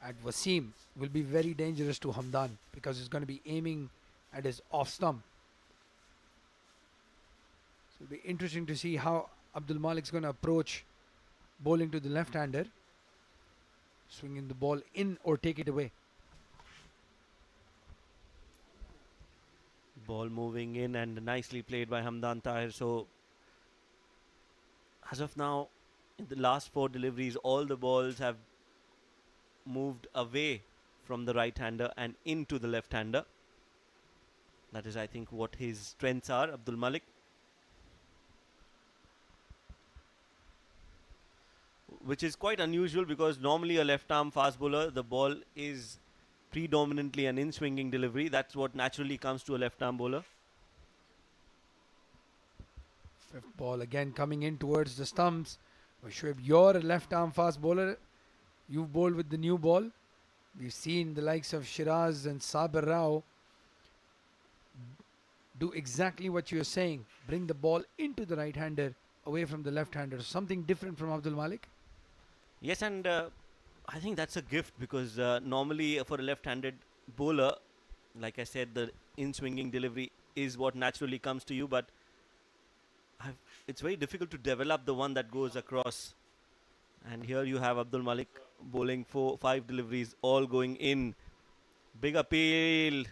at Wasim will be very dangerous to Hamdan because he's going to be aiming at his off stump. So it'll be interesting to see how Abdul Malik's going to approach bowling to the left-hander, swinging the ball in or take it away. Ball moving in and nicely played by Hamdan Tahir. So as of now, in the last 4 deliveries, all the balls have moved away from the right-hander and into the left-hander. That is, I think, what his strengths are, Abdul Malik. Which is quite unusual because normally a left-arm fast bowler, the ball is predominantly an in-swinging delivery. That's what naturally comes to a left-arm bowler. Fifth ball again coming in towards the stumps. Shoaib, you're a left-arm fast bowler. You've bowled with the new ball. We've seen the likes of Shiraz and Sabir Rao do exactly what you're saying. Bring the ball into the right-hander, away from the left-hander. Something different from Abdul Malik. Yes, and I think that's a gift because normally for a left-handed bowler, like I said, the in-swinging delivery is what naturally comes to you, but it's very difficult to develop the one that goes across. And here you have Abdul Malik bowling 5 deliveries, all going in. Big appeal.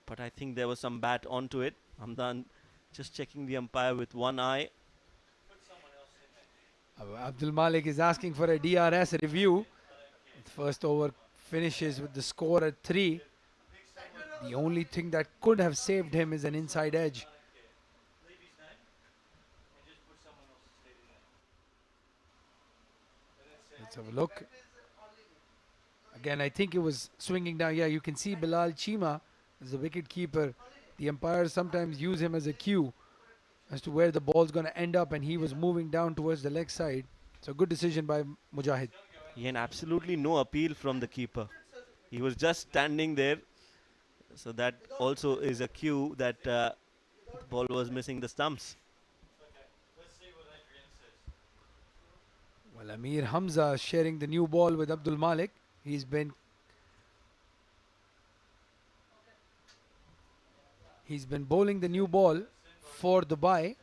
But I think there was some bat onto it. Hamdan just checking the umpire with one eye. Abdul Malik is asking for a DRS review. The first over finishes with the score at 3. The only thing that could have saved him is an inside edge. Let's have a look. Again, I think it was swinging down. Yeah, you can see Bilal Chima as the wicket keeper. The umpires sometimes use him as a cue as to where the ball's going to end up, and he was moving down towards the leg side. So good decision by Mujahid. Yeah, and absolutely no appeal from the keeper. He was just standing there. So that also is a cue that the ball was missing the stumps. Well, Amir Hamza sharing the new ball with Abdul Malik. He's been bowling the new ball for Dubai.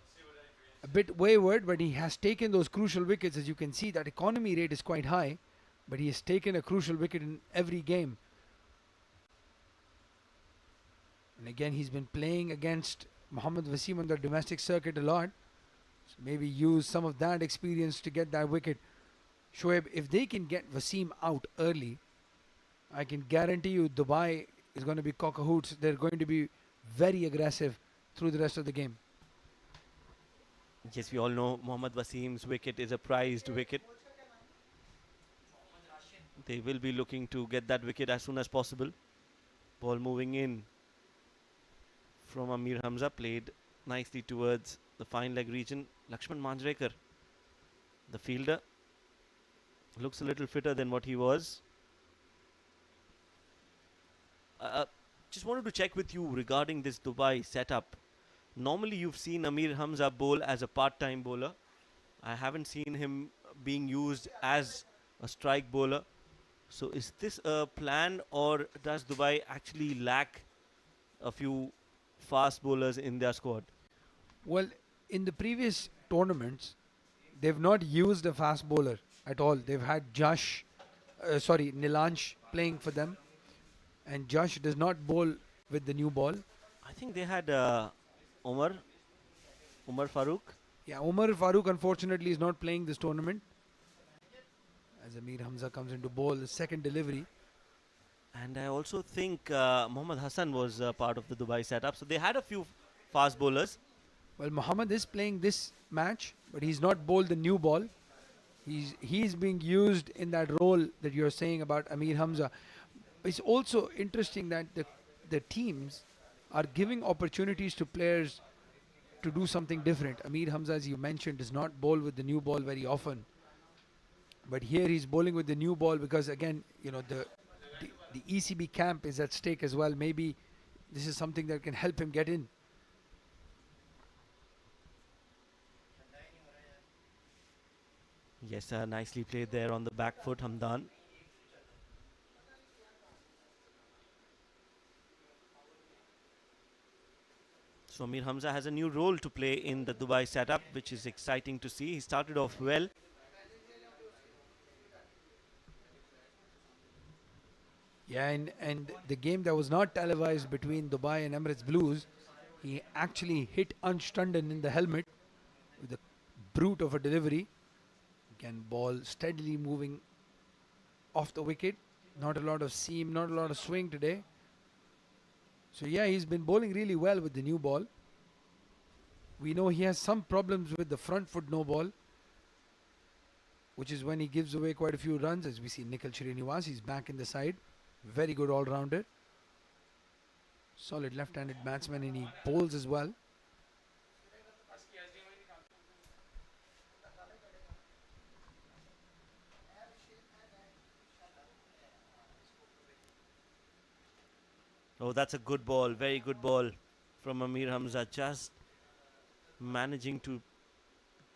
A bit wayward, but he has taken those crucial wickets. As you can see, that economy rate is quite high, but he has taken a crucial wicket in every game. And again, he's been playing against Mohammad Wasim on the domestic circuit a lot. So maybe use some of that experience to get that wicket. Shoaib, if they can get Wasim out early, I can guarantee you Dubai is going to be cock-a-hoots. They're going to be very aggressive through the rest of the game. Yes, we all know Mohammad Wasim's wicket is a prized wicket. They will be looking to get that wicket as soon as possible. Ball moving in from Amir Hamza, played nicely towards the fine leg region. Lakshman Manjrekar, the fielder, looks a little fitter than what he was. Just wanted to check with you regarding this Dubai setup. Normally you've seen Amir Hamza bowl as a part-time bowler. I haven't seen him being used as a strike bowler. So is this a plan, or does Dubai actually lack a few fast bowlers in their squad? Well, in the previous tournaments, they've not used a fast bowler at all. They've had Nilansh playing for them, and Josh does not bowl with the new ball. I think they had Umar Farooq. Yeah, Umar Farooq unfortunately is not playing this tournament as Amir Hamza comes into bowl, the second delivery. And I also think Mohammad Hassan was part of the Dubai setup. So they had a few fast bowlers. Well, Mohammad is playing this match, but he's not bowled the new ball. He's being used in that role that you're saying about Amir Hamza. It's also interesting that the teams are giving opportunities to players to do something different. Amir Hamza, as you mentioned, does not bowl with the new ball very often. But here he's bowling with the new ball because, again, the ECB camp is at stake as well. Maybe this is something that can help him get in. Yes, nicely played there on the back foot, Hamdan. So Amir Hamza has a new role to play in the Dubai setup, which is exciting to see. He started off well. Yeah, and the game that was not televised between Dubai and Emirates Blues, he actually hit Ansh Tandon in the helmet with a brute of a delivery. Again, ball steadily moving off the wicket. Not a lot of seam, not a lot of swing today. So yeah, he's been bowling really well with the new ball. We know he has some problems with the front foot no ball, which is when he gives away quite a few runs. As we see Nikhil Srinivas, he's back in the side. Very good all-rounder. Solid left-handed batsman, and he bowls as well. Oh, that's a good ball. Very good ball from Amir Hamza. Just managing to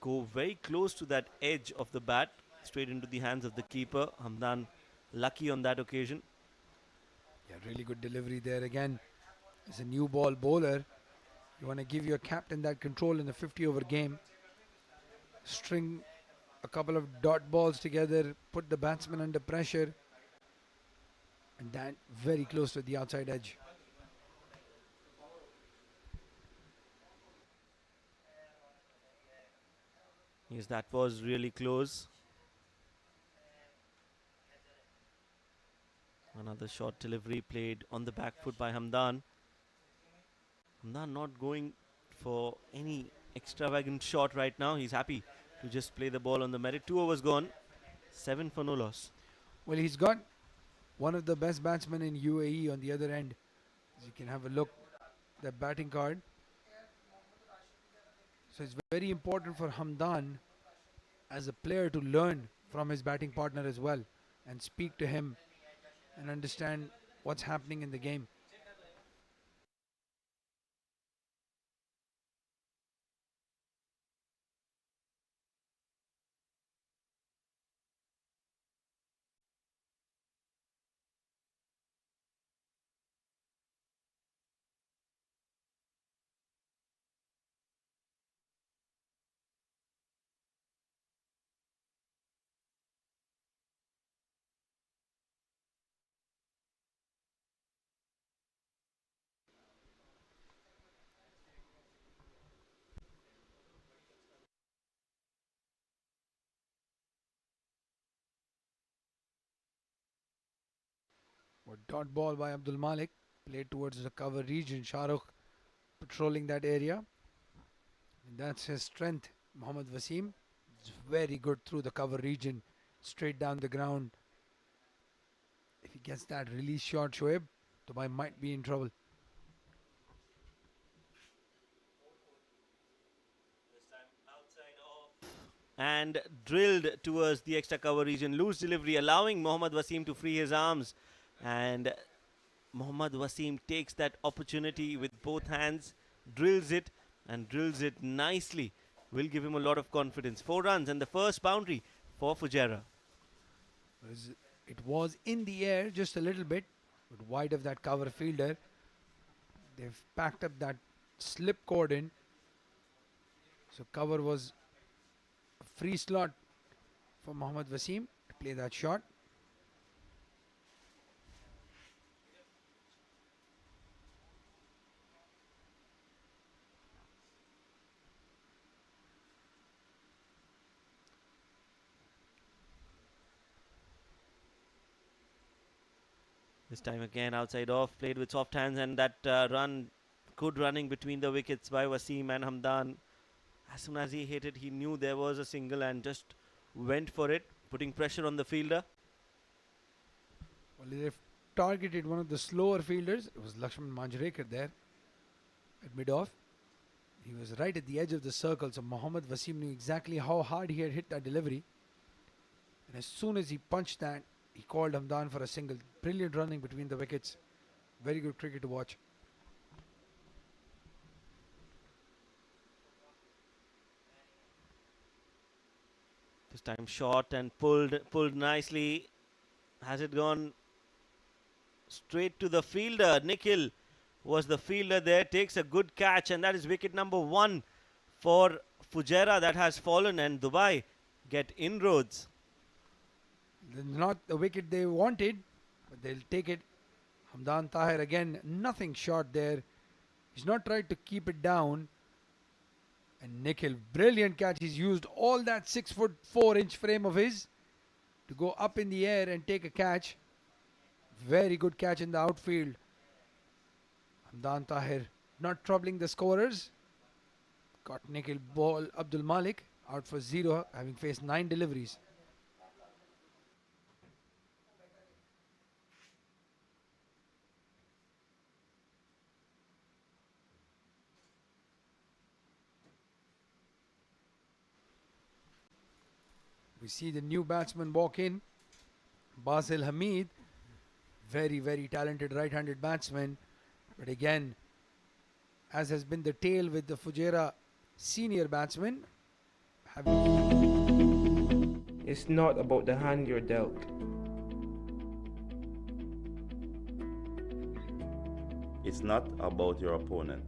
go very close to that edge of the bat, straight into the hands of the keeper. Hamdan lucky on that occasion. Yeah, really good delivery there again. As a new ball bowler, you want to give your captain that control in a 50-over game. String a couple of dot balls together, put the batsman under pressure, and that very close to the outside edge. Yes, that was really close. Another short delivery played on the back foot by Hamdan. Hamdan not going for any extravagant shot right now. He's happy to just play the ball on the merit. 2 overs gone. 7 for no loss. Well, he's got one of the best batsmen in UAE on the other end. As you can have a look at that batting card. So it's very important for Hamdan as a player to learn from his batting partner as well and speak to him and understand what's happening in the game. Or dot ball by Abdul Malik, played towards the cover region. Shahrukh patrolling that area. And that's his strength. Mohammad Wasim is very good through the cover region, straight down the ground. If he gets that release shot, Shoaib, Dubai might be in trouble. And drilled towards the extra cover region. Loose delivery, allowing Mohammad Wasim to free his arms. And Mohammad Wasim takes that opportunity with both hands, drills it, and drills it nicely. Will give him a lot of confidence. 4 runs and the first boundary for Fujairah. It was in the air just a little bit, but wide of that cover fielder. They've packed up that slip cord in. So cover was a free slot for Mohammad Wasim to play that shot. This time again outside off, played with soft hands, and that run, good running between the wickets by Wasim and Hamdan. As soon as he hit it, he knew there was a single and just went for it, putting pressure on the fielder. Well, they've targeted one of the slower fielders. It was Lakshman Manjrekar there at mid-off. He was right at the edge of the circle, so Mohammad Wasim knew exactly how hard he had hit that delivery. And as soon as he punched that, he called Hamdan for a single. Brilliant running between the wickets. Very good cricket to watch. This time short and pulled nicely. Has it gone straight to the fielder? Nikhil was the fielder there, takes a good catch, and that is wicket number 1 for Fujairah that has fallen, and Dubai get inroads. Not the wicket they wanted, but they'll take it. Hamdan Tahir again, nothing short there. He's not tried to keep it down. And Nikhil, brilliant catch. He's used all that 6'4" frame of his to go up in the air and take a catch. Very good catch in the outfield. Hamdan Tahir not troubling the scorers. Got Nikhil ball. Abdul Malik out for 0, having faced 9 deliveries. We see the new batsman walk in. Basil Hamid, very, very talented right-handed batsman. But again, as has been the tale with the Fujairah senior batsman, It's not about the hand you're dealt. It's not about your opponent.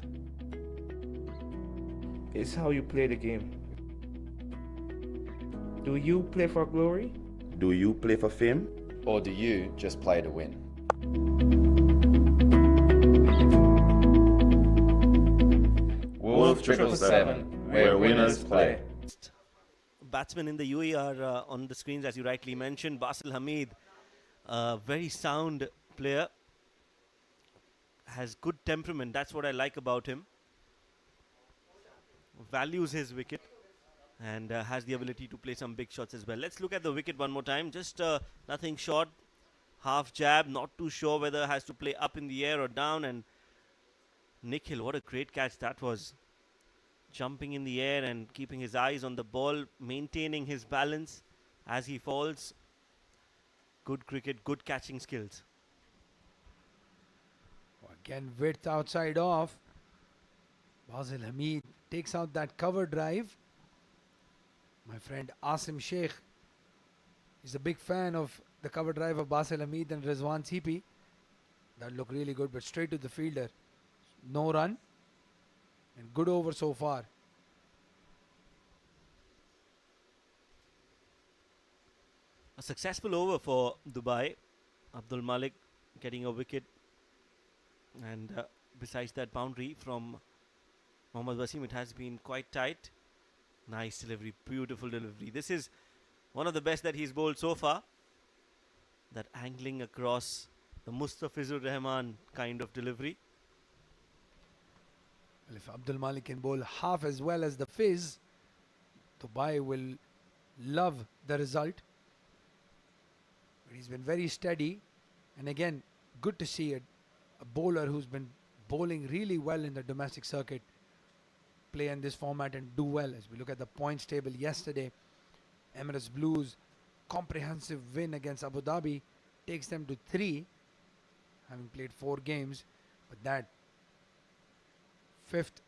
It's how you play the game. Do you play for glory? Do you play for fame? Or do you just play to win? WOLF777, where winners play. Batsmen in the UAE are on the screens, as you rightly mentioned. Basil Hamid, a very sound player, has good temperament. That's what I like about him. Values his wicket and has the ability to play some big shots as well. Let's look at the wicket one more time. Just nothing short, half jab, not too sure whether has to play up in the air or down. And Nikhil, what a great catch that was. Jumping in the air and keeping his eyes on the ball, maintaining his balance as he falls. Good cricket, good catching skills. again width outside off. Basil Hamid takes out that cover drive. My friend Asim Sheikh is a big fan of the cover drive of Basil Hamid and Rizwan Sipi. That looked really good, but straight to the fielder. No run. And good over so far. A successful over for Dubai. Abdul Malik getting a wicket. And besides that boundary from Mohammad Wasim, it has been quite tight. Nice delivery, beautiful delivery. This is one of the best that he's bowled so far. That angling across the Mustafizur Rahman kind of delivery. Well, if Abdul Malik can bowl half as well as the Fizz, Dubai will love the result. But he's been very steady. And again, good to see a bowler who's been bowling really well in the domestic circuit play in this format and do well. As we look at the points table yesterday, Emirates Blues comprehensive win against Abu Dhabi takes them to 3, having played 4 games. But that 5th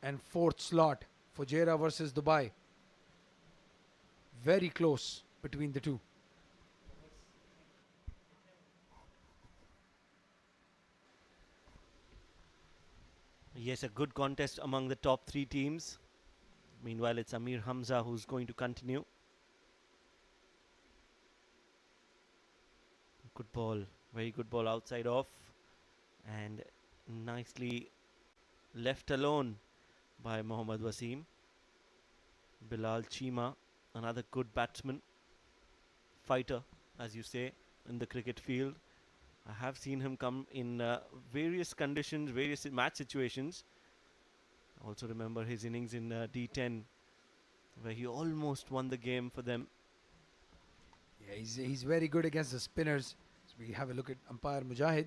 and 4th slot, Fujairah versus Dubai, very close between the two. Yes, a good contest among the top 3 teams. Meanwhile, it's Amir Hamza who's going to continue. Good ball, very good ball outside off, and nicely left alone by Mohammad Wasim. Bilal Chima, another good batsman, fighter, as you say, in the cricket field. I have seen him come in various conditions, various match situations. I also remember his innings in D10, where he almost won the game for them. Yeah, he's very good against the spinners. So we have a look at umpire Mujahid.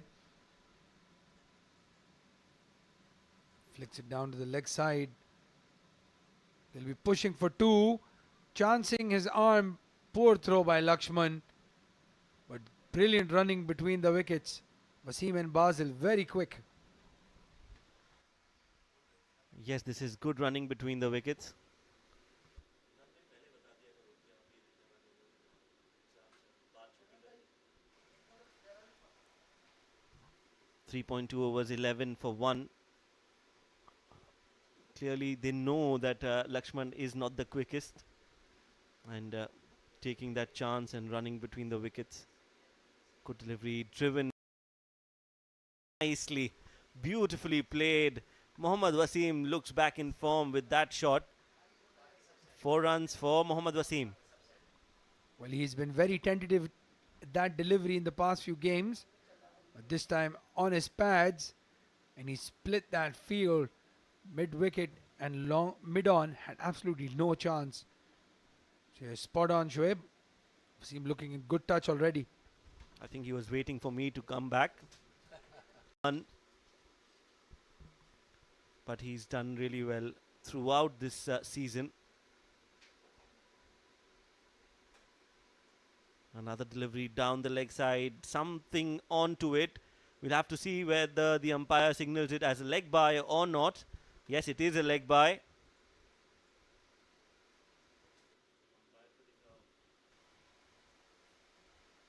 Flicks it down to the leg side. They'll be pushing for 2. Chancing his arm. Poor throw by Lakshman. But brilliant running between the wickets. Wasim and Basil very quick. Yes, this is good running between the wickets. 3.2 overs, 11 for 1. Clearly, they know that Lakshman is not the quickest, and taking that chance and running between the wickets. Good delivery, driven nicely, beautifully played. Mohammad Wasim looks back in form with that shot. 4 runs for Mohammad Wasim. Well, he's been very tentative at that delivery in the past few games, but this time on his pads, and he split that field mid wicket and long mid on, had absolutely no chance. So you're spot on, Shoaib. Seem looking in good touch already. I think he was waiting for me to come back. But he's done really well throughout this season. Another delivery down the leg side, something onto it. We'll have to see whether the umpire signals it as a leg bye or not. Yes, it is a leg bye.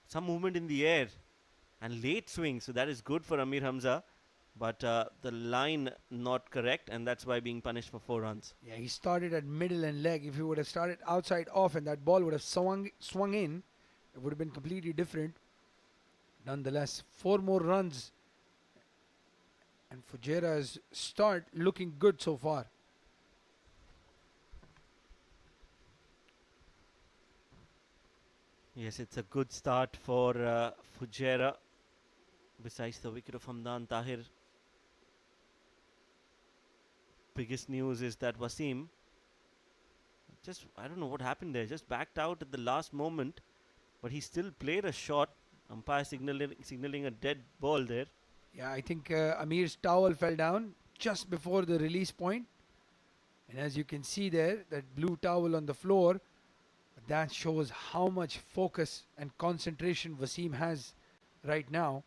Some movement in the air and late swing, so that is good for Amir Hamza. But the line not correct, and that's why being punished for 4 runs. Yeah, he started at middle and leg. If he would have started outside off and that ball would have swung in, it would have been completely different. Nonetheless, 4 more runs. And Fujairah's start looking good so far. Yes, it's a good start for Fujairah. Besides the wicket of Hamdan Tahir. Biggest news is that Wasim I don't know what happened there, just backed out at the last moment, but he still played a shot. Umpire signaling a dead ball there. Yeah, I think Amir's towel fell down just before the release point. And as you can see there, that blue towel on the floor, that shows how much focus and concentration Wasim has right now.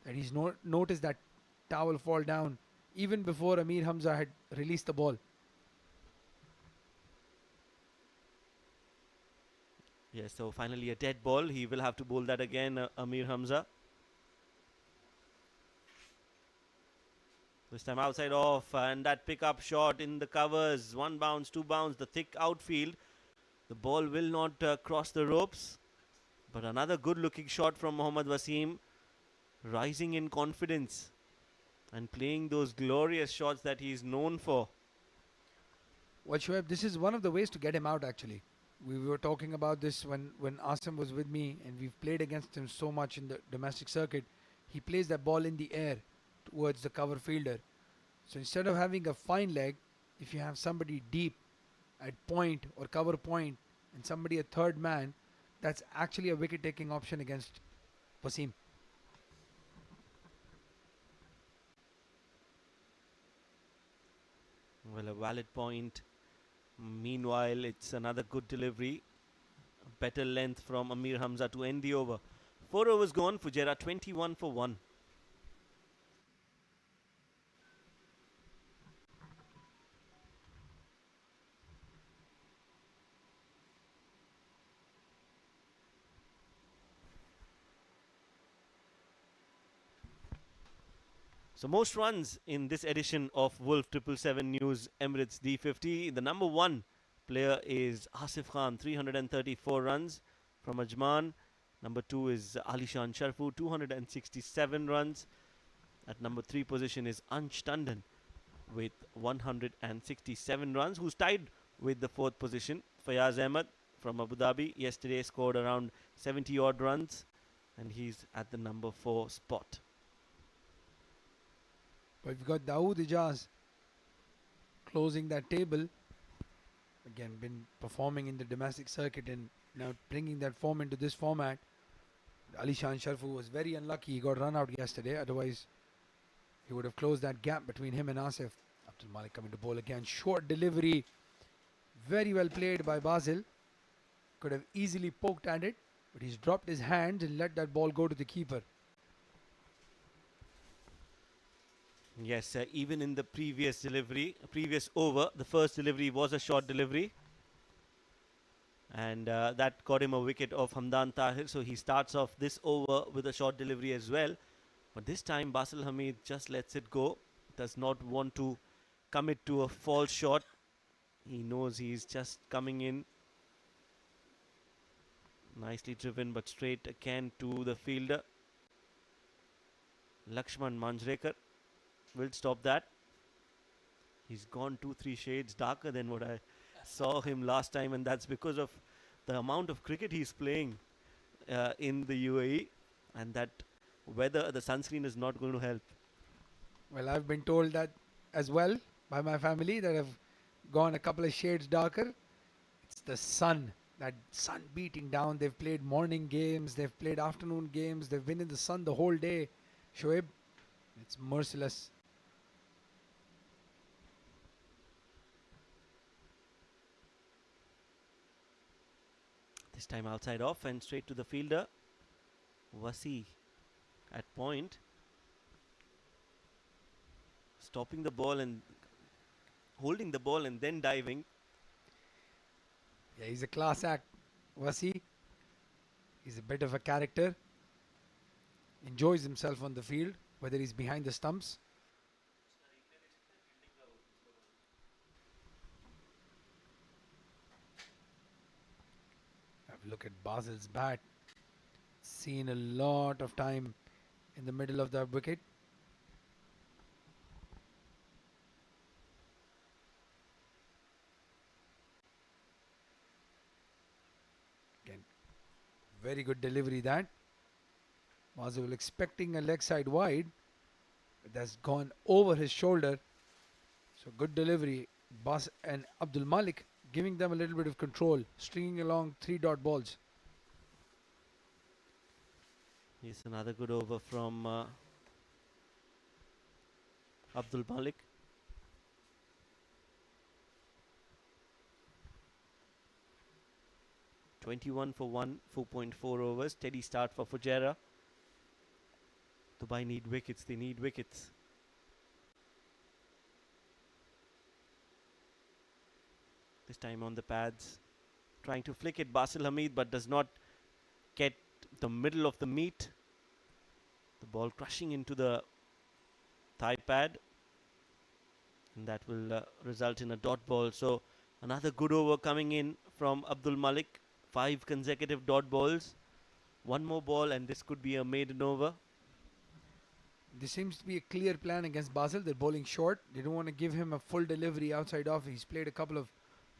That he's noticed that towel fall down even before Amir Hamza had released the ball. Yes, so finally a dead ball. He will have to bowl that again, Amir Hamza. This time outside off, and that pickup shot in the covers. 1 bounce, 2 bounce, the thick outfield. The ball will not cross the ropes. But another good looking shot from Mohammad Wasim. Rising in confidence and playing those glorious shots that he is known for. Well, Shoaib, this is one of the ways to get him out actually. We were talking about this when Asim was with me, and we've played against him so much in the domestic circuit. He plays that ball in the air towards the cover fielder. So instead of having a fine leg, if you have somebody deep at point or cover point and somebody a third man, that's actually a wicket taking option against Wasim. Well, a valid point. Meanwhile, it's another good delivery. Better length from Amir Hamza to end the over. 4 overs gone. Fujairah 21 for 1. So most runs in this edition of WOLF777 News Emirates D50. The number 1 player is Asif Khan, 334 runs from Ajman. Number 2 is Alishan Sharfu, 267 runs. At number 3 position is Ansh Tandon with 167 runs, who's tied with the 4th position. Fayaz Ahmed from Abu Dhabi yesterday scored around 70 odd runs, and he's at the number 4 spot. But we've got Dawood Ijaz closing that table. Again, been performing in the domestic circuit and now bringing that form into this format. Alishan Sharfu was very unlucky. He got run out yesterday. Otherwise, he would have closed that gap between him and Asif. Abdul Malik coming to bowl again. Short delivery. Very well played by Basil. Could have easily poked at it, but he's dropped his hands and let that ball go to the keeper. Yes, even in the previous over, the first delivery was a short delivery. And that got him a wicket of Hamdan Tahir. So he starts off this over with a short delivery as well. But this time Basil Hamid just lets it go. Does not want to commit to a false shot. He knows he's just coming in. Nicely driven but straight again to the fielder. Lakshman Manjrekar will stop that. He's gone 2-3 shades darker than what I saw him last time, and that's because of the amount of cricket he's playing in the UAE, and that weather, the sunscreen is not going to help. Well, I've been told that as well by my family that have gone a couple of shades darker. It's the sun, that sun beating down. They've played morning games, they've played afternoon games, they've been in the sun the whole day. Shoaib, it's merciless. This time outside off and straight to the fielder. Wasi at point. Stopping the ball and holding the ball and then diving. Yeah, he's a class act, Wasi. He's a bit of a character. Enjoys himself on the field, whether he's behind the stumps. Have a look at Basil's bat. Seen a lot of time in the middle of the wicket. Again, very good delivery that. Basil expecting a leg side wide. But that's gone over his shoulder. So good delivery. Bas and Abdul Malik giving them a little bit of control, stringing along 3-dot balls. Here's another good over from Abdul Malik. (21 for 1, 4.4 overs). Steady start for Fujairah. Dubai need wickets. They need wickets. This time on the pads. Trying to flick it, Basil Hamid, but does not get the middle of the meat. The ball crushing into the thigh pad. And that will result in a dot ball. So another good over coming in from Abdul Malik. 5 consecutive dot balls. One more ball and this could be a maiden over. This seems to be a clear plan against Basel. They're bowling short. They don't want to give him a full delivery outside off. He's played a couple of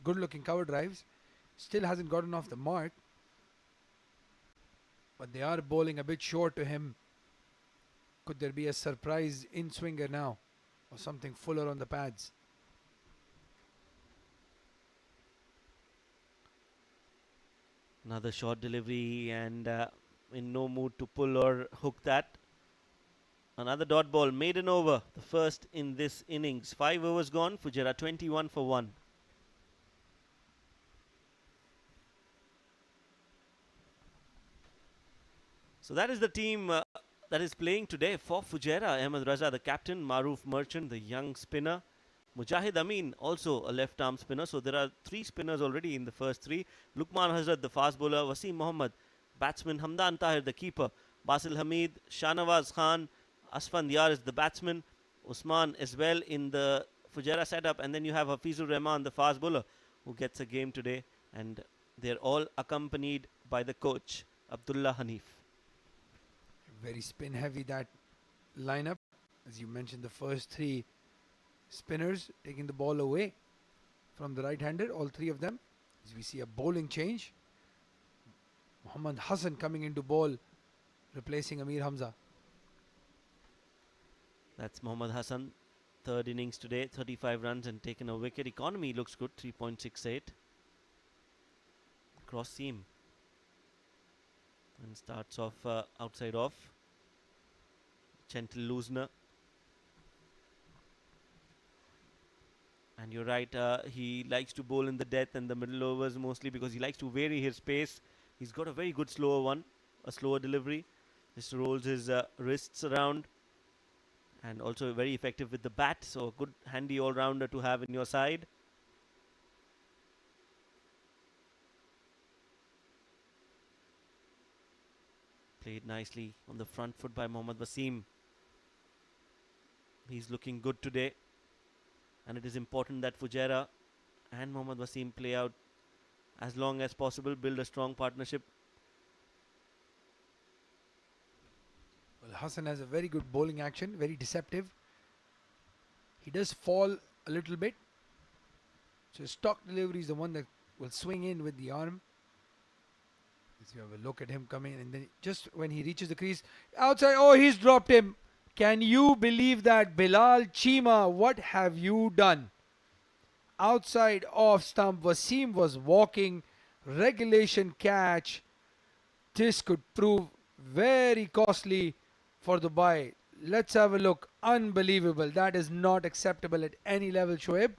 good looking cover drives. Still hasn't gotten off the mark. But they are bowling a bit short to him. Could there be a surprise in swinger now? Or something fuller on the pads? Another short delivery and in no mood to pull or hook that. Another dot ball, maiden over, the first in this innings. 5 overs gone, Fujairah 21 for 1. So that is the team that is playing today for Fujairah. Ahmed Raza, the captain, Maroof Merchant, the young spinner. Mujahid Amin, also a left-arm spinner. So there are 3 spinners already in the first 3. Lukman Hazrat, the fast bowler. Wasim Mohammad, batsman. Hamdan Tahir, the keeper. Basil Hamid, Shanawaz Khan, Asfan Diyar is the batsman. Usman as well in the Fujairah setup. And then you have Hafizur Rahman, the fast bowler, who gets a game today. And they're all accompanied by the coach, Abdullah Hanif. Very spin heavy that lineup. As you mentioned, the first 3 spinners taking the ball away from the right-hander, all 3 of them. As we see a bowling change. Muhammad Hassan coming into bowl, replacing Amir Hamza. That's Muhammad Hassan. 3rd innings today, 35 runs and taken a wicket. Economy looks good, 3.68. Cross seam. And starts off outside off. Gentle loosener. And you're right, he likes to bowl in the death and the middle overs mostly because he likes to vary his pace. He's got a very good slower one, a slower delivery. Just rolls his wrists around. And also very effective with the bat. So a good handy all-rounder to have in your side. Played nicely on the front foot by Mohammad Wasim. He's looking good today. And it is important that Fujairah and Mohammad Wasim play out as long as possible, build a strong partnership. Well, Hassan has a very good bowling action, very deceptive. He does fall a little bit. So his stock delivery is the one that will swing in with the arm. As you have a look at him coming, and then just when he reaches the crease, outside, oh, he's dropped him. Can you believe that? Bilal Chima, what have you done? Outside off stump, Wasim was walking, regulation catch. This could prove very costly for Dubai. Let's have a look. Unbelievable. That is not acceptable at any level, Shoaib.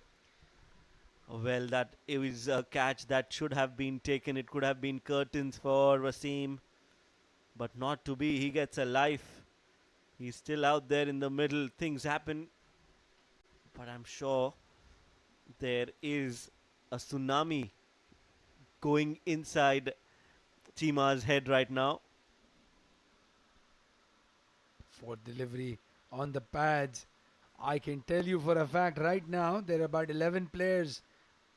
Well, that it was a catch that should have been taken. It could have been curtains for Wasim, but not to be. He gets a life. He's still out there in the middle. Things happen, but I'm sure there is a tsunami going inside Chima's head right now. For delivery on the pads. I can tell you for a fact right now there are about 11 players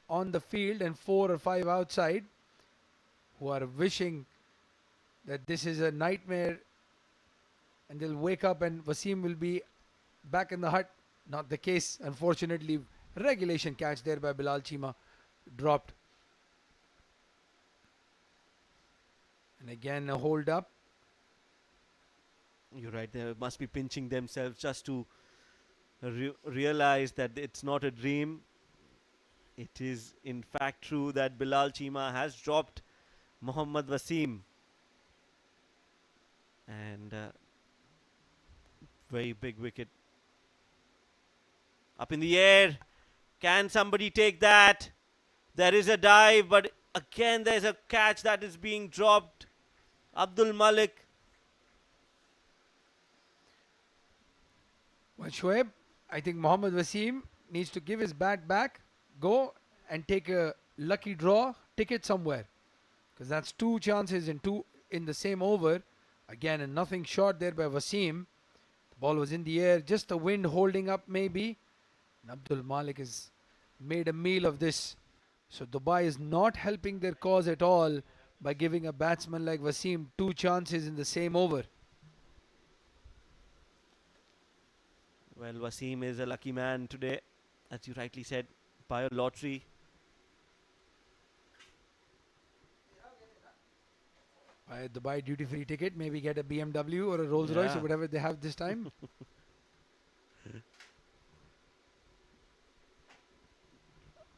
on the field and 4 or 5 outside who are wishing that this is a nightmare and they'll wake up and Wasim will be back in the hut. Not the case, unfortunately. Regulation catch there by Bilal Chima, dropped. And again a hold up. You're right. They must be pinching themselves just to realize that it's not a dream. It is in fact true that Bilal Chima has dropped Mohammad Wasim. And very big wicket. Up in the air. Can somebody take that? There is a dive, but again there's a catch that is being dropped. Abdul Malik. Well, Shoaib, I think Mohammad Wasim needs to give his bat back, go and take a lucky draw ticket somewhere. Because that's 2 chances in the same over. Again, a nothing shot there by Wasim. The ball was in the air, just the wind holding up maybe. And Abdul Malik has made a meal of this. So Dubai is not helping their cause at all by giving a batsman like Wasim 2 chances in the same over. Well, Wasim is a lucky man today, as you rightly said, by a lottery. Buy a Dubai duty-free ticket, maybe get a BMW or a Rolls Royce or Yeah. whatever they have this time.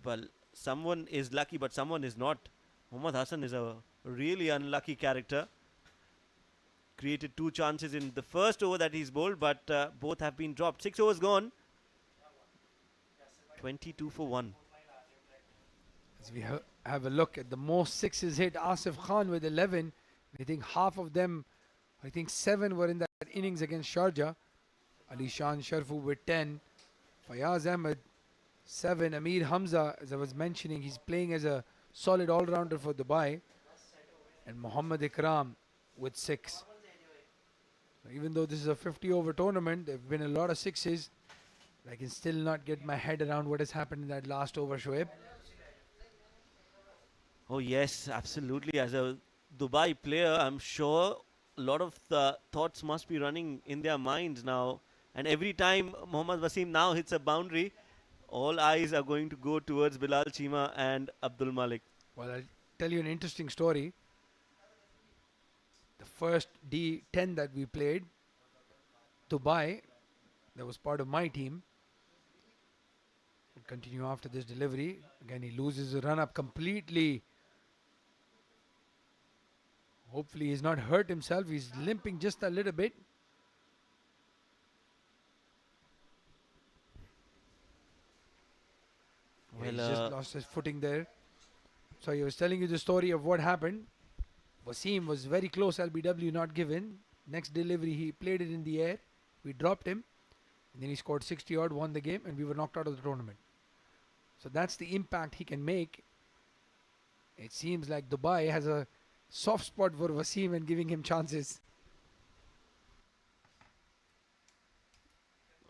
Well, someone is lucky, but someone is not. Mohammad Hassan is a really unlucky character. Created 2 chances in the first over that he's bowled, but both have been dropped. 6 overs gone. 22 for 1. As we have a look at the most sixes hit, Asif Khan with 11. I think half of them, I think 7 were in that innings against Sharjah. Ali Shan Sharfu with 10. Fayaz Ahmed 7. Amir Hamza, as I was mentioning, he's playing as a solid all-rounder for Dubai. And Muhammad Ikram with 6. Even though this is a 50 over tournament, there have been a lot of sixes. I can still not get my head around what has happened in that last over, Shoaib. Oh, yes, absolutely. As a Dubai player, I'm sure a lot of the thoughts must be running in their minds now. And every time Mohammad Wasim now hits a boundary, all eyes are going to go towards Bilal Chima and Abdul Malik. Well, I'll tell you an interesting story. The first D10 that we played, Dubai, that was part of my team. We'll continue after this delivery. Again, he loses the run up completely. Hopefully he's not hurt himself. He's limping just a little bit. Yeah, he's just lost his footing there. So he was telling you the story of what happened. Wasim was very close, LBW not given. Next delivery, he played it in the air. We dropped him. And then he scored 60 odd, won the game, and we were knocked out of the tournament. So that's the impact he can make. It seems like Dubai has a soft spot for Wasim and giving him chances.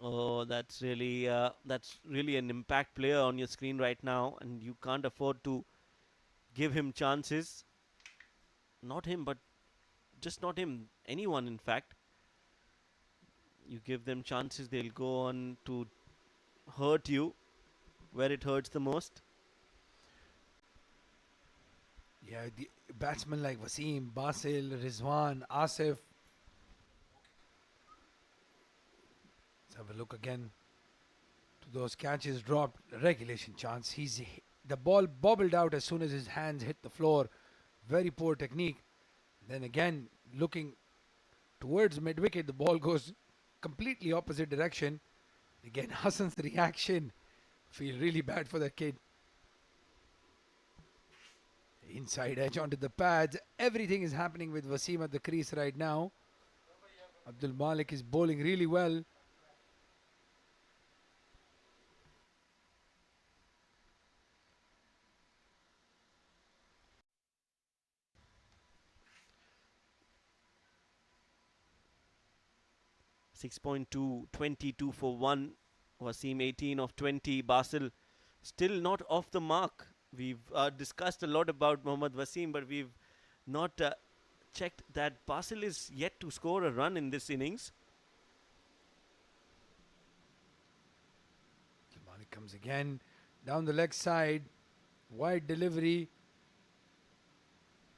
Oh, that's really an impact player on your screen right now, and you can't afford to give him chances. Not him, but just not him. Anyone, in fact. You give them chances, they'll go on to hurt you where it hurts the most. Yeah, the batsmen like Wasim, Basil, Rizwan, Asif. Let's have a look again to those catches dropped. Regulation chance. The ball bobbled out as soon as his hands hit the floor. Very poor technique. Then again, looking towards mid wicket, the ball goes completely opposite direction. Again, Hassan's reaction. Feel really bad for that kid. Inside edge onto the pads. Everything is happening with Wasim at the crease right now. Abdul Malik is bowling really well. .2, 22 for 1. Wasim 18 of 20. Basil still not off the mark. We've discussed a lot about Mohammad Wasim, but we've not checked that Basil is yet to score a run in this innings. Malik comes again down the leg side. Wide delivery.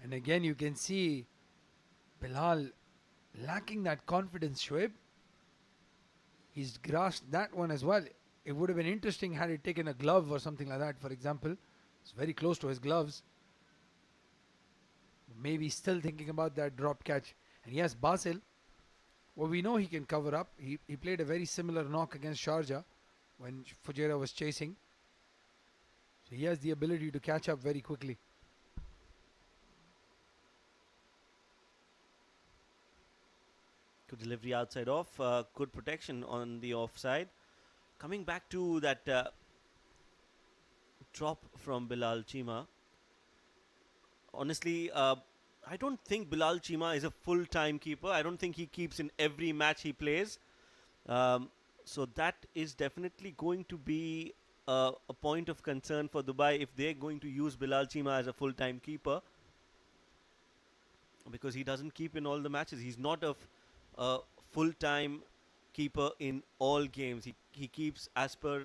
And again, you can see Bilal lacking that confidence, Shoaib. He's grasped that one as well. It would have been interesting had he taken a glove or something like that, for example. It's very close to his gloves. Maybe still thinking about that drop catch. And yes, Basil, well, we know he can cover up. He played a very similar knock against Sharjah when Fujairah was chasing. So he has the ability to catch up very quickly. Good delivery outside off. Good protection on the offside. Coming back to that drop from Bilal Chima. Honestly, I don't think Bilal Chima is a full-time keeper. I don't think he keeps in every match he plays. So that is definitely going to be a point of concern for Dubai if they're going to use Bilal Chima as a full-time keeper, because he doesn't keep in all the matches. He's not a full-time keeper in all games. He keeps as per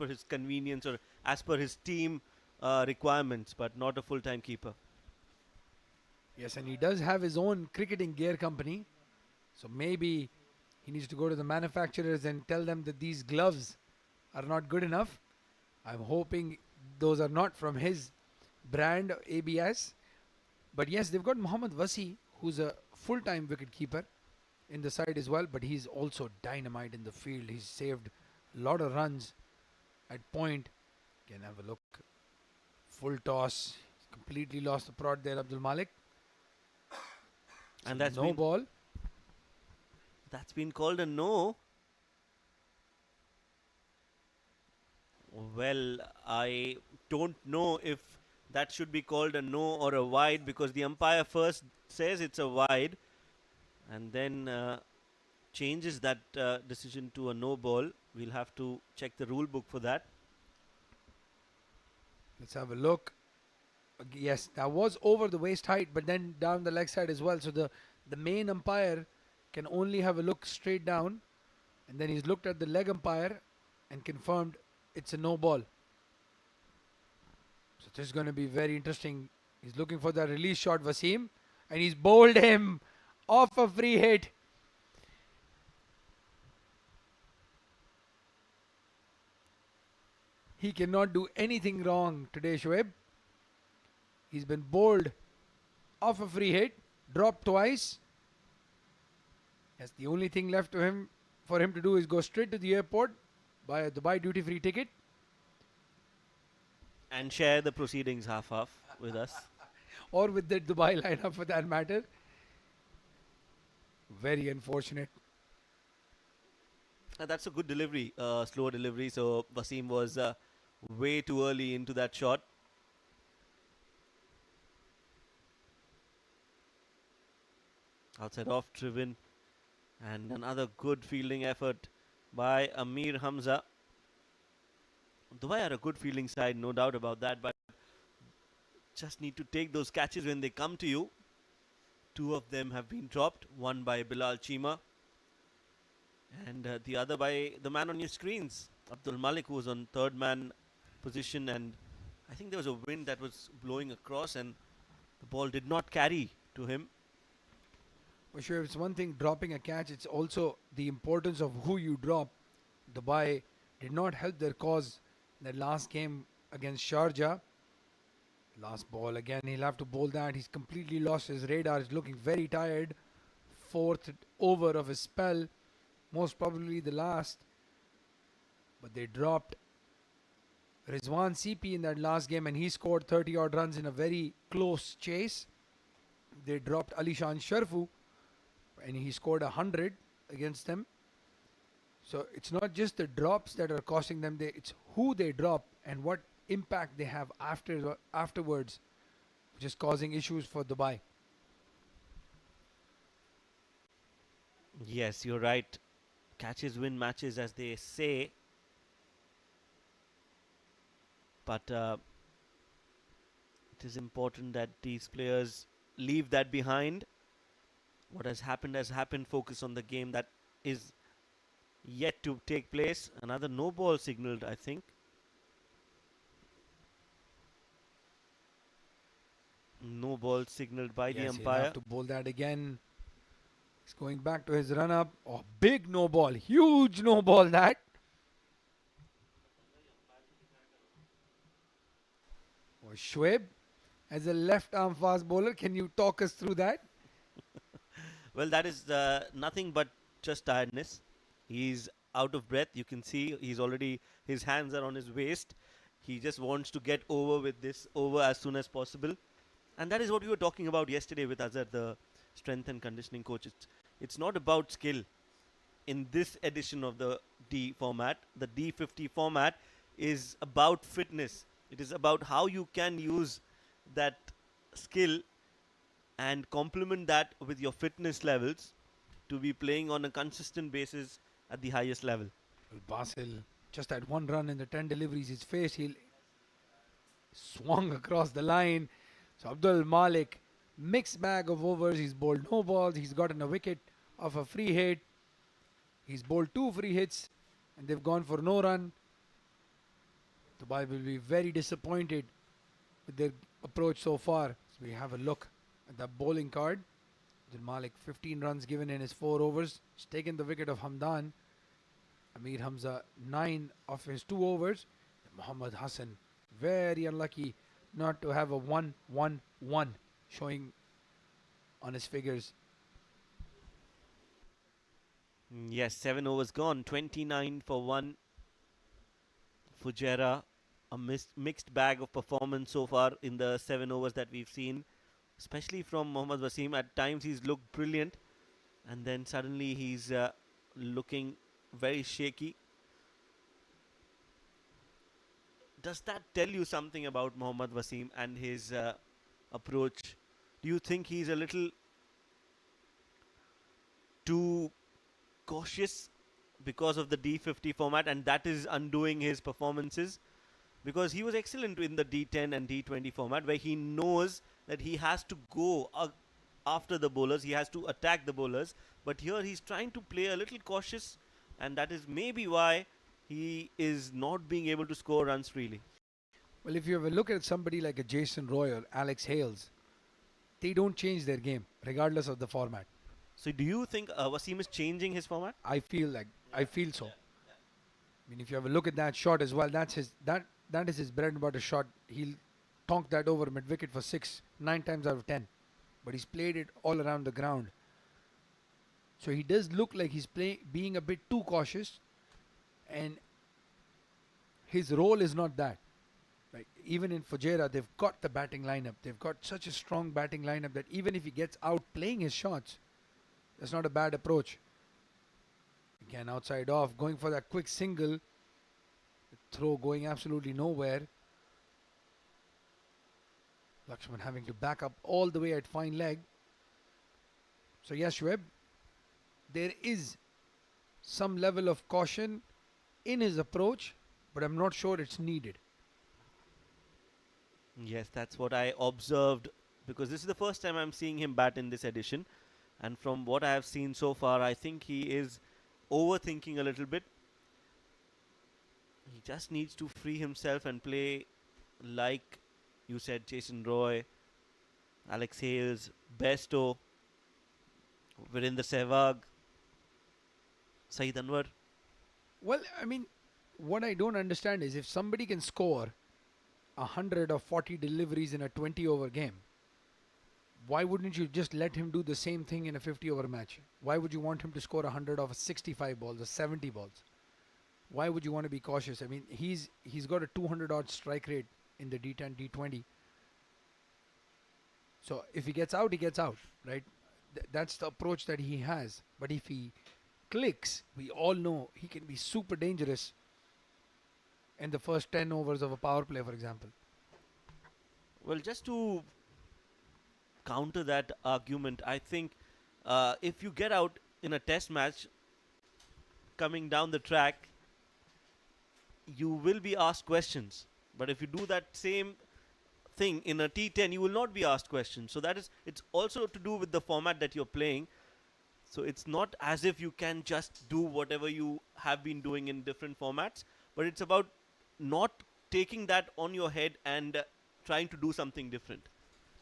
his convenience or as per his team requirements, but not a full-time keeper. Yes, and he does have his own cricketing gear company. So maybe he needs to go to the manufacturers and tell them that these gloves are not good enough. I'm hoping those are not from his brand ABS. But yes, they've got Mohammad Wasi, who's a full-time wicket keeper in the side as well, but he's also dynamite in the field. He's saved a lot of runs at point. Can have a look. Full toss. He's completely lost the prod there, Abdul Malik. And that's no ball. That's been called a no. Well, I don't know if that should be called a no or a wide, because the umpire first says it's a wide and then changes that decision to a no ball. We'll have to check the rule book for that. Let's have a look. Yes, that was over the waist height, but then down the leg side as well. So the main umpire can only have a look straight down, and then he's looked at the leg umpire and confirmed it's a no ball. So this is going to be very interesting. He's looking for the release shot, Wasim, and he's bowled him off a free hit. He cannot do anything wrong today, Shoaib. He's been bowled off a free hit, dropped twice. Yes, the only thing left for him to do is go straight to the airport, buy a Dubai duty-free ticket, and share the proceedings half-half with us. or with the Dubai lineup for that matter. Very unfortunate. That's a good delivery, slow delivery. So Wasim was way too early into that shot. Outside off driven, and another good fielding effort by Amir Hamza. Dubai are a good fielding side, no doubt about that, but just need to take those catches when they come to you. Two of them have been dropped, one by Bilal Chima and the other by the man on your screens, Abdul Malik, who was on third man position, and I think there was a wind that was blowing across and the ball did not carry to him. For sure, it's one thing dropping a catch, it's also the importance of who you drop. Dubai did not help their cause in the last game against Sharjah. Last ball again, he'll have to bowl that. He's completely lost his radar. He's looking very tired. Fourth over of his spell, most probably the last. But they dropped Rizwan CP in that last game and he scored 30 odd runs in a very close chase. They dropped Alishan Sharfu and he scored 100 against them. So it's not just the drops that are costing them, it's who they drop and what impact they have afterwards, which is causing issues for Dubai. Yes, you're right. Catches win matches, as they say. But it is important that these players leave that behind. What has happened. Focus on the game that is yet to take place. Another no ball signaled, I think. No ball signaled by the Yes, he'll umpire. have to bowl that again. He's going back to his run up. Oh, big no ball. Huge no ball that. Oh, Shoaib, as a left arm fast bowler, can you talk us through that? Well, that is nothing but just tiredness. He's out of breath. You can see his hands are on his waist. He just wants to get over with this over as soon as possible. And that is what we were talking about yesterday with Azhar, the strength and conditioning coach. It's not about skill. In this edition of the D format, the D50 format is about fitness. It is about how you can use that skill and complement that with your fitness levels to be playing on a consistent basis at the highest level. Well, Basil just had one run in the 10 deliveries he's faced. He swung across the line. So Abdul Malik, mixed bag of overs. He's bowled no balls. He's gotten a wicket off a free hit. He's bowled 2 free hits and they've gone for no run. Dubai will be very disappointed with their approach so far. So we have a look at the bowling card. Abdul Malik, 15 runs given in his 4 overs. He's taken the wicket of Hamdan. Amir Hamza, 9 of his 2 overs. Muhammad Hassan, very unlucky not to have a 1-1-1 showing on his figures. Yes, 7 overs gone, 29 for 1. Fujairah, a mixed bag of performance so far in the 7 overs that we've seen, especially from Mohammad Wasim. At times he's looked brilliant and then suddenly he's looking very shaky. Does that tell you something about Mohammad Wasim and his approach? Do you think he's a little too cautious because of the D50 format and that is undoing his performances? Because he was excellent in the D10 and D20 format where he knows that he has to go after the bowlers, he has to attack the bowlers, but here he's trying to play a little cautious and that is maybe why he is not being able to score runs freely. Well, if you have a look at somebody like a Jason Roy or Alex Hales, they don't change their game regardless of the format. So do you think Wasim is changing his format? I feel so. I mean, if you have a look at that shot as well, that is his bread and butter shot. He'll tonk that over mid wicket for 6, 9 times out of 10. But he's played it all around the ground. So he does look like he's being a bit too cautious, and his role is not that. Like even in Fujairah, they've got the batting lineup. They've got such a strong batting lineup that even if he gets out playing his shots, that's not a bad approach. Again, outside off, going for that quick single. The throw going absolutely nowhere. Lakshman having to back up all the way at fine leg. So yes, Shoaib, there is some level of caution in his approach, but I'm not sure it's needed. Yes, that's what I observed because this is the first time I'm seeing him bat in this edition. And from what I have seen so far, I think he is overthinking a little bit. He just needs to free himself and play like you said, Jason Roy, Alex Hales, Besto, Virender Sehwag, Saeed Anwar. Well, I mean, what I don't understand is if somebody can score 140 deliveries in a 20-over game, why wouldn't you just let him do the same thing in a 50-over match? Why would you want him to score 100 of 65 balls or 70 balls? Why would you want to be cautious? I mean, he's got a 200-odd strike rate in the D10, D20. So if he gets out, he gets out, right? That's the approach that he has. But if he clicks, we all know he can be super dangerous in the first 10 overs of a power play, for example. Well, just to counter that argument, I think if you get out in a test match coming down the track, you will be asked questions. But if you do that same thing in a T10, you will not be asked questions. So it's also to do with the format that you're playing. So it's not as if you can just do whatever you have been doing in different formats, but it's about not taking that on your head and trying to do something different.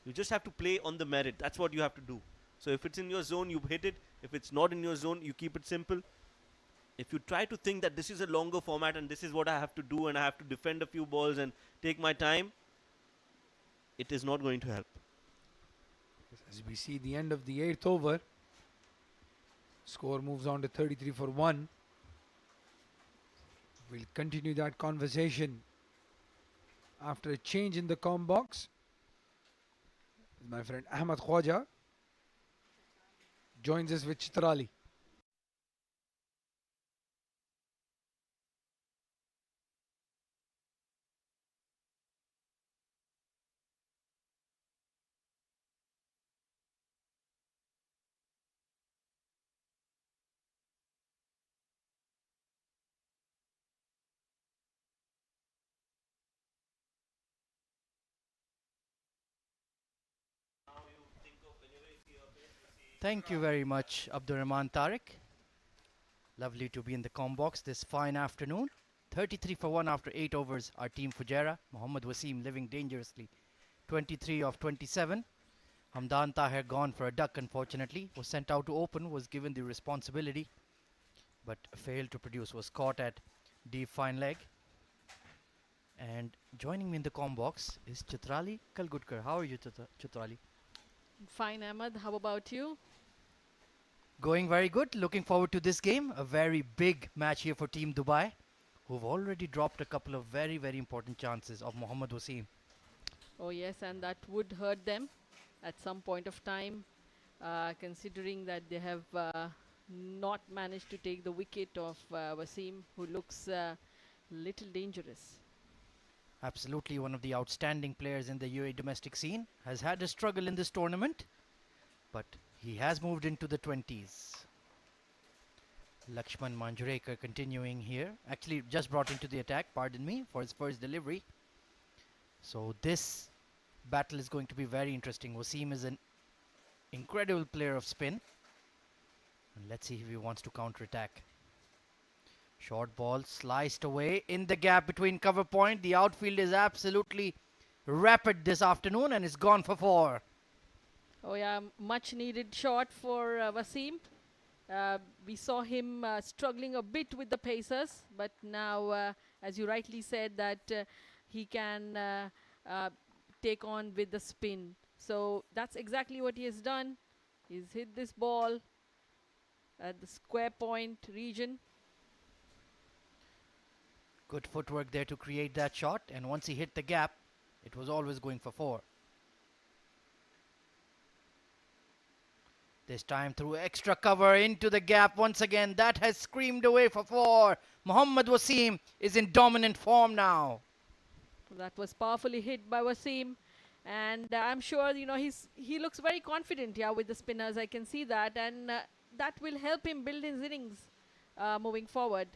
You just have to play on the merit. That's what you have to do. So if it's in your zone, you hit it. If it's not in your zone, you keep it simple. If you try to think that this is a longer format and this is what I have to do and I have to defend a few balls and take my time, it is not going to help. As we see the end of the 8th over, score moves on to 33 for 1. We'll continue that conversation after a change in the comm box. My friend Ahmad Khwaja joins us with Chitrali. Thank you very much, Abdurrahman Tariq. Lovely to be in the comm box this fine afternoon. 33 for 1 after 8 overs. Our team Fujairah. Mohammad Wasim living dangerously. 23 of 27. Hamdan Tahir gone for a duck, unfortunately. Was sent out to open, was given the responsibility, but failed to produce. Was caught at deep fine leg. And joining me in the comm box is Chitrali Kalgudkar. How are you, Chitrali? Fine, Ahmad. How about you? Going very good. Looking forward to this game. A very big match here for Team Dubai, who've already dropped a couple of very, very important chances of Mohammad Wasim. Oh, yes, and that would hurt them at some point of time, considering that they have not managed to take the wicket of Wasim, who looks little dangerous. Absolutely one of the outstanding players in the UAE domestic scene. Has had a struggle in this tournament, but he has moved into the 20s. Lakshman Manjrekar continuing here. Actually, just brought into the attack, pardon me, for his first delivery. So this battle is going to be very interesting. Wasim is an incredible player of spin. And let's see if he wants to counter-attack. Short ball sliced away in the gap between cover point. The outfield is absolutely rapid this afternoon and is gone for 4. Oh, yeah, much needed shot for Wasim. We saw him struggling a bit with the pacers, but now, as you rightly said, that he can take on with the spin. So that's exactly what he has done. He's hit this ball at the square point region. Good footwork there to create that shot, and once he hit the gap, it was always going for 4. This time through extra cover into the gap once again. That has screamed away for 4. Mohammad Wasim is in dominant form now. That was powerfully hit by Wasim, and I'm sure he looks very confident here with the spinners. I can see that, and that will help him build his innings moving forward.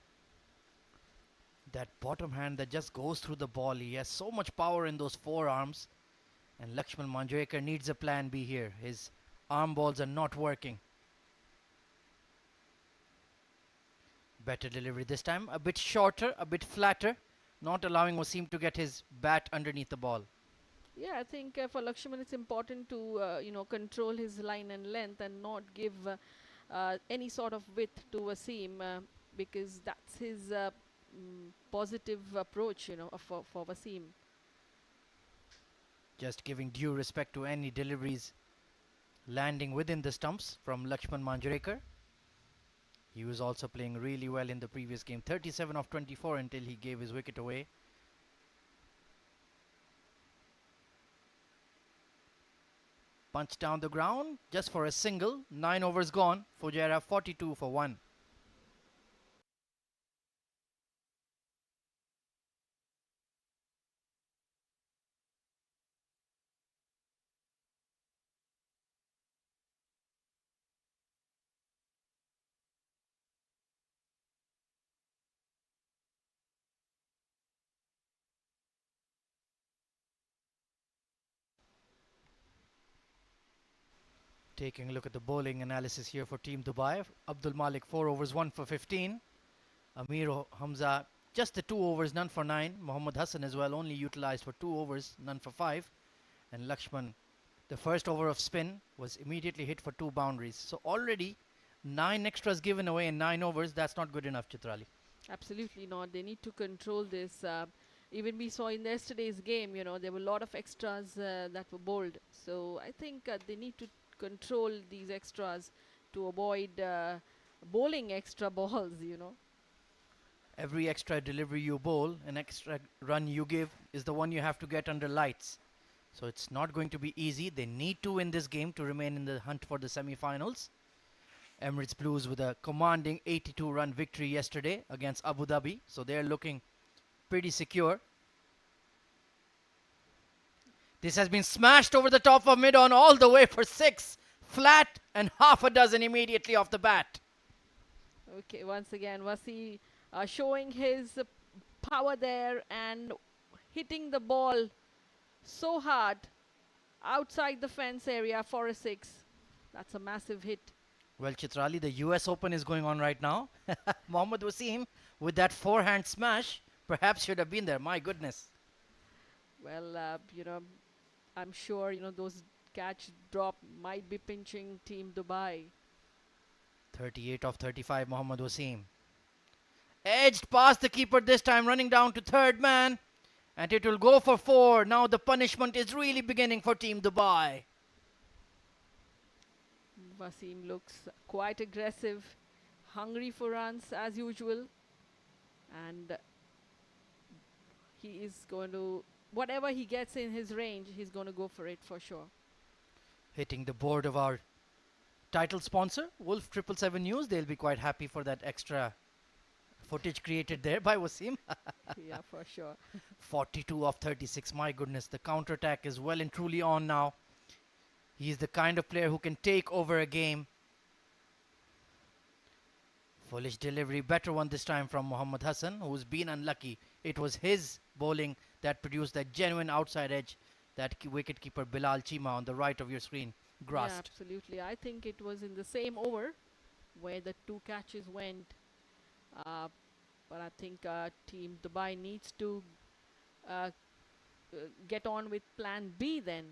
That bottom hand that just goes through the ball. He has so much power in those forearms. And Lakshman Manjrekar needs a plan B here. His arm balls are not working. Better delivery this time. A bit shorter, a bit flatter. Not allowing Wasim to get his bat underneath the ball. Yeah, I think for Lakshman it's important to control his line and length and not give any sort of width to Wasim because that's his positive approach, for Wasim. Just giving due respect to any deliveries landing within the stumps from Lakshman Manjrekar. He was also playing really well in the previous game. 37 of 24 until he gave his wicket away. Punch down the ground just for a single. 9 overs gone. Fujairah 42 for 1. Taking a look at the bowling analysis here for Team Dubai. Abdul Malik 4 overs 1 for 15. Amir Hamza just the 2 overs, none for 9. Mohammad Hassan as well only utilized for 2 overs, none for 5. And Lakshman, the first over of spin was immediately hit for 2 boundaries. So already 9 extras given away in 9 overs. That's not good enough, Chitrali. Absolutely not. They need to control this. Even we saw in yesterday's game, there were a lot of extras that were bowled. So I think they need to control these extras to avoid bowling extra balls, Every extra delivery you bowl, an extra run you give is the one you have to get under lights. So it's not going to be easy. They need to win this game to remain in the hunt for the semi-finals. Emirates Blues with a commanding 82-run victory yesterday against Abu Dhabi. So they're looking pretty secure. This has been smashed over the top of mid-on all the way for 6. Flat and half a dozen immediately off the bat. Okay, once again, Wasi showing his power there and hitting the ball so hard outside the fence area for a 6. That's a massive hit. Well, Chitrali, the US Open is going on right now. Mohammad Wasim with that forehand smash perhaps should have been there. My goodness. Well, I'm sure, those catch drop might be pinching Team Dubai. 38 of 35, Mohammad Wasim. Edged past the keeper this time, running down to third man. And it will go for 4. Now the punishment is really beginning for Team Dubai. Wasim looks quite aggressive, hungry for runs as usual. And he is going to, whatever he gets in his range, he's going to go for it for sure. Hitting the board of our title sponsor, WOLF777 News. They'll be quite happy for that extra footage created there by Wasim. Yeah, for sure. 42 of 36. My goodness, the counter-attack is well and truly on now. He's the kind of player who can take over a game. Foolish delivery, better one this time from Mohammad Hassan, who's been unlucky. It was his bowling that produced that genuine outside edge that wicketkeeper Bilal Chima on the right of your screen grasped. Yeah, absolutely. I think it was in the same over where the 2 catches went. But I think Team Dubai needs to get on with plan B then.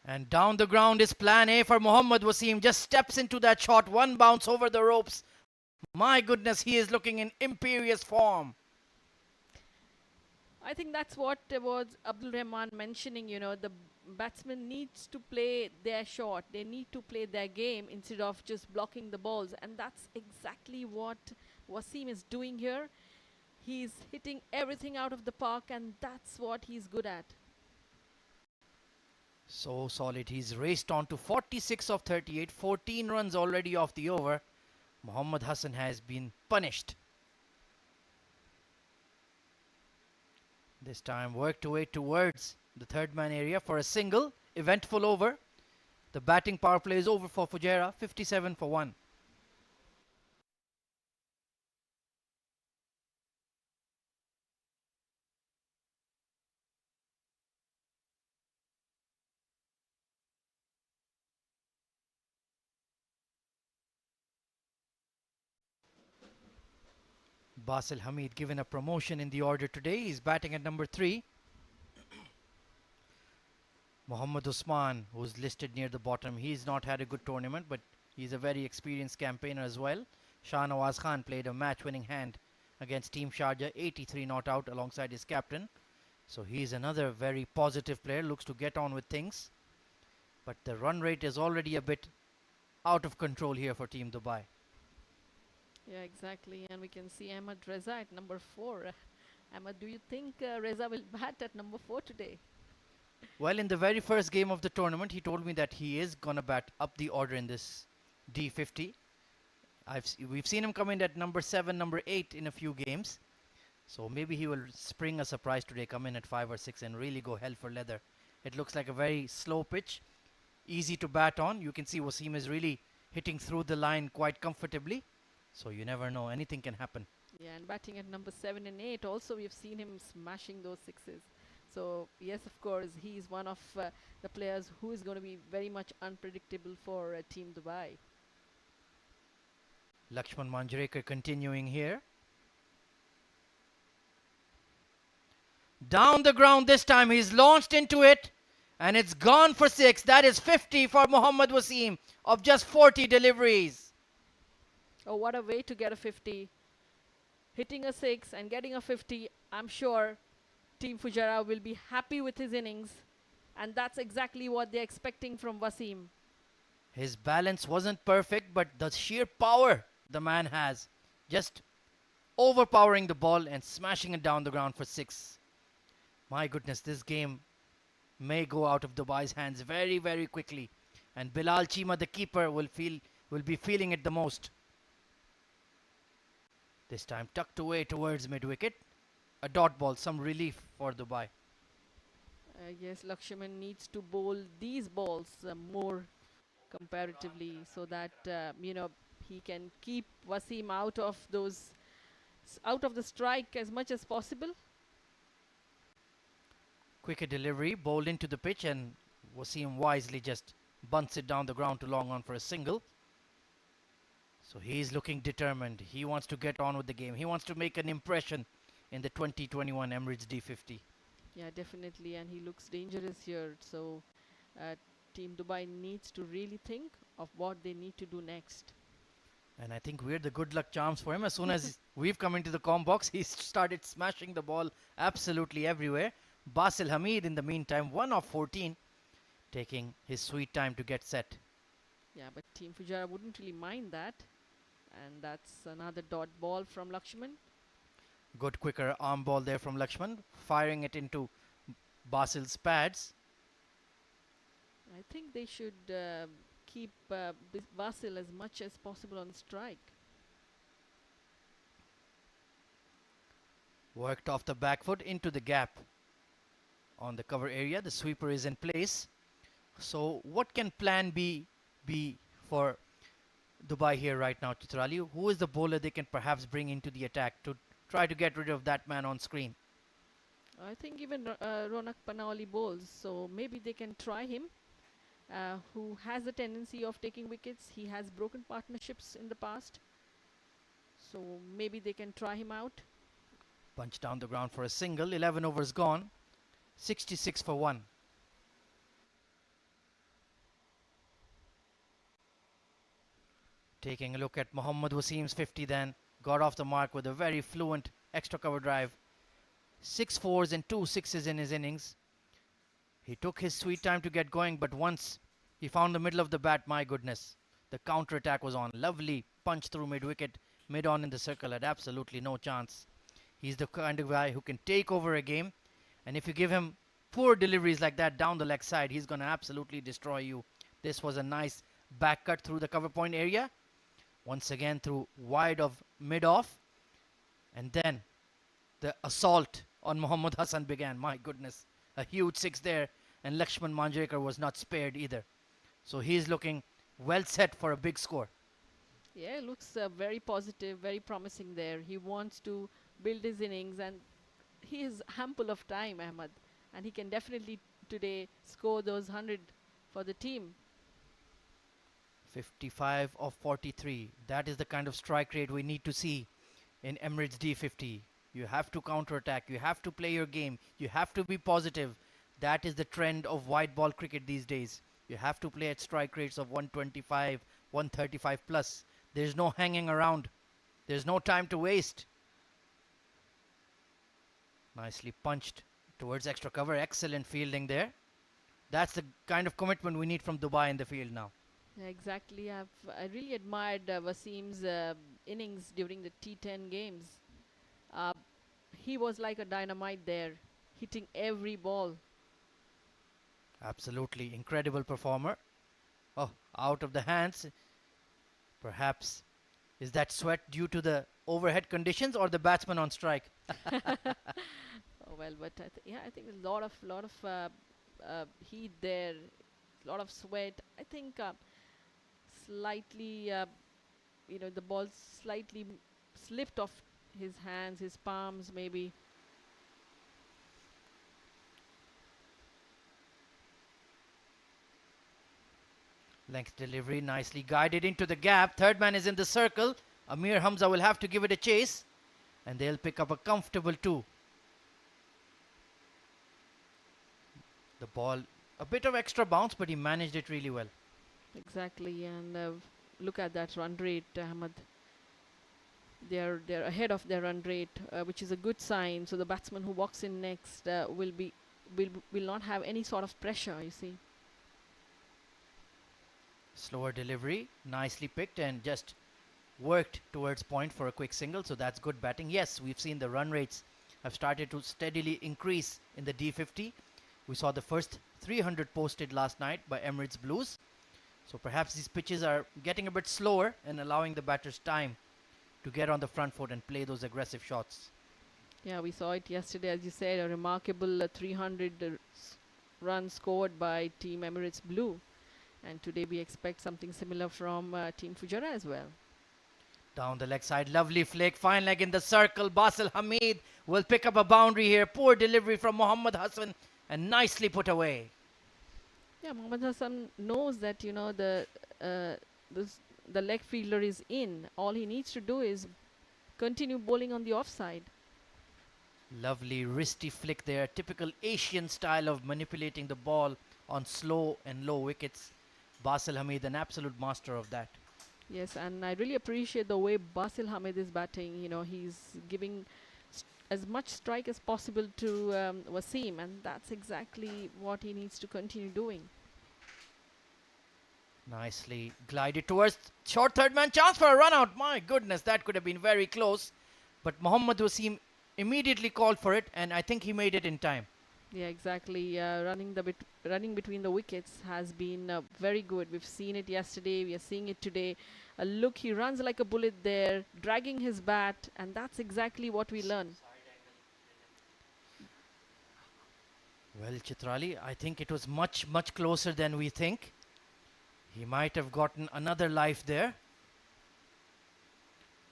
And down the ground is plan A for Mohammad Wasim. Just steps into that shot. 1 bounce over the ropes. My goodness, he is looking in imperious form. I think that's what was Abdul Rahman mentioning, the batsman needs to play their shot. They need to play their game instead of just blocking the balls. And that's exactly what Wasim is doing here. He's hitting everything out of the park and that's what he's good at. So solid. He's raced on to 46 of 38. 14 runs already off the over. Mohammad Hassan has been punished. This time worked away towards the third man area for a single. Eventful over. The batting power play is over for Fujairah. 57 for 1. Basil Hamid given a promotion in the order today. He's batting at number 3. Mohammad Usman, who's listed near the bottom, he's not had a good tournament, but he's a very experienced campaigner as well. Shah Nawaz Khan played a match-winning hand against Team Sharjah, 83 not out alongside his captain. So he's another very positive player, looks to get on with things. But the run rate is already a bit out of control here for Team Dubai. Yeah, exactly. And we can see Ahmed Reza at number 4. Ahmed, do you think Reza will bat at number 4 today? Well, in the very first game of the tournament, he told me that he is going to bat up the order in this D50. We've seen him come in at number 7, number 8 in a few games. So maybe he will spring a surprise today, come in at 5 or 6 and really go hell for leather. It looks like a very slow pitch, easy to bat on. You can see Wasim is really hitting through the line quite comfortably. So you never know, anything can happen. Yeah, and batting at number 7 and 8 also, we've seen him smashing those sixes. So yes, of course, he is one of the players who is going to be very much unpredictable for Team Dubai. Lakshman Manjrekar continuing here. Down the ground this time, he's launched into it and it's gone for 6. That is 50 for Mohammad Wasim of just 40 deliveries. Oh, what a way to get a 50. Hitting a 6 and getting a 50, I'm sure Team Fujairah will be happy with his innings, and that's exactly what they're expecting from Wasim. His balance wasn't perfect, but the sheer power the man has, just overpowering the ball and smashing it down the ground for 6. My goodness, this game may go out of Dubai's hands very, very quickly, and Bilal Chima, the keeper, will be feeling it the most. This time tucked away towards mid-wicket. A dot ball, some relief for Dubai. Yes, Lakshman needs to bowl these balls more comparatively so that he can keep Wasim out of the strike as much as possible. Quicker delivery, bowled into the pitch, and Wasim wisely just bunts it down the ground to long on for a single. So he's looking determined. He wants to get on with the game. He wants to make an impression in the 2021 Emirates D50. Yeah, definitely, and he looks dangerous here. So Team Dubai needs to really think of what they need to do next. And I think we're the good luck charms for him. As soon as we've come into the com box, he started smashing the ball absolutely everywhere. Basil Hamid, in the meantime, 1 of 14, taking his sweet time to get set. Yeah, but Team Fujairah wouldn't really mind that. And that's another dot ball from Lakshman. Good quicker arm ball there from Lakshman, firing it into Basil's pads. I think they should keep Basil as much as possible on strike. Worked off the back foot into the gap on the cover area. The sweeper is in place. So what can plan B be for Dubai here right now, Chitrali? Who is the bowler they can perhaps bring into the attack to try to get rid of that man on screen? I think even Ronak Panauli bowls, so maybe they can try him, who has a tendency of taking wickets. He has broken partnerships in the past, so maybe they can try him out. Punch down the ground for a single. 11 overs gone. 66 for 1. Taking a look at Mohammad Wasim's 50 then. Got off the mark with a very fluent extra cover drive. 6 fours and 2 sixes in his innings. He took his sweet time to get going, but once he found the middle of the bat, my goodness, the counter attack was on. Lovely punch through mid-wicket, mid-on in the circle, had absolutely no chance. He's the kind of guy who can take over a game, and if you give him poor deliveries like that down the leg side, he's going to absolutely destroy you. This was a nice back cut through the cover point area. Once again through wide of mid-off. And then the assault on Mohammad Hassan began. My goodness, a huge 6 there. And Lakshman Manjrekar was not spared either. So he's looking well set for a big score. Yeah, looks very positive, very promising there. He wants to build his innings, and he is ample of time, Ahmed. And he can definitely today score those 100 for the team. 55 of 43. That is the kind of strike rate we need to see in Emirates D50. You have to counter-attack. You have to play your game. You have to be positive. That is the trend of white ball cricket these days. You have to play at strike rates of 125, 135 plus. There's no hanging around. There's no time to waste. Nicely punched towards extra cover. Excellent fielding there. That's the kind of commitment we need from Dubai in the field now. Yeah, exactly. I really admired Wasim's innings during the T10 games. Uh, he was like a dynamite there, hitting every ball. Absolutely incredible performer. Oh, out of the hands. Perhaps is that sweat due to the overhead conditions or the batsman on strike? Oh, well, but yeah, I think a lot of heat there, lot of sweat. I think slightly, the ball slightly slipped off his hands, his palms, maybe. Length delivery nicely guided into the gap. Third man is in the circle. Amir Hamza will have to give it a chase, and they'll pick up a comfortable 2. The ball, a bit of extra bounce, but he managed it really well. Exactly, and look at that run rate, Ahmed. They're ahead of their run rate, which is a good sign. So the batsman who walks in next will not have any sort of pressure. You see. Slower delivery, nicely picked and just worked towards point for a quick single. So that's good batting. Yes, we've seen the run rates have started to steadily increase in the D50. We saw the first 300 posted last night by Emirates Blues. So perhaps these pitches are getting a bit slower and allowing the batters time to get on the front foot and play those aggressive shots. Yeah, we saw it yesterday, as you said, a remarkable 300 runs scored by Team Emirates Blue. And today we expect something similar from Team Fujairah as well. Down the leg side, lovely flick, fine leg in the circle. Basil Hamid will pick up a boundary here. Poor delivery from Mohammad Hassan and nicely put away. Yeah, Mohammad Hassan knows that the leg fielder is in. All he needs to do is continue bowling on the offside. Lovely wristy flick there. Typical Asian style of manipulating the ball on slow and low wickets. Basil Hamid, an absolute master of that. Yes, and I really appreciate the way Basil Hamid is batting. He's giving as much strike as possible to Wasim, and that's exactly what he needs to continue doing. Nicely glided towards short third man chance for a run out. My goodness, that could have been very close. But Mohammad Wasim immediately called for it, and I think he made it in time. Yeah, exactly. Running between the wickets has been very good. We've seen it yesterday. We are seeing it today. Look, he runs like a bullet there, dragging his bat, and that's exactly what we learn. Well, Chitrali, I think it was much, much closer than we think. He might have gotten another life there.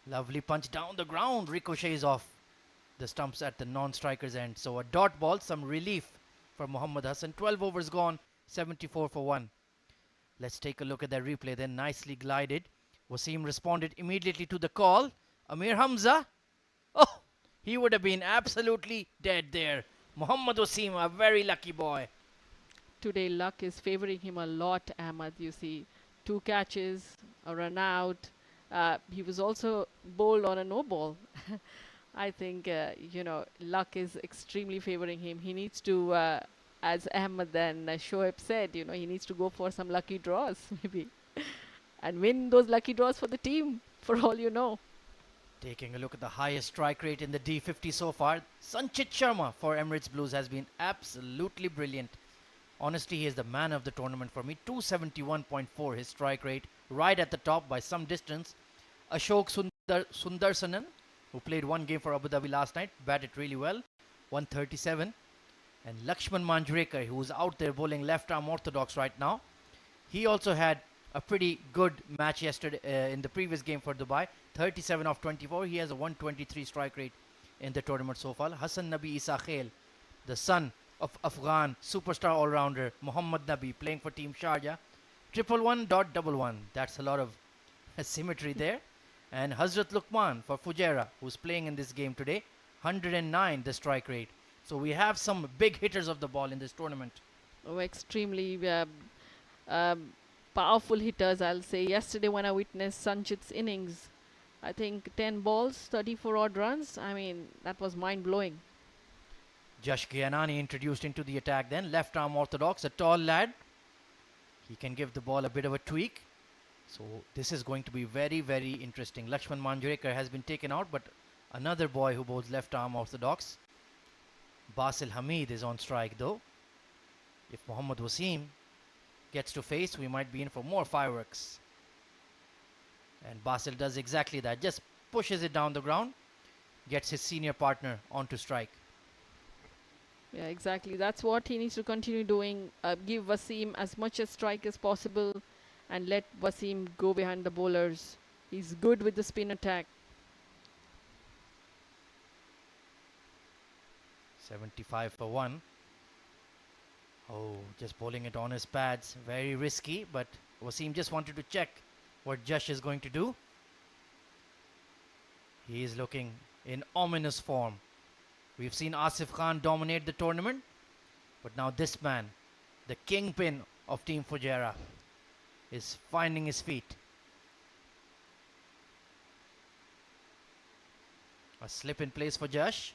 Lovely punch down the ground, ricochets off the stumps at the non-striker's end. So a dot ball, some relief for Mohammad Hassan. 12 overs gone, 74 for 1. Let's take a look at that replay. Then nicely glided. Wasim responded immediately to the call. Amir Hamza. Oh, he would have been absolutely dead there. Mohammad Wasim, a very lucky boy. Today luck is favoring him a lot, Ahmad. You see, 2 catches, a run out. He was also bowled on a no ball. I think, luck is extremely favoring him. He needs to, as Ahmed and Shoaib said, he needs to go for some lucky draws, maybe, and win those lucky draws for the team, for all you know. Taking a look at the highest strike rate in the D50 so far, Sanchit Sharma for Emirates Blues has been absolutely brilliant. Honestly, he is the man of the tournament for me. 271.4 his strike rate, right at the top by some distance. Ashok Sundarsanan, who played 1 game for Abu Dhabi last night, batted really well, 137. And Lakshman Manjrekar, who is out there bowling left-arm orthodox right now. He also had a pretty good match yesterday in the previous game for Dubai, 37 of 24. He has a 123 strike rate in the tournament so far. Hassan Nabi Isa Khail, the son of Afghan superstar all-rounder Muhammad Nabi, playing for Team Sharjah. 111.11. That's a lot of symmetry there. And Hazrat Lukman for Fujairah, who's playing in this game today, 109 the strike rate. So we have some big hitters of the ball in this tournament. Oh, extremely um, powerful hitters, I'll say. Yesterday, when I witnessed Sanchit's innings, I think 10 balls, 34 odd runs. I mean, that was mind blowing. Jash Gyanani introduced into the attack then. Left arm orthodox, a tall lad. He can give the ball a bit of a tweak. So this is going to be very, very interesting. Lakshman Manjrekar has been taken out, but another boy who bowls left arm orthodox. Basil Hamid is on strike though. If Mohammad Wasim gets to face, we might be in for more fireworks. And Basil does exactly that. Just pushes it down the ground, gets his senior partner onto strike. Yeah, exactly. That's what he needs to continue doing. Give Wasim as much as strike as possible and let Wasim go behind the bowlers. He's good with the spin attack. 75 for 1. Oh, just bowling it on his pads. Very risky, but Wasim just wanted to check what Jash is going to do. He is looking in ominous form. We've seen Asif Khan dominate the tournament, but now this man, the kingpin of Team Fujairah, is finding his feet. A slip in place for Jash.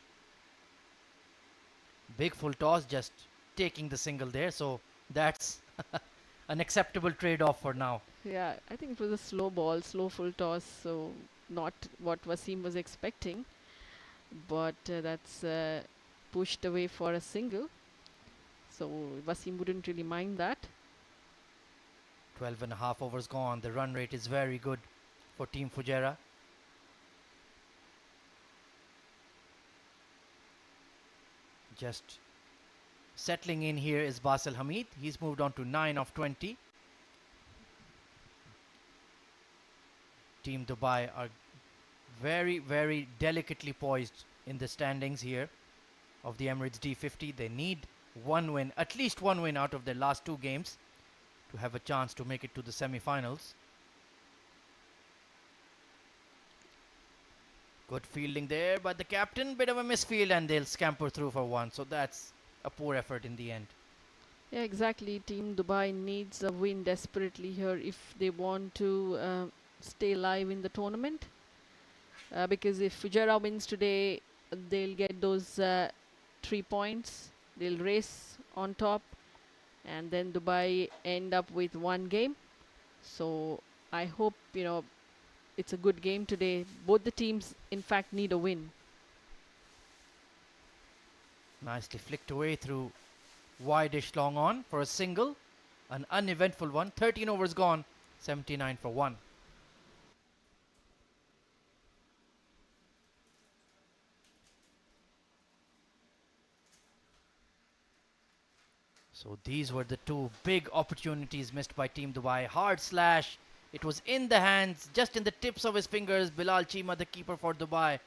Big full toss, just taking the single there, so that's an acceptable trade-off for now. Yeah, I think it was a slow ball, slow full toss, so not what Wasim was expecting. But that's pushed away for a single. So Wasim wouldn't really mind that. 12 and a half overs gone. The run rate is very good for Team Fujairah. Just settling in here is Basil Hamid. He's moved on to 9 of 20. Team Dubai are very, very delicately poised in the standings here of the Emirates D50. They need one win, at least one win out of their last 2 games to have a chance to make it to the semi-finals. Good fielding there by the captain. Bit of a misfield and they'll scamper through for 1. So that's a poor effort in the end. Yeah, exactly. Team Dubai needs a win desperately here if they want to stay alive in the tournament. Because if Fujairah wins today, they'll get those 3 points. They'll race on top, and then Dubai end up with 1 game. So I hope, it's a good game today. Both the teams, in fact, need a win. Nicely flicked away through wide-ish long on for a single. An uneventful one. 13 overs gone. 79 for 1. So these were the 2 big opportunities missed by Team Dubai. Hard slash. It was in the hands, just in the tips of his fingers. Bilal Chima, the keeper for Dubai.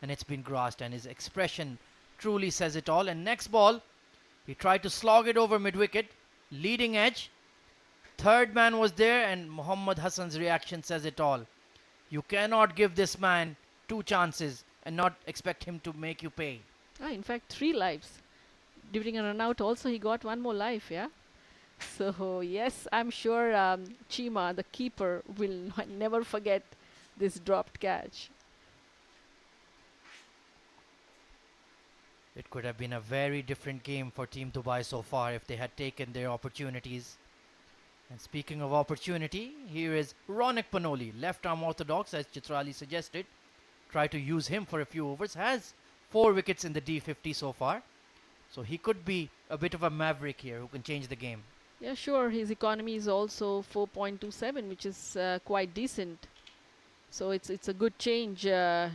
And it's been grasped, and his expression truly says it all. And next ball, he tried to slog it over mid-wicket. Leading edge. Third man was there, and Muhammad Hassan's reaction says it all. You cannot give this man 2 chances and not expect him to make you pay. In fact, 3 lives. During a run out also, he got 1 more life, yeah? So, yes, I'm sure Chima, the keeper, will never forget this dropped catch. It could have been a very different game for Team Dubai so far if they had taken their opportunities. And speaking of opportunity, here is Ronak Panoli, left arm orthodox, as Chitrali suggested. Try to use him for a few overs. Has 4 wickets in the D50 so far. So he could be a bit of a maverick here who can change the game. Yeah, sure. His economy is also 4.27, which is quite decent. So it's a good change that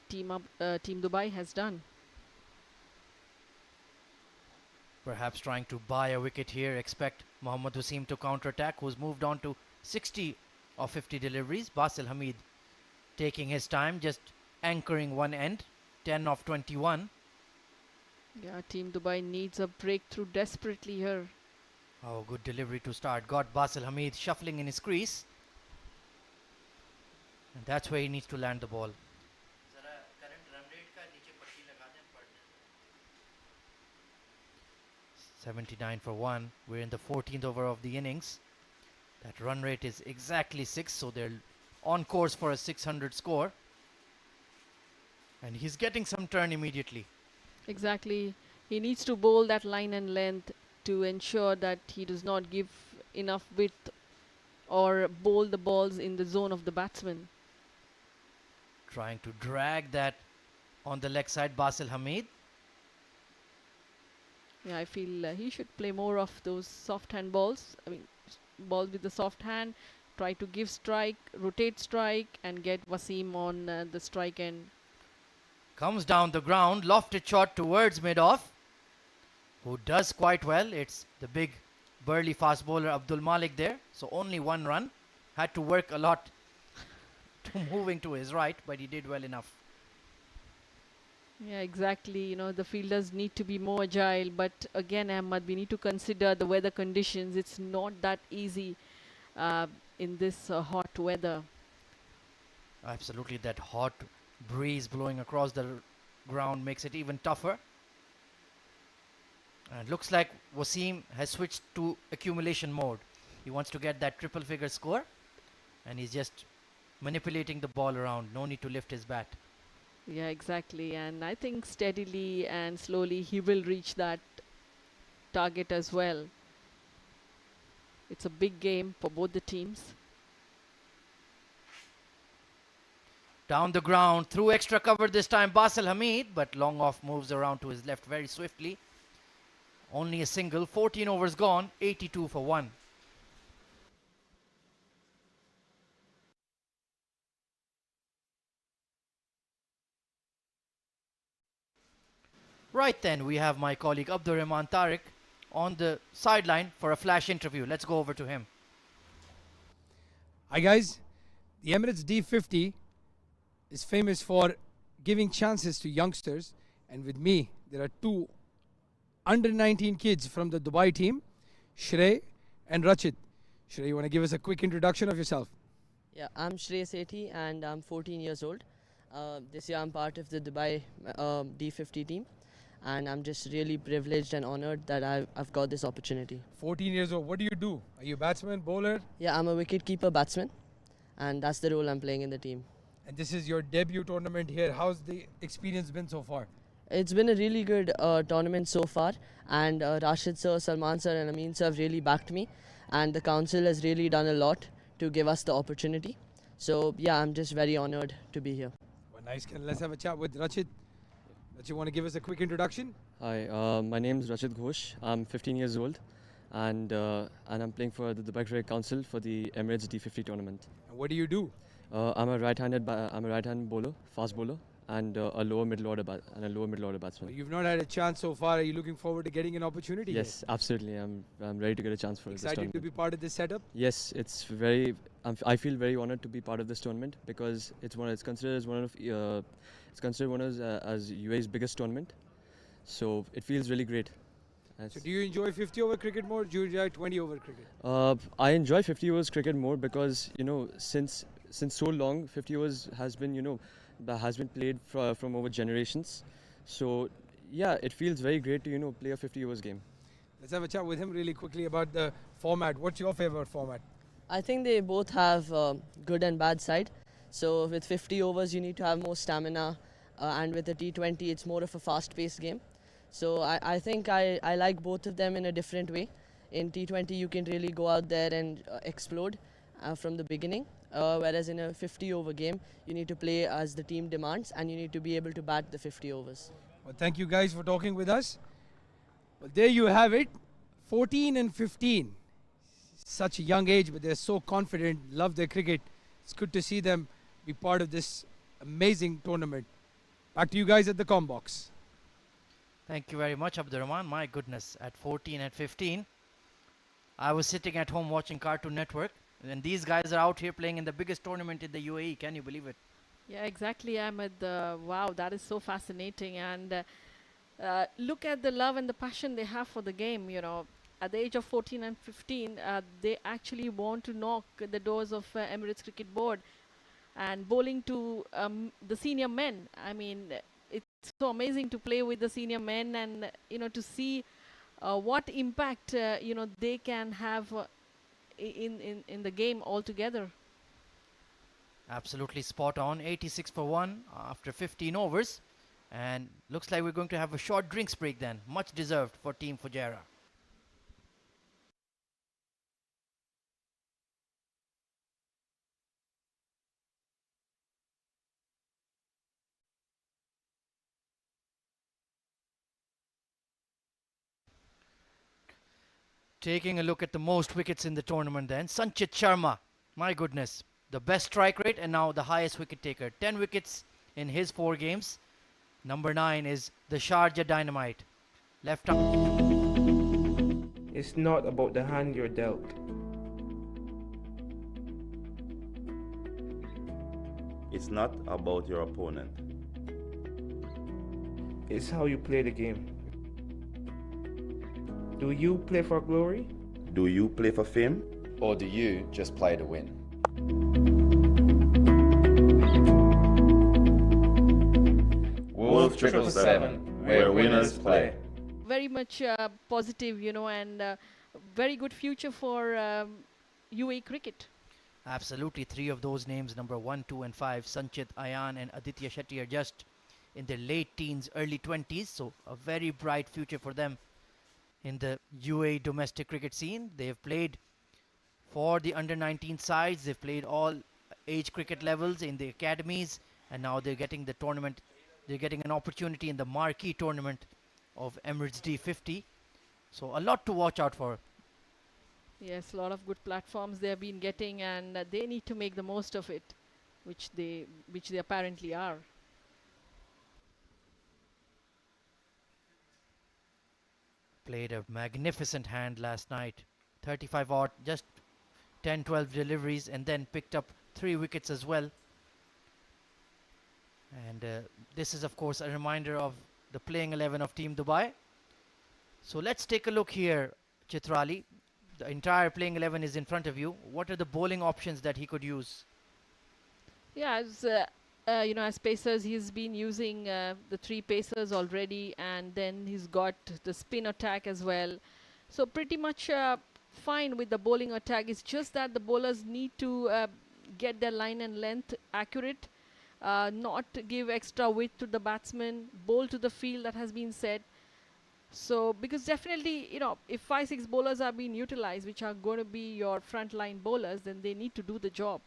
Team Dubai has done. Perhaps trying to buy a wicket here. Expect Mohammad Wasim to counter-attack, who's moved on to 60 of 50 deliveries. Basil Hamid taking his time, just anchoring one end. 10 of 21. Yeah, Team Dubai needs a breakthrough desperately here. Oh, good delivery to start. Got Basil Hamid shuffling in his crease. And that's where he needs to land the ball. 79 for 1. We're in the 14th over of the innings. That run rate is exactly 6, so they're on course for a 600 score. And he's getting some turn immediately. Exactly. He needs to bowl that line and length to ensure that he does not give enough width or bowl the balls in the zone of the batsman. Trying to drag that on the leg side, Basil Hamid. Yeah, I feel he should play more of those soft hand balls. I mean, balls with the soft hand. Try to give strike, rotate strike, and get Wasim on the strike end. Comes down the ground, lofted shot towards mid-off. Who does quite well. It's the big burly fast bowler Abdul Malik there. So only one run. Had to work a lot to moving to his right, but he did well enough. Yeah, exactly. You know, the fielders need to be more agile. But again, Ahmad, we need to consider the weather conditions. It's not that easy in this hot weather. Absolutely, that hot breeze blowing across the ground makes it even tougher. And looks like Wasim has switched to accumulation mode. He wants to get that triple figure score, and he's just manipulating the ball around. No need to lift his bat. Yeah, exactly. And I think steadily and slowly he will reach that target as well. It's a big game for both the teams. Down the ground, through extra cover this time, Basil Hamid, but long off moves around to his left very swiftly. Only a single, 14 overs gone, 82 for 1. Right then, we have my colleague Abdur Rahman Tariq on the sideline for a flash interview. Let's go over to him. Hi guys, the Emirates D50 is famous for giving chances to youngsters, and with me there are two under 19 kids from the Dubai team, Shrey and Rachid. Shrey, you want to give us a quick introduction of yourself? Yeah, I'm Shrey Sethi and I'm 14 years old. This year I'm part of the Dubai D50 team, and I'm just really privileged and honored that I've got this opportunity. 14 years old, what do you do? Are you a batsman, bowler? Yeah, I'm a wicket-keeper batsman, and that's the role I'm playing in the team. And this is your debut tournament here. How's the experience been so far? It's been a really good tournament so far, and Rashid sir, Salman sir and Amin sir have really backed me, and the council has really done a lot to give us the opportunity. So yeah, I'm just very honored to be here. Well, nice. Let's have a chat with Rachid. Rachid, want to give us a quick introduction? Hi, my name is Rachid Ghosh. I'm 15 years old, and I'm playing for the Dubai Cricket Council for the Emirates D50 tournament. And what do you do? I'm a right-hand bowler, fast bowler, and a lower middle order batsman. You've not had a chance so far. Are you looking forward to getting an opportunity? Yes, absolutely. I'm ready to get a chance for this Excited tournament. to be part of this setup? Yes, it's very. I feel very honored to be part of this tournament because it's considered as one of as UAE's biggest tournament. So it feels really great. So do you enjoy 50 over cricket more? Or do you enjoy 20 over cricket? I enjoy 50 overs cricket more because since so long 50 overs has been played from over generations. So yeah, it feels very great to play a 50 overs game. Let's have a chat with him really quickly about the format. What's your favorite format? I think they both have good and bad side. So with 50 overs you need to have more stamina, and with the T20 it's more of a fast-paced game. So I think I like both of them in a different way. In T20 you can really go out there and explode from the beginning, whereas in a 50 over game you need to play as the team demands and you need to be able to bat the 50 overs. Well, thank you guys for talking with us. Well, there you have it, 14 and 15. Such a young age, but they're so confident, love their cricket. It's good to see them be part of this amazing tournament. Back to you guys at the comm box. Thank you very much, Abdur Rahman. My goodness, at 14 and 15, I was sitting at home watching Cartoon Network, and these guys are out here playing in the biggest tournament in the UAE. Can you believe it? Yeah, exactly, Ahmed. Wow, that is so fascinating. And look at the love and the passion they have for the game. At the age of 14 and 15, they actually want to knock the doors of Emirates Cricket Board. and bowling to the senior men. I mean, it's so amazing to play with the senior men and to see what impact they can have in the game altogether. Absolutely spot on. 86 for 1 after 15 overs. And looks like we're going to have a short drinks break then. Much deserved for Team Fujairah. Taking a look at the most wickets in the tournament then. Sanchit Sharma. My goodness. The best strike rate and now the highest wicket taker. 10 wickets in his 4 games. Number 9 is the Sharjah Dynamite. Left arm. It's not about the hand you're dealt. It's not about your opponent. It's how you play the game. Do you play for glory? Do you play for fame? Or do you just play to win? WOLF777, where winners play. Very much positive, and very good future for UAE cricket. Absolutely. 3 of those names, number 1, 2 and 5, Sanchit, Ayan and Aditya Shetty, are just in their late teens, early 20s. So a very bright future for them in the UAE domestic cricket scene. They've played for the under-19 sides. They've played all age cricket levels in the academies. And now they're getting the tournament. They're getting an opportunity in the marquee tournament of Emirates D50. So a lot to watch out for. Yes, a lot of good platforms they have been getting, and they need to make the most of it, which they apparently are. Played a magnificent hand last night. 35 odd, just 10-12 deliveries, and then picked up 3 wickets as well. And this is of course a reminder of the playing 11 of Team Dubai. So let's take a look here, Chitrali. The entire playing 11 is in front of you. What are the bowling options that he could use? Yeah, as pacers, he's been using the 3 pacers already, and then he's got the spin attack as well. So pretty much fine with the bowling attack. It's just that the bowlers need to get their line and length accurate, not give extra width to the batsman, bowl to the field that has been said. So, because definitely, if 5-6 bowlers are being utilized, which are going to be your frontline bowlers, then they need to do the job.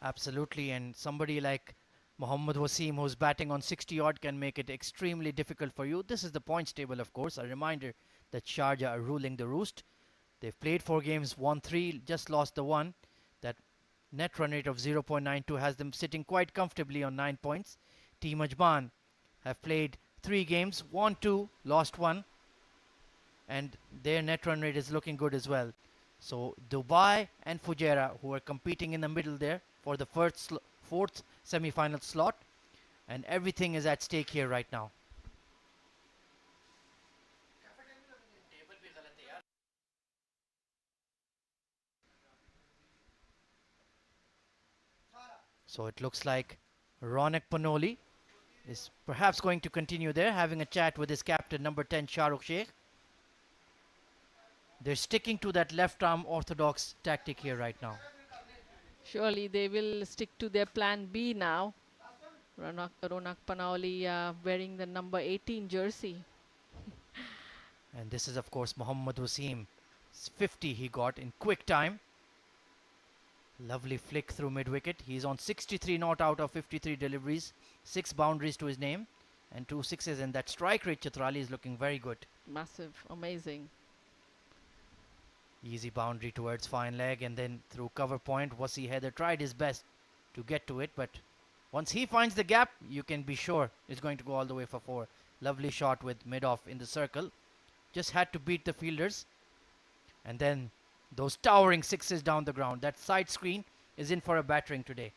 Absolutely, and somebody like Mohammad Wasim, who's batting on 60 odd, can make it extremely difficult for you. This is the points table, of course. A reminder that Sharjah are ruling the roost. They've played 4 games, won 3, just lost the 1. That net run rate of 0.92 has them sitting quite comfortably on 9 points. Team Ajman have played 3 games, won 2, lost 1, and their net run rate is looking good as well. So Dubai and Fujairah, who are competing in the middle there for the fourth semi-final slot, and everything is at stake here right now. So it looks like Ronak Panoli is perhaps going to continue there, having a chat with his captain, number 10, Shahrukh Sheikh. They're sticking to that left arm orthodox tactic here right now. Surely they will stick to their plan B now. Ronak Panoli wearing the number 18 jersey. And this is, of course, Mohammad Wasim. 50 he got in quick time. Lovely flick through mid-wicket. He's on 63 not out of 53 deliveries. 6 boundaries to his name and 2 sixes, and that strike rate, Chitrali, is looking very good. Massive, amazing. Easy boundary towards fine leg, and then through cover point, Wasi Haider tried his best to get to it, but once he finds the gap, you can be sure it's going to go all the way for 4. Lovely shot with mid-off in the circle. Just had to beat the fielders. And then those towering 6s down the ground. That side screen is in for a battering today.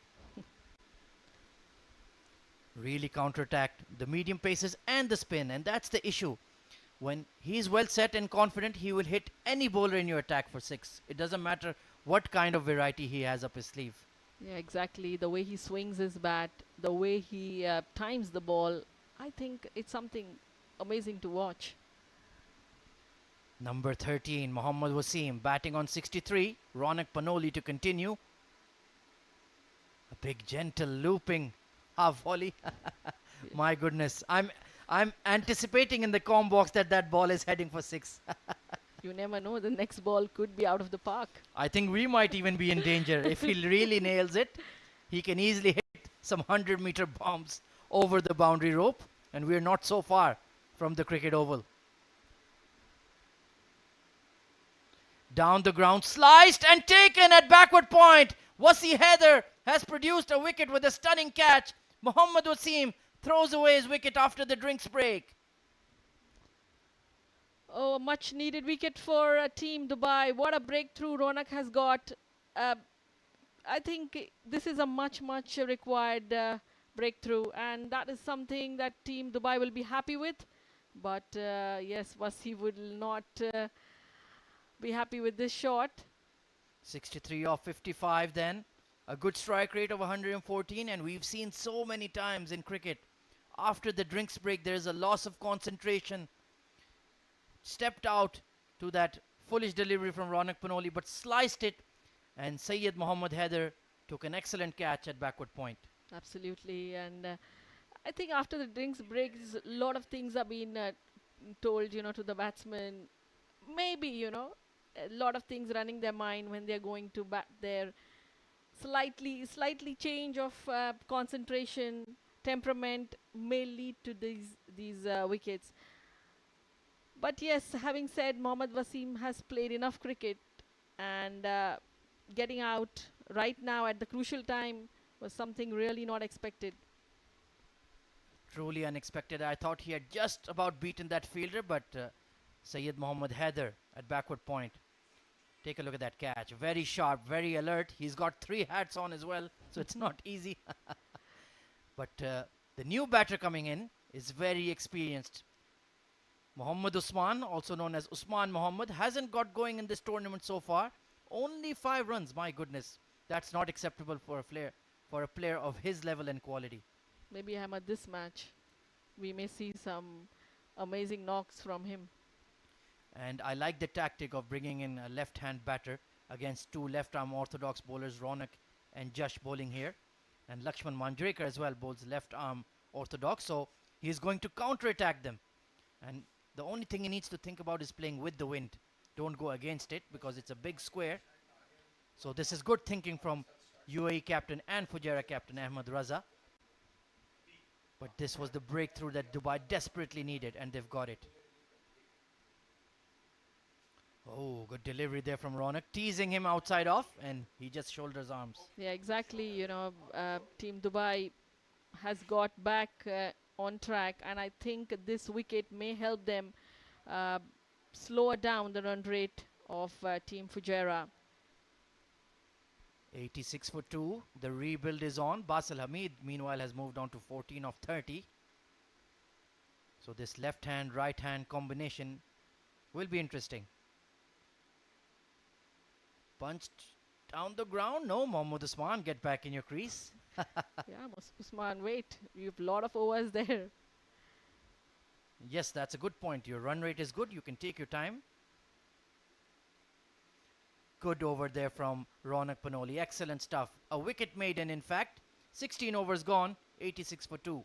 Really counter-attacked the medium paces and the spin, and that's the issue. When he's well set and confident, he will hit any bowler in your attack for 6. It doesn't matter what kind of variety he has up his sleeve. Yeah, exactly. The way he swings his bat, the way he times the ball, I think it's something amazing to watch. Number 13, Mohammad Wasim, batting on 63. Ronak Panoli to continue. A big, gentle, looping half volley. My goodness, I'm anticipating in the com box that that ball is heading for 6. You never know, the next ball could be out of the park. I think we might even be in danger. If he really nails it, he can easily hit some 100-meter bombs over the boundary rope, and we're not so far from the cricket oval. Down the ground, sliced and taken at backward point. Wasi Heather has produced a wicket with a stunning catch. Mohammad Wasim throws away his wicket after the drinks break. Oh, much needed wicket for Team Dubai. What a breakthrough Ronak has got. I think this is a much required breakthrough, and that is something that Team Dubai will be happy with. But yes, Wasi would not be happy with this shot. 63 off 55 then. A good strike rate of 114, and we've seen so many times in cricket. After the drinks break, there's a loss of concentration. Stepped out to that foolish delivery from Ronak Panoli, but sliced it, and Syed Mohammad Haider took an excellent catch at backward point. Absolutely, and I think after the drinks breaks, a lot of things are being told, to the batsmen. Maybe, a lot of things running their mind when they're going to bat there. Slightly change of concentration, temperament may lead to these wickets. But yes, having said, Mohammad Wasim has played enough cricket, and getting out right now at the crucial time was something really not expected. Truly unexpected. I thought he had just about beaten that fielder, but Syed Mohammad Haider at backward point. Take a look at that catch. Very sharp, very alert. He's got 3 hats on as well, so it's not easy. But the new batter coming in is very experienced. Mohammad Usman, also known as Usman Mohammad, hasn't got going in this tournament so far. Only 5 runs, my goodness. That's not acceptable for a player of his level and quality. Maybe Ahmad, this match, we may see some amazing knocks from him. And I like the tactic of bringing in a left-hand batter against 2 left-arm orthodox bowlers, Ronak and Jash bowling here. And Lakshman Manjrekar as well bowls left-arm orthodox, so he's going to counter-attack them. And the only thing he needs to think about is playing with the wind. Don't go against it, because it's a big square. So this is good thinking from UAE captain and Fujairah captain Ahmed Raza. But this was the breakthrough that Dubai desperately needed, and they've got it. Oh, good delivery there from Ronak, teasing him outside off, and he just shoulders arms. Yeah, exactly. Team Dubai has got back on track, and I think this wicket may help them slow down the run rate of Team Fujairah. 86 for 2. The rebuild is on. Basil Hamid, meanwhile, has moved on to 14 of 30. So this left-hand, right-hand combination will be interesting. Punched down the ground. No, Mohammad Usman, get back in your crease. Yeah, Usman, wait. You have a lot of overs there. Yes, that's a good point. Your run rate is good. You can take your time. Good over there from Ronak Panoli. Excellent stuff. A wicket maiden, in fact. 16 overs gone. 86 for 2.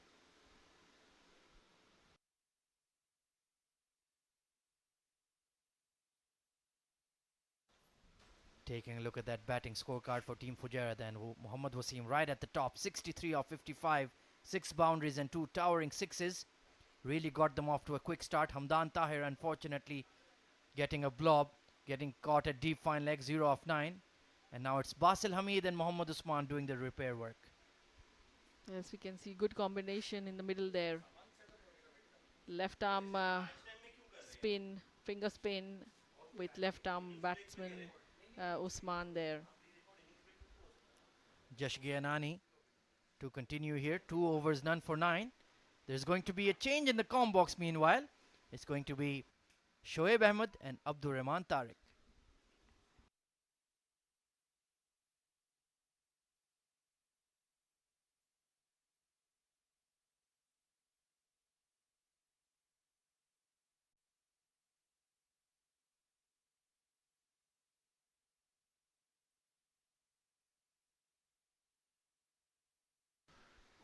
Taking a look at that batting scorecard for Team Fujairah then. Mohammad Wasim right at the top. 63 of 55. 6 boundaries and 2 towering sixes. Really got them off to a quick start. Hamdan Tahir, unfortunately, getting a blob. Getting caught at deep fine leg, 0 of 9. And now it's Basil Hamid and Mohammad Usman doing the repair work. Yes, we can see good combination in the middle there. Left arm spin, finger spin with left arm batsman Usman there. Jash Gyanani to continue here. 2 overs, none for 9. There's going to be a change in the com box meanwhile. It's going to be Shoaib Ahmed and Abdur Rahman Tariq.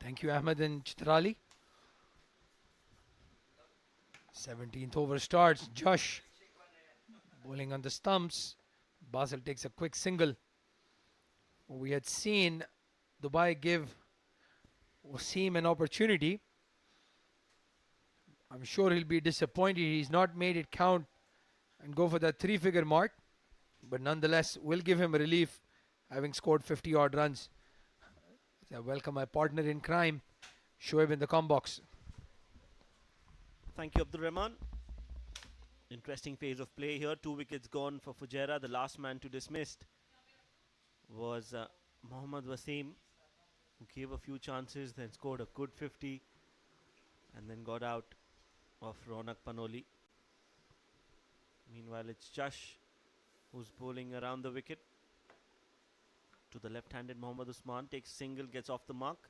Thank you, Ahmed and Chitrali. 17th over starts. Josh bowling on the stumps. Basel takes a quick single. We had seen Dubai give Wasim an opportunity. I'm sure he'll be disappointed he's not made it count and go for that 3-figure mark. But nonetheless, we'll give him relief having scored 50 odd runs. I welcome my partner in crime, Shoaib, in the com box. Thank you, Abdul Rahman. Interesting phase of play here. 2 wickets gone for Fujairah. The last man to dismissed was Mohammad Wasim, who gave a few chances, then scored a good 50 and then got out of Ronak Panoli. Meanwhile, it's Josh who's bowling around the wicket. To the left-handed Mohammad Usman, takes single, gets off the mark.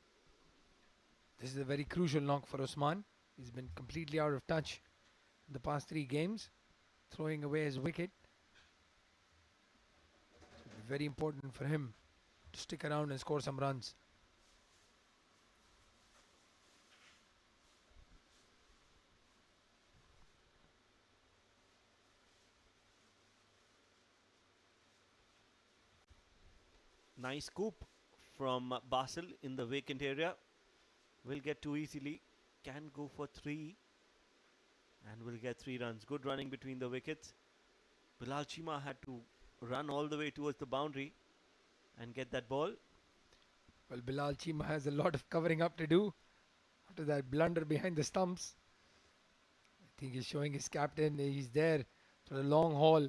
This is a very crucial knock for Usman. He's been completely out of touch in the past 3 games, throwing away his wicket. It'll be very important for him to stick around and score some runs. Nice scoop from Basel in the vacant area. Will get too easily. Can go for 3. And will get 3 runs. Good running between the wickets. Bilal Chima had to run all the way towards the boundary and get that ball. Well, Bilal Chima has a lot of covering up to do after that blunder behind the stumps. I think he's showing his captain he's there for the long haul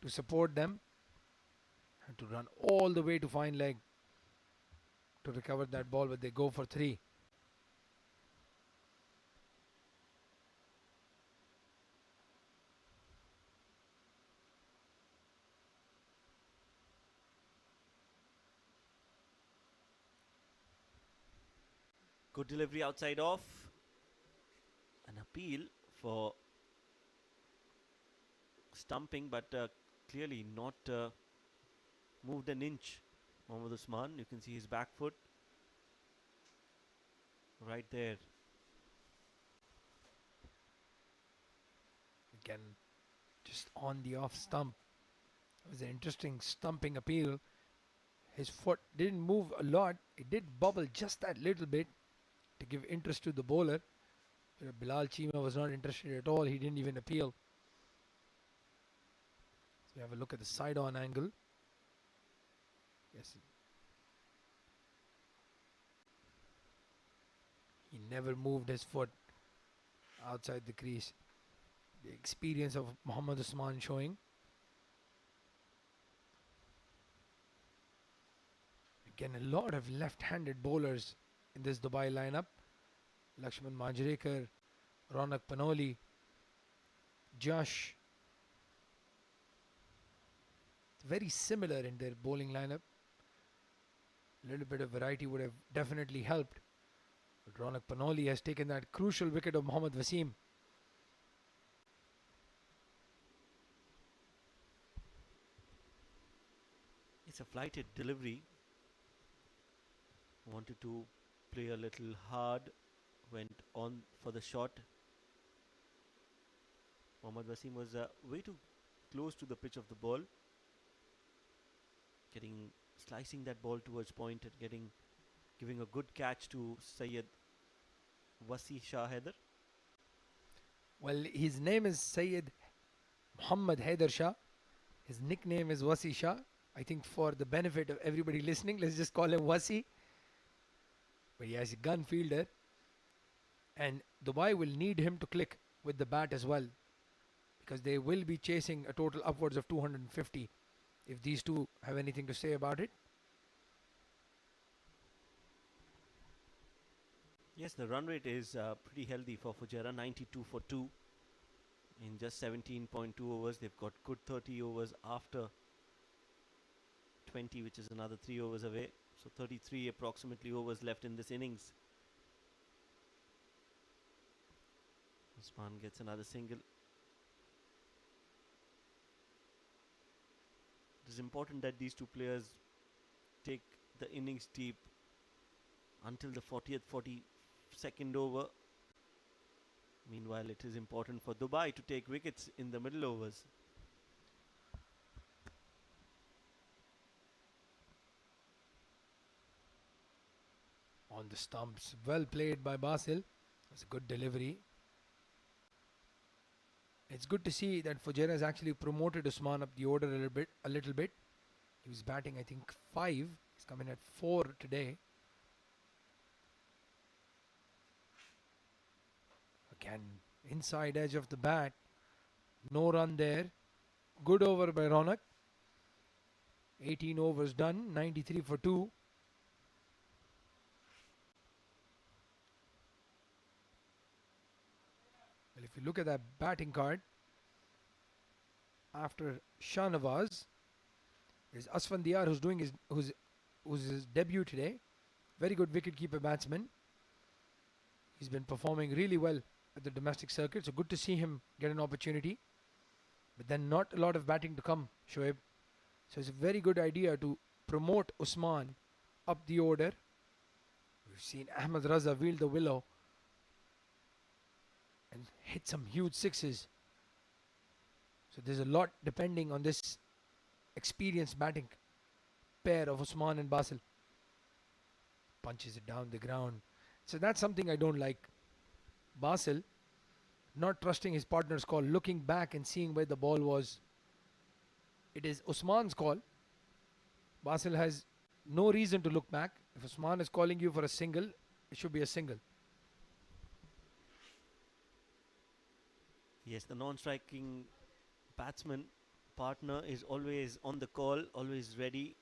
to support them. Had to run all the way to fine leg to recover that ball, but they go for 3. Good delivery outside off. An appeal for stumping, but clearly not moved an inch. Mohammad Usman, you can see his back foot right there. Again, just on the off stump. It was an interesting stumping appeal. His foot didn't move a lot. It did bubble just that little bit to give interest to the bowler. But Bilal Chima was not interested at all. He didn't even appeal. So we have a look at the side-on angle. Yes. He never moved his foot outside the crease. The experience of Mohammad Usman showing. Again, a lot of left-handed bowlers in this Dubai lineup. Lakshman Manjrekar, Ronak Panoli, Josh. Very similar in their bowling lineup. A little bit of variety would have definitely helped. But Ronak Panoli has taken that crucial wicket of Mohammad Wasim. It's a flighted delivery. Wanted to play a little hard. Went on for the shot. Mohammad Wasim was way too close to the pitch of the ball. Slicing that ball towards point and giving a good catch to Syed Wasi Shah Haider. Well, his name is Syed Muhammad Haider Shah. His nickname is Wasi Shah. I think for the benefit of everybody listening, let's just call him Wasi. But he has a gun fielder. And Dubai will need him to click with the bat as well, because they will be chasing a total upwards of 250 if these two have anything to say about it. Yes, the run rate is pretty healthy for Fujairah, 92 for 2 in just 17.2 overs. They've got good 30 overs after 20, which is another 3 overs away. So 33 approximately overs left in this innings. Usman gets another single. It is important that these two players take the innings deep until the 40th, 42nd over. Meanwhile, it is important for Dubai to take wickets in the middle overs. On the stumps, well played by Basil. It's a good delivery. It's good to see that Fujairah has actually promoted Usman up the order a little bit. He was batting, I think, 5. He's coming at 4 today. Again, inside edge of the bat. No run there. Good over by Ronak. 18 overs done. 93 for 2. Well, if you look at that batting card, after Shahnawaz, there's Asfandiar who's his debut today. Very good wicketkeeper batsman. He's been performing really well at the domestic circuit, so good to see him get an opportunity. But then not a lot of batting to come, Shoaib. So it's a very good idea to promote Usman up the order. We've seen Ahmed Raza wield the willow and hit some huge sixes. So there's a lot depending on this experienced batting pair of Usman and Basil. Punches it down the ground. So that's something I don't like. Basil not trusting his partner's call, looking back and seeing where the ball was. It is Usman's call. Basil has no reason to look back. If Usman is calling you for a single, it should be a single. Yes, the non-striking batsman partner is always on the call, always ready.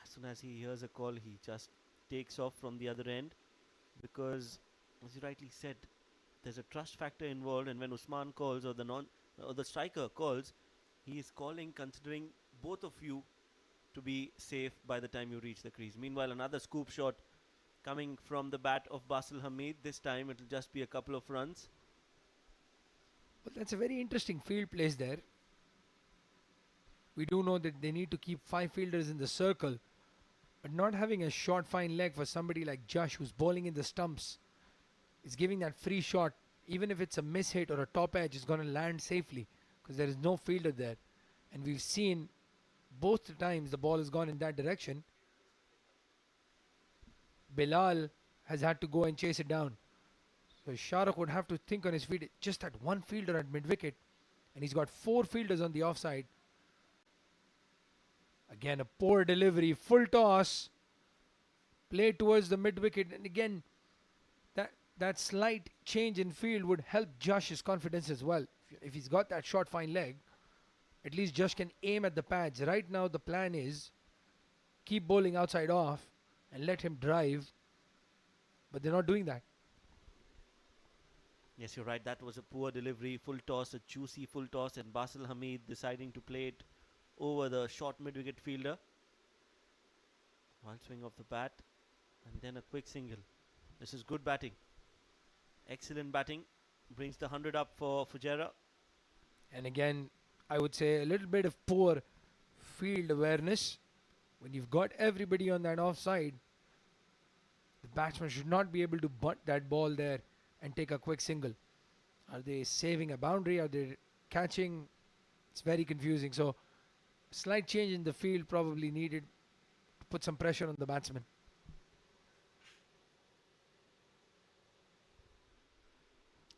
As soon as he hears a call, he just takes off from the other end, because, as you rightly said, there's a trust factor involved, and when Usman calls or the striker calls, he is calling considering both of you to be safe by the time you reach the crease. Meanwhile, another scoop shot coming from the bat of Basil Hamid. This time it will just be a couple of runs. Well, that's a very interesting field place there. We do know that they need to keep 5 fielders in the circle, but not having a short fine leg for somebody like Josh who's bowling in the stumps is giving that free shot. Even if it's a miss hit or a top edge, it's going to land safely because there is no fielder there. And we've seen both the times the ball has gone in that direction. Bilal has had to go and chase it down. So Shahrukh would have to think on his feet. Just that one fielder at mid-wicket, and he's got 4 fielders on the offside. Again, a poor delivery, full toss, play towards the mid-wicket, and again, that slight change in field would help Josh's confidence as well. If he's got that short fine leg, at least Josh can aim at the pads. Right now, the plan is keep bowling outside off and let him drive, but they're not doing that. Yes, you're right. That was a poor delivery, full toss, a juicy full toss, and Basil Hamid deciding to play it over the short mid-wicket fielder. One swing of the bat, and then a quick single. This is good batting. Excellent batting. Brings the 100 up for Fujairah. And again, I would say a little bit of poor field awareness. When you've got everybody on that offside, the batsman should not be able to butt that ball there and take a quick single. Are they saving a boundary? Are they catching? It's very confusing. So, slight change in the field probably needed to put some pressure on the batsman.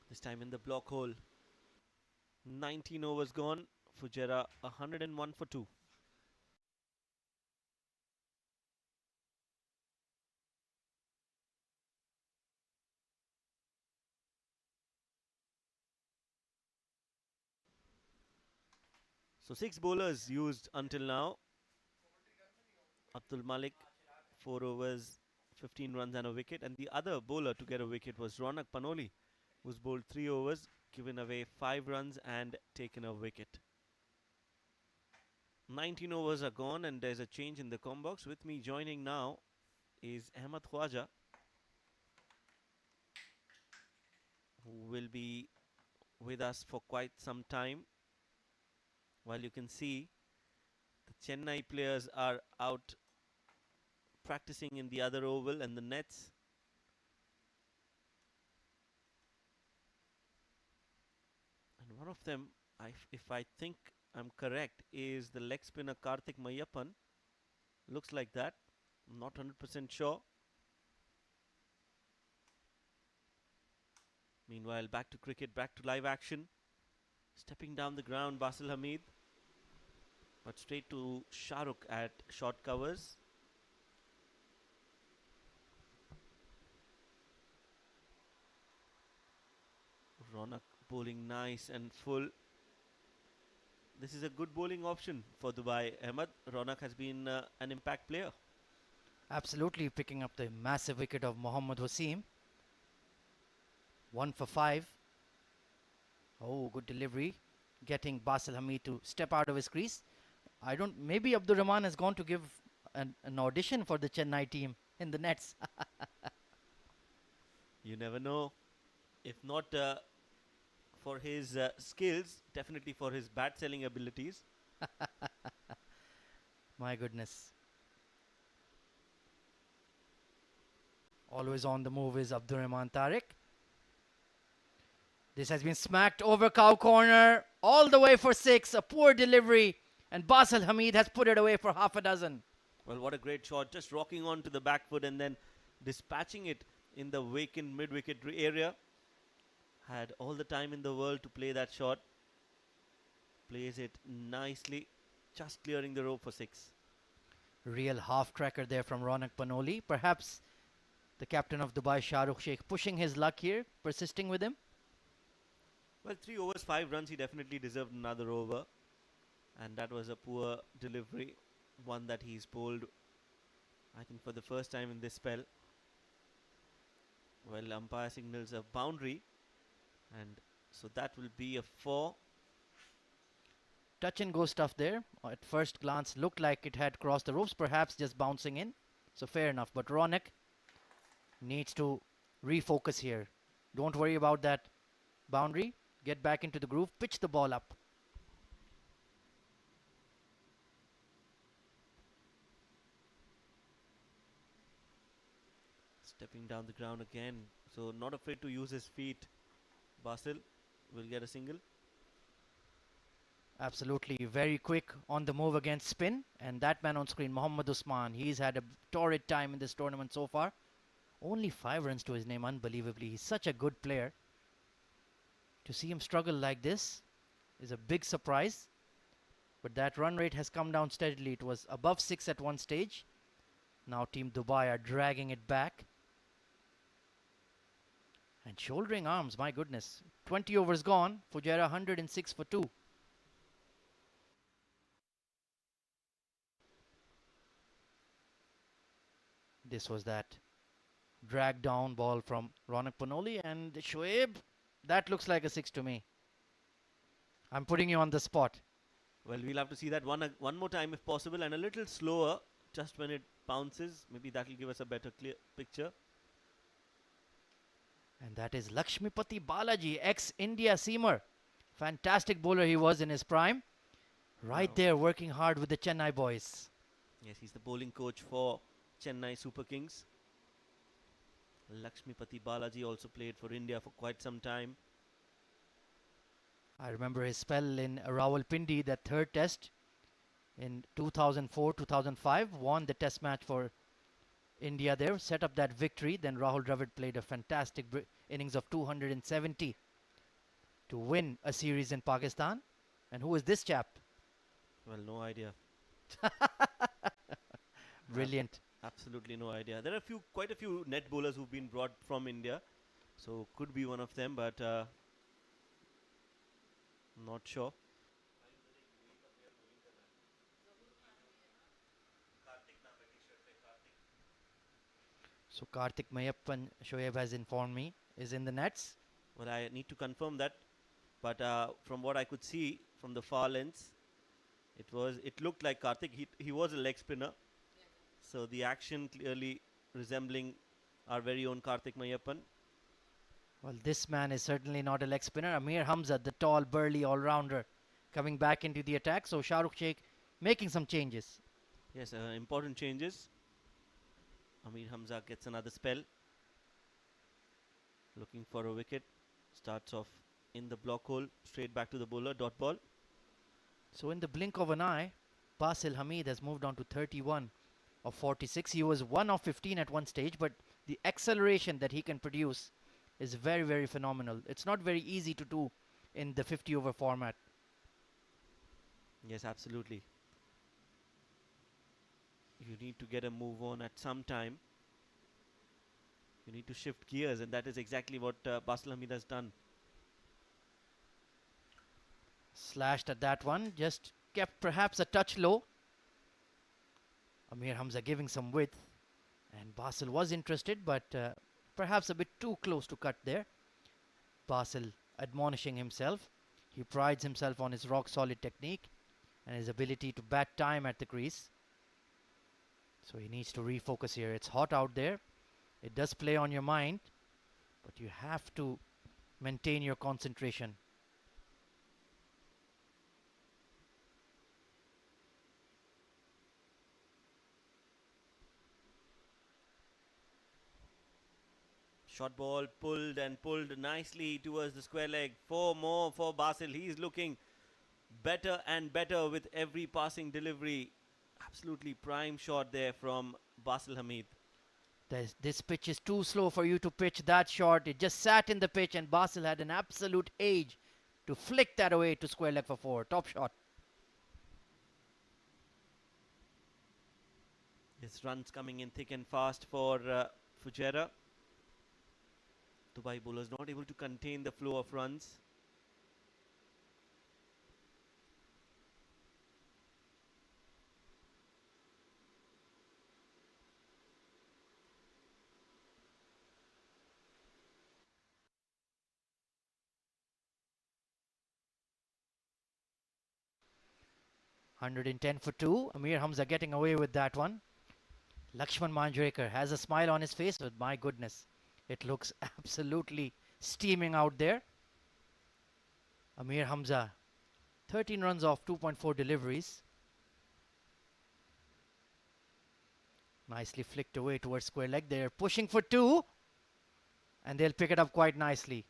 This time in the block hole. 19 overs gone. Fujairah 101 for 2. So 6 bowlers used until now. Abdul Malik, 4 overs, 15 runs and a wicket. And the other bowler to get a wicket was Ronak Panoli, who's bowled 3 overs, given away 5 runs and taken a wicket. 19 overs are gone and there's a change in the combox. With me joining now is Ahmed Khwaja, who will be with us for quite some time. While you can see the Chennai players are out practicing in the other oval and the nets. And one of them, if I think I'm correct, is the leg spinner Karthik Mayappan. Looks like that. Not 100% sure. Meanwhile, back to cricket, back to live action. Stepping down the ground, Basil Hamid. But straight to Shahrukh at short covers. Ronak bowling nice and full. This is a good bowling option for Dubai. Ahmed, Ronak has been an impact player. Absolutely picking up the massive wicket of Mohammad Wasim. 1 for 5. Oh, good delivery. Getting Basil Hamid to step out of his crease. Maybe Abdur Rahman has gone to give an audition for the Chennai team in the nets. You never know. If not for his skills, definitely for his bat selling abilities. My goodness. Always on the move is Abdur Rahman Tariq. This has been smacked over cow corner all the way for 6. A poor delivery. And Basil Hamid has put it away for half a dozen. Well, what a great shot. Just rocking on to the back foot and then dispatching it in the vacant mid-wicket area. Had all the time in the world to play that shot. Plays it nicely. Just clearing the rope for 6. Real half-cracker there from Ronak Panoli. Perhaps the captain of Dubai, Shahrukh Sheikh, pushing his luck here, persisting with him. Well, 3 overs, 5 runs. He definitely deserved another over. And that was a poor delivery. One that he's bowled, I think, for the first time in this spell. Well, umpire signals a boundary. And so that will be a 4. Touch and go stuff there. At first glance looked like it had crossed the ropes, perhaps just bouncing in. So fair enough. But Ronak needs to refocus here. Don't worry about that boundary. Get back into the groove. Pitch the ball up. Stepping down the ground again. So not afraid to use his feet. Basil will get a single. Absolutely. Very quick on the move against spin. And that man on screen, Mohammad Usman. He's had a torrid time in this tournament so far. Only 5 runs to his name, unbelievably. He's such a good player. To see him struggle like this is a big surprise. But that run rate has come down steadily. It was above 6 at one stage. Now Team Dubai are dragging it back. And shouldering arms, my goodness. 20 overs gone. Fujairah 106 for 2. This was that drag down ball from Ronak Panoli and Shoaib. That looks like a 6 to me. I'm putting you on the spot. Well, we'll have to see that one more time if possible, and a little slower just when it bounces. Maybe that will give us a better clear picture. And that is Lakshmipati Balaji, ex-India seamer. Fantastic bowler he was in his prime. Right there working hard with the Chennai boys. Yes, he's the bowling coach for Chennai Super Kings. Lakshmipati Balaji also played for India for quite some time. I remember his spell in Rawalpindi, that third test in 2004-2005. Won the test match for India there, set up that victory. Then Rahul Dravid played a fantastic innings of 270 to win a series in Pakistan. And who is this chap? Well, no idea. Brilliant. Absolutely no idea. There are quite a few net bowlers who've been brought from India, so could be one of them, but not sure. So Karthik Mayappan, Shoaib has informed me, is in the nets. Well, I need to confirm that, but from what I could see from the far lens, it looked like Karthik. He was a leg spinner. So the action clearly resembling our very own Karthik Mayappan. Well, this man is certainly not a leg spinner. Amir Hamza, the tall, burly all-rounder, coming back into the attack. So Shahrukh Sheikh making some changes. Yes, important changes. Amir Hamza gets another spell. Looking for a wicket. Starts off in the block hole. Straight back to the bowler. Dot ball. So in the blink of an eye, Basil Hamid has moved on to 31 of 46. He was 1 of 15 at one stage, but the acceleration that he can produce is very, very phenomenal. It's not very easy to do in the 50 over format. Yes, absolutely. You need to get a move on at some time. You need to shift gears, and that is exactly what Basil Hamid has done. Slashed at that one, just kept perhaps a touch low. Amir Hamza giving some width, and Basil was interested, but perhaps a bit too close to cut there. Basil admonishing himself. He prides himself on his rock solid technique and his ability to bat time at the crease. So he needs to refocus here. It's hot out there. It does play on your mind, but you have to maintain your concentration. Short ball pulled and pulled nicely towards the square leg. 4 more for Basil. He's looking better and better with every passing delivery. Absolutely prime shot there from Basil Hamid. This pitch is too slow for you to pitch that short. It just sat in the pitch, and Basil had an absolute age to flick that away to square leg for 4. Top shot. His runs coming in thick and fast for Fujairah. Dubai bowlers not able to contain the flow of runs. $110 for 2. Amir Hamza getting away with that one. Lakshman Manjrekar has a smile on his face, but my goodness, it looks absolutely steaming out there. Amir Hamza, 13 runs off 2.4 deliveries. Nicely flicked away towards square leg. They're pushing for 2, and they'll pick it up quite nicely.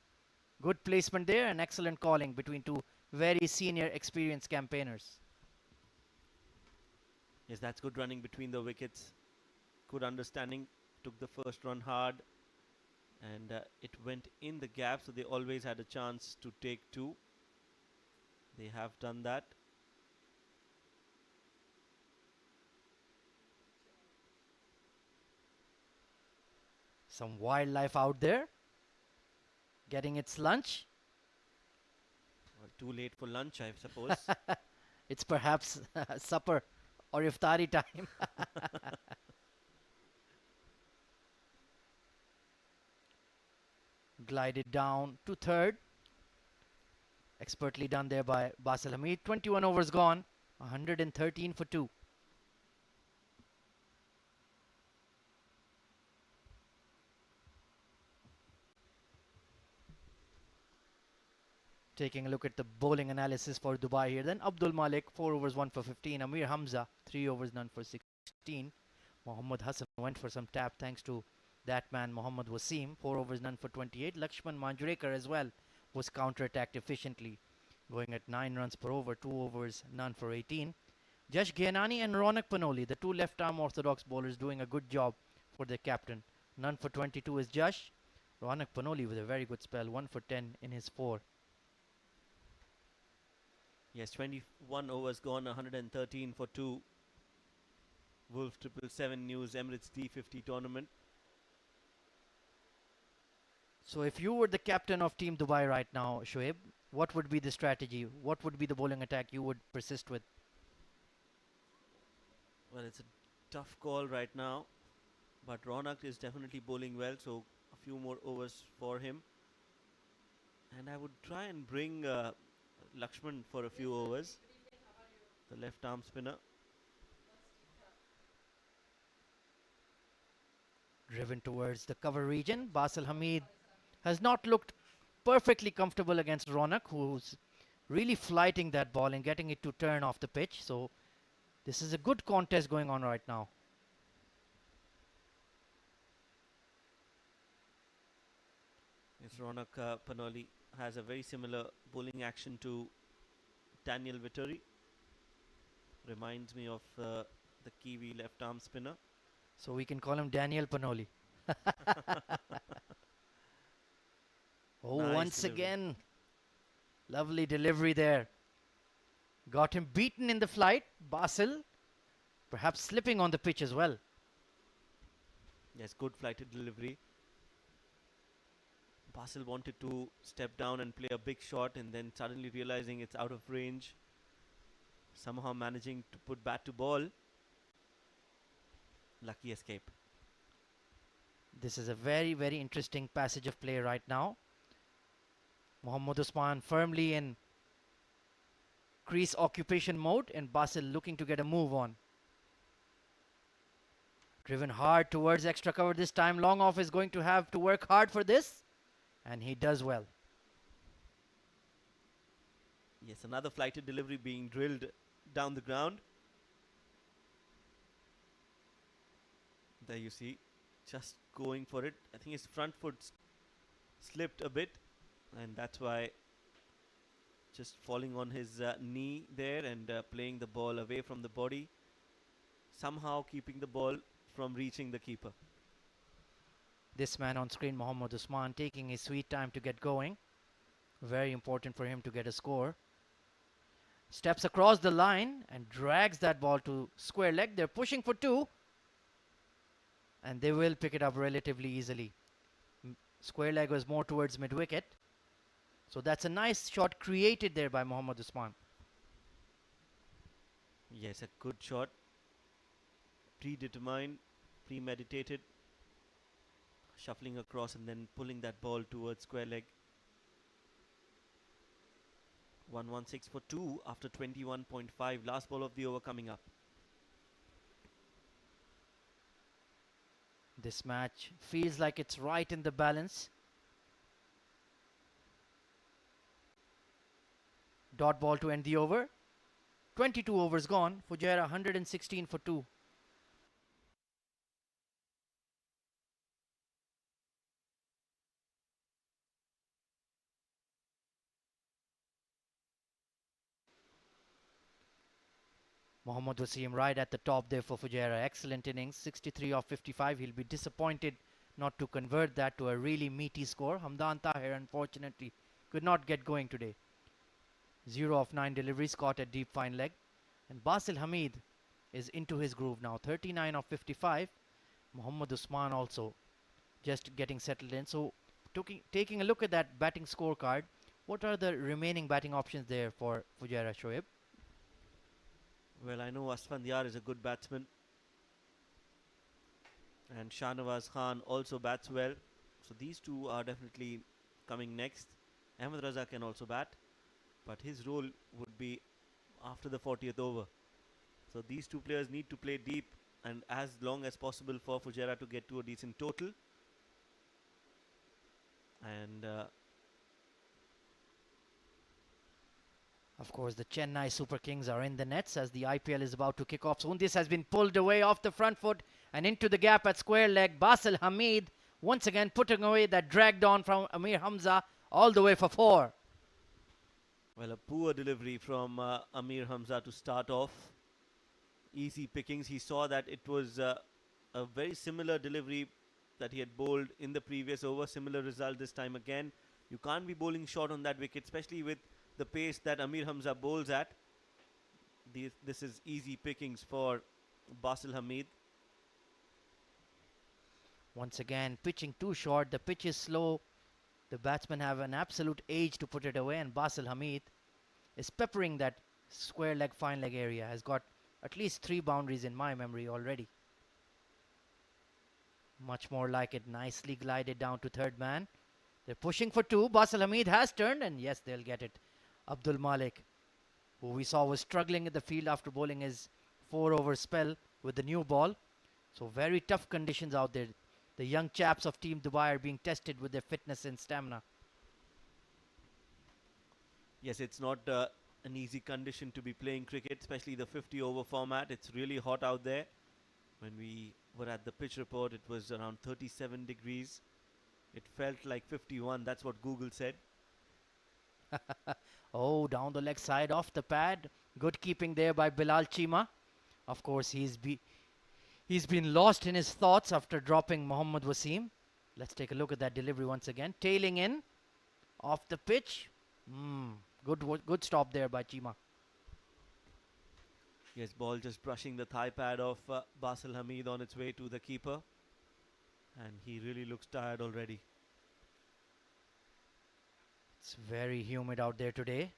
Good placement there and excellent calling between two very senior, experienced campaigners. Yes, that's good running between the wickets. Good understanding. Took the first run hard, and it went in the gap, so they always had a chance to take 2. They have done that. Some wildlife out there getting its lunch. Well, too late for lunch, I suppose. It's perhaps supper or iftari time. Glided down to 3rd. Expertly done there by Basil Hamid. 21 overs gone. 113 for 2. Taking a look at the bowling analysis for Dubai here. Then Abdul Malik, 4 overs, 1 for 15. Amir Hamza, 3 overs, none for 16. Mohammad Hassan went for some tap thanks to that man, Mohammad Wasim. 4 overs, none for 28. Lakshman Manjrekar as well was counter-attacked efficiently, going at 9 runs per over, 2 overs, none for 18. Jash Ghianani and Ronak Panoli, the two left-arm orthodox bowlers, doing a good job for their captain. None for 22 is Jash. Ronak Panoli with a very good spell, 1 for 10 in his 4. Yes, 21 overs gone, 113 for 2. WOLF777 News Emirates T50 tournament. So if you were the captain of Team Dubai right now, Shoaib, what would be the strategy? What would be the bowling attack you would persist with? Well, it's a tough call right now, but Ronak is definitely bowling well, so a few more overs for him. And I would try and bring Lakshman for a few overs, the left arm spinner. Driven towards the cover region. Basil Hamid has not looked perfectly comfortable against Ronak, who's really flighting that ball and getting it to turn off the pitch. So this is a good contest going on right now. Yes, Ronak Panoli has a very similar bowling action to Daniel Vittori. Reminds me of the Kiwi left arm spinner. So we can call him Daniel Panoli. Oh, Nice once delivery. again, lovely delivery there. Got him beaten in the flight. Basil, perhaps slipping on the pitch as well. Yes, good flighted delivery. Basil wanted to step down and play a big shot, and then suddenly realizing it's out of range. Somehow managing to put bat to ball. Lucky escape. This is a very, very interesting passage of play right now. Mohammad Usman firmly in crease occupation mode, and Basil looking to get a move on. Driven hard towards extra cover this time. Long off is going to have to work hard for this, and he does well. Yes, another flighted delivery being drilled down the ground. There you see, just going for it. I think his front foot slipped a bit, and that's why just falling on his knee there and playing the ball away from the body. Somehow keeping the ball from reaching the keeper. This man on screen, Mohammad Usman, taking his sweet time to get going. Very important for him to get a score. Steps across the line and drags that ball to square leg. They're pushing for two, and they will pick it up relatively easily. Square leg was more towards mid-wicket. So that's a nice shot created there by Mohammad Usman. Yes, a good shot. Predetermined, premeditated. Shuffling across and then pulling that ball towards square leg. 116 for 2 after 21.5. Last ball of the over coming up. This match feels like it's right in the balance. Dot ball to end the over. 22 overs gone. Fujairah 116 for 2. Mohammad Wasim right at the top there for Fujairah. Excellent innings. 63 off 55. He'll be disappointed not to convert that to a really meaty score. Hamdan Tahir unfortunately could not get going today. 0 of 9 deliveries caught at deep fine leg. And Basil Hamid is into his groove now. 39 of 55. Mohammad Usman also just getting settled in. So taking a look at that batting scorecard, what are the remaining batting options there for Fujairah, Shoaib? Well, I know Asfandyar is a good batsman. And Shahnawaz Khan also bats well. So these two are definitely coming next. Ahmed Raza can also bat, but his role would be after the 40th over. So these two players need to play deep and as long as possible for Fujairah to get to a decent total. And of course, the Chennai Super Kings are in the nets as the IPL is about to kick off soon. This has been pulled away off the front foot and into the gap at square leg. Basil Hamid once again putting away that dragged on from Amir Hamza all the way for 4. well, a poor delivery from Amir Hamza to start off. Easy pickings. He saw that it was a very similar delivery that he had bowled in the previous over. Similar result this time again. You can't be bowling short on that wicket, especially with the pace that Amir Hamza bowls at. This is easy pickings for Basil Hamid. Once again, pitching too short. The pitch is slow. The batsmen have an absolute age to put it away, and Basil Hamid is peppering that square leg, fine leg area. Has got at least 3 boundaries in my memory already. Much more like it. Nicely glided down to third man. They're pushing for 2. Basil Hamid has turned, and yes, they'll get it. Abdul Malik, who we saw was struggling in the field after bowling his 4-over spell with the new ball. So very tough conditions out there. The young chaps of Team Dubai are being tested with their fitness and stamina. Yes, it's not an easy condition to be playing cricket, especially the 50-over format. It's really hot out there. When we were at the pitch report, it was around 37 degrees. It felt like 51. That's what Google said. Oh, down the leg side off the pad. Good keeping there by Bilal Chima. Of course, he's been lost in his thoughts after dropping Mohammad Wasim. Let's take a look at that delivery once again. Tailing in off the pitch. Good stop there by Chima. Yes, ball just brushing the thigh pad of Basil Hamid on its way to the keeper. And he really looks tired already. It's very humid out there today.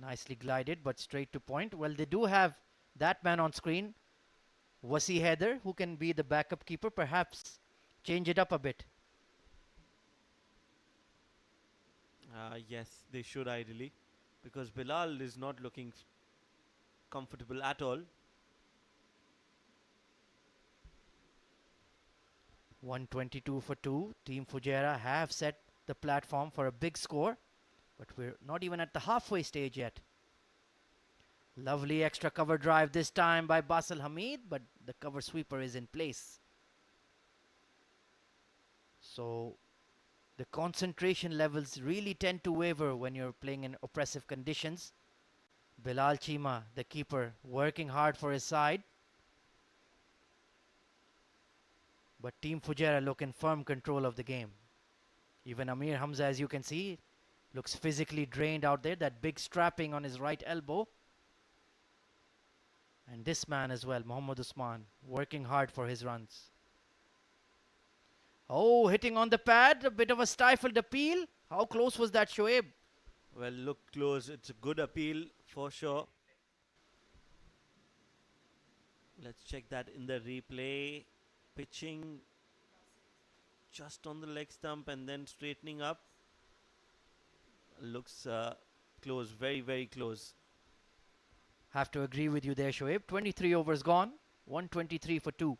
Nicely glided, but straight to point. Well, they do have that man on screen, Wasi Haider, who can be the backup keeper. Perhaps change it up a bit. Yes, they should ideally, because Bilal is not looking comfortable at all. 122 for 2. Team Fujairah have set the platform for a big score, but we're not even at the halfway stage yet. Lovely extra cover drive this time by Basil Hamid, but the cover sweeper is in place. So the concentration levels really tend to waver when you're playing in oppressive conditions. Bilal Chima, the keeper, working hard for his side. But Team Fujairah look in firm control of the game. Even Amir Hamza, as you can see, looks physically drained out there. That big strapping on his right elbow. And this man as well, Mohammad Usman, working hard for his runs. Oh, hitting on the pad, a bit of a stifled appeal. How close was that, Shoaib? Well, look close. It's a good appeal for sure. Let's check that in the replay. Pitching just on the leg stump and then straightening up. Looks close, very, very close. Have to agree with you there, Shoaib. 23 overs gone, 123 for 2.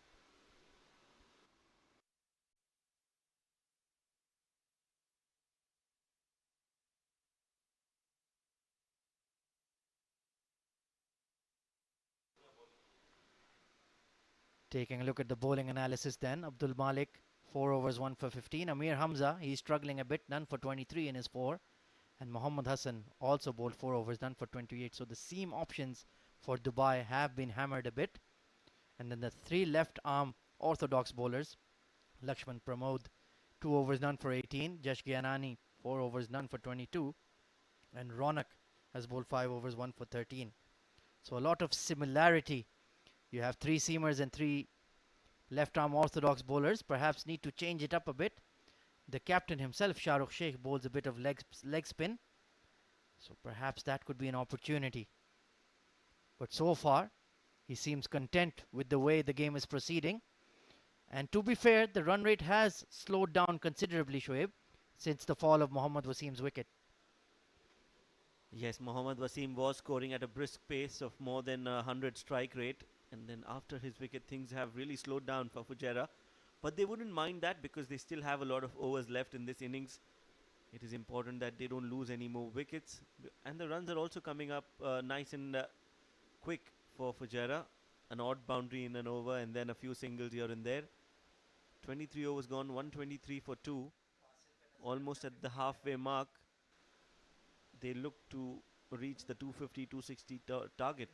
Taking a look at the bowling analysis then. Abdul Malik, 4 overs, 1 for 15. Amir Hamza, he's struggling a bit, none for 23 in his 4. And Mohammad Hassan also bowled 4 overs, none for 28. So the seam options for Dubai have been hammered a bit. And then the 3 left arm orthodox bowlers. Lakshman Pramod, 2 overs, none for 18. Jash Gyanani, 4 overs, none for 22. And Ronak has bowled 5 overs, 1 for 13. So a lot of similarity. You have 3 seamers and 3 left arm orthodox bowlers. Perhaps need to change it up a bit. The captain himself, Shahrukh Sheikh, bowls a bit of leg spin. So perhaps that could be an opportunity. But so far, he seems content with the way the game is proceeding. And to be fair, the run rate has slowed down considerably, Shoaib, since the fall of Mohammad Wasim's wicket. Yes, Mohammad Wasim was scoring at a brisk pace of more than 100 strike rate. And then after his wicket, things have really slowed down for Fujairah. But they wouldn't mind that because they still have a lot of overs left in this innings. It is important that they don't lose any more wickets. And the runs are also coming up nice and quick for Fujairah. An odd boundary in an over and then a few singles here and there. 23 overs gone, 123 for 2. Almost at the halfway mark. They look to reach the 250, 260 target.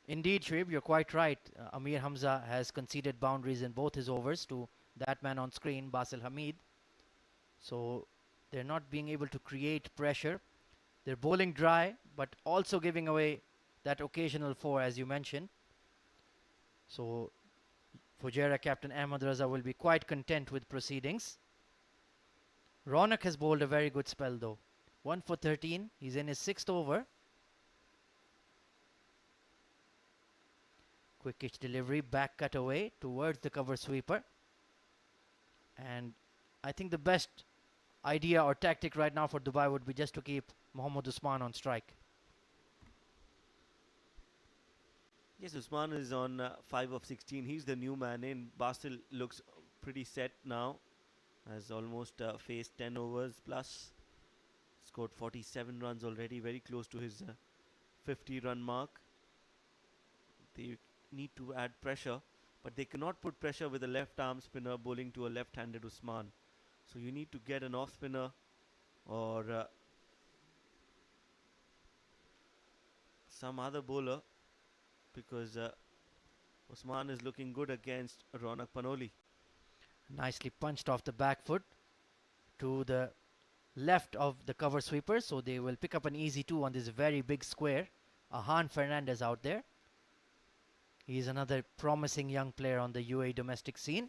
Indeed, Shoaib, you're quite right. Amir Hamza has conceded boundaries in both his overs to that man on screen, Basil Hamid. So they're not being able to create pressure. They're bowling dry, but also giving away that occasional 4, as you mentioned. So Fujairah captain Ahmad Raza will be quite content with proceedings. Ronak has bowled a very good spell though. 1 for 13. He's in his 6th over. Quickish delivery, back cut away towards the cover sweeper. And I think the best idea or tactic right now for Dubai would be just to keep Mohammad Usman on strike. Yes, Usman is on 5 of 16. He's the new man in. Basil looks pretty set now. Has almost faced 10 overs plus. Scored 47 runs already, very close to his 50 run mark. They need to add pressure. but they cannot put pressure with a left arm spinner bowling to a left-handed Usman. So you need to get an off spinner or some other bowler, because Usman is looking good against Ronak Panoli. Nicely punched off the back foot to the left of the cover sweeper, so they will pick up an easy 2 on this very big square. Ahan Fernandez out there. He's another promising young player on the UAE domestic scene.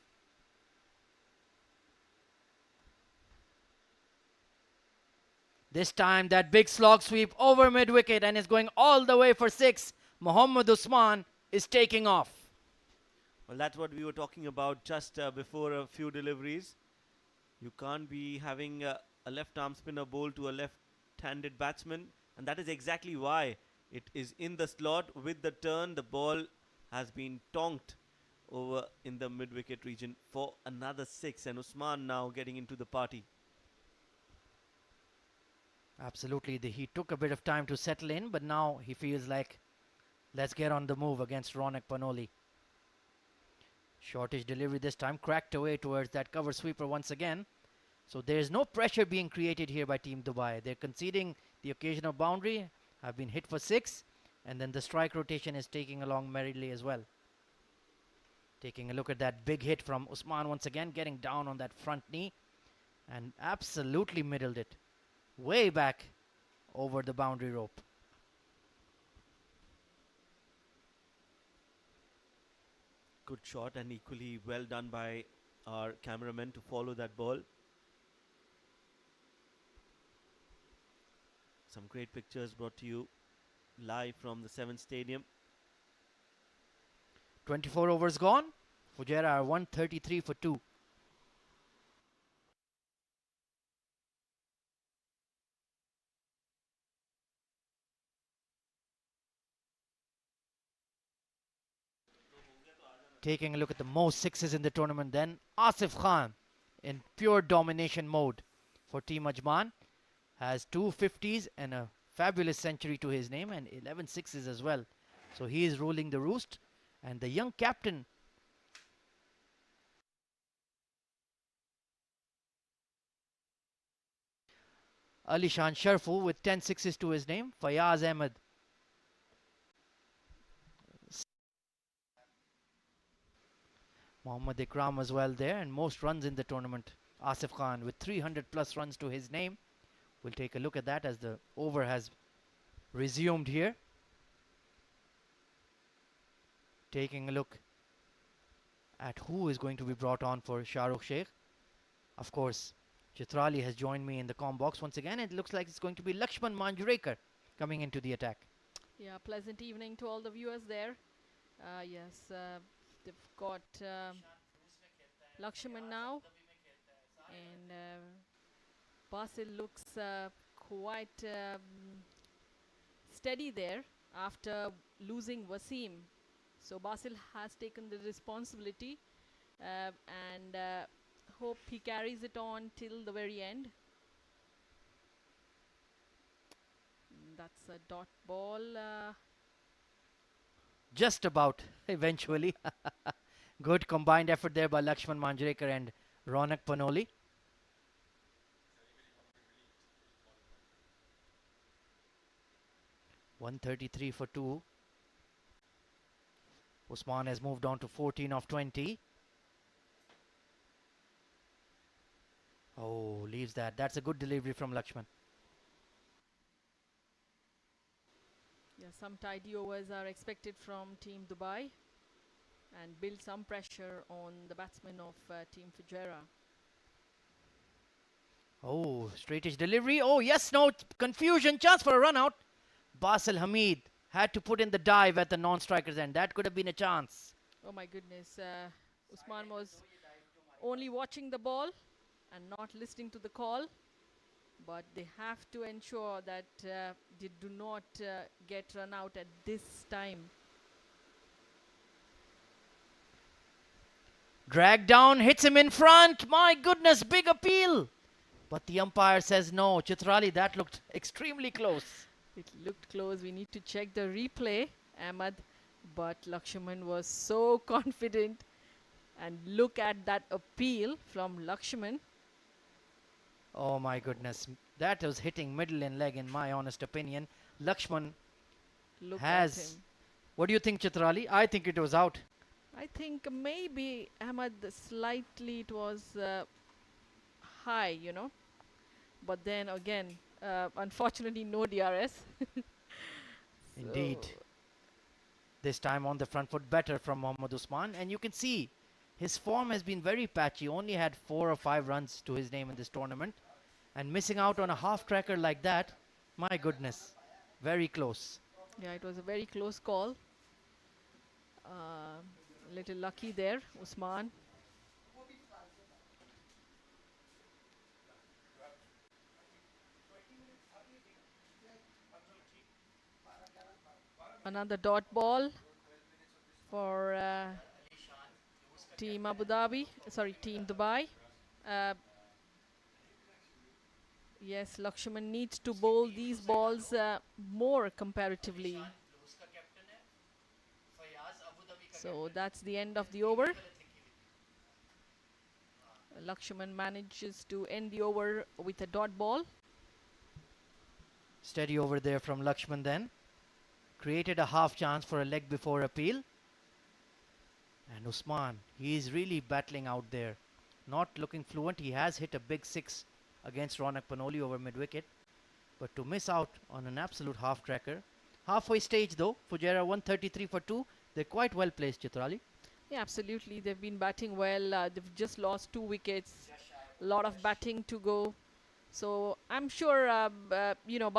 This time that big slog sweep over mid-wicket and is going all the way for 6. Mohammad Usman is taking off. Well, that's what we were talking about just before a few deliveries. You can't be having a left arm spinner bowl to a left-handed batsman, and that is exactly why it is in the slot. With the turn, the ball has been tonked over in the mid-wicket region for another 6, and Usman now getting into the party. Absolutely, he took a bit of time to settle in, but now he feels like let's get on the move against Ronak Panoli. Shortish delivery this time, cracked away towards that cover sweeper once again. So there is no pressure being created here by Team Dubai. They're conceding the occasional boundary, have been hit for 6, and then the strike rotation is taking along merrily as well. Taking a look at that big hit from Usman once again, getting down on that front knee and absolutely middled it way back over the boundary rope. Good shot, and equally well done by our cameraman to follow that ball. Some great pictures brought to you live from the 7th Stadium. 24 overs gone. Fujairah are 133 for 2. Taking a look at the most 6s in the tournament then, Asif Khan in pure domination mode for Team Ajman has 2 50s and a fabulous century to his name and 11 6s as well. So he is ruling the roost, and the young captain Alishan Sharfu with 10 6s to his name. Fayaz Ahmed Mohammad Ikram as well there, and most runs in the tournament, Asif Khan with 300 plus runs to his name. We'll take a look at that as the over has resumed here. Taking a look at who is going to be brought on for Shahrukh Sheikh. Of course, Chitrali has joined me in the comm box once again. It looks like it's going to be Lakshman Manjrekar coming into the attack. Yeah, pleasant evening to all the viewers there. Yes, they've got Lakshman now, and Basil looks quite steady there after losing Wasim. So Basil has taken the responsibility and hope he carries it on till the very end. That's a dot ball. Just about, eventually. Good combined effort there by Lakshman Manjrekar and Ronak Panoli. .133 for 2. Usman has moved on to 14 of 20. Oh, leaves that. That's a good delivery from Lakshman. Yeah, some tidy overs are expected from Team Dubai and build some pressure on the batsmen of Team Fujairah. Oh, straightish delivery. Oh, yes, no, confusion. Chance for a run out. Basil Hamid had to put in the dive at the non-striker's end. That could have been a chance. Oh my goodness. Usman was only watching the ball and not listening to the call. But they have to ensure that they do not get run out at this time. Drag down, hits him in front. My goodness, big appeal. But the umpire says no. Chitrali, that looked extremely close. It looked close. We need to check the replay, Ahmad. But Lakshman was so confident. And look at that appeal from Lakshman. Oh my goodness. That was hitting middle and leg in my honest opinion. Lakshman Look at has. him. What do you think, Chitrali? I think it was out. I think maybe Ahmad slightly it was high, you know. But then again, unfortunately no DRS. Indeed. So, This time on the front foot better from Mohammad Usman. And you can see his form has been very patchy. Only had 4 or 5 runs to his name in this tournament. And missing out on a half tracker like that, my goodness, very close. yeah, it was a very close call. Little lucky there, Usman. Another dot ball for Team Abu Dhabi, sorry, Team Dubai. Yes, Lakshman needs to bowl these balls more comparatively. So that's the end of the over. Lakshman manages to end the over with a dot ball. Steady over there from Lakshman then. Created a half chance for a leg before appeal. And Usman, he is really battling out there. Not looking fluent. He has hit a big 6 against Ronak Panoli over mid-wicket. But to miss out on an absolute half-tracker. Halfway stage though, Fujairah 133 for 2. They're quite well placed, Chitrali. Yeah, absolutely. They've been batting well. They've just lost 2 wickets. A lot of batting to go. So I'm sure, you know,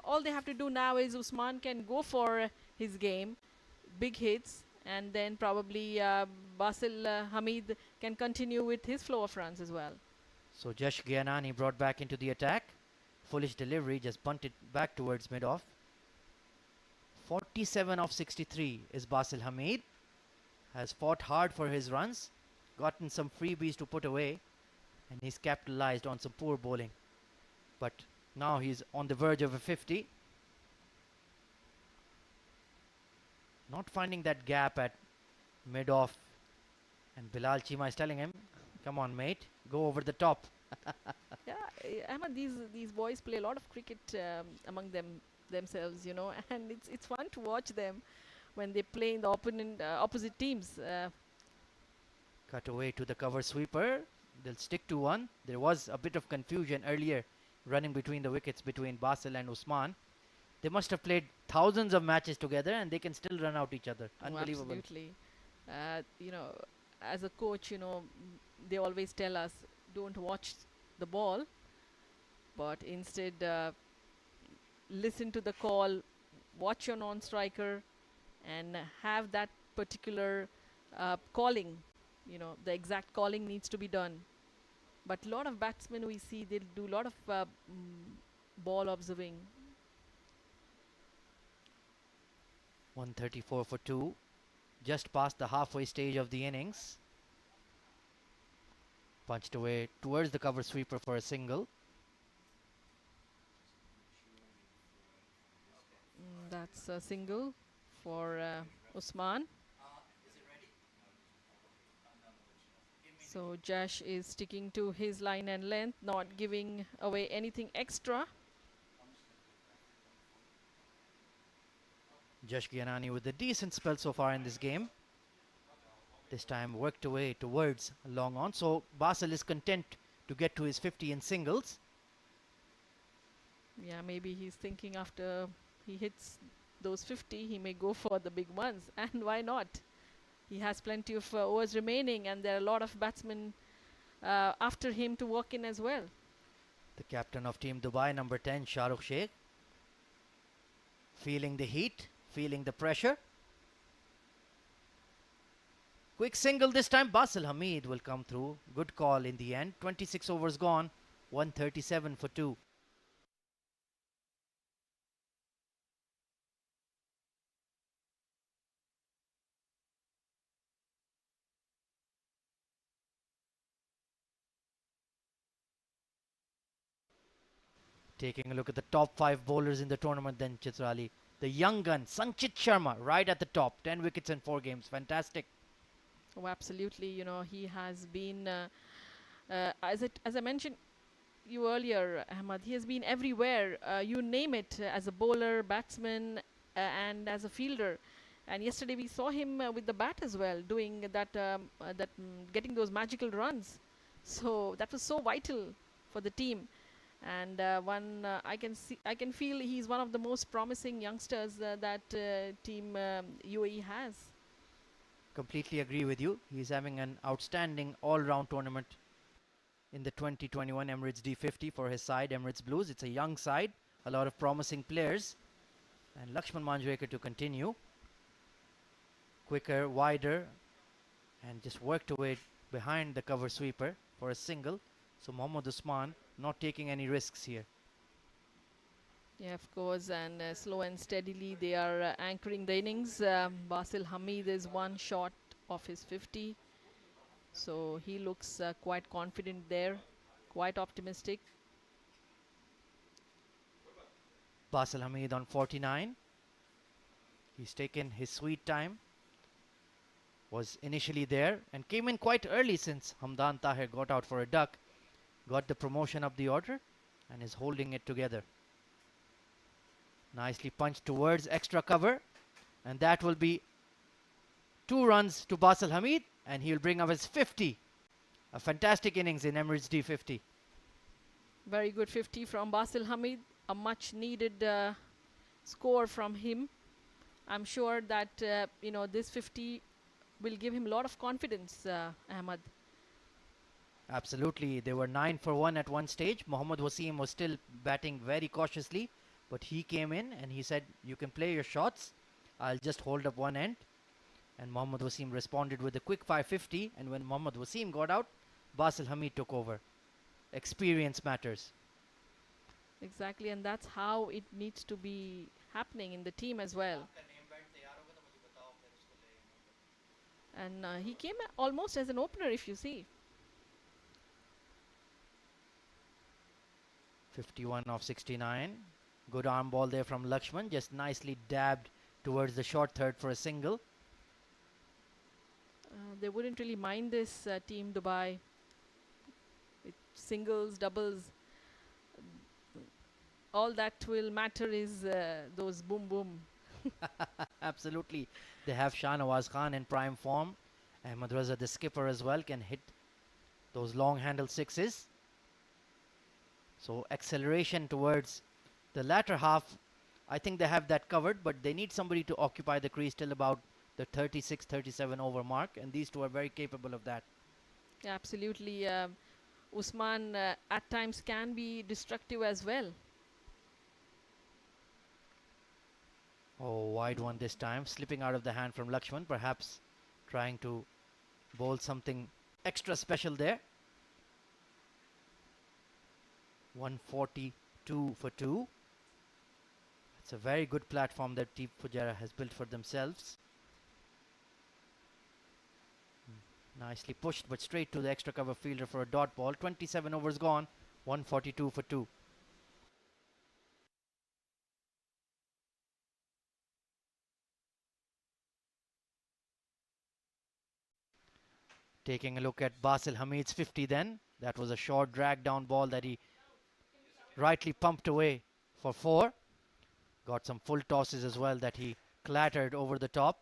all they have to do now is Usman can go for his game, big hits, and then probably Basil Hamid can continue with his flow of runs as well. So Jash Gyanani brought back into the attack. Foolish delivery, just bunted back towards mid-off. 47 of 63 is Basil Hamid. Has fought hard for his runs, gotten some freebies to put away, and he's capitalized on some poor bowling. But now he's on the verge of a 50. Not finding that gap at mid-off. And Bilal Chima is telling him, come on mate, go over the top. Yeah, Ahmad, these boys play a lot of cricket among themselves, you know, and it's fun to watch them when they play in the opposite teams. Cut away to the cover sweeper. They'll stick to one. There was a bit of confusion earlier running between the wickets between Basil and Usman. They must have played thousands of matches together and they can still run out each other. Unbelievable. Oh, absolutely. You know, as a coach, you know, they always tell us don't watch the ball, but instead listen to the call, watch your non-striker, and have that particular calling. You know, the exact calling needs to be done. But a lot of batsmen we see, they'll do a lot of ball observing. 134 for 2. Just past the halfway stage of the innings. Punched away towards the cover sweeper for a single. That's a single for Usman. So Jash is sticking to his line and length, not giving away anything extra. Jash Gyanani with a decent spell so far in this game. This time worked away towards a long on. So Basil is content to get to his 50 in singles. Yeah, maybe he's thinking after he hits those 50, he may go for the big ones. And why not? He has plenty of overs remaining, and there are a lot of batsmen after him to walk in as well. The captain of Team Dubai, number 10, Shahrukh Sheikh. Feeling the heat, feeling the pressure. Quick single this time. Basil Hamid will come through. Good call in the end. 26 overs gone. 137 for 2. Taking a look at the top 5 bowlers in the tournament then, Chitrali. The young gun, Sanchit Sharma, right at the top. 10 wickets in 4 games. Fantastic. Oh, absolutely. You know, he has been, as I mentioned you earlier, Ahmad, he has been everywhere. You name it, as a bowler, batsman, and as a fielder. And yesterday we saw him with the bat as well, doing that, getting those magical runs. So that was so vital for the team. And I can feel he's one of the most promising youngsters that team UAE has. Completely agree with you. He's having an outstanding all-round tournament in the 2021 Emirates D50 for his side, Emirates Blues. It's a young side, a lot of promising players. And Lakshman Manjrekar to continue. Quicker, wider, and just worked away behind the cover sweeper for a single. So Mohammad Usman not taking any risks here. Yeah, of course, and slow and steadily they are anchoring the innings. Basil Hamid is one shot of his 50. So he looks quite confident there, quite optimistic. Basil Hamid on 49. He's taken his sweet time. Was initially there and came in quite early since Hamdan Tahir got out for a duck. Got the promotion of the order and is holding it together. Nicely punched towards extra cover. And that will be 2 runs to Basil Hamid. And he'll bring up his 50. A fantastic innings in Emirates D50. Very good 50 from Basil Hamid. A much needed score from him. I'm sure that this 50 will give him a lot of confidence, Ahmad. Absolutely. They were 9 for 1 at one stage. Mohammad Wasim was still batting very cautiously. But he came in and he said, you can play your shots. I'll just hold up one end. And Mohammad Wasim responded with a quick 550. And when Mohammad Wasim got out, Basil Hamid took over. Experience matters. Exactly, and that's how it needs to be happening in the team as well. And he came almost as an opener, if you see. 51 of 69. Good arm ball there from Lakshman. Just nicely dabbed towards the short third for a single. They wouldn't really mind this team Dubai. With singles, doubles. All that will matter is those boom boom. Absolutely. They have Shahnawaz Khan in prime form. Ahmed Raza, the skipper as well, can hit those long handle sixes. So acceleration towards the latter half. I think they have that covered, but they need somebody to occupy the crease till about the 36-37 over mark, and these two are very capable of that. Yeah, absolutely. Usman at times can be destructive as well. Oh, wide one this time, slipping out of the hand from Lakshman, perhaps trying to bowl something extra special there. 142 for 2. It's a very good platform that Team Fujairah has built for themselves. Nicely pushed, but straight to the extra cover fielder for a dot ball. 27 overs gone, 142 for 2. Taking a look at Basil Hamid's 50 then. That was a short drag down ball that he rightly pumped away for 4. Got some full tosses as well that he clattered over the top.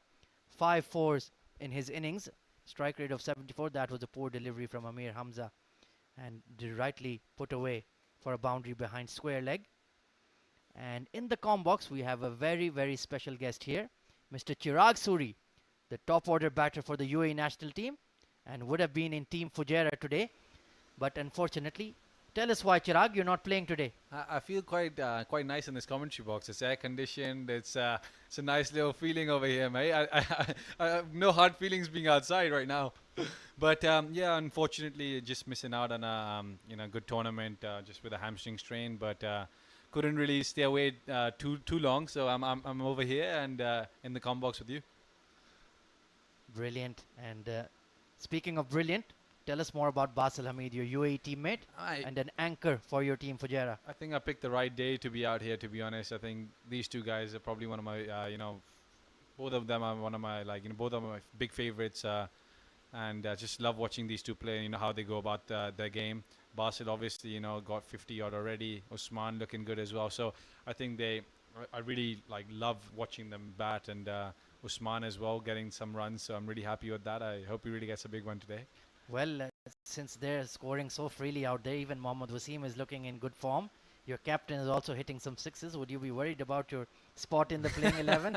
5 fours in his innings. Strike rate of 74. That was a poor delivery from Amir Hamza. And rightly put away for a boundary behind square leg. And in the comm box, we have a very, very special guest here. Mr. Chirag Suri, the top order batter for the UAE national team. And would have been in Team Fujairah today. But unfortunately, tell us why, Chirag, you're not playing today. I feel quite nice in this commentary box. It's air conditioned. It's a nice little feeling over here, mate. I have no hard feelings being outside right now. But yeah, unfortunately, just missing out on a good tournament just with a hamstring strain. But couldn't really stay away too long. So I'm over here and in the comm box with you. Brilliant. And speaking of brilliant, Tell us more about Basil Hamid, your UAE teammate and an anchor for your team, Fujairah. I think I picked the right day to be out here, to be honest. I think these two guys are probably one of my, both of them are one of my, both of my big favorites. And just love watching these two play, how they go about their game. Basil obviously, got 50 odd already. Usman looking good as well. So I think I really love watching them bat, and Usman as well getting some runs. So I'm really happy with that. I hope he really gets a big one today. Well, since they're scoring so freely out there, even Mohammad Wasim is looking in good form. Your captain is also hitting some sixes. Would you be worried about your spot in the playing 11?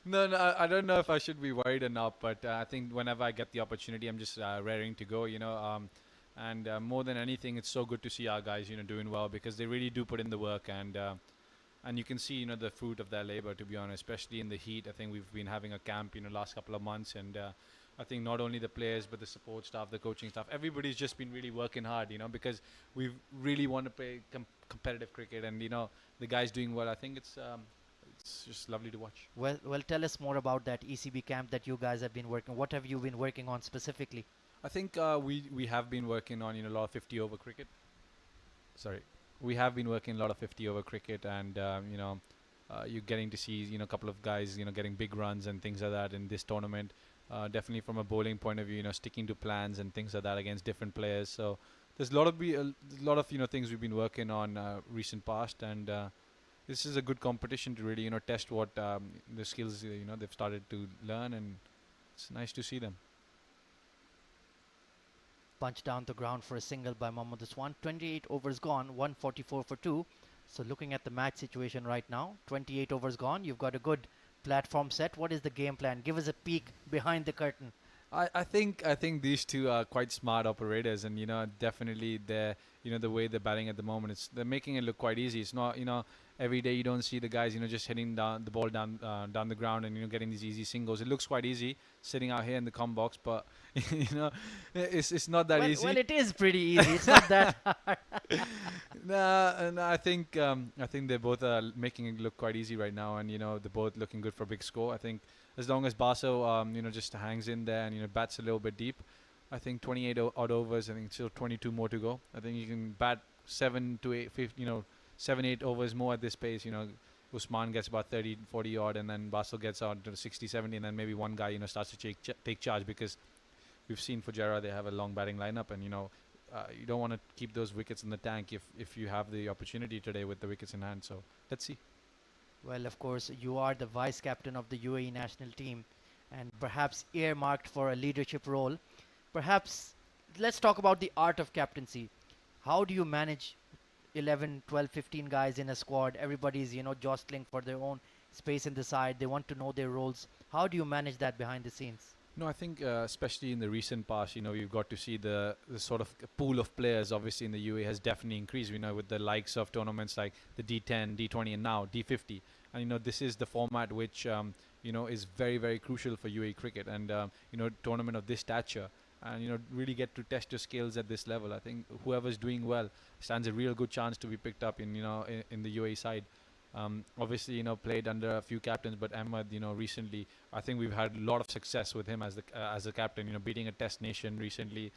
No, I don't know if I should be worried or not, but I think whenever I get the opportunity, I'm just raring to go, and more than anything, it's so good to see our guys, doing well, because they really do put in the work, and you can see, the fruit of their labor, to be honest, especially in the heat. I think we've been having a camp, last couple of months, and I think not only the players, but the support staff, the coaching staff, everybody's just been really working hard, because we really want to play competitive cricket, and the guys doing well. I think it's just lovely to watch. Well, tell us more about that ECB camp that you guys have been working. What have you been working on specifically? I think we have been working on a lot of 50 over cricket. Sorry, we have been working a lot of 50 over cricket, and you're getting to see a couple of guys getting big runs and things like that in this tournament. Definitely from a bowling point of view, sticking to plans and things like that against different players. So there's a lot of things we've been working on recent past, and this is a good competition to really test what the skills they've started to learn, and it's nice to see them. Punch down the ground for a single by Mohammad Usman. 28 overs gone, 144 for 2. So looking at the match situation right now, 28 overs gone. You've got a good platform set. What is the game plan? Give us a peek behind the curtain. I think these two are quite smart operators, and definitely they're the way they're batting at the moment, they're making it look quite easy. It's not every day you don't see the guys just hitting down the ball down the ground and getting these easy singles. It looks quite easy sitting out here in the com box, but it's not that easy. Well, it is pretty easy. It's not that hard. And I think they both are making it look quite easy right now, and they're both looking good for a big score. I think as long as Baso just hangs in there and bats a little bit deep, I think 28 odd overs. I think still 22 more to go. I think you can bat 7 to 8, 7-8 overs more at this pace. Usman gets about 30, 40 odd, and then Basil gets out to 60, 70, and then maybe one guy starts to take charge, because we've seen Fujairah, they have a long batting lineup, and you don't want to keep those wickets in the tank if you have the opportunity today with the wickets in hand. So let's see. Well, of course, you are the vice captain of the UAE national team, and perhaps earmarked for a leadership role. Perhaps let's talk about the art of captaincy. How do you manage 11, 12, 15 guys in a squad? Everybody's jostling for their own space in the side. They want to know their roles. How do you manage that behind the scenes? No, I think especially in the recent past, we've got to see the sort of pool of players obviously in the UAE has definitely increased, with the likes of tournaments like the D10, D20, and now D50. And this is the format which is very, very crucial for UAE cricket, and tournament of this stature, and really get to test your skills at this level. I think whoever's doing well stands a real good chance to be picked up in in the UAE side. Obviously, played under a few captains, but Ahmed, recently, I think we've had a lot of success with him as the captain. Beating a Test nation recently,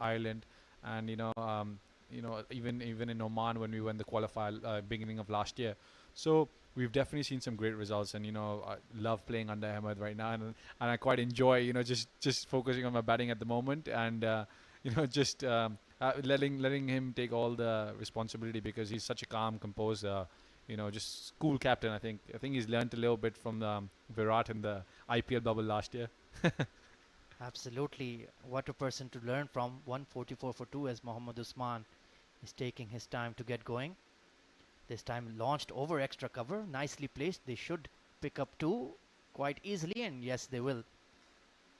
Ireland, and even in Oman when we won the qualifier beginning of last year. So we've definitely seen some great results, and I love playing under Ahmed right now, and I quite enjoy just focusing on my batting at the moment, and just letting him take all the responsibility, because he's such a calm, composed. Just cool captain. I think he's learned a little bit from Virat in the IPL bubble last year. Absolutely. What a person to learn from. 144 for 2 as Mohammad Usman is taking his time to get going. This time launched over extra cover. Nicely placed. They should pick up 2 quite easily, and yes, they will.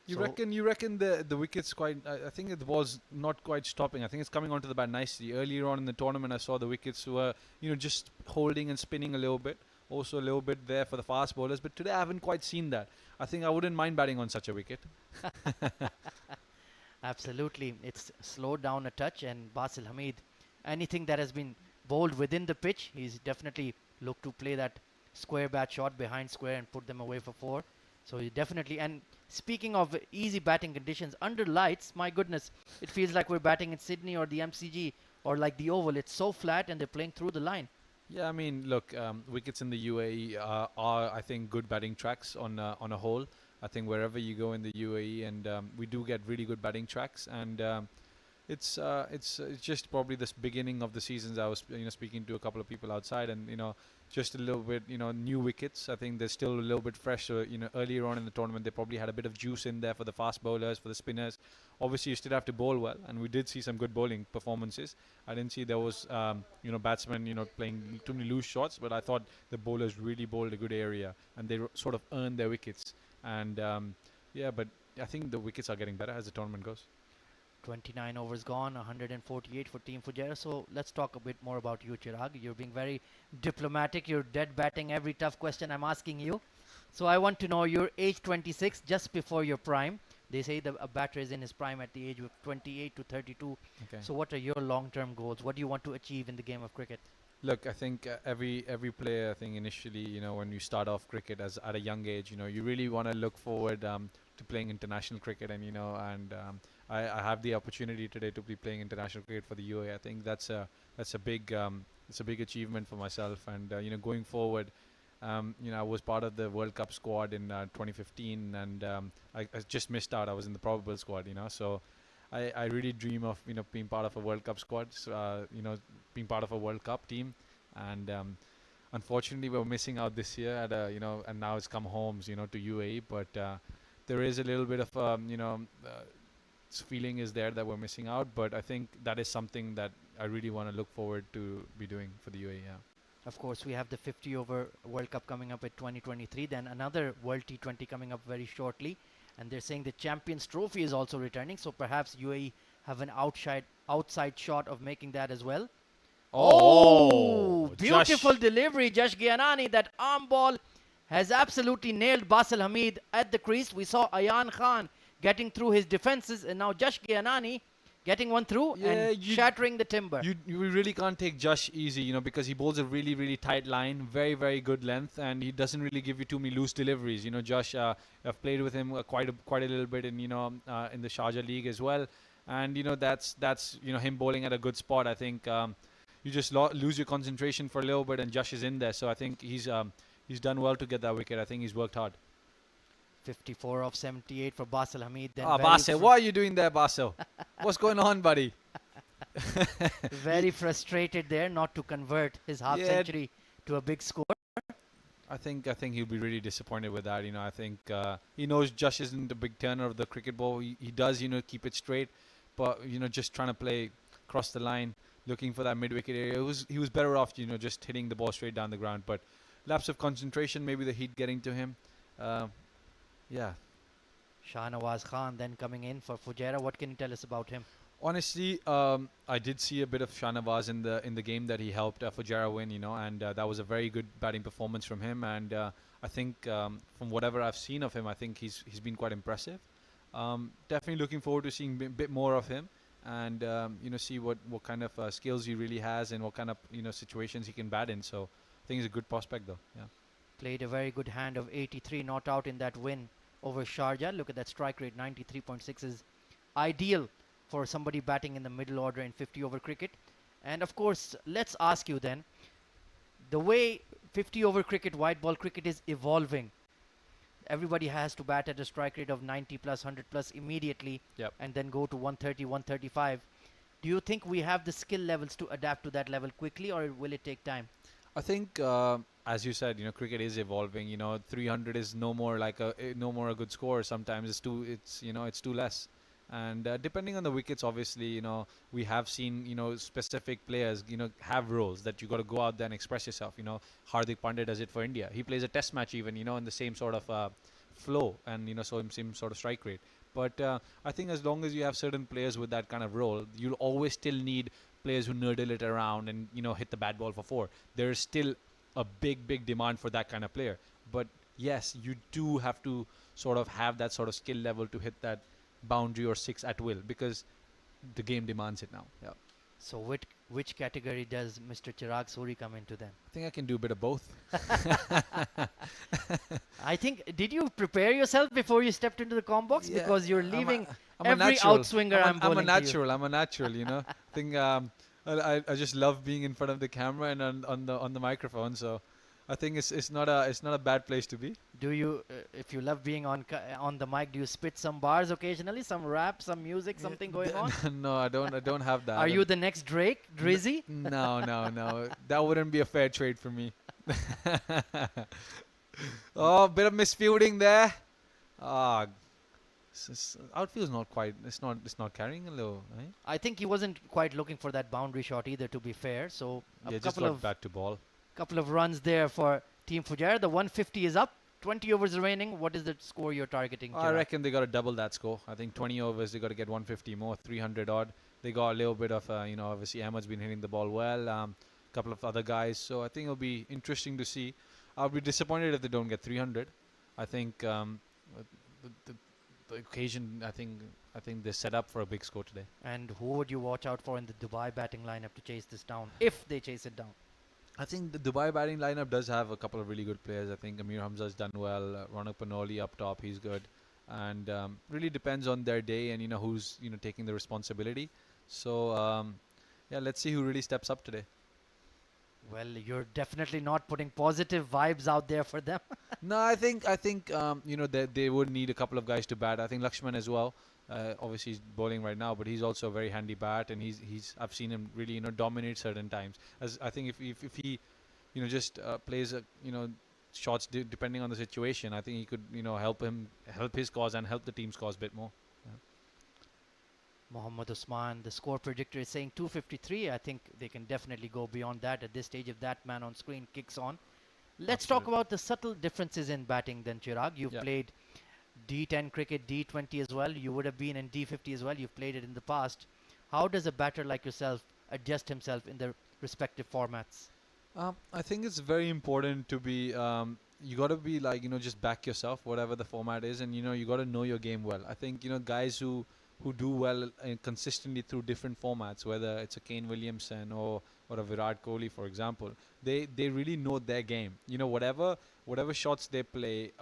You reckon the wicket's quite... I think it was not quite stopping. I think it's coming onto the bat nicely. Earlier on in the tournament, I saw the wickets were, just holding and spinning a little bit. Also a little bit there for the fast bowlers. But today I haven't quite seen that. I think I wouldn't mind batting on such a wicket. Absolutely. It's slowed down a touch, and Basil Hamid, anything that has been bowled within the pitch, he's definitely looked to play that square bat shot behind square and put them away for 4. So you definitely, and speaking of easy batting conditions, under lights, my goodness, it feels like we're batting in Sydney or the MCG or like the Oval. It's so flat and they're playing through the line. Yeah, I mean, look, wickets in the UAE are, I think, good batting tracks on a whole. I think wherever you go in the UAE, and we do get really good batting tracks, and it's just probably this beginning of the seasons. I was speaking to a couple of people outside, and just a little bit new wickets. I think they're still a little bit fresh. So earlier on in the tournament, they probably had a bit of juice in there for the fast bowlers, for the spinners. Obviously, you still have to bowl well, and we did see some good bowling performances. I didn't see there was batsmen playing too many loose shots, but I thought the bowlers really bowled a good area, and they sort of earned their wickets. And yeah, but I think the wickets are getting better as the tournament goes. 29 overs gone, 148 for Team Fujairah. So let's talk a bit more about you, Chirag. You're being very diplomatic. You're dead batting every tough question I'm asking you. So I want to know, you're age 26, just before your prime. They say that a batter is in his prime at the age of 28 to 32. Okay. So what are your long-term goals? What do you want to achieve in the game of cricket? Look, I think every player, I think initially, when you start off cricket as at a young age, you really want to look forward to playing international cricket, and I have the opportunity today to be playing international cricket for the UAE. I think that's a big achievement for myself, and going forward, I was part of the World Cup squad in 2015, and I just missed out. I was in the probable squad, so. I really dream of being part of a World Cup squad, being part of a World Cup team, and unfortunately we're missing out this year at and now it's come homes to UAE, but there is a little bit of feeling is there that we're missing out, but I think that is something that I really want to look forward to be doing for the UAE. Yeah. Of course, we have the 50 over World Cup coming up at 2023, then another World T20 coming up very shortly. And they're saying the Champions Trophy is also returning, so perhaps UAE have an outside shot of making that as well. Oh, beautiful delivery, Jash Ghianani. That arm ball has absolutely nailed Basil Hamid at the crease. We saw Ayan Khan getting through his defenses, and now Jash Ghianani getting one through and shattering the timber. You really can't take Josh easy, because he bowls a really, really tight line, very, very good length, and he doesn't really give you too many loose deliveries. Josh, I've played with him quite a little bit in in the Sharjah League as well, and that's him bowling at a good spot. I think you just lose your concentration for a little bit, and Josh is in there, so I think he's done well to get that wicket. I think he's worked hard. 54 of 78 for Basil Hamid. Basil, what are you doing there, Basil? What's going on, buddy? Very frustrated there not to convert his half century to a big score. I think he'll be really disappointed with that. I think he knows Josh isn't a big turner of the cricket ball. He does, keep it straight, but just trying to play across the line, looking for that mid-wicket area. He was better off, just hitting the ball straight down the ground. But lapse of concentration, maybe the heat getting to him. Yeah. Shahnawaz Khan then coming in for Fujairah. What can you tell us about him? Honestly, I did see a bit of Shahnawaz in the game that he helped Fujairah win, and that was a very good batting performance from him. And I think from whatever I've seen of him, I think he's been quite impressive. Definitely looking forward to seeing a bit more of him, and see what kind of skills he really has and what kind of situations he can bat in. So I think he's a good prospect, though. Yeah. Played a very good hand of 83, not out in that win over Sharjah. Look at that strike rate, 93.6 is ideal for somebody batting in the middle order in 50 over cricket. And of course, let's ask you then, the way 50 over cricket, white ball cricket is evolving, everybody has to bat at a strike rate of 90 plus, 100 plus immediately, and then go to 130, 135. Do you think we have the skill levels to adapt to that level quickly, or will it take time? I think, as you said, cricket is evolving. 300 is no more a good score. Sometimes it's too less. And depending on the wickets, obviously, we have seen, specific players, have roles that you got to go out there and express yourself. Hardik Pandya does it for India. He plays a test match even, in the same sort of flow and, same sort of strike rate. But I think as long as you have certain players with that kind of role, you'll always still need players who nerdle it around and, hit the bat ball for 4. There is still a big demand for that kind of player. But yes, you do have to sort of have that sort of skill level to hit that boundary or 6 at will, because the game demands it now. Yeah. So which category does Mr. Chirag Suri come into then? I think I can do a bit of both. I think, did you prepare yourself before you stepped into the com box? Yeah, Because you're I'm a- leaving I'm a every natural. outswinger I'm I'm a bowling to you. natural. I'm a natural. You know. I think I just love being in front of the camera and on the microphone. So I think it's not a bad place to be. Do you, if you love being on the mic, do you spit some bars occasionally, some rap, some music, something going on? No, I don't have that. Are you the next Drake, Drizzy? No. That wouldn't be a fair trade for me. Oh, bit of misfielding there. Ah, outfield's not quite. It's not carrying a little. Eh? I think he wasn't quite looking for that boundary shot either, to be fair. So a Yeah, just couple got of bat to ball. couple of runs there for Team Fujairah. The 150 is up. 20 overs remaining. What is the score you're targeting? I Chirag? reckon they got to double that score. I think 20 overs they got to get 150 more, 300 odd. They got a little bit of obviously Ahmed's been hitting the ball well. Couple of other guys. So I think it'll be interesting to see. I'll be disappointed if they don't get 300. I think the occasion. I think they're set up for a big score today. And who would you watch out for in the Dubai batting lineup to chase this down, if they chase it down? I think the Dubai batting lineup does have a couple of really good players. I think Amir Hamza's done well. Ronak Panoli up top, he's good. And really depends on their day and who's taking the responsibility. So yeah, let's see who really steps up today. Well, you're definitely not putting positive vibes out there for them. No, I think they would need a couple of guys to bat. I think Lakshman as well. Obviously he's bowling right now, but he's also a very handy bat, and he's I've seen him really dominate certain times. As I think if he just plays shots depending on the situation, I think he could help his cause and help the team's cause a bit more. Mohammad Usman, the score predictor, is saying 253. I think they can definitely go beyond that at this stage if that man on screen kicks on. Let's talk about the subtle differences in batting then, Chirag. You've played D10 cricket, D20 as well. You would have been in D50 as well. You've played it in the past. How does a batter like yourself adjust himself in the respective formats? I think it's very important to be you got to be just back yourself whatever the format is, and you got to know your game well. I think guys who do well consistently through different formats, whether it's a Kane Williamson or a Virat Kohli, for example, they really know their game. Whatever shots they play,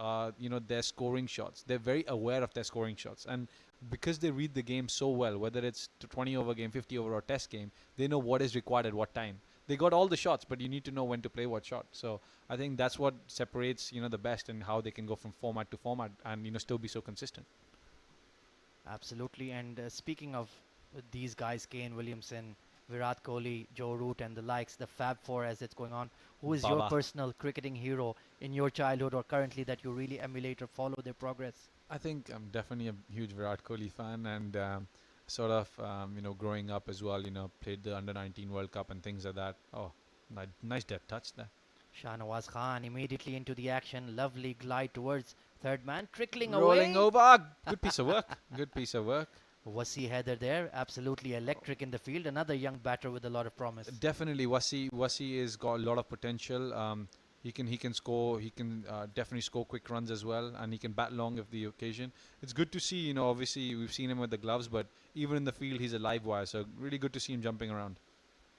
their scoring shots. They're very aware of their scoring shots, and because they read the game so well, whether it's 20 over game, 50 over or test game, they know what is required at what time. They got all the shots, but you need to know when to play what shot. So I think that's what separates the best, and how they can go from format to format and still be so consistent. Absolutely. And speaking of these guys, Kane Williamson, Virat Kohli, Joe Root and the likes, the Fab Four as it's going on, who is your personal cricketing hero in your childhood or currently that you really emulate or follow their progress? I think I'm definitely a huge Virat Kohli fan, and sort of growing up as well, played the under-19 World Cup and things like that. Oh, nice dead touch there. Shahnawaz Khan immediately into the action. Lovely glide towards third man, trickling rolling away. over. Good piece of work. Good piece of work. Wasi Heather there, absolutely electric in the field. Another young batter with a lot of promise. Definitely, Wasi has got a lot of potential. He can score. He can definitely score quick runs as well, and he can bat long if the occasion. It's good to see. Obviously we've seen him with the gloves, but even in the field, he's a live wire. So really good to see him jumping around.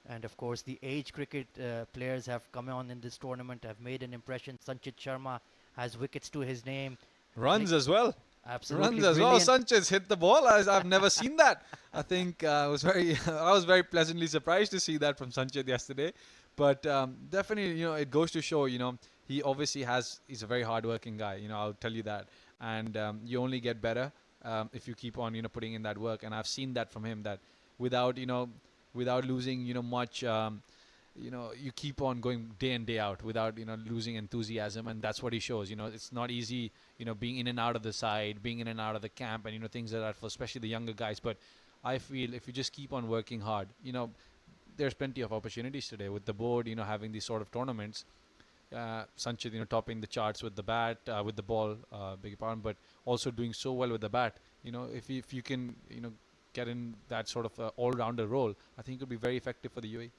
And of course, the age cricket players have come on in this tournament, have made an impression. Sanchit Sharma has wickets to his name. Runs as well. Absolutely. Runs as well. Sanchez hit the ball. I've never seen that. I think I was very pleasantly surprised to see that from Sanchez yesterday. But definitely, it goes to show, he obviously he's a very hardworking guy. I'll tell you that. And you only get better if you keep on, putting in that work. And I've seen that from him, that without losing, much, you keep on going day in, day out without, losing enthusiasm. And that's what he shows. It's not easy, being in and out of the side, being in and out of the camp and, things like that for especially the younger guys. But I feel if you just keep on working hard, there's plenty of opportunities today with the board, having these sort of tournaments. Sanchit, topping the charts with the bat, with the ball, beg your pardon, but also doing so well with the bat. If you can, get in that sort of all-rounder role, I think it could be very effective for the UAE.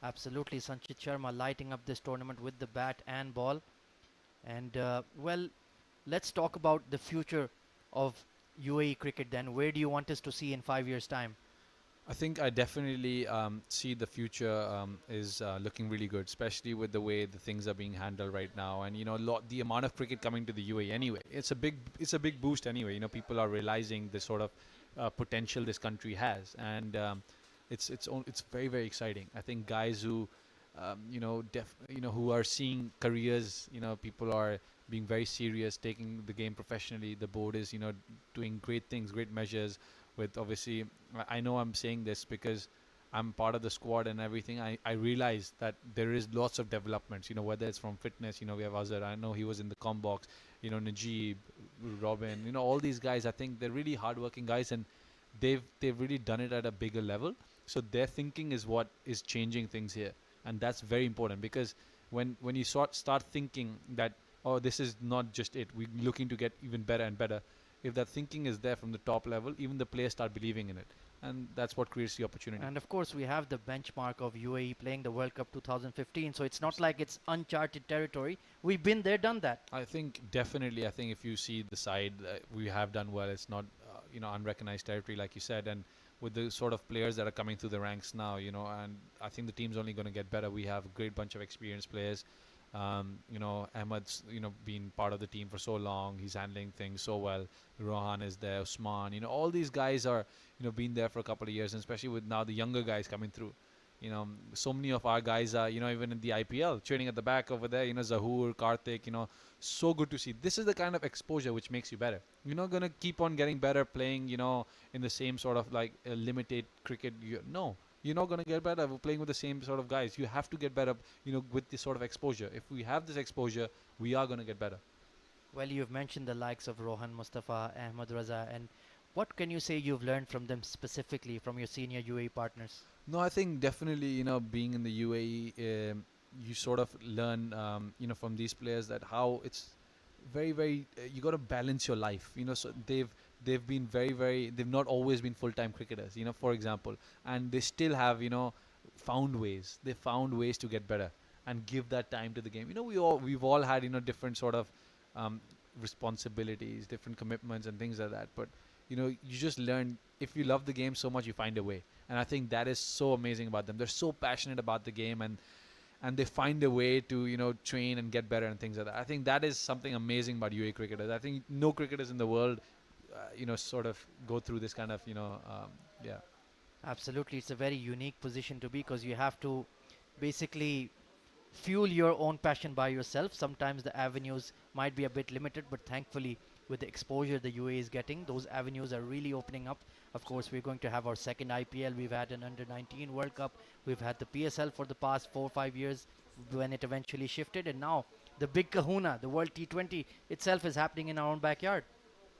Absolutely, Sanchit Sharma lighting up this tournament with the bat and ball. And well, let's talk about the future of UAE cricket then. Where do you want us to see in 5 years' time? I think I definitely see the future is looking really good, especially with the way the things are being handled right now, and the amount of cricket coming to the UAE anyway. It's a big boost anyway. People are realizing the sort of potential this country has, and it's very very exciting. I think guys who who are seeing careers, people are being very serious, taking the game professionally. The board is doing great things, great measures with obviously I know I'm saying this because I'm part of the squad and everything. I realize that there is lots of developments, whether it's from fitness, we have Azhar, I know he was in the com box, Najib, Robin, all these guys. I think they're really hardworking guys, and they've really done it at a bigger level. So their thinking is what is changing things here, and that's very important because when you start thinking that, oh, this is not just it, we're looking to get even better and better. If that thinking is there from the top level, even the players start believing in it, and that's what creates the opportunity. And of course, we have the benchmark of UAE playing the World Cup 2015, so it's not like it's uncharted territory. We've been there, done that. I think definitely. I think if you see the side, we have done well. It's not unrecognized territory like you said, and with the sort of players that are coming through the ranks now, and I think the team's only going to get better. We have a great bunch of experienced players. Ahmed's been part of the team for so long. He's handling things so well. Rohan is there, Usman. All these guys are been there for a couple of years, and especially with now the younger guys coming through. So many of our guys are even in the IPL training at the back over there. Zahoor, Karthik. So good to see. This is the kind of exposure which makes you better. You're not gonna keep on getting better playing in the same sort of like limited cricket. No. You're not going to get better playing with the same sort of guys. You have to get better, with this sort of exposure. If we have this exposure, we are going to get better. Well, you've mentioned the likes of Rohan, Mustafa, Ahmed Raza, and what can you say you've learned from them specifically, from your senior UAE partners? No, I think definitely, being in the UAE, you sort of learn, from these players that how it's very, very, you got to balance your life. So they've been they've not always been full-time cricketers, for example, and they still have, they found ways to get better and give that time to the game. We've all had, different sort of responsibilities, different commitments and things like that. But, you just learn, if you love the game so much, you find a way. And I think that is so amazing about them. They're so passionate about the game, and they find a way to train and get better and things like that. I think that is something amazing about UAE cricketers. I think no cricketers in the world sort of go through this kind of yeah. Absolutely, it's a very unique position to be, because you have to basically fuel your own passion by yourself. Sometimes the avenues might be a bit limited, but thankfully with the exposure the UAE is getting, those avenues are really opening up. Of course, we're going to have our second IPL. We've had an under-19 World Cup. We've had the PSL for the past 4 or 5 years when it eventually shifted, and now the big kahuna, the World T20 itself, is happening in our own backyard.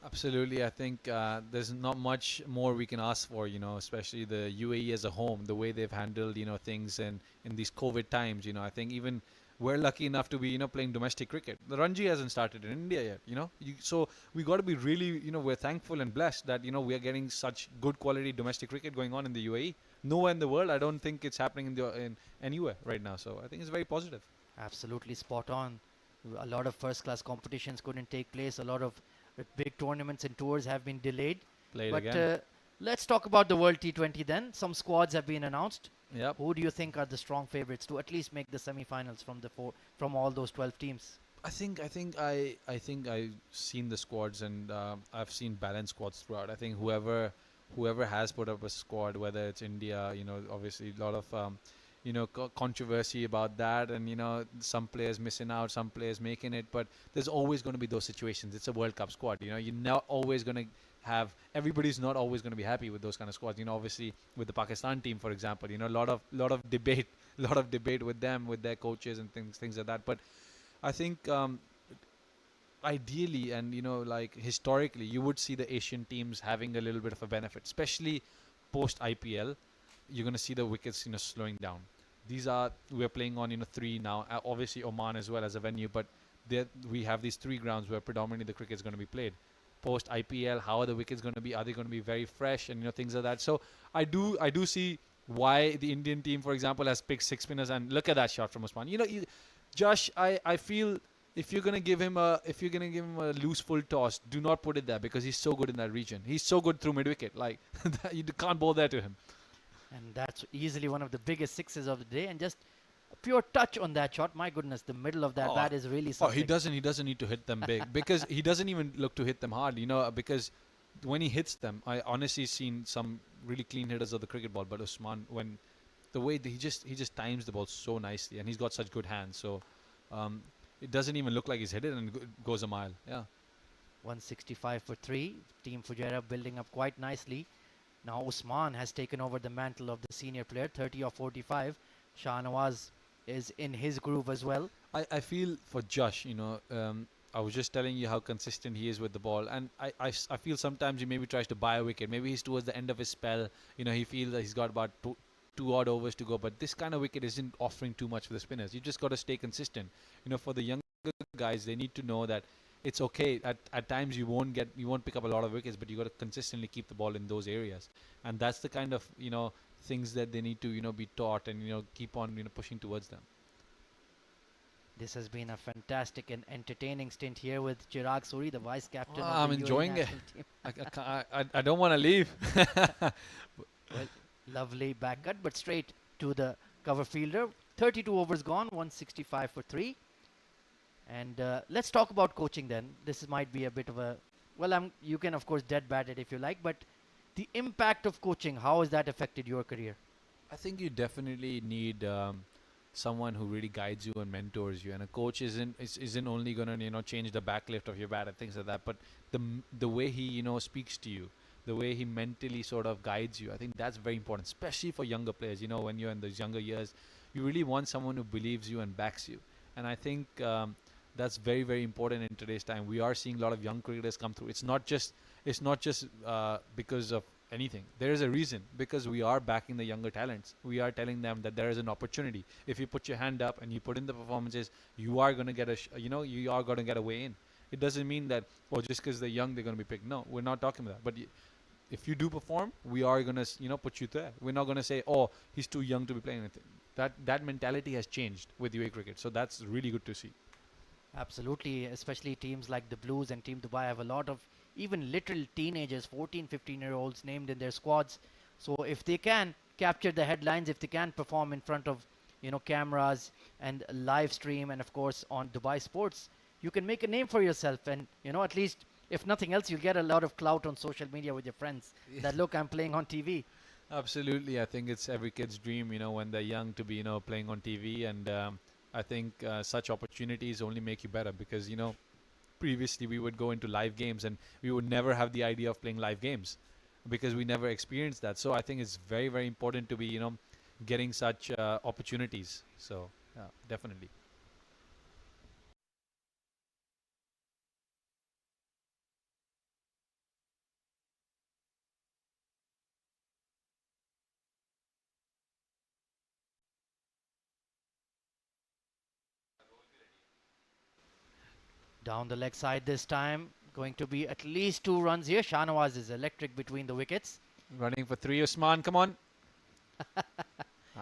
Absolutely. I think there's not much more we can ask for, especially the UAE as a home, the way they've handled, things in these COVID times. I think even we're lucky enough to be, playing domestic cricket. The Ranji hasn't started in India yet, so we got to be really, we're thankful and blessed that, we are getting such good quality domestic cricket going on in the UAE. Nowhere in the world, I don't think it's happening in anywhere right now. So I think it's very positive. Absolutely spot on. A lot of first-class competitions couldn't take place. A lot of big tournaments and tours have been delayed. But let's talk about the World T20 then. Some squads have been announced. Yep. Who do you think are the strong favorites to at least make the semi-finals from all those 12 teams? I think I've seen the squads, and I've seen balanced squads throughout. I think whoever has put up a squad, whether it's India, obviously a lot of controversy about that, and some players missing out, some players making it, but there's always going to be those situations. It's a World Cup squad. You're not always going to have, everybody's not always going to be happy with those kind of squads. Obviously with the Pakistan team, for example, a lot of debate with them, with their coaches and things like that. But I think ideally, and like historically, you would see the Asian teams having a little bit of a benefit, especially post IPL. You're going to see the wickets slowing down. We're playing on 3 now, obviously Oman as well as a venue, but we have these 3 grounds where predominantly the cricket is going to be played. Post IPL, how are the wickets going to be? Are they going to be very fresh and things like that? So I do see why the Indian team, for example, has picked 6 spinners, and look at that shot from Usman. Josh, I feel if you're gonna give him a loose full toss, do not put it there, because he's so good in that region. He's so good through mid wicket. Like you can't bowl there to him. And that's easily one of the biggest sixes of the day. And just a pure touch on that shot. My goodness, the middle of that bat is really Oh, something. he doesn't need to hit them big because he doesn't even look to hit them hard, because when he hits them, I honestly seen some really clean hitters of the cricket ball, but Usman, when the way that he just times the ball so nicely, and he's got such good hands, so it doesn't even look like he's hit it, and goes a mile. Yeah. 165 for 3. Team Fujairah building up quite nicely. Now Usman has taken over the mantle of the senior player, 30 or 45. Shahnawaz is in his groove as well. I feel for Josh, I was just telling you how consistent he is with the ball, and I feel sometimes he maybe tries to buy a wicket. Maybe he's towards the end of his spell. He feels that he's got about two odd overs to go, but this kind of wicket isn't offering too much for the spinners. You just got to stay consistent. For the younger guys, they need to know that it's okay. At times you won't pick up a lot of wickets, but you got to consistently keep the ball in those areas, and that's the kind of things that they need to be taught, and keep on pushing towards them. This has been a fantastic and entertaining stint here with Chirag Suri, the vice captain. Oh, of I'm the UAE enjoying it. national team. I don't want to leave. Well, lovely back cut, but straight to the cover fielder. 32 overs gone, 165 for 3. And let's talk about coaching then. This might be a bit of a, you can of course dead bat it if you like, but the impact of coaching, how has that affected your career? I think you definitely need someone who really guides you and mentors you, and a coach isn't only gonna change the backlift of your bat and things like that, but the way he speaks to you, the way he mentally sort of guides you. I think that's very important, especially for younger players. When you're in those younger years, you really want someone who believes you and backs you, and I think that's very, very important in today's time. We are seeing a lot of young cricketers come through. It's not just because of anything. There is a reason, because we are backing the younger talents. We are telling them that there is an opportunity. If you put your hand up and you put in the performances, you are going to get you are going to get a way in. It doesn't mean that just because they're young they're going to be picked. No, we're not talking about that. But if you do perform, we are going to put you there. We're not going to say, oh, he's too young to be playing anything. That mentality has changed with UAE cricket. So that's really good to see. Absolutely, especially teams like the Blues and Team Dubai have a lot of even literal teenagers, 14, 15-year-olds named in their squads. So if they can capture the headlines, if they can perform in front of cameras and live stream, and of course on Dubai Sports, you can make a name for yourself, and at least if nothing else, you'll get a lot of clout on social media with your friends. That look, I'm playing on TV. Absolutely, I think it's every kid's dream, when they're young, to be playing on TV, and I think such opportunities only make you better, because previously we would go into live games and we would never have the idea of playing live games because we never experienced that. So I think it's very, very important to be getting such opportunities. So yeah, definitely. Down the leg side this time, going to be at least 2 runs here. Shahnawaz is electric between the wickets. Running for 3, Usman, come on.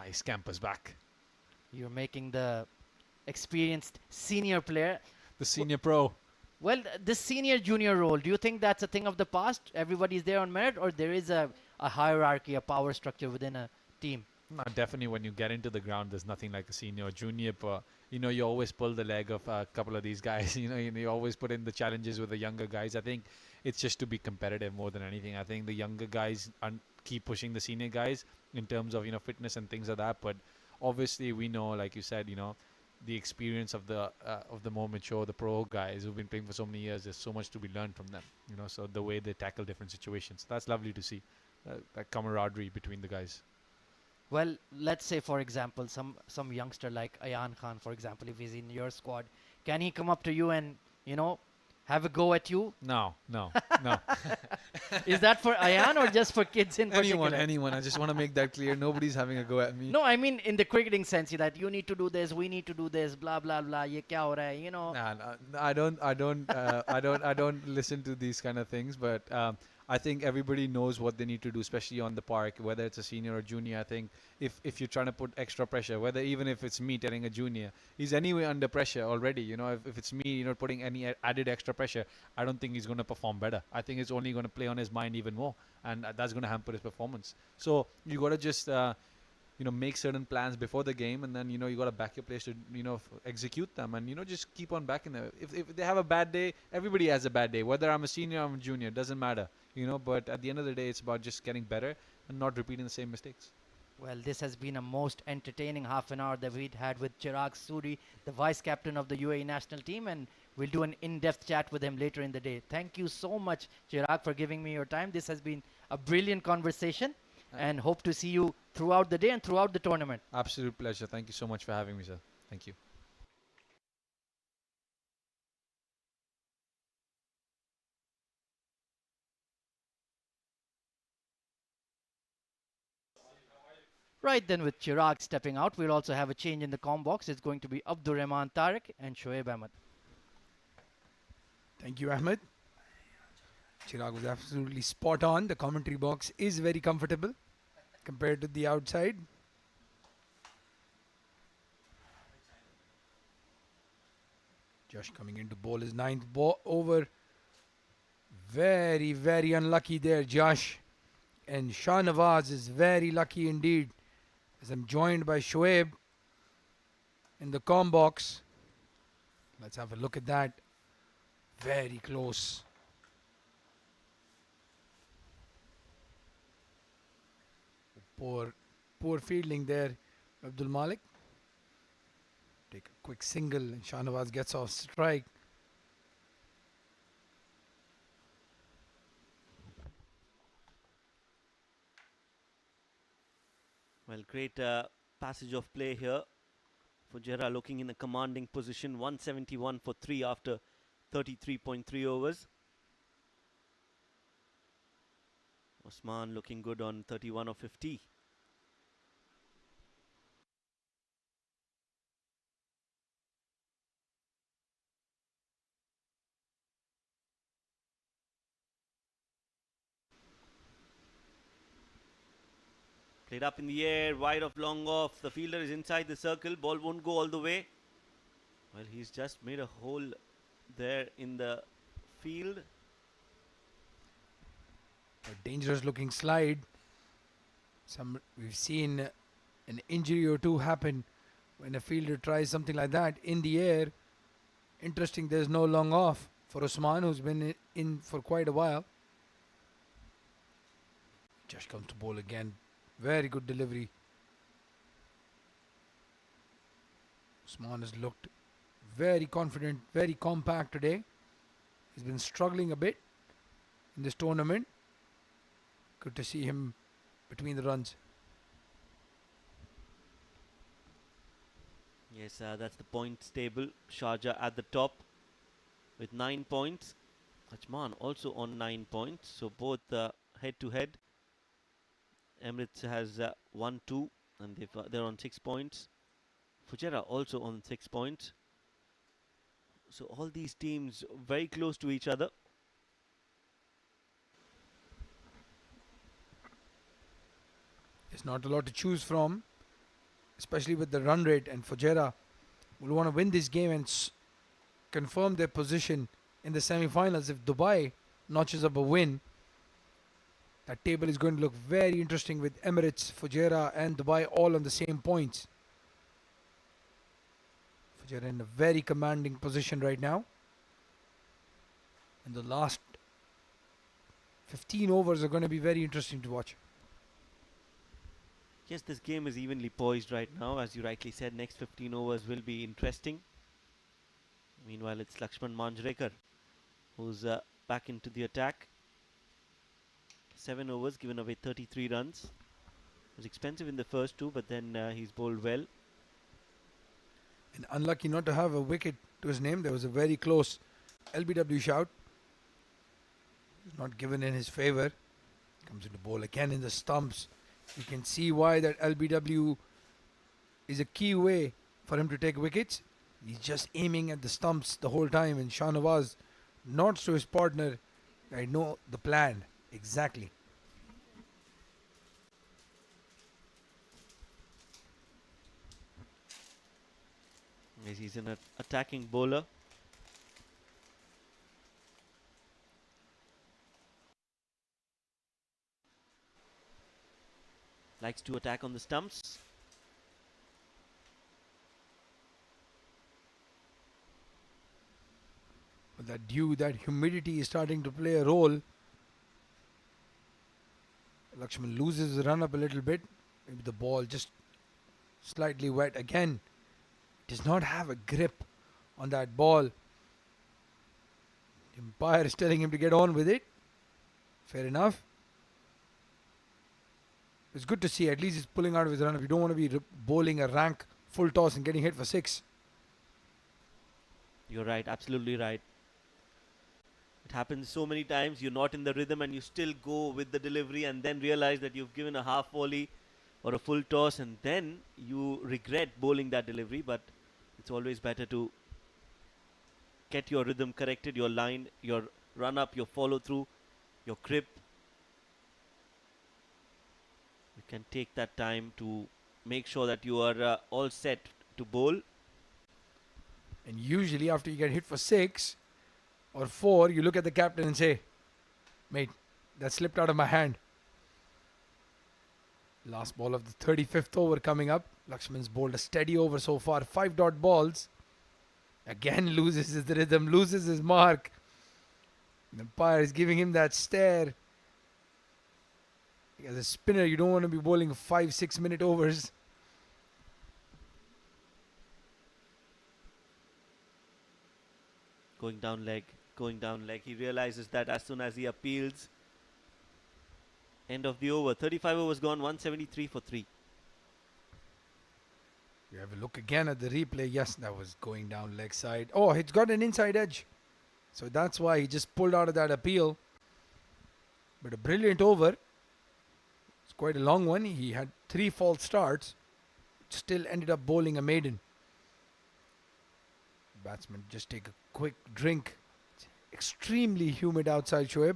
He scampers back. You're making the experienced senior player. The senior pro. Well, the senior junior role, do you think that's a thing of the past? Everybody's there on merit, or there is a hierarchy, a power structure within a team? No, definitely when you get into the ground, there's nothing like a senior or junior. You always pull the leg of a couple of these guys. You always put in the challenges with the younger guys. I think it's just to be competitive more than anything. I think the younger guys keep pushing the senior guys in terms of fitness and things like that. But obviously we know, like you said, the experience of the more mature, the pro guys who've been playing for so many years. There's so much to be learned from them. So the way they tackle different situations, that's lovely to see. That camaraderie between the guys. Well, let's say, for example, some youngster like Ayan Khan, for example, if he's in your squad, can he come up to you and, have a go at you? No. Is that for Ayan or just for kids in particular? Anyone. I just want to make that clear. Nobody's having a go at me. No, I mean in the cricketing sense, that you need to do this, we need to do this, blah blah blah. Ye kya ho raha hai, Nah, I don't listen to these kind of things. But I think everybody knows what they need to do, especially on the park, whether it's a senior or junior. I think if you're trying to put extra pressure, whether even if it's me telling a junior, he's anyway under pressure already. You know, if it's me, putting any added extra pressure, I don't think he's going to perform better. I think it's only going to play on his mind even more, and that's going to hamper his performance. So you got to just make certain plans before the game, and then you got to back your players to execute them, and just keep on backing them. If they have a bad day, everybody has a bad day, whether I'm a senior or I'm a junior, doesn't matter. But at the end of the day, it's about just getting better and not repeating the same mistakes. Well, this has been a most entertaining half an hour that we'd had with Chirag Suri, the vice captain of the UAE national team, and we'll do an in-depth chat with him later in the day. Thank you so much, Chirag, for giving me your time. This has been a brilliant conversation, and hope to see you throughout the day and throughout the tournament. Absolute pleasure. Thank you so much for having me, sir. Thank you. Right then, with Chirag stepping out, we'll also have a change in the comm box. It's going to be Abdurrahman Tariq and Shoaib Ahmed. Thank you, Ahmed. Chirag was absolutely spot on. The commentary box is very comfortable compared to the outside. Josh coming in to bowl his ninth over. Very, very unlucky there, Josh. And Shahnawaz is very lucky indeed, as I'm joined by Shoaib in the comm box. Let's have a look at that. Very close. Poor fielding there, Abdul Malik. Take a quick single and Shahnawaz gets off strike. Well, great passage of play here. Fujairah looking in a commanding position. 171 for 3 after 33.3 overs. Osman looking good on 31 of 50. Played up in the air, wide of, long off. The fielder is inside the circle. Ball won't go all the way. Well, he's just made a hole there in the field. A dangerous looking slide. We've seen an injury or two happen when a fielder tries something like that in the air. Interesting, there's no long off for Osman, who's been in for quite a while. Josh comes to bowl again. Very good delivery. Osman has looked very confident, very compact today. He's been struggling a bit in this tournament. Good to see him between the runs. Yes, that's the points table. Sharjah at the top with 9 points. Ajman also on 9 points. So both head to head. Emirates has 1-2 and they're on 6 points. Fujairah also on 6 points. So all these teams very close to each other. There's not a lot to choose from, especially with the run rate, and Fujairah will want to win this game and confirm their position in the semi-finals. If Dubai notches up a win, that table is going to look very interesting with Emirates, Fujairah and Dubai all on the same points. Fujairah in a very commanding position right now. And the last 15 overs are going to be very interesting to watch. Yes, this game is evenly poised right now. As you rightly said, next 15 overs will be interesting. Meanwhile, it's Lakshman Manjrekar who's back into the attack. 7 overs, given away 33 runs. Was expensive in the first 2, but then he's bowled well. And unlucky not to have a wicket to his name. There was a very close LBW shout. It's not given in his favour. Comes into bowl again in the stumps. You can see why that LBW is a key way for him to take wickets. He's just aiming at the stumps the whole time, and Shahnawaz nods to his partner. I know the plan. Exactly. Yes, he's an attacking bowler. Likes to attack on the stumps. But that dew, that humidity is starting to play a role. Lakshman loses the run up a little bit. Maybe the ball just slightly wet again. Does not have a grip on that ball. The umpire is telling him to get on with it. Fair enough. It's good to see at least he's pulling out of his run up. You don't want to be bowling a rank full toss and getting hit for 6. You're right, absolutely right. It happens so many times. You're not in the rhythm and you still go with the delivery and then realize that you've given a half volley or a full toss and then you regret bowling that delivery. But it's always better to get your rhythm corrected, your line, your run up, your follow through, your grip. You can take that time to make sure that you are all set to bowl. And usually after you get hit for 6 or 4, you look at the captain and say, mate, that slipped out of my hand. Last ball of the 35th over coming up. Lakshman's bowled a steady over so far. 5 dot balls. Again loses his rhythm, loses his mark. The umpire is giving him that stare. As a spinner, you don't want to be bowling 5-6 minute overs. Going down leg, going down leg. He realizes that as soon as he appeals. End of the over. 35 overs gone, 173 for 3. You have a look again at the replay. Yes, that was going down leg side. Oh, it's got an inside edge. So that's why he just pulled out of that appeal. But a brilliant over. It's quite a long one. He had 3 false starts. Still ended up bowling a maiden. Batsman just take a quick drink. It's extremely humid outside, Shoaib.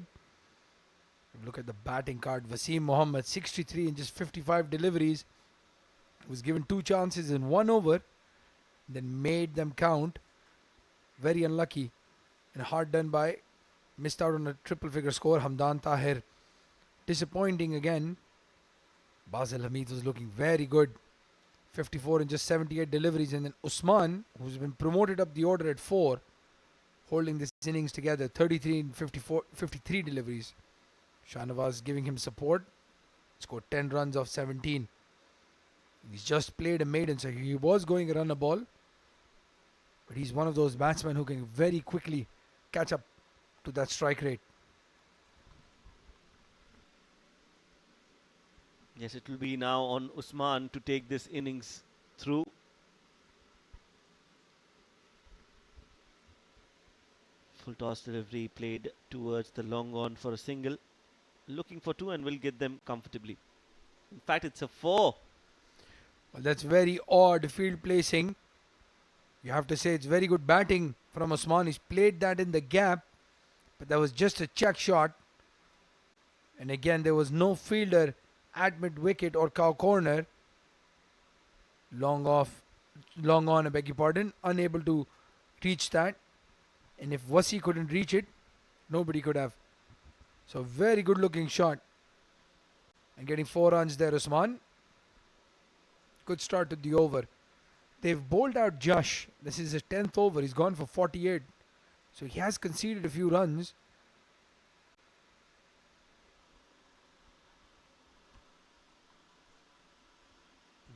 Look at the batting card. Wasim Mohammed, 63 in just 55 deliveries. Was given 2 chances in 1 over. Then made them count. Very unlucky. And hard done by. Missed out on a triple figure score. Hamdan Tahir. Disappointing again. Basel Hamid was looking very good. 54 in just 78 deliveries. And then Usman, who's been promoted up the order at 4. Holding this innings together. 33 in 53 deliveries. Shahnawaz giving him support. Scored 10 runs off 17. He's just played a maiden, so he was going to run a ball. But he's one of those batsmen who can very quickly catch up to that strike rate. Yes, it will be now on Usman to take this innings through. Full toss delivery played towards the long on for a single. Looking for 2 and will get them comfortably. In fact, it's a 4. Well, that's very odd field placing. You have to say it's very good batting from Usman. He's played that in the gap, but that was just a check shot. And again, there was no fielder at mid wicket or cow corner. Long on, I beg your pardon. Unable to reach that. And if Wasi couldn't reach it, nobody could have. So very good looking shot. And getting 4 runs there, Usman. Good start to the over. They've bowled out Josh. This is his 10th over. He's gone for 48. So he has conceded a few runs.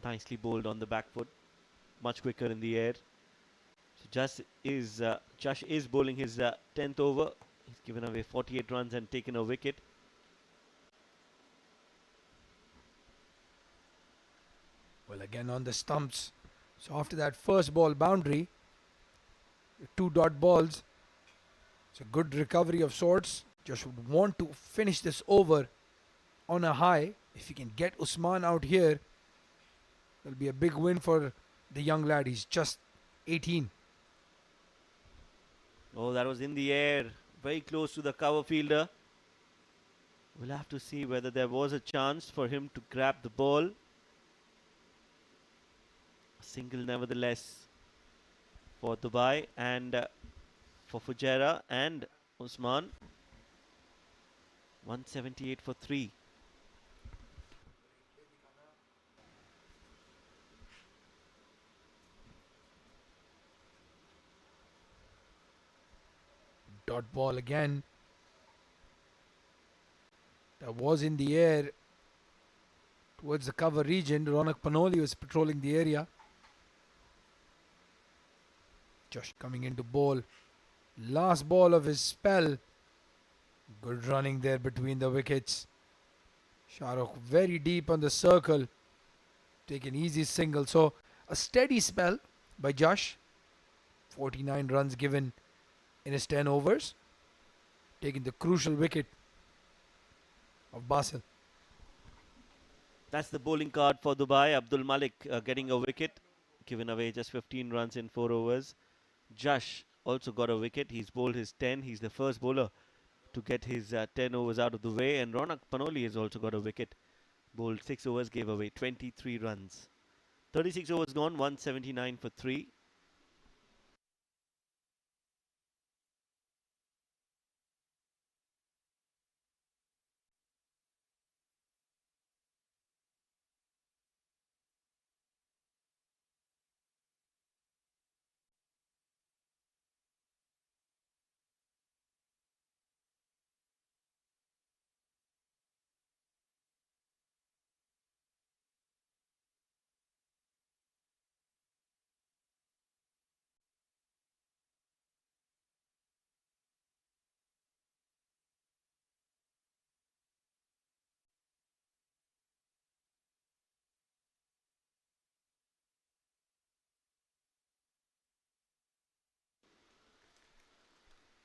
Nicely bowled on the back foot. Much quicker in the air. So Josh is bowling his 10th over. He's given away 48 runs and taken a wicket. Well, again on the stumps. So after that first ball boundary, 2 dot balls. It's a good recovery of sorts. Just would want to finish this over on a high. If he can get Usman out here, that'll be a big win for the young lad. He's just 18. Oh, that was in the air. Very close to the cover fielder. We'll have to see whether there was a chance for him to grab the ball. A single nevertheless for Dubai and for Fujairah and Usman. 178 for 3. Dot ball again. That was in the air towards the cover region. Ronak Panoli was patrolling the area. Josh coming into ball. Last ball of his spell. Good running there between the wickets. Shahrukh very deep on the circle. Take an easy single. So a steady spell by Josh. 49 runs given in his 10 overs. Taking the crucial wicket of Basil. That's the bowling card for Dubai. Abdul Malik getting a wicket. Given away just 15 runs in 4 overs. Josh also got a wicket. He's bowled his 10. He's the first bowler to get his 10 overs out of the way. And Ronak Panoli has also got a wicket. Bowled 6 overs, gave away 23 runs. 36 overs gone, 179 for 3.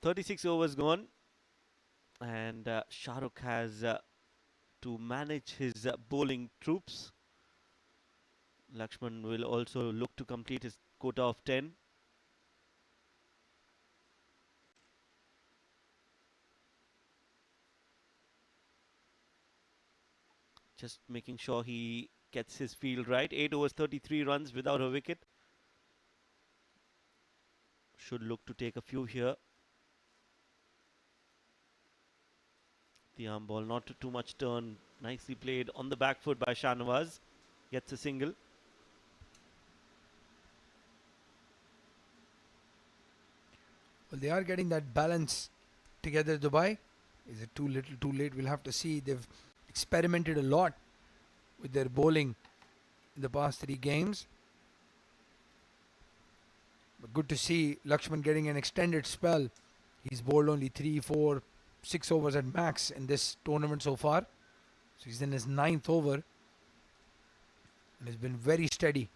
.36 overs gone, and Shahrukh has to manage his bowling troops. Lakshman will also look to complete his quota of 10. Just making sure he gets his field right. 8 overs, 33 runs without a wicket. Should look to take a few here. The arm ball, not too much turn. Nicely played on the back foot by Shahnawaz. Gets a single. Well, they are getting that balance together, Dubai. Is it too little, too late? We'll have to see. They've experimented a lot with their bowling in the past 3 games. But good to see Lakshman getting an extended spell. He's bowled only 3, 4, 6 overs at max in this tournament so far. So he's in his 9th over. And has been very steady.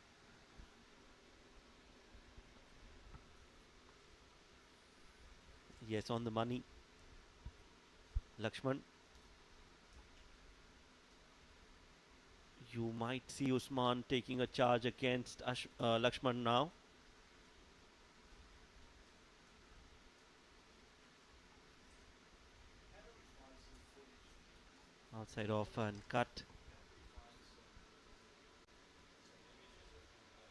Yes, on the money. Lakshman. You might see Usman taking a charge against Lakshman now. Outside off and cut.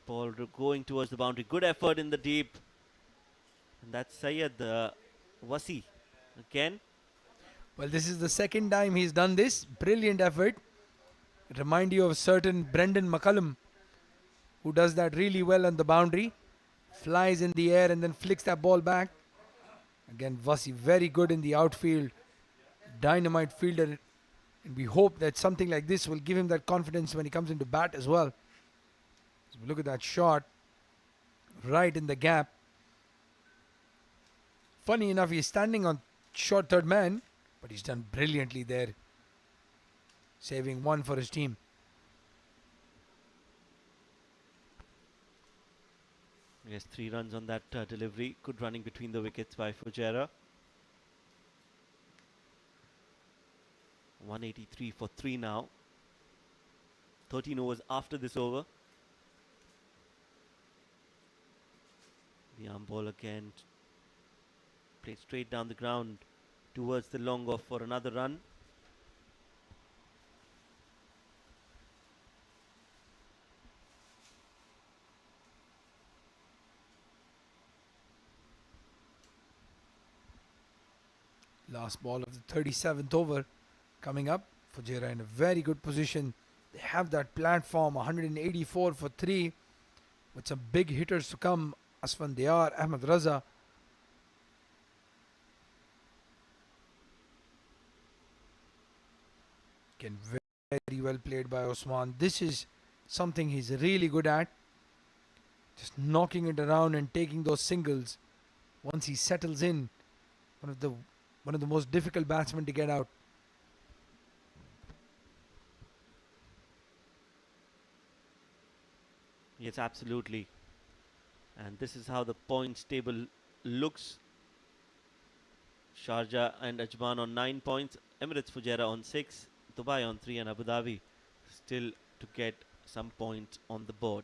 Ball going towards the boundary. Good effort in the deep. And that's Syed Wasi again. Well, this is the second time he's done this. Brilliant effort. Remind you of a certain Brendan McCullum, who does that really well on the boundary. Flies in the air and then flicks that ball back. Again, Wasi very good in the outfield. Dynamite fielder. And we hope that something like this will give him that confidence when he comes into bat as well. So look at that shot. Right in the gap. Funny enough, he's standing on short third man, but he's done brilliantly there. Saving 1 for his team. Yes, 3 runs on that delivery. Good running between the wickets by Fujairah. 183 for 3 now. 13 overs after this over. The arm ball again. Played straight down the ground towards the long off for another run. Last ball of the 37th over coming up. Fujairah in a very good position. They have that platform, 184 for 3, with some big hitters to come. Asfan Diyar, Ahmed Raza. Again, very well played by Osman. This is something he's really good at. Just knocking it around and taking those singles. Once he settles in, one of the most difficult batsmen to get out. Yes, absolutely. And this is how the points table looks. Sharjah and Ajman on 9 points, Emirates Fujairah on 6, Dubai on 3, and Abu Dhabi still to get some points on the board.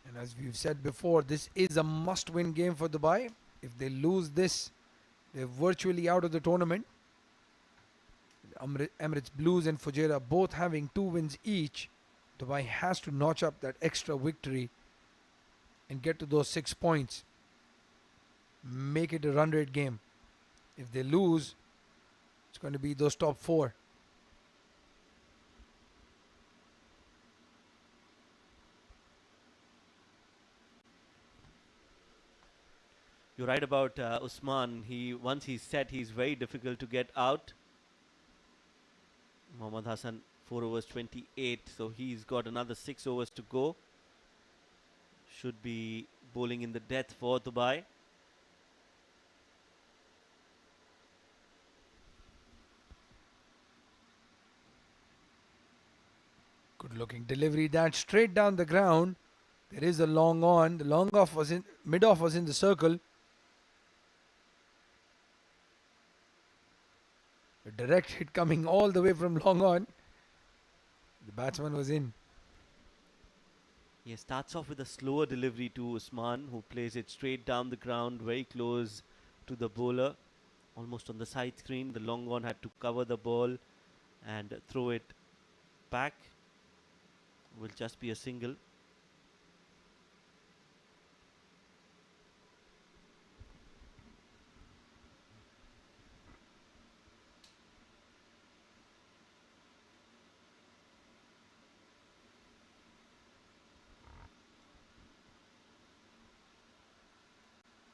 And as we've said before, this is a must-win game for Dubai. If they lose this, they're virtually out of the tournament. Emirates Blues and Fujairah both having 2 wins each. Dubai has to notch up that extra victory and get to those 6 points. Make it a run rate game. If they lose, it's going to be those top 4. You're right about Usman. Once he's set, he's very difficult to get out. Mohammad Hassan 4 overs 28, so he's got another 6 overs to go. Should be bowling in the death for Dubai. Good looking delivery, that straight down the ground. There is a long on. The long off was in, mid off was in the circle. A direct hit coming all the way from long on. The batsman was in. He starts off with a slower delivery to Usman, who plays it straight down the ground, very close to the bowler, almost on the side screen. The long one had to cover the ball and throw it back. Will just be a single.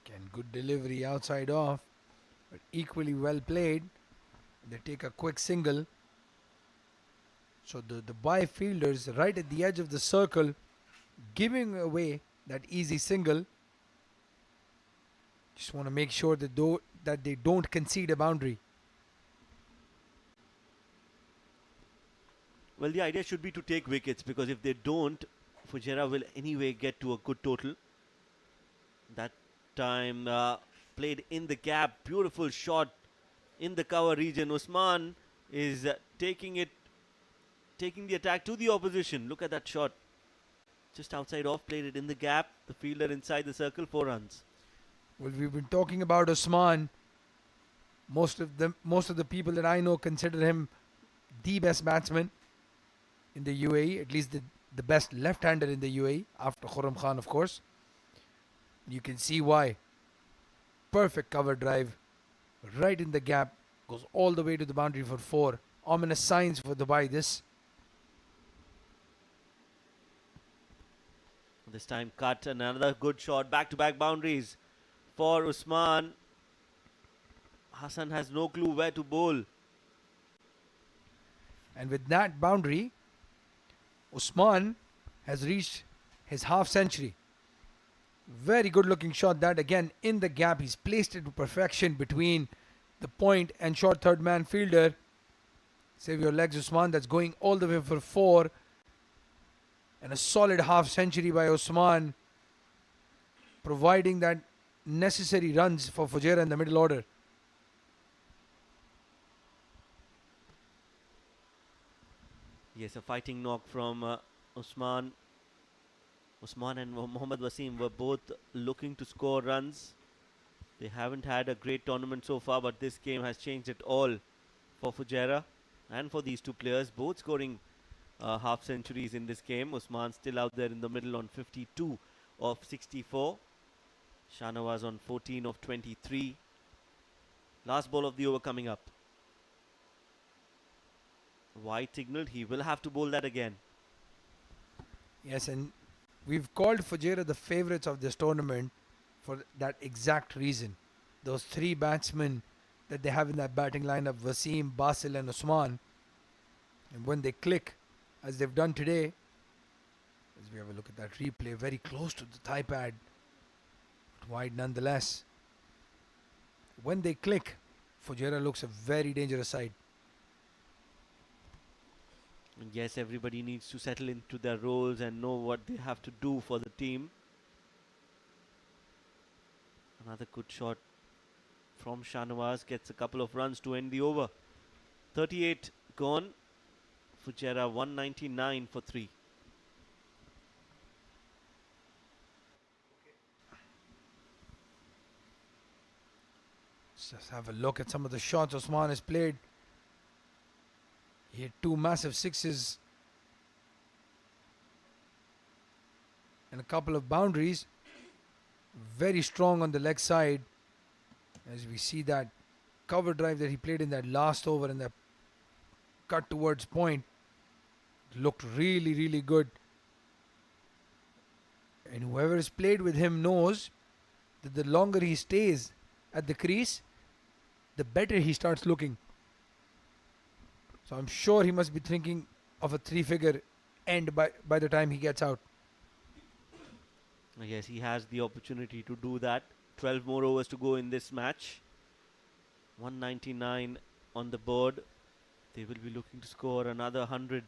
Again, good delivery outside off, but equally well played. They take a quick single. So the Dubai fielders right at the edge of the circle, giving away that easy single. Just want to make sure that they don't concede a boundary. Well, the idea should be to take wickets, because if they don't, Fujairah will anyway get to a good total. That time played in the gap, beautiful shot in the cover region. Usman is taking the attack to the opposition. Look at that shot, just outside off, played it in the gap. The fielder inside the circle, 4 runs. Well, we've been talking about Usman. Most of the people that I know consider him the best batsman in the UAE, at least the best left-hander in the UAE, after Khurram Khan, of course. You can see why. Perfect cover drive, right in the gap, goes all the way to the boundary for 4. Ominous signs for Dubai, this. This time cut, and another good shot, back-to-back boundaries for Usman. Hassan has no clue where to bowl. And with that boundary, Usman has reached his half century. Very good looking shot, that again in the gap. He's placed it to perfection between the point and short third man fielder. Save your legs, Usman. That's going all the way for 4. And a solid half century by Usman, providing that necessary runs for Fujairah in the middle order. Yes, a fighting knock from Usman. Usman and Mohammad Wasim were both looking to score runs. They haven't had a great tournament so far, but this game has changed it all for Fujairah and for these two players, both scoring half centuries in this game. Usman still out there in the middle on 52 of 64. Shanawaz on 14 of 23. Last ball of the over coming up. Wide signaled. He will have to bowl that again. Yes, and we've called Fujairah the favourites of this tournament for that exact reason. Those three batsmen that they have in that batting lineup, Wasim, Basil and Usman, and when they click, as they've done today, as we have a look at that replay, very close to the thigh pad, but wide nonetheless. When they click, Fujairah looks a very dangerous side. And yes, everybody needs to settle into their roles and know what they have to do for the team. Another good shot from Shanawaz gets a couple of runs to end the over. 38 gone. Fujairah 199 for 3. Let's just have a look at some of the shots Usman has played. He had two massive sixes and a couple of boundaries. Very strong on the leg side, as we see that cover drive that he played in that last over and that cut towards point looked really, really good. And whoever has played with him knows that the longer he stays at the crease, the better he starts looking. So I'm sure he must be thinking of a three-figure end by the time he gets out. Yes, he has the opportunity to do that. 12 more overs to go in this match. 199 on the board. They will be looking to score another 100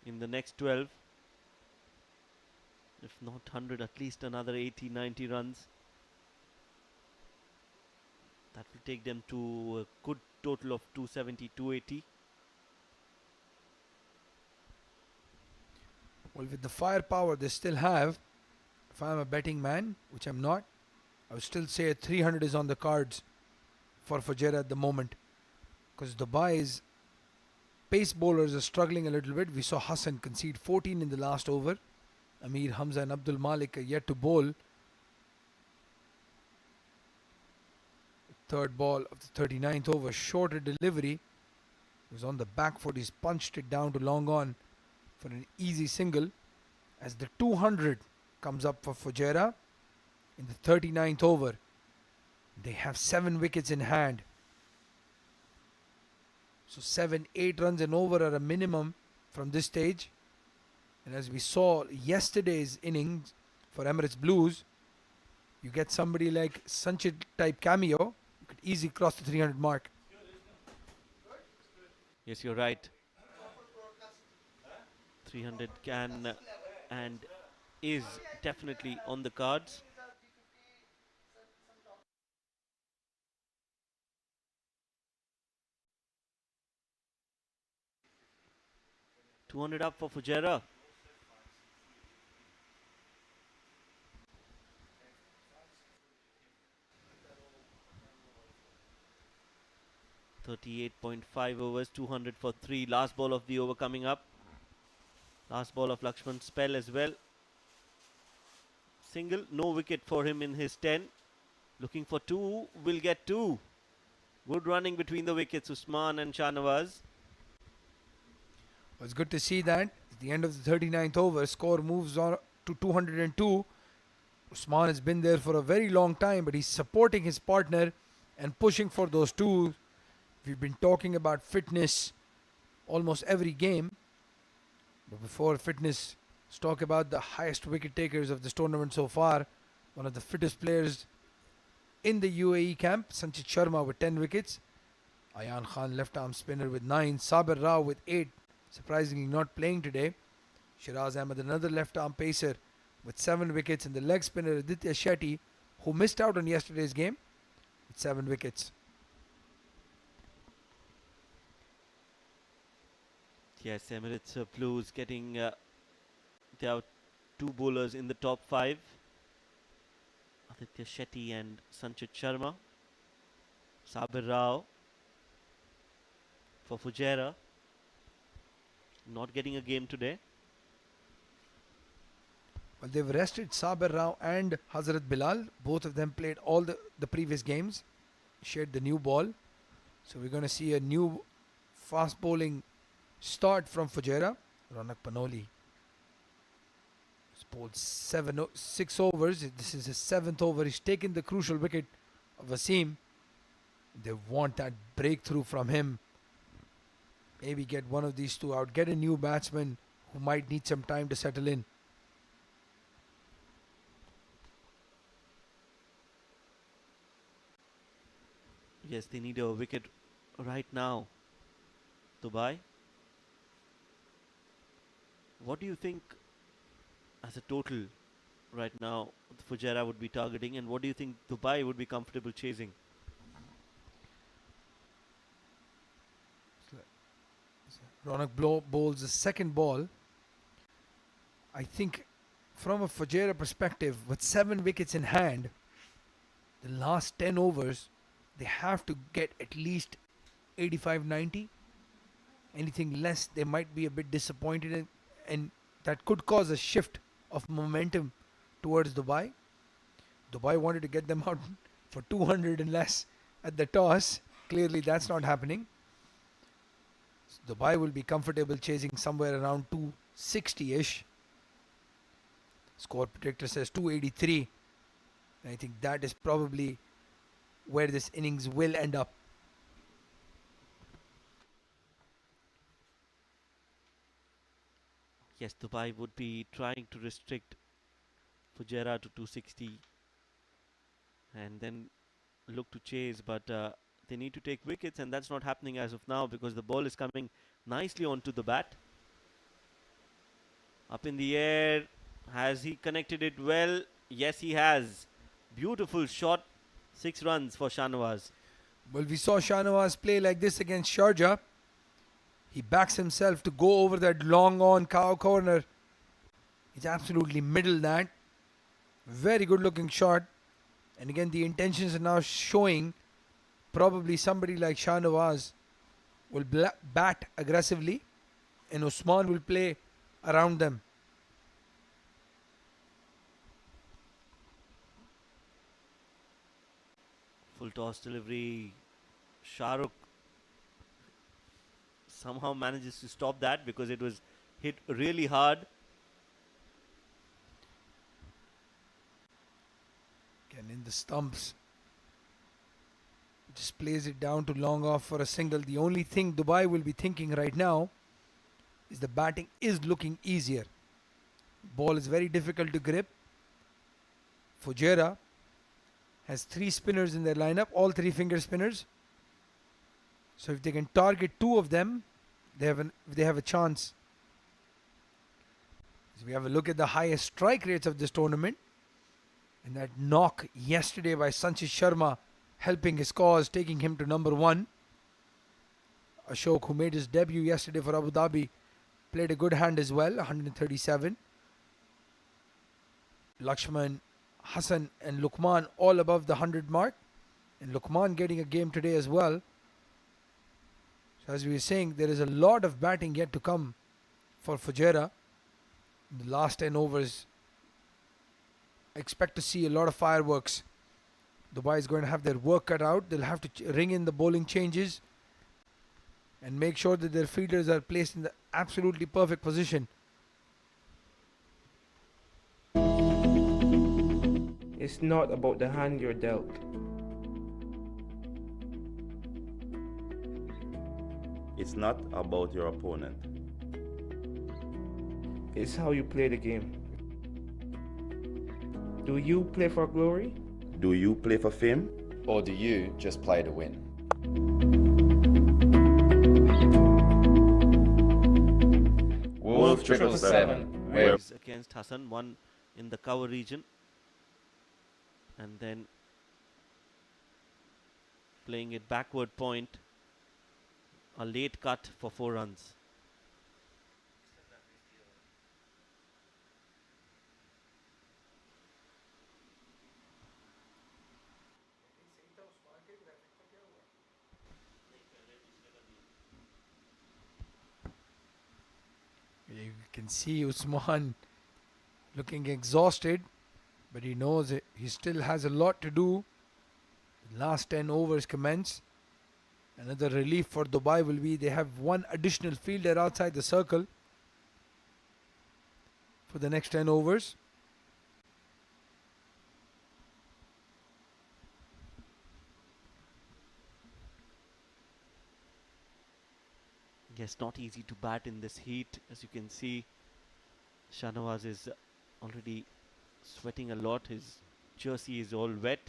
in the next 12. If not 100, at least another 80, 90 runs. That will take them to a good total of 270, 280. Well, with the firepower they still have, if I'm a betting man, which I'm not, I would still say a 300 is on the cards for Fujairah at the moment. Because Dubai's pace bowlers are struggling a little bit. We saw Hassan concede 14 in the last over. Amir Hamza and Abdul Malik are yet to bowl. Third ball of the 39th over, shorter delivery. He was on the back foot. He's punched it down to long on for an easy single. As the 200 comes up for Fujairah in the 39th over. They have 7 wickets in hand. So 7-8 runs and over are a minimum from this stage. And as we saw yesterday's innings for Emirates Blues, you get somebody like Sanchit type cameo, you could easily cross the 300 mark. Yes, you're right. 300 can and is definitely on the cards. $200 up for Fujairah. .5 overs, 200 for 3. Last ball of the over coming up. Last ball of Lakshman's spell as well. Single, no wicket for him in his 10. Looking for 2, will get 2. Good running between the wickets, Usman and Shanawaz. It's good to see that. At the end of the 39th over, score moves on to 202. Usman has been there for a very long time, but he's supporting his partner and pushing for those 2. We've been talking about fitness almost every game. But before fitness, let's talk about the highest wicket takers of this tournament so far. One of the fittest players in the UAE camp, Sanchit Sharma with 10 wickets. Ayan Khan, left arm spinner with 9. Sabir Rao with 8. Surprisingly not playing today. Shiraz Ahmed, another left arm pacer with 7 wickets. And the leg spinner Aditya Shetty, who missed out on yesterday's game, with 7 wickets. Yes, Emirates Blues getting their 2 bowlers in the top 5. Aditya Shetty and Sanchit Sharma. Sabir Rao for Fujairah. Not getting a game today. Well, they've rested Saber Rao and Hazrat Bilal. Both of them played all the previous games, shared the new ball. So we're going to see a new fast bowling start from Fujairah. Ronak Panoli has bowled 6 overs. This is his 7th over. He's taken the crucial wicket of Wasim. They want that breakthrough from him. Maybe get one of these two out. Get a new batsman who might need some time to settle in. Yes, they need a wicket right now. Dubai. What do you think as a total right now Fujairah would be targeting, and what do you think Dubai would be comfortable chasing? Ronak bowls the second ball. I think from a Fujairah perspective, with 7 wickets in hand, the last 10 overs, they have to get at least 85-90. Anything less, they might be a bit disappointed in, and that could cause a shift of momentum towards Dubai. Dubai wanted to get them out for 200 and less at the toss. Clearly, that's not happening. So Dubai will be comfortable chasing somewhere around 260-ish. Score predictor says 283. And I think that is probably where this innings will end up. Yes, Dubai would be trying to restrict Fujairah to 260 and then look to chase, but they need to take wickets, and that's not happening as of now because the ball is coming nicely onto the bat. Up in the air. Has he connected it well? Yes, he has. Beautiful shot. 6 runs for Shahnawaz. Well, we saw Shahnawaz play like this against Sharjah. He backs himself to go over that long on cow corner. He's absolutely middled that. Very good looking shot. And again, the intentions are now showing. Probably somebody like Shahnawaz will bat aggressively, and Usman will play around them. Full toss delivery. Shahrukh somehow manages to stop that because it was hit really hard. Again in the stumps. Just plays it down to long off for a single. The only thing Dubai will be thinking right now is the batting is looking easier. Ball is very difficult to grip. Fujairah has 3 spinners in their lineup, all 3 finger spinners. So if they can target 2 of them, they have a chance. So we have a look at the highest strike rates of this tournament. And that knock yesterday by Sanchit Sharma helping his cause, taking him to number 1. Ashok, who made his debut yesterday for Abu Dhabi, played a good hand as well, 137. Lakshman, Hassan and Luqman all above the 100 mark. And Luqman getting a game today as well. So as we were saying, there is a lot of batting yet to come for Fujairah. In the last 10 overs, I expect to see a lot of fireworks. Dubai is going to have their work cut out. They'll have to ring in the bowling changes and make sure that their fielders are placed in the absolutely perfect position. It's not about the hand you're dealt. It's not about your opponent. It's how you play the game. Do you play for glory? Do you play for fame? Or do you just play to win? WOLF777, where Against Hassan, 1 in the cover region. And then playing it backward point. A late cut for 4 runs. You can see Usman looking exhausted, but he knows it. He still has a lot to do. The last 10 overs commence. Another relief for Dubai will be they have one additional fielder outside the circle for the next 10 overs. Yes, not easy to bat in this heat. As you can see, Shahnawaz is already sweating a lot. His jersey is all wet.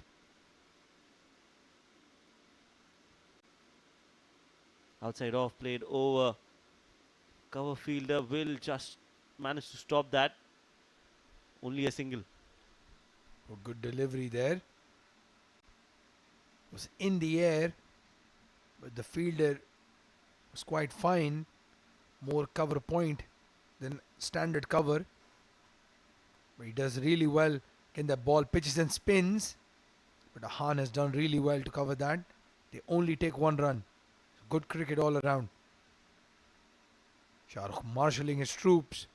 Outside off, played over. Cover fielder will just manage to stop that. Only a single. A good delivery there. Was in the air, but the fielder was quite fine. More cover point than standard cover. But he does really well. Again, the ball pitches and spins. But Ahan has done really well to cover that. They only take one run. Good cricket all around. Shah Rukh marshalling his troops,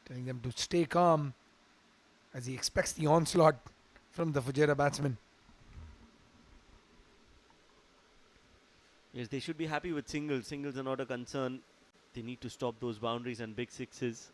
telling them to stay calm as he expects the onslaught from the Fujairah batsmen. Yes, they should be happy with singles. Singles are not a concern. They need to stop those boundaries and big sixes.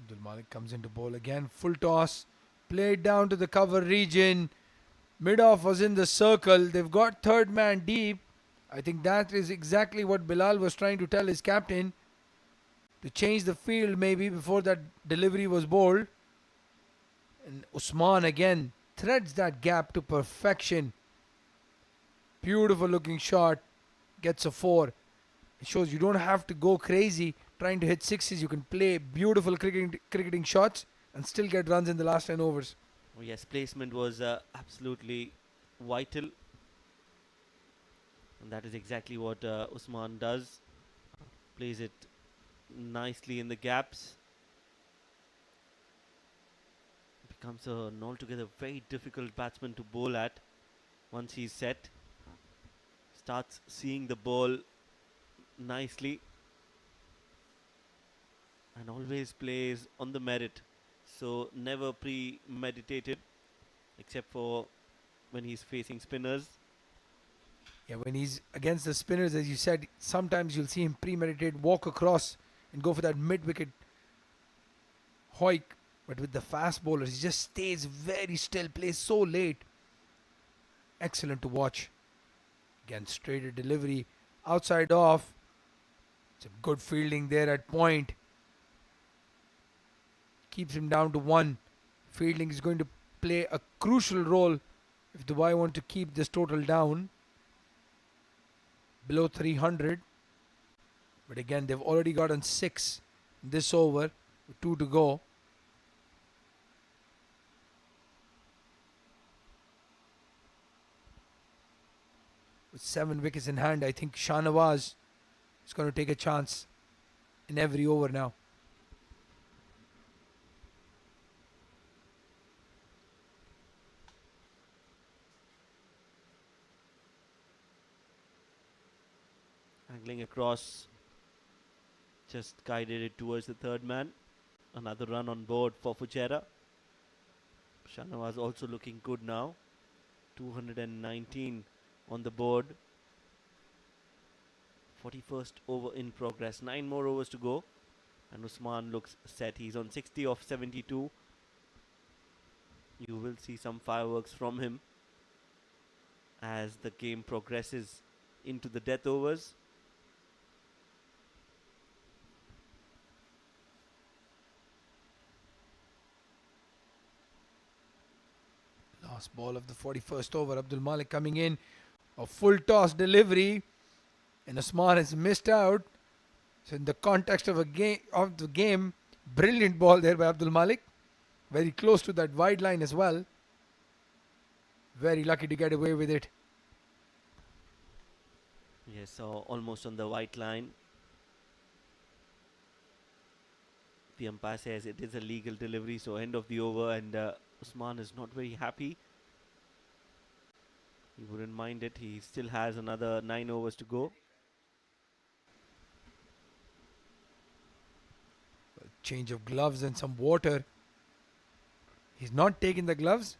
Abdul Malik comes into bowl again. Full toss. Played down to the cover region. Mid-off was in the circle. They've got third man deep. I think that is exactly what Bilal was trying to tell his captain. To change the field maybe before that delivery was bowled. And Usman again threads that gap to perfection. Beautiful looking shot. Gets a 4. It shows you don't have to go crazy trying to hit sixes. You can play beautiful cricketing shots and still get runs in the last 10 overs. Oh yes, placement was absolutely vital. And that is exactly what Usman does. Plays it nicely in the gaps. Becomes an altogether very difficult batsman to bowl at once he's set. Starts seeing the ball nicely. And always plays on the merit. So never premeditated, except for when he's facing spinners. Yeah, when he's against the spinners, as you said, sometimes you'll see him premeditate, walk across and go for that mid-wicket hoik. But with the fast bowlers, he just stays very still, plays so late. Excellent to watch. Again, straighter delivery, outside off. It's a good fielding there at point. Keeps him down to 1. Fielding is going to play a crucial role if Dubai want to keep this total down below 300. But again, they've already gotten 6 in this over with 2 to go. With 7 wickets in hand, I think Shahnawaz is going to take a chance in every over now. Angling across, just guided it towards the third man. Another run on board for Fujairah. Shahnawaz also looking good now. 219 on the board. 41st over in progress. 9 more overs to go. And Usman looks set. He's on 60 of 72. You will see some fireworks from him as the game progresses into the death overs. Last ball of the 41st over. Abdul Malik coming in. A full toss delivery. And Usman has missed out. So in the context of the game, brilliant ball there by Abdul Malik. Very close to that wide line as well. Very lucky to get away with it. Yes, so almost on the white line. The umpire says it is a legal delivery, so end of the over, and Usman is not very happy. He wouldn't mind it. He still has another 9 overs to go. Change of gloves and some water. He's not taking the gloves.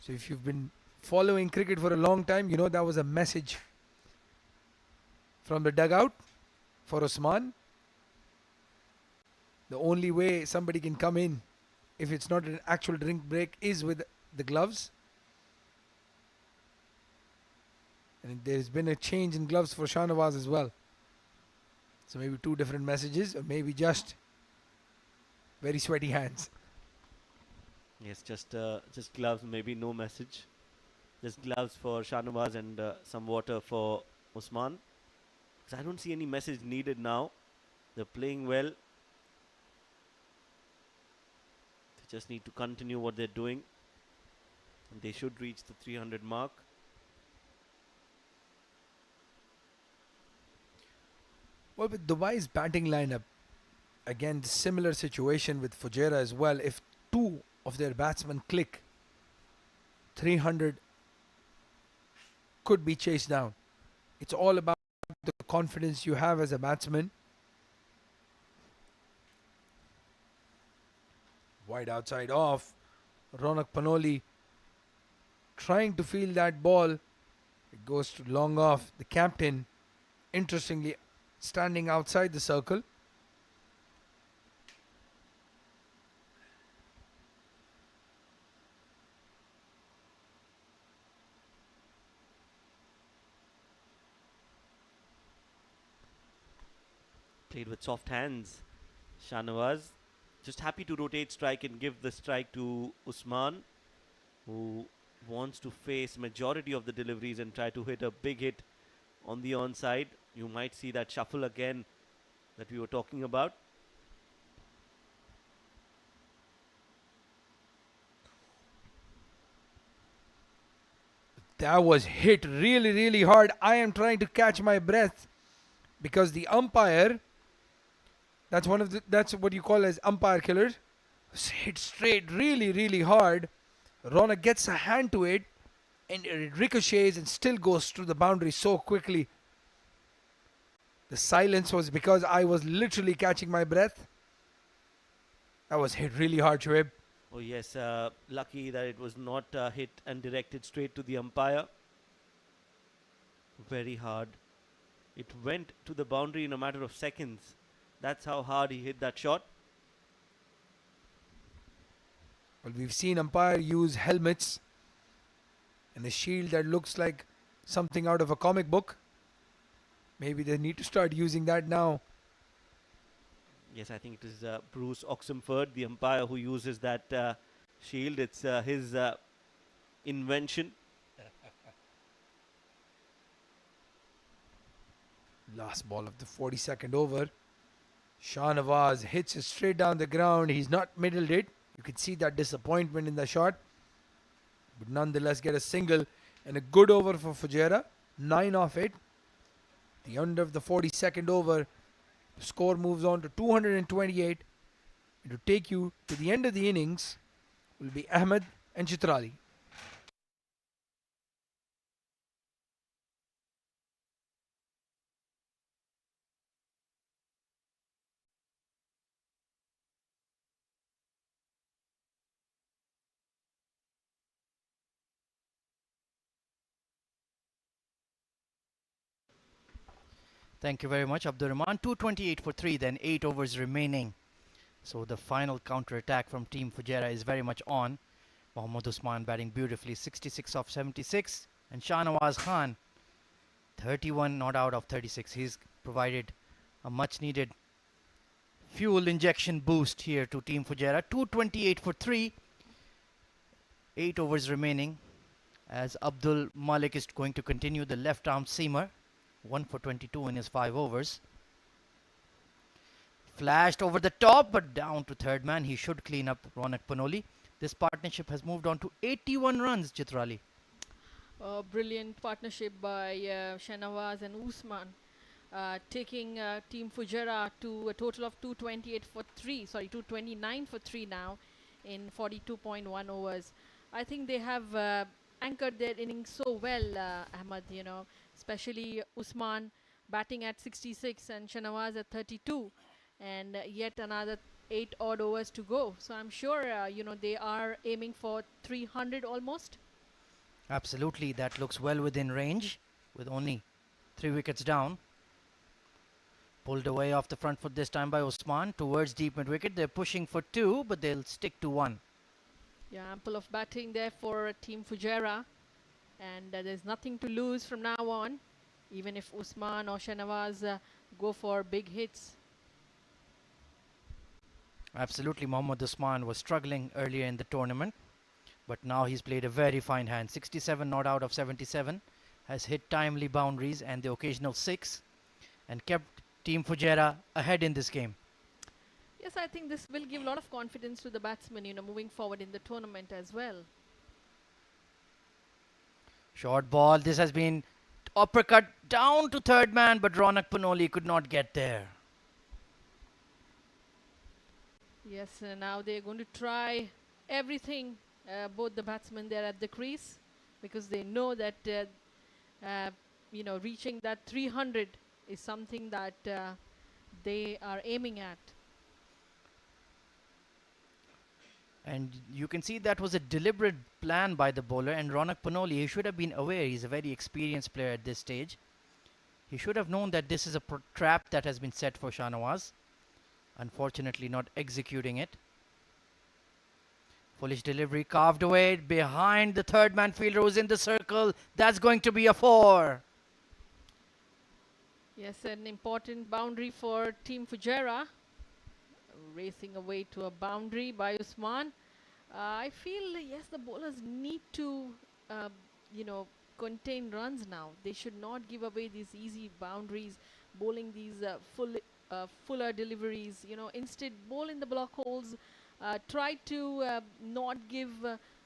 So if you've been following cricket for a long time, you know that was a message from the dugout for Usman. The only way somebody can come in, if it's not an actual drink break, is with the gloves. And there's been a change in gloves for Shahnawaz as well. So maybe two different messages, or maybe just very sweaty hands. Yes, just gloves, maybe no message. Just gloves for Shahnawaz and some water for Usman. Because I don't see any message needed now. They're playing well. They just need to continue what they're doing. And they should reach the 300 mark. Well, with Dubai's batting lineup, again, similar situation with Fujairah as well. If two of their batsmen click, 300 could be chased down. It's all about the confidence you have as a batsman. Wide outside off. Ronak Panoli trying to feel that ball. It goes to long off. The captain, interestingly, standing outside the circle. Played with soft hands. Shahnawaz just happy to rotate strike and give the strike to Usman, who wants to face majority of the deliveries and try to hit a big hit on the onside. You might see that shuffle again that we were talking about. That was hit really, really hard. I am trying to catch my breath because the umpire, that's what you call as umpire killers, hit straight really, really hard. Ronak gets a hand to it and it ricochets and still goes through the boundary so quickly. The silence was because I was literally catching my breath. That was hit really hard, Shoaib. Oh yes, lucky that it was not hit and directed straight to the umpire. Very hard. It went to the boundary in a matter of seconds. That's how hard he hit that shot. Well, we've seen umpire use helmets and a shield that looks like something out of a comic book. Maybe they need to start using that now. Yes, I think it is Bruce Oxenford, the umpire, who uses that shield. It's his invention. Last ball of the 42nd over. Shahnawaz hits it straight down the ground. He's not middled it. You can see that disappointment in the shot. But nonetheless get a single and a good over for Fujairah. 9 off it. The end of the 42nd over. The score moves on to 228. To take you to the end of the innings will be Ahmed and Chitrali. Thank you very much, Abdur Rahman. 228 for 3, then 8 overs remaining. So the final counter-attack from Team Fujairah is very much on. Mohammad Usman batting beautifully, 66 off 76. And Shahnawaz Khan, 31 not out of 36. He's provided a much-needed fuel injection boost here to Team Fujairah. 228 for 3. 8 overs remaining as Abdul Malik is going to continue the left-arm seamer. 1 for 22 in his 5 overs. Flashed over the top, but down to third man. He should clean up Ronak Panoli. This partnership has moved on to 81 runs, Chitrali. Brilliant partnership by Shanawaz and Usman, taking Team Fujairah to a total of 228 for 3, sorry, 229 for 3 now in 42.1 overs. I think they have anchored their innings so well, Ahmad, you know, especially Usman batting at 66 and Shanawaz at 32, and yet another 8 odd overs to go. So I'm sure, you know, they are aiming for 300 almost. Absolutely, that looks well within range with only 3 wickets down. Pulled away off the front foot this time by Usman towards deep mid wicket. They're pushing for 2, but they'll stick to 1. Yeah, ample of batting there for Team Fujairah, and there's nothing to lose from now on, even if Usman or Shanawaz go for big hits. Absolutely, Mohammad Usman was struggling earlier in the tournament, but now he's played a very fine hand. 67 not out of 77, has hit timely boundaries and the occasional 6, and kept Team Fujairah ahead in this game. Yes, I think this will give a lot of confidence to the batsmen, you know, moving forward in the tournament as well. Short ball, this has been uppercut down to third man, but Ronak Panoli could not get there. Yes, now they're going to try everything, both the batsmen there at the crease, because they know that, you know, reaching that 300 is something that they are aiming at. And you can see that was a deliberate plan by the bowler, and Ronak Panoli, he should have been aware. He's a very experienced player at this stage. He should have known that this is a trap that has been set for Shanawaz. Unfortunately, not executing it. Foolish delivery, carved away behind the third man fielder who's in the circle. That's going to be a 4. Yes, an important boundary for Team Fujairah. Racing away to a boundary by Usman. I feel, yes, the bowlers need to, you know, contain runs now. They should not give away these easy boundaries, bowling these fuller deliveries. You know, instead bowl in the block holes. Try to not give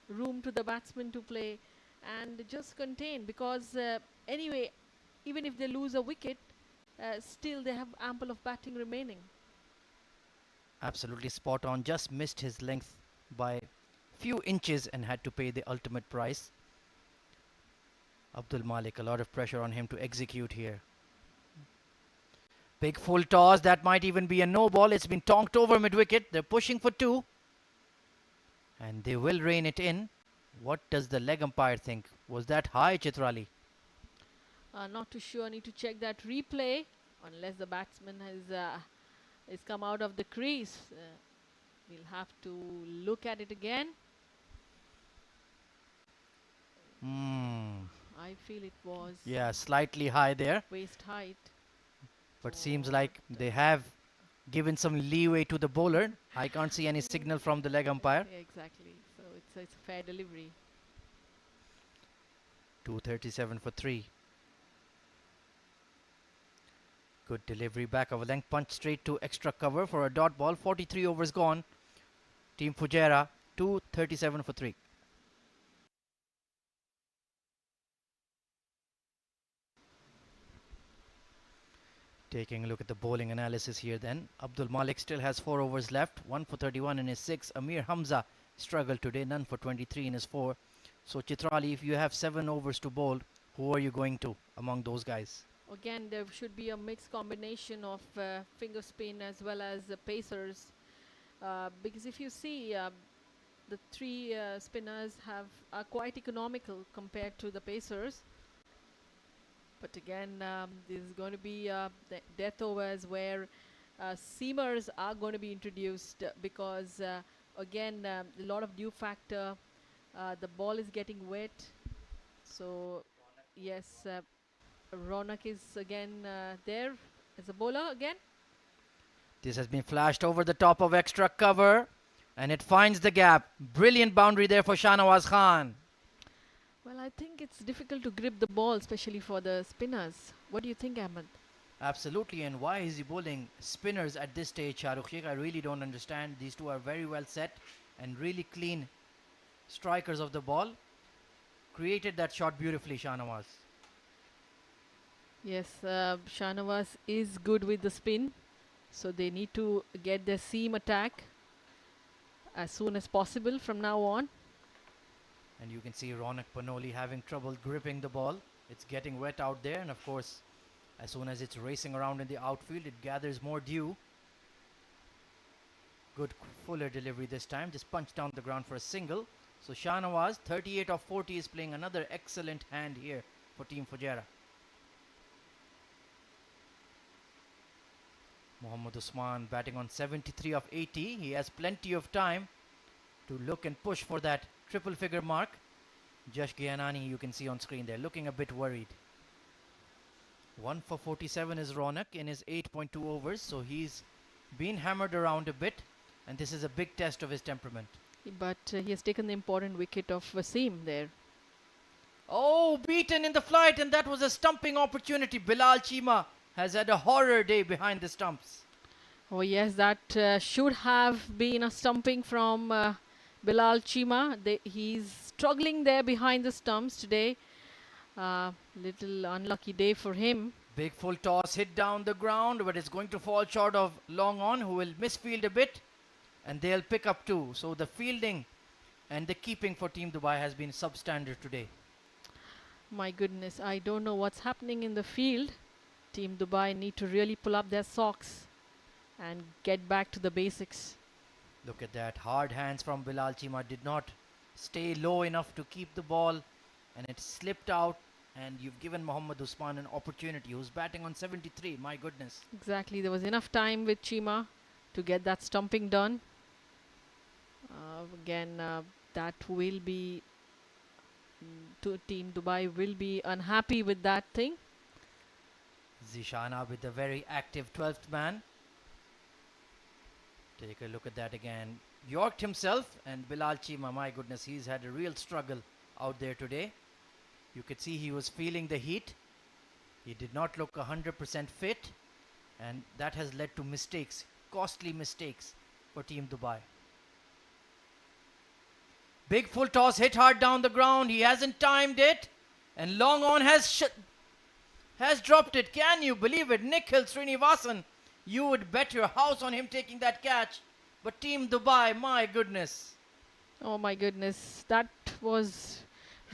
room to the batsman to play, and just contain, because anyway, even if they lose a wicket, still they have ample of batting remaining. Absolutely spot on. Just missed his length by few inches and had to pay the ultimate price. Abdul Malik, a lot of pressure on him to execute here. Big full toss, that might even be a no ball. It's been tonked over mid-wicket. They're pushing for 2. And they will rein it in. What does the leg umpire think? Was that high, Chitrali? Not too sure. Need to check that replay, unless the batsman has come out of the crease. We'll have to look at it again. I feel it was Slightly high there. waist height. But seems like they have given some leeway to the bowler. I can't see any signal from the leg umpire. Yeah, exactly. So it's a fair delivery. 237 for 3. Good delivery, back of a length punch straight to extra cover for a dot ball. 43 overs gone. Team Fujairah 237 for 3. Taking a look at the bowling analysis here then. Abdul Malik still has 4 overs left. 1 for 31 in his 6. Amir Hamza struggled today. None for 23 in his 4. So Chitrali, if you have 7 overs to bowl, who are you going to among those guys? Again, there should be a mixed combination of finger spin as well as pacers. Because if you see, the 3 spinners are quite economical compared to the pacers. But again, this is going to be the death overs where seamers are going to be introduced, because again, a lot of dew factor. The ball is getting wet. So yes, Ronak is again there as a bowler again. This has been flashed over the top of extra cover, and it finds the gap. Brilliant boundary there for Shanawaz Khan. Well, I think it's difficult to grip the ball, especially for the spinners. What do you think, Ahmed? Absolutely, and why is he bowling spinners at this stage, Shahrukh Sheikh? I really don't understand. These two are very well set and really clean strikers of the ball. created that shot beautifully, Shahnawaz. Yes, Shahnawaz is good with the spin, so they need to get their seam attack as soon as possible from now on. And you can see Ronak Panoli having trouble gripping the ball. It's getting wet out there, and of course, as soon as it's racing around in the outfield, it gathers more dew. Good fuller delivery this time, just punched down the ground for a single. So Shahnawaz, 38 of 40, is playing another excellent hand here for Team Fujairah. Mohammad Usman batting on 73 of 80. He has plenty of time to look and push for that triple figure mark. Jash Gyanani, you can see on screen there, looking a bit worried. 1 for 47 is Ronak in his 8.2 overs, so he's been hammered around a bit, and this is a big test of his temperament. But he has taken the important wicket of Wasim there. Oh, beaten in the flight, and that was a stumping opportunity. Bilal Chima has had a horror day behind the stumps. Oh yes, that should have been a stumping from Bilal Chima. He's struggling there behind the stumps today. Little unlucky day for him. Big full toss hit down the ground, but it's going to fall short of long on, who will misfield a bit, and they'll pick up two. So the fielding and the keeping for Team Dubai has been substandard today. My goodness, I don't know what's happening in the field. Team Dubai need to really pull up their socks and get back to the basics. Look at that, hard hands from Bilal Chima, did not stay low enough to keep the ball, and it slipped out, and you've given Mohammad Usman an opportunity, who's batting on 73, my goodness. Exactly, there was enough time with Chima to get that stumping done. Again, that will be, Team Dubai will be unhappy with that thing. Zishana with the very active 12th man. Take a look at that again. Yorked himself, and Bilal Chima, my goodness, he's had a real struggle out there today. You could see he was feeling the heat. He did not look 100% fit, and that has led to mistakes, costly mistakes for Team Dubai. Big full toss hit hard down the ground. He hasn't timed it, and long on has dropped it. Can you believe it? Nikhil Srinivasan, you would bet your house on him taking that catch. But Team Dubai, my goodness. Oh my goodness, that was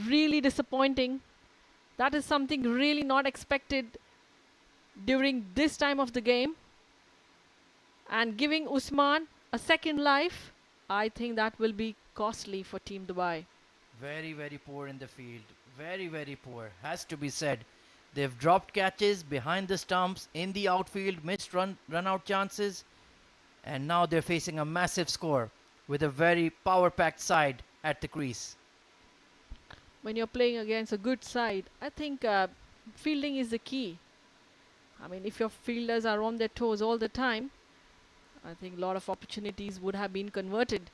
really disappointing. That is something really not expected during this time of the game. And giving Usman a second life, I think that will be costly for Team Dubai. Very, very poor in the field. Very, very poor. Has to be said. They've dropped catches behind the stumps, in the outfield, missed run out chances. And now they're facing a massive score with a very power-packed side at the crease. When you're playing against a good side, I think fielding is the key. I mean, if your fielders are on their toes all the time, I think a lot of opportunities would have been converted.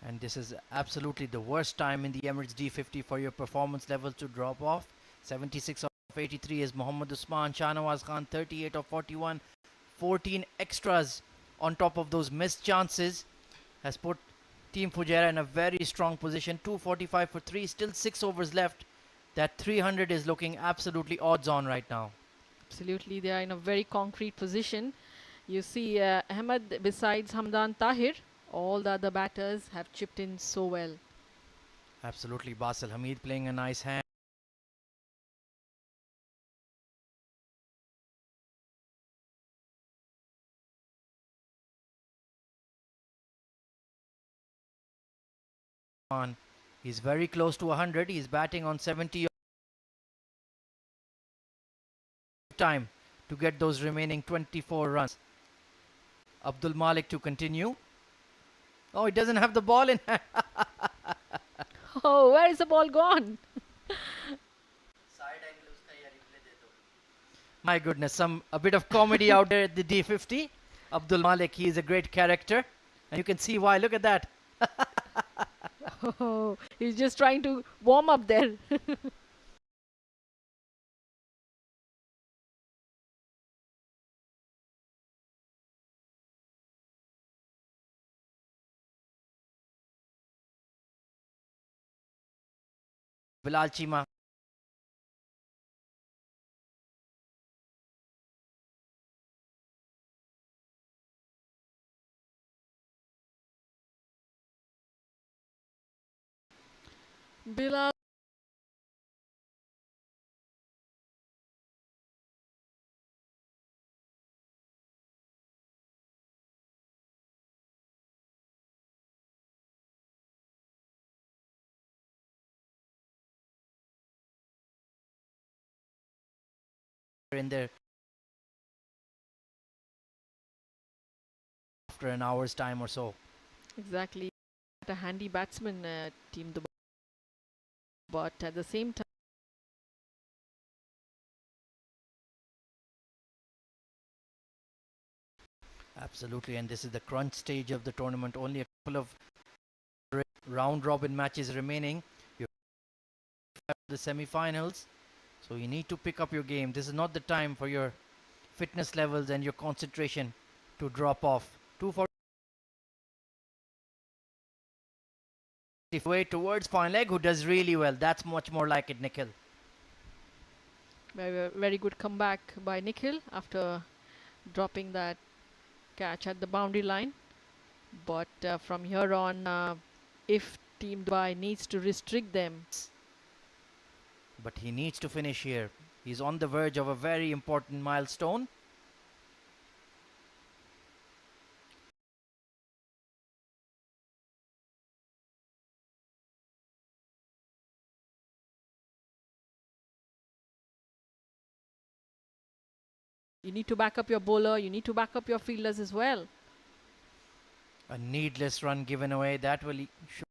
And this is absolutely the worst time in the Emirates D50 for your performance levels to drop off. 76 of 83 is Mohammad Usman. Shahnawaz Khan, 38 of 41. 14 extras on top of those missed chances has put Team Fujairah in a very strong position. 245 for 3, still 6 overs left. That 300 is looking absolutely odds on right now. Absolutely, they are in a very concrete position. You see Ahmed, besides Hamdan Tahir, all the other batters have chipped in so well. Absolutely, Basil Hamid playing a nice hand. He's very close to 100. He's batting on 70 time to get those remaining 24 runs. Abdul Malik to continue. Oh, he doesn't have the ball in hand. Oh, where is the ball gone? My goodness, a bit of comedy out there at the D50. Abdul Malik, he is a great character, and you can see why. Look at that. Oh, he's just trying to warm up there. Bilal Chima. Bilal. In there after an hour's time or so. Exactly. A handy batsman, Team Dubai. But at the same time, Absolutely, and this is the crunch stage of the tournament. Only a couple of round robin matches remaining. You have the semi-finals, so you need to pick up your game. This is not the time for your fitness levels and your concentration to drop off. 240 way towards fine leg, who does really well. That's much more like it, Nikhil. very good comeback by Nikhil after dropping that catch at the boundary line. But from here on, if Team Dubai needs to restrict them. But he needs to finish here. He's on the verge of a very important milestone. You need to back up your bowler, you need to back up your fielders as well. A needless run given away. That will show.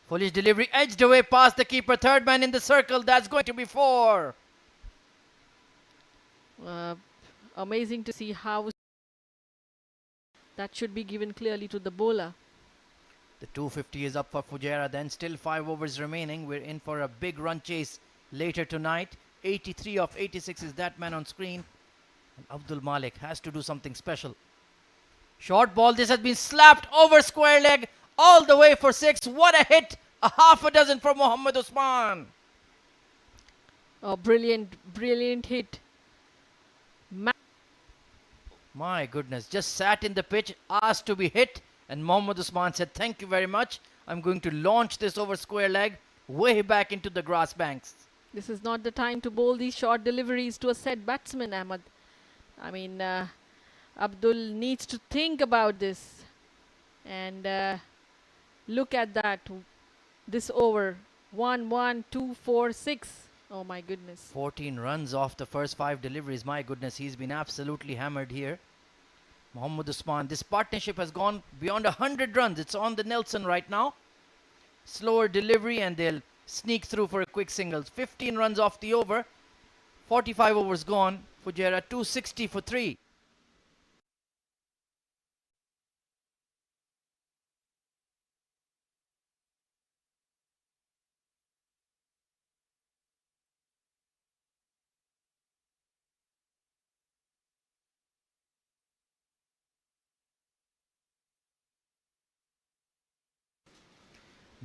Foolish delivery edged away past the keeper. Third man in the circle. That's going to be 4. Amazing to see how that should be given clearly to the bowler. The 250 is up for Fujairah. Then still 5 overs remaining. We're in for a big run chase later tonight. 83 of 86 is that man on screen. And Abdul Malik has to do something special. Short ball. This has been slapped over square leg all the way for 6. What a hit. A half a dozen for Mohammad Usman. Oh, brilliant hit. My goodness, just sat in the pitch, asked to be hit, and Mohammad Usman said, thank you very much. I'm going to launch this over square leg, way back into the grass banks. This is not the time to bowl these short deliveries to a set batsman, Ahmad. I mean, Abdul needs to think about this. And look at that. This over. 1, 1, 2, 4, 6. Oh my goodness. 14 runs off the first 5 deliveries. My goodness, he's been absolutely hammered here. Mohammad Usman, this partnership has gone beyond 100 runs. It's on the Nelson right now. Slower delivery and they'll sneak through for a quick single. 15 runs off the over. 45 overs gone. Fujairah 260 for 3.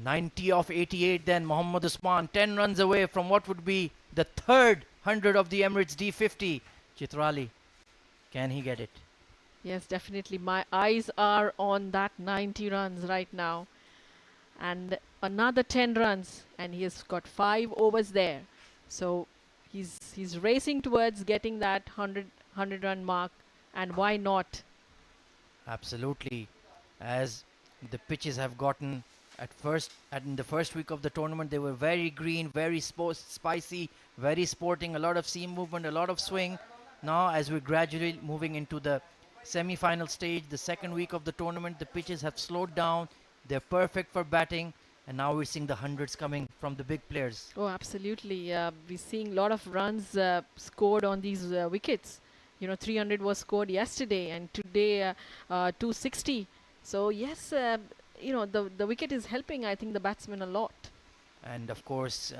.90 of 88 then. Mohammad Usman 10 runs away from what would be the third 100 of the Emirates D50. Chitrali, can he get it? Yes, definitely. My eyes are on that 90 runs right now. And another 10 runs. And he has got 5 overs there. So he's racing towards getting that 100 run mark. And why not? Absolutely. As the pitches have gotten in the first week of the tournament, they were very green, very spicy, very sporting, a lot of seam movement, a lot of swing. Now, as we're gradually moving into the semi-final stage, the second week of the tournament, the pitches have slowed down. They're perfect for batting. And now we're seeing the hundreds coming from the big players. Oh, absolutely. We're seeing a lot of runs scored on these wickets. 300 was scored yesterday and today 260. So, yes, the wicket is helping, I think, the batsmen a lot. And, of course,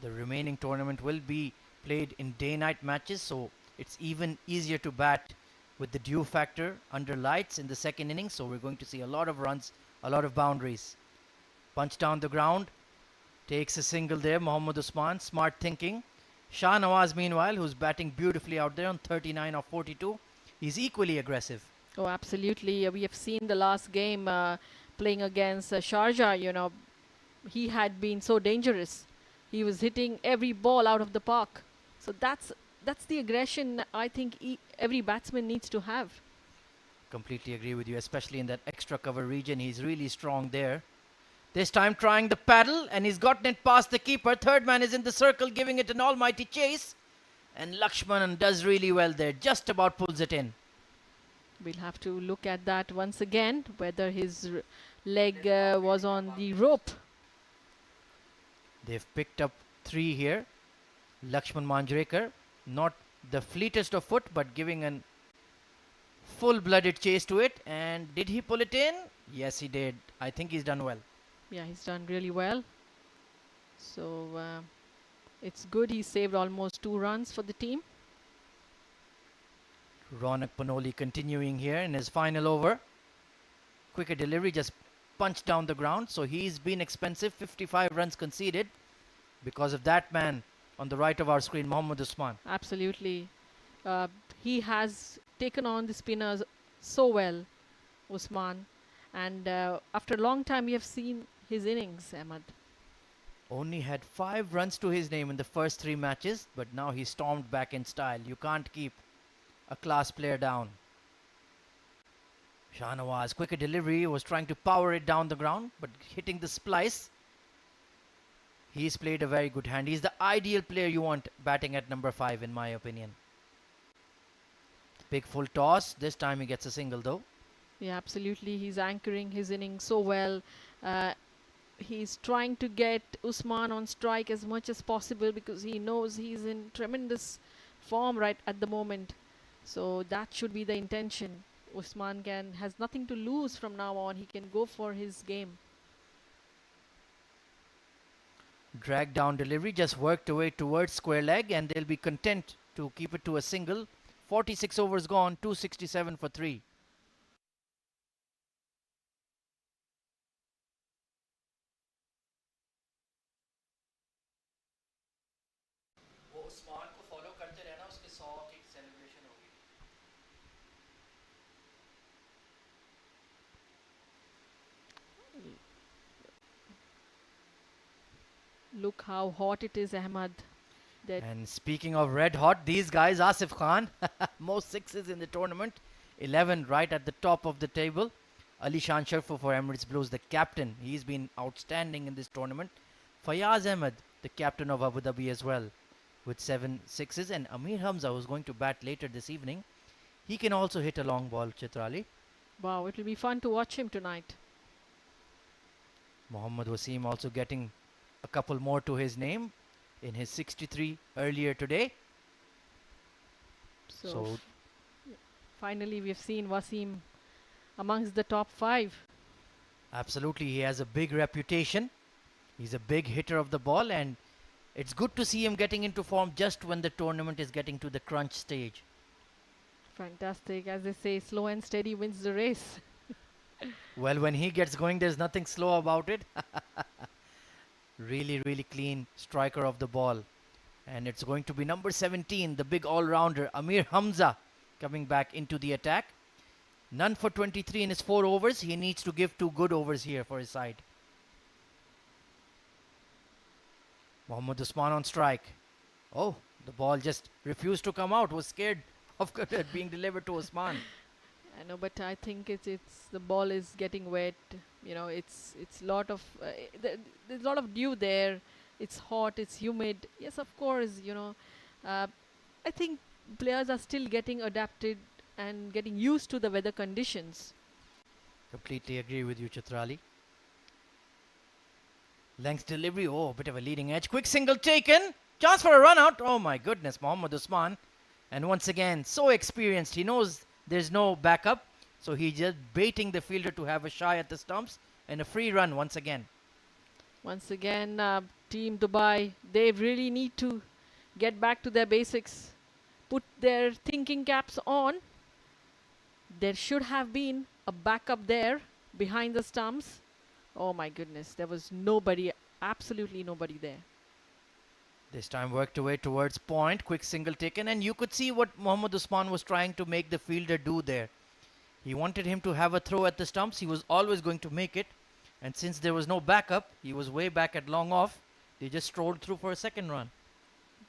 the remaining tournament will be played in day-night matches. So, it's even easier to bat with the dew factor under lights in the second innings. So, we're going to see a lot of runs a lot of boundaries. Punch down the ground, takes a single there. Mohammad Usman, smart thinking. Shah Nawaz, meanwhile, who's batting beautifully out there on 39 of 42. He's equally aggressive. Oh, absolutely. We have seen the last game playing against Sharjah. You know, he had been so dangerous. He was hitting every ball out of the park. So that's the aggression I think every batsman needs to have. Completely agree with you, especially in that extra cover region. He's really strong there. This time trying the paddle, and he's gotten it past the keeper. Third man is in the circle, giving it an almighty chase. And Lakshmanan does really well there, just about pulls it in. We'll have to look at that once again, whether his leg was on the rope. They've picked up 3 here. Lakshman Manjrekar, not the fleetest of foot, but giving an full-blooded chase to it. And did he pull it in? Yes, he did. I think he's done well. Yeah, he's done really well. So it's good. He saved almost 2 runs for the team. Ronak Panoli continuing here in his final over. Quicker delivery, just punched down the ground. So he's been expensive. 55 runs conceded because of that man on the right of our screen, Mohammad Usman. Absolutely. He has taken on the spinners so well, Usman. And after a long time, we have seen his innings, Ahmed. Only had 5 runs to his name in the first 3 matches, but now he stormed back in style. You can't keep a class player down. Shahnawaz, quicker delivery, was trying to power it down the ground, but hitting the splice. He's played a very good hand. He's the ideal player you want batting at number 5, in my opinion. Big full toss. This time he gets a single, though. Yeah, absolutely. He's anchoring his innings so well. He's trying to get Usman on strike as much as possible because he knows he's in tremendous form right at the moment. So that should be the intention. Usman has nothing to lose from now on. He can go for his game. Drag down delivery, just worked away towards square leg, and they'll be content to keep it to a single. 46 overs gone, 267 for 3. Look how hot it is, Ahmad. And speaking of red hot, these guys, Asif Khan, most 6s in the tournament, 11 right at the top of the table. Ali Shan Sharfu for Emirates Blues, the captain. He's been outstanding in this tournament. Fayaz Ahmed, the captain of Abu Dhabi as well, with 7 6s. And Amir Hamza, who's going to bat later this evening, he can also hit a long ball, Chitrali. Wow, it will be fun to watch him tonight. Mohammad Wasim also getting a couple more to his name in his 63 earlier today. So finally we have seen Wasim amongst the top 5. Absolutely, he has a big reputation. He's a big hitter of the ball, and it's good to see him getting into form just when the tournament is getting to the crunch stage. Fantastic. As they say, slow and steady wins the race. Well, when he gets going, there's nothing slow about it. Really, really clean striker of the ball. And it's going to be number 17, the big all-rounder, Amir Hamza, coming back into the attack. None for 23 in his 4 overs. He needs to give 2 good overs here for his side. Mohammad Usman on strike. Oh, the ball just refused to come out. Was scared of it being delivered to Usman. I know, but I think it's the ball is getting wet. You know, it's lot of there's a lot of dew there. It's hot. It's humid. Yes, of course. You know, I think players are still getting adapted and getting used to the weather conditions. Completely agree with you, Chitrali. Length delivery. Oh, bit of a leading edge. Quick single taken. Chance for a run out. Oh my goodness, Mohammad Usman. And once again, so experienced. He knows there's no backup. So he's just baiting the fielder to have a shy at the stumps. And a free run once again. Once again, Team Dubai, they really need to get back to their basics. Put their thinking caps on. There should have been a backup there. behind the stumps. Oh my goodness, there was nobody, absolutely nobody there. This time worked away towards point, quick single taken, and you could see what Mohammad Usman was trying to make the fielder do there. He wanted him to have a throw at the stumps. He was always going to make it. And since there was no backup, he was way back at long off. They just strolled through for a second run.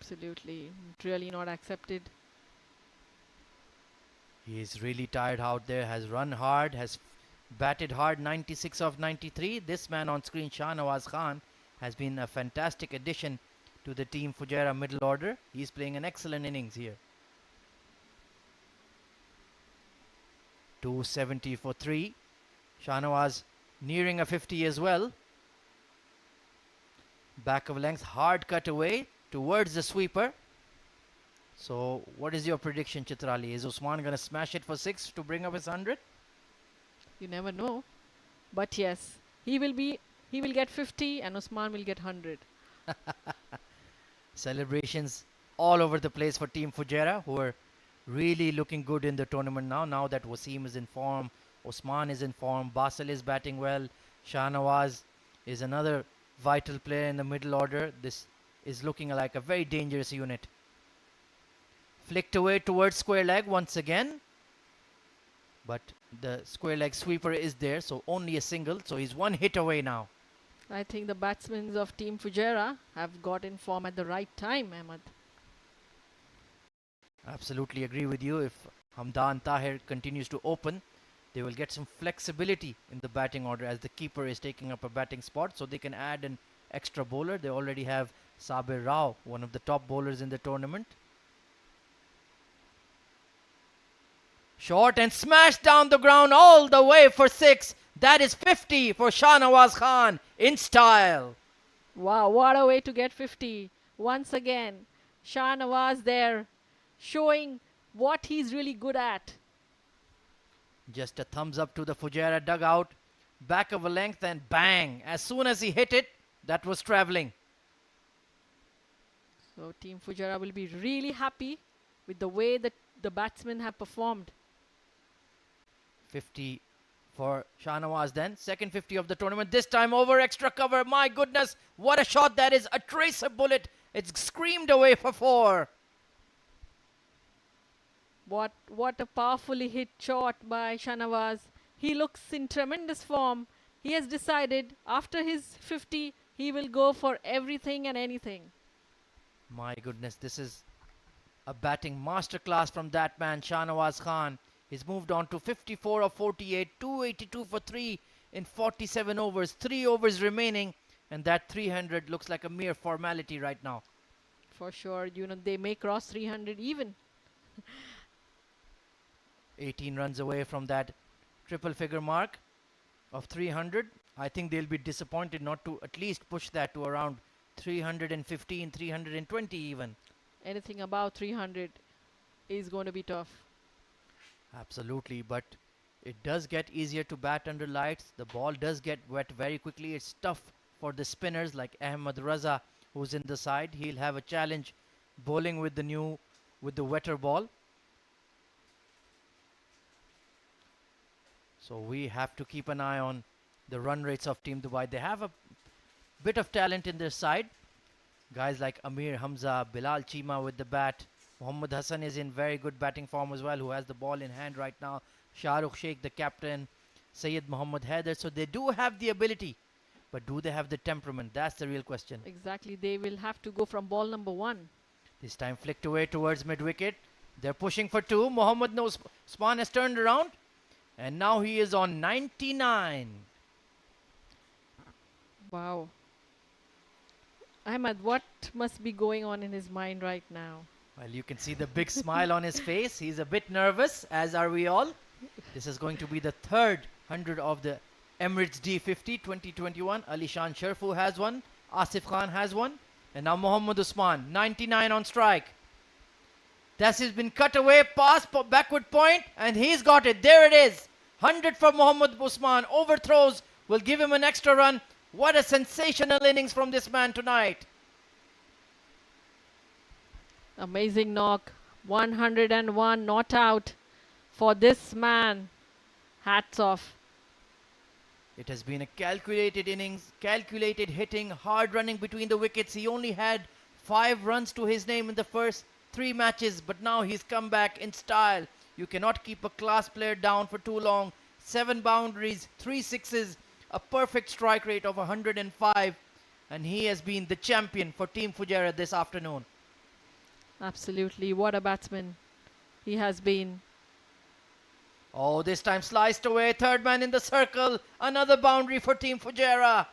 Absolutely, really not accepted. He is really tired out there, has run hard, has batted hard, 96 of 93. This man on screen, Shahnawaz Khan, has been a fantastic addition to the team Fujairah middle order. He's playing an excellent innings here. 270 for 3. Shahnawaz nearing a 50 as well. Back of length, hard cut away towards the sweeper. So what is your prediction, Chitrali? Is Usman going to smash it for 6 to bring up his 100? You never know. But yes, he will get 50 and Usman will get 100. Celebrations all over the place for Team Fujairah, who are really looking good in the tournament now that Wasim is in form, Usman is in form, Basil is batting well, Shahnawaz is another vital player in the middle order. This is looking like a very dangerous unit. Flicked away towards square leg once again, but the square leg sweeper is there, so only a single, so he's one hit away now. I think the batsmen of Team Fujairah have got in form at the right time, Ahmed. Absolutely agree with you. If Hamdan Tahir continues to open, they will get some flexibility in the batting order as the keeper is taking up a batting spot, so they can add an extra bowler. They already have Sabir Rao, one of the top bowlers in the tournament. Short and smashed down the ground all the way for 6. That is 50 for Shahnawaz Khan in style. Wow, what a way to get 50. Once again, Shahnawaz there showing what he's really good at. Just a thumbs up to the Fujairah dugout. Back of a length and bang. As soon as he hit it, that was travelling. So Team Fujairah will be really happy with the way that the batsmen have performed. 50 for Shahnawaz then. Second 50 of the tournament. This time over extra cover. My goodness, what a shot that is. A tracer bullet. It's screamed away for 4. What a powerfully hit shot by Shahnawaz. He looks in tremendous form. He has decided after his 50, he will go for everything and anything. My goodness, this is a batting masterclass from that man, Shahnawaz Khan. He's moved on to 54 of 48, 282 for 3 in 47 overs. 3 overs remaining, and that 300 looks like a mere formality right now. For sure, they may cross 300 even. 18 runs away from that triple figure mark of 300. I think they'll be disappointed not to at least push that to around 315, 320 even. Anything above 300 is going to be tough. Absolutely, but it does get easier to bat under lights. The ball does get wet very quickly. It's tough for the spinners like Ahmed Raza, who's in the side. He'll have a challenge bowling with the wetter ball. So we have to keep an eye on the run rates of Team Dubai. They have a bit of talent in their side. Guys like Amir Hamza, Bilal Chima with the bat. Mohammad Hassan is in very good batting form as well, who has the ball in hand right now. Shahrukh Sheikh, the captain. Syed Mohammad Haider. So they do have the ability, but do they have the temperament? That's the real question. Exactly. They will have to go from ball number 1. This time flicked away towards mid-wicket. They're pushing for 2. Mohammad Usman has turned around. And now he is on 99. Wow. Ahmed, what must be going on in his mind right now? Well, you can see the big smile on his face. He's a bit nervous, as are we all. This is going to be the third 100 of the Emirates D50 2021. Alishan Sharfu has one. Asif Khan has one. And now Mohammad Usman, 99 on strike. This has been cut away, pass, backward point, and he's got it. There it is. 100 for Mohammad Usman. Overthrows will give him an extra run. What a sensational innings from this man tonight. Amazing knock. 101 not out for this man. Hats off. It has been a calculated innings, calculated hitting, hard running between the wickets. He only had 5 runs to his name in the first 3 matches, but now he's come back in style. You cannot keep a class player down for too long. 7 boundaries, 3 sixes, a perfect strike rate of 105, and he has been the champion for Team Fujairah this afternoon. Absolutely. What a batsman he has been. Oh, this time sliced away. Third man in the circle. Another boundary for Team Fujairah.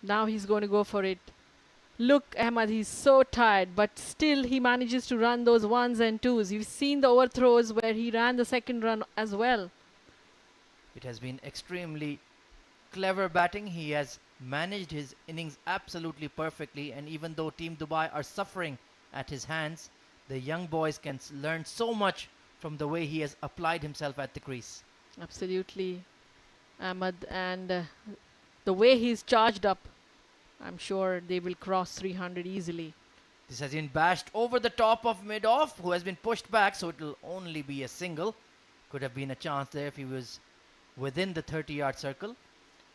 Now he's going to go for it. Look, Ahmad, he's so tired, but still he manages to run those ones and twos. You've seen the overthrows where he ran the second run as well. It has been extremely clever batting. He has managed his innings absolutely perfectly, and even though Team Dubai are suffering at his hands, the young boys can learn so much from the way he has applied himself at the crease. Absolutely, Ahmad, and the way he's charged up, I'm sure they will cross 300 easily. This has been bashed over the top of mid-off, who has been pushed back, so it will only be a single. Could have been a chance there if he was within the 30-yard circle.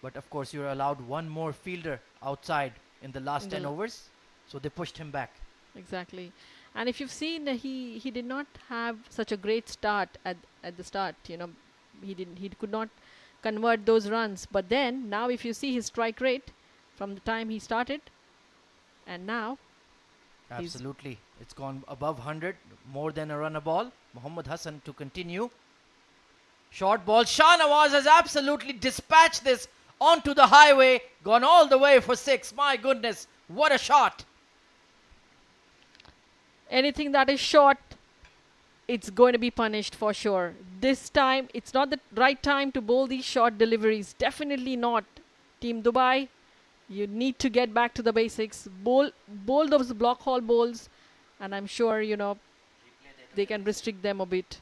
But of course, you're allowed one more fielder outside in the last 10 overs, so they pushed him back. Exactly. And if you've seen, he did not have such a great start at the start. You know, he could not convert those runs. But then now, if you see his strike rate from the time he started, and now, absolutely, it's gone above 100, more than a run a ball. Mohammad Hassan to continue. Short ball. Shahnawaz has absolutely dispatched this onto the highway, gone all the way for 6. My goodness, what a shot! Anything that is short, it's going to be punished for sure. This time, it's not the right time to bowl these short deliveries. Definitely not. Team Dubai, you need to get back to the basics. Bowl those block hall bowls, and I'm sure, you know, they can restrict them a bit.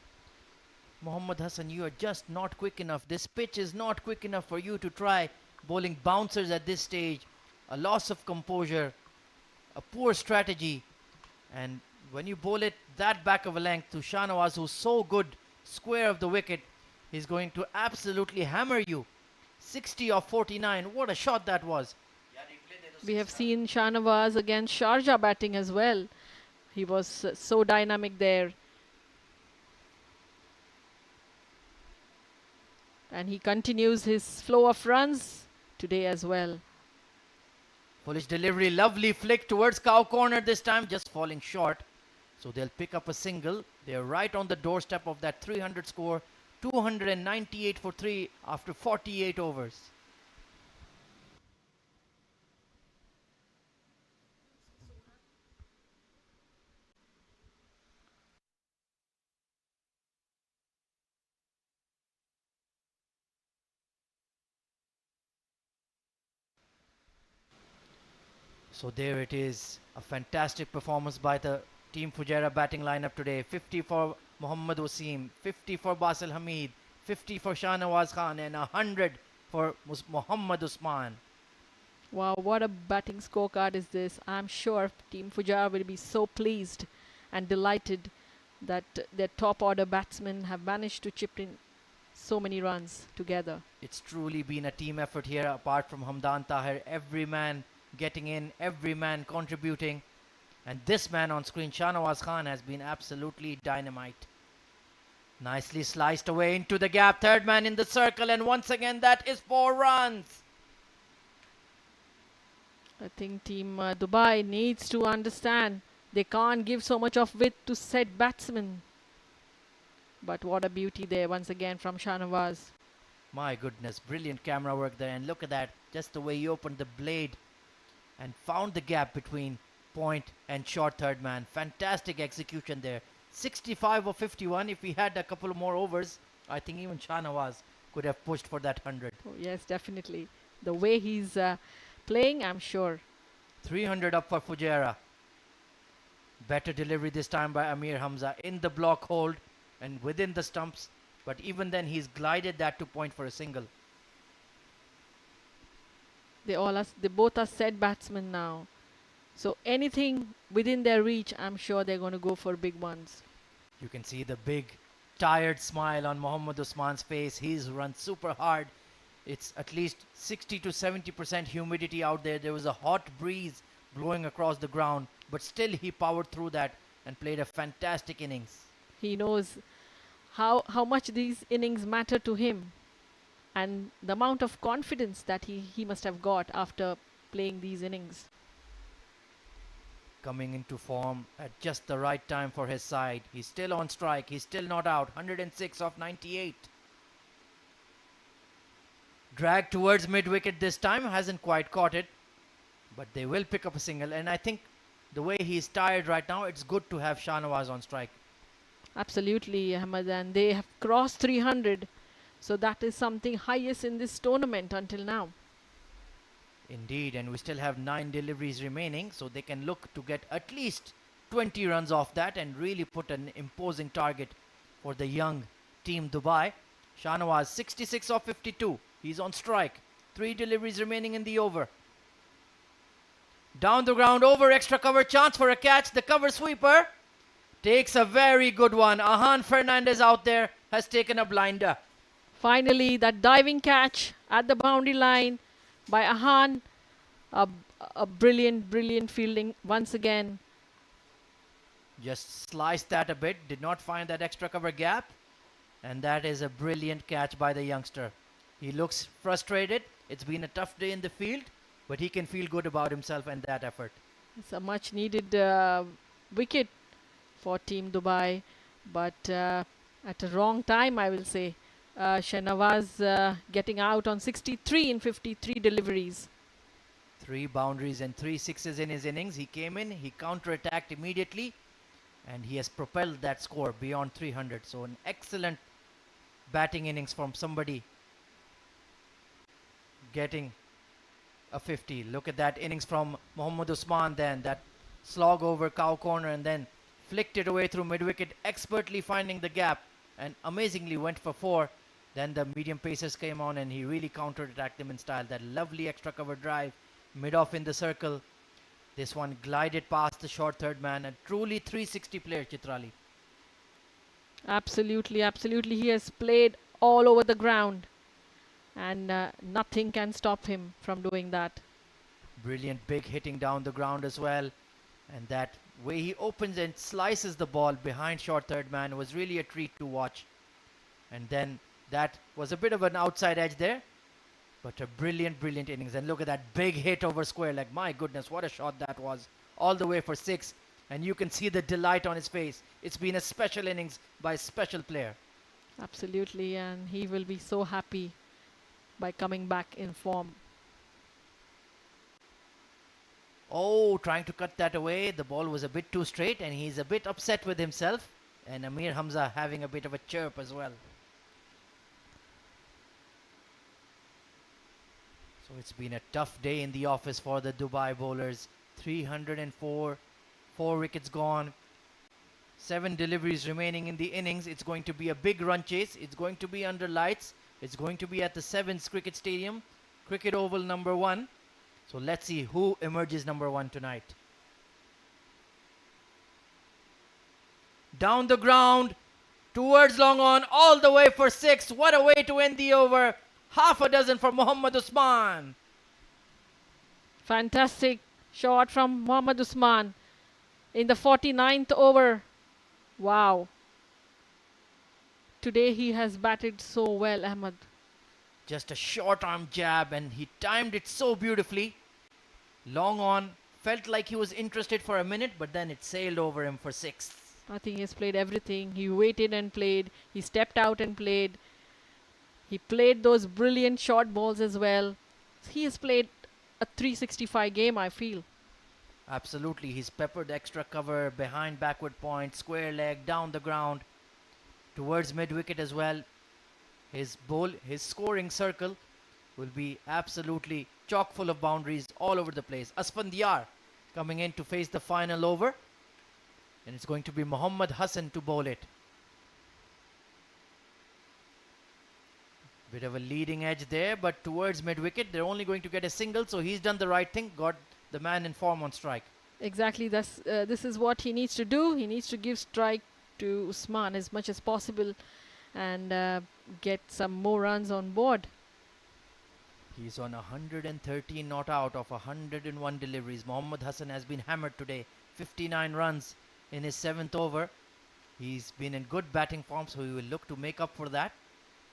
Mohammad Hassan, you are just not quick enough. This pitch is not quick enough for you to try bowling bouncers at this stage. A loss of composure, a poor strategy, and when you bowl it that back of a length to Shahnawaz, who's so good square of the wicket, he's going to absolutely hammer you. 60 of 49. What a shot that was. We have seen Shahnawaz against Sharjah batting as well. He was so dynamic there. And he continues his flow of runs today as well. Foolish delivery, lovely flick towards cow corner this time, just falling short. So they'll pick up a single. They're right on the doorstep of that 300 score. 298 for 3 after 48 overs. So there it is, a fantastic performance by the Team Fujairah batting lineup today. 50 for Mohammad Wasim, 50 for Basil Hamid, 50 for Shahnawaz Khan, and 100 for Mohammad Usman. Wow, what a batting scorecard is this. I'm sure Team Fujairah will be so pleased and delighted that their top order batsmen have managed to chip in so many runs together. It's truly been a team effort here, apart from Hamdan Tahir. Every man getting in, every man contributing. And this man on screen, Shahnawaz Khan, has been absolutely dynamite. Nicely sliced away into the gap. Third man in the circle, and once again that is 4 runs. I think Team Dubai needs to understand they can't give so much of width to set batsmen. But what a beauty there once again from Shahnawaz. My goodness, brilliant camera work there, and look at that, just the way he opened the blade and found the gap between point and short third man. Fantastic execution there. 65 or 51. If we had a couple of more overs, I think even Shahnawaz could have pushed for that 100. Oh, yes, definitely. The way he's playing, I'm sure. 300 up for Fujairah. Better delivery this time by Amir Hamza in the block hold and within the stumps. But even then, he's glided that to point for a single. They both are set batsmen now. So anything within their reach, I'm sure they're going to go for big ones. You can see the big tired smile on Mohammad Usman's face. He's run super hard. It's at least 60 to 70% humidity out there. There was a hot breeze blowing across the ground, but still he powered through that and played a fantastic innings. He knows how much these innings matter to him, and the amount of confidence that he must have got after playing these innings. Coming into form at just the right time for his side. He's still on strike. He's still not out. 106 off 98. Drag towards mid-wicket this time. Hasn't quite caught it. But they will pick up a single. And I think the way he's tired right now, it's good to have Shahnawaz on strike. Absolutely, Ahmed. And they have crossed 300. So that is something highest in this tournament until now. Indeed, and we still have 9 deliveries remaining, so they can look to get at least 20 runs off that and really put an imposing target for the young team Dubai. Shahnawaz 66 off 52. He's on strike. 3 deliveries remaining in the over. Down the ground, over, extra cover, chance for a catch. The cover sweeper takes a very good one. Ahan Fernandez out there has taken a blinder. Finally, that diving catch at the boundary line by Ahan. A brilliant fielding once again. Just sliced that a bit, did not find that extra cover gap. And that is a brilliant catch by the youngster. He looks frustrated. It's been a tough day in the field, but he can feel good about himself and that effort. It's a much needed wicket for Team Dubai, but at a wrong time, I will say. Shahnawaz getting out on 63 in 53 deliveries. 3 boundaries and 3 sixes in his innings. He came in, he counter-attacked immediately, and he has propelled that score beyond 300. So an excellent batting innings from somebody getting a 50. Look at that innings from Mohammad Usman then. That slog over cow corner and then flicked it away through mid-wicket, expertly finding the gap and amazingly went for 4. Then the medium pacers came on and he really counter-attacked them in style. That lovely extra cover drive, mid-off in the circle. This one glided past the short third man. A truly 360 player, Chitrali. Absolutely, absolutely. He has played all over the ground, and nothing can stop him from doing that. Brilliant big hitting down the ground as well. And that way he opens and slices the ball behind short third man was really a treat to watch. And then that was a bit of an outside edge there, but a brilliant innings. And look at that big hit over square leg. My goodness, what a shot that was. All the way for 6. And you can see the delight on his face. It's been a special innings by a special player. Absolutely, and he will be so happy by coming back in form. Oh, trying to cut that away. The ball was a bit too straight and he's a bit upset with himself. And Amir Hamza having a bit of a chirp as well. So it's been a tough day in the office for the Dubai bowlers. 304, 4 wickets gone. 7 deliveries remaining in the innings. It's going to be a big run chase. It's going to be under lights. It's going to be at the Sevens Cricket Stadium, Cricket Oval number 1. So let's see who emerges number 1 tonight. Down the ground, towards long on, all the way for 6. What a way to end the over. Half a dozen for Mohammad Usman. Fantastic shot from Mohammad Usman in the 49th over. Wow. Today he has batted so well, Ahmed. Just a short arm jab and he timed it so beautifully. Long on, felt like he was interested for a minute, but then it sailed over him for 6. I think he's played everything. He waited and played. He stepped out and played. He played those brilliant short balls as well. He has played a 365 game, I feel. Absolutely. He's peppered extra cover, behind backward point, square leg, down the ground, towards mid-wicket as well. His scoring circle will be absolutely chock full of boundaries all over the place. Asfandiar coming in to face the final over. And it's going to be Muhammad Hassan to bowl it. Bit of a leading edge there, but towards mid-wicket, they're only going to get a single, so he's done the right thing, got the man in form on strike. Exactly, this is what he needs to do. He needs to give strike to Usman as much as possible and get some more runs on board. He's on 113 not out of 101 deliveries. Mohammad Hassan has been hammered today. 59 runs in his 7th over. He's been in good batting form, so he will look to make up for that.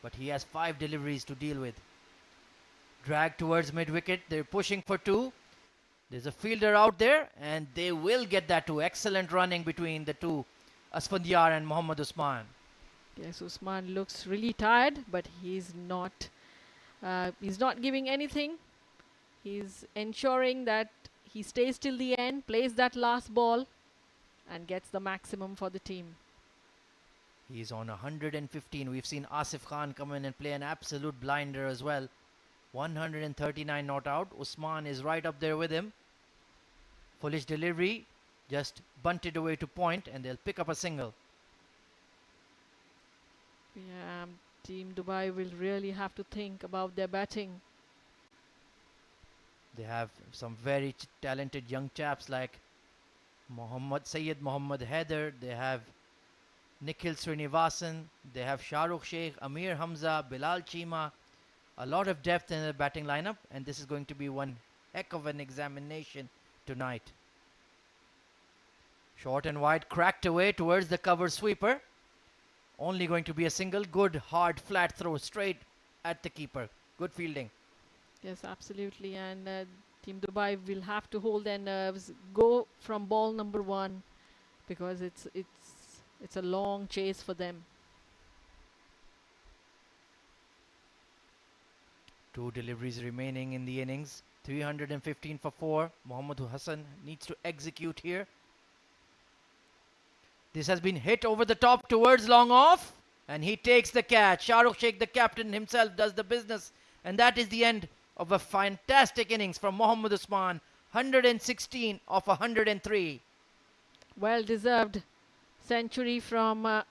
But he has 5 deliveries to deal with. Drag towards mid-wicket. They're pushing for 2. There's a fielder out there, and they will get that 2. Excellent running between the two, Asfandiar and Mohammad Usman. Yes, Usman looks really tired, but he's not giving anything. He's ensuring that he stays till the end, plays that last ball, and gets the maximum for the team. He's on 115. We've seen Asif Khan come in and play an absolute blinder as well. 139 not out. Usman is right up there with him. Foolish delivery, just bunted away to point, and they'll pick up a single. Yeah, Team Dubai will really have to think about their batting. They have some very talented young chaps like Syed Mohammad Haider. They have Nikhil Srinivasan. They have Shahrukh Sheikh, Amir Hamza, Bilal Chima. A lot of depth in the batting lineup, and this is going to be one heck of an examination tonight. Short and wide, cracked away towards the cover sweeper. Only going to be a single. Good, hard, flat throw straight at the keeper. Good fielding. Yes, absolutely. And Team Dubai will have to hold their nerves, go from ball number 1, because it's a long chase for them. 2 deliveries remaining in the innings. 315 for 4. Mohammad Hassan needs to execute here. This has been hit over the top towards long off, and he takes the catch. Shahrukh Sheikh, the captain himself, does the business, and that is the end of a fantastic innings from Mohammad Usman. 116 of 103. Well deserved century from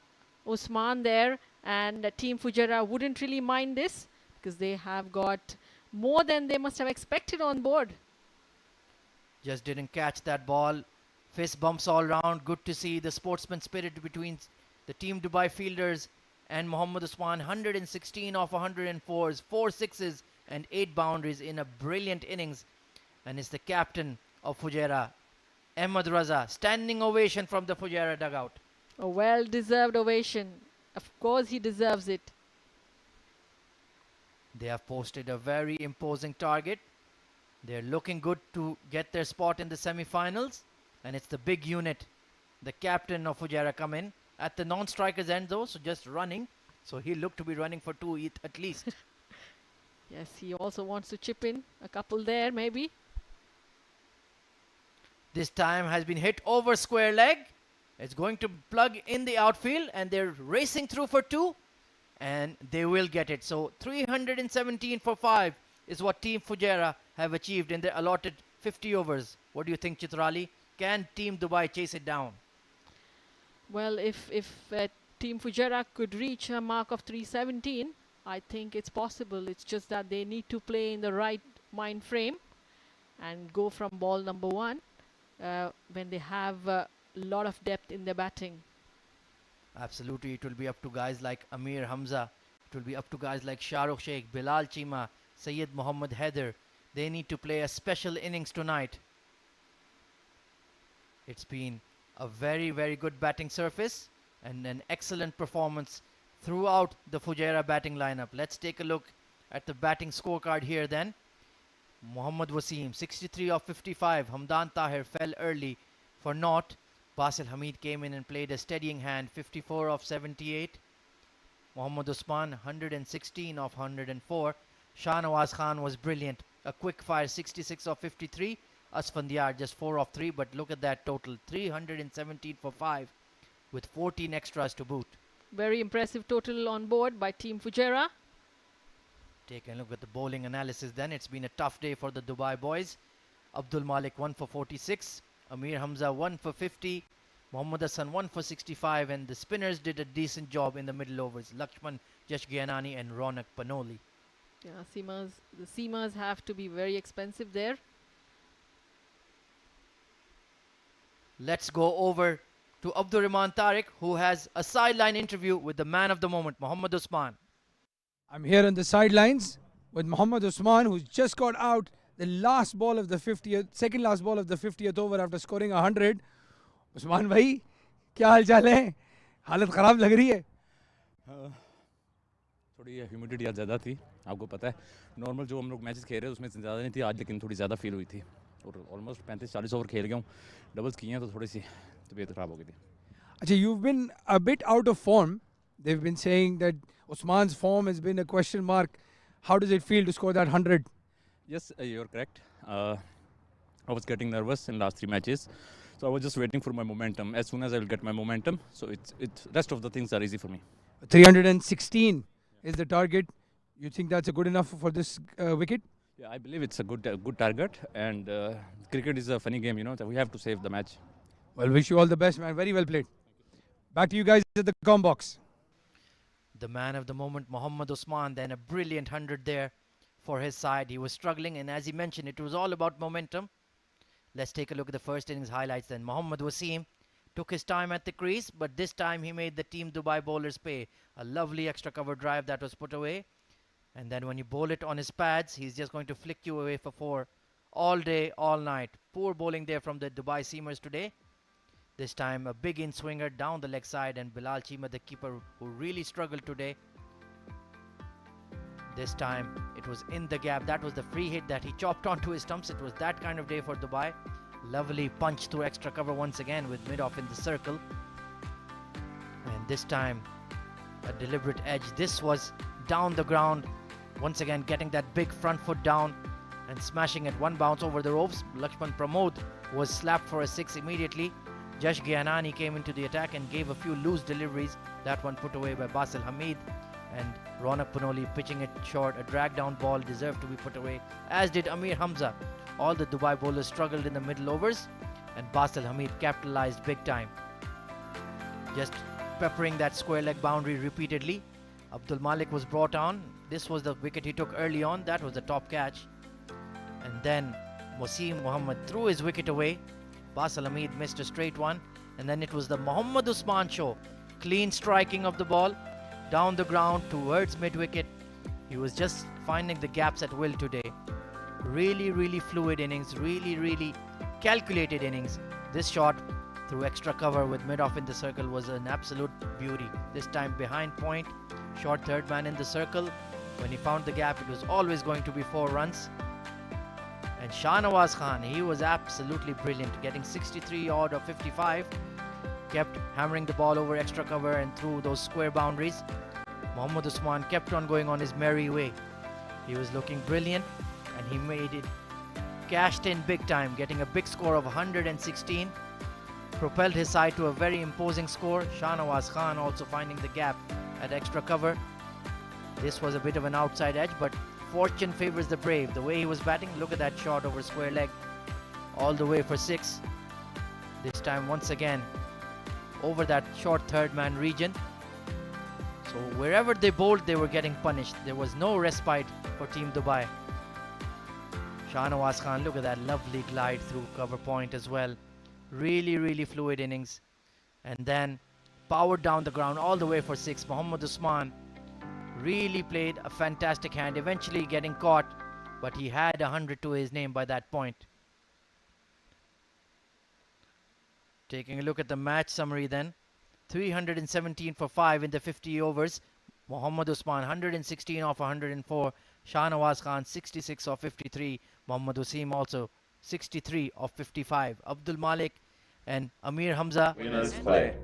Usman there, and Team Fujairah wouldn't really mind this because they have got more than they must have expected on board. Just didn't catch that ball. Fist bumps all round. Good to see the sportsman spirit between the Team Dubai fielders and Mohammad Usman. 116 off 104s, 4 sixes and 8 boundaries in a brilliant innings. And it's the captain of Fujairah, Ahmed Raza. Standing ovation from the Fujairah dugout. A well-deserved ovation. Of course he deserves it. They have posted a very imposing target. They're looking good to get their spot in the semi-finals. And it's the big unit, the captain of Fujairah, come in at the non-striker's end though, so just running. So he looked to be running for 2 at least. Yes, he also wants to chip in a couple there maybe. This time has been hit over square leg. It's going to plug in the outfield, and they're racing through for 2, and they will get it. So 317 for 5 is what Team Fujairah have achieved in their allotted 50 overs. What do you think, Chitrali? Can Team Dubai chase it down? Well, if Team Fujairah could reach a mark of 317, I think it's possible. It's just that they need to play in the right mind frame and go from ball number 1 when they have a lot of depth in their batting. Absolutely, it will be up to guys like Amir Hamza. It will be up to guys like Shahrukh Sheikh, Bilal Chima, Syed Mohammad Haider. They need to play a special innings tonight. It's been a very, very good batting surface and an excellent performance throughout the Fujairah batting lineup. Let's take a look at the batting scorecard here then. Mohammad Wasim, 63 of 55. Hamdan Tahir fell early for naught. Basil Hamid came in and played a steadying hand, 54 of 78. Mohammad Usman, 116 of 104. Shah Nawaz Khan was brilliant. A quick fire, 66 of 53. Asfandiar just 4 of 3, but look at that total, 317 for 5 with 14 extras to boot. Very impressive total on board by Team Fujairah. Take a look at the bowling analysis then. It's been a tough day for the Dubai boys. Abdul Malik 1 for 46. Amir Hamza 1 for 50. Mohammad Hassan 1 for 65. And the spinners did a decent job in the middle overs. Lakshman Jashgianani and Ronak Panoli. Yeah, the seamers have to be very expensive there. Let's go over to Abdurrahman Tariq, who has a sideline interview with the man of the moment, Mohammad Usman. I'm here on the sidelines with Mohammad Usman, who's just got out the last ball of the 50th, second last ball of the 50th over after scoring 100. Usman भाई, क्या हाल चाल है? हालत खराब लग रही है. थोड़ी ह्यूमिडिटी आज ज़्यादा थी, आपको पता है. नॉर्मल जो हम लोग मैचेस खेल रहे हैं उसमें ज़्यादा नहीं थी आज, लेकिन थोड़ी ज़्यादा फील हुई थी. और ऑलमोस्ट 35-40 ओवर खेल गया हूँ, डबल्स किए हैं तो थोड़ी सी तबीयत ख़राब हो गई थी. Achha, you've been a bit out of form. They've been saying that Usman's form has been a question mark. How does it feel to score that 100? Yes, you're correct. I was getting nervous in last 3 matches, so I was just waiting for my momentum. As soon as I will get my momentum, so it's rest of the things are easy for me. 316 is the target. You think that's a good enough for this wicket? Yeah, I believe it's a good target, and cricket is a funny game, you know. So we have to save the match. Well, wish you all the best, man. Very well played. Back to you guys at the com box. The man of the moment, Mohammad Usman, then a brilliant 100 there for his side. He was struggling, and as he mentioned, it was all about momentum. Let's take a look at the first innings highlights then. Mohammad Wasim took his time at the crease, but this time he made the Team Dubai bowlers pay. A lovely extra cover drive that was put away. And then when you bowl it on his pads, he's just going to flick you away for 4 all day, all night. Poor bowling there from the Dubai seamers today. This time a big in swinger down the leg side, and Bilal Chima, the keeper, who really struggled today. This time it was in the gap. That was the free hit that he chopped onto his stumps. It was that kind of day for Dubai. Lovely punch through extra cover once again with mid-off in the circle. And this time a deliberate edge. This was down the ground. Once again getting that big front foot down and smashing it one bounce over the ropes. Lakshman Pramod was slapped for a 6 immediately. Jash Gyanani came into the attack and gave a few loose deliveries. That one put away by Basil Hamid, and Ronak Panoli pitching it short. A drag down ball deserved to be put away, as did Amir Hamza. All the Dubai bowlers struggled in the middle overs, and Basil Hamid capitalized big time, just peppering that square leg boundary repeatedly. Abdul Malik was brought on. This was the wicket he took early on. That was the top catch. And then Wasim Muhammad threw his wicket away. Basil Hamid missed a straight one, and then it was the Mohammad Usman show. Clean striking of the ball down the ground towards mid-wicket. He was just finding the gaps at will today. Really fluid innings, really calculated innings. This shot through extra cover with mid-off in the circle was an absolute beauty. This time behind point, short third man in the circle. When he found the gap, it was always going to be 4 runs. And Shahnawaz Khan, he was absolutely brilliant, getting 63 odd of 55. Kept hammering the ball over extra cover and through those square boundaries. Mohammad Usman kept on going on his merry way. He was looking brilliant, and he made it, cashed in big time, getting a big score of 116. Propelled his side to a very imposing score. Shahnawaz Khan also finding the gap at extra cover. This was a bit of an outside edge, but fortune favors the brave. The way he was batting, look at that shot over square leg, all the way for 6. This time once again over that short third man region. So wherever they bowled, they were getting punished. There was no respite for Team Dubai. Shahnawaz Khan, look at that lovely glide through cover point as well. Really fluid innings. And then powered down the ground all the way for 6. Mohammad Usman really played a fantastic hand, eventually getting caught, but he had 100 to his name by that point. Taking a look at the match summary then. 317 for 5 in the 50 overs. Mohammad Usman 116 off 104. Shahnawaz Khan 66 off 53. Mohammad Wasim also 63 off 55. Abdul Malik and Amir Hamza. Winners play.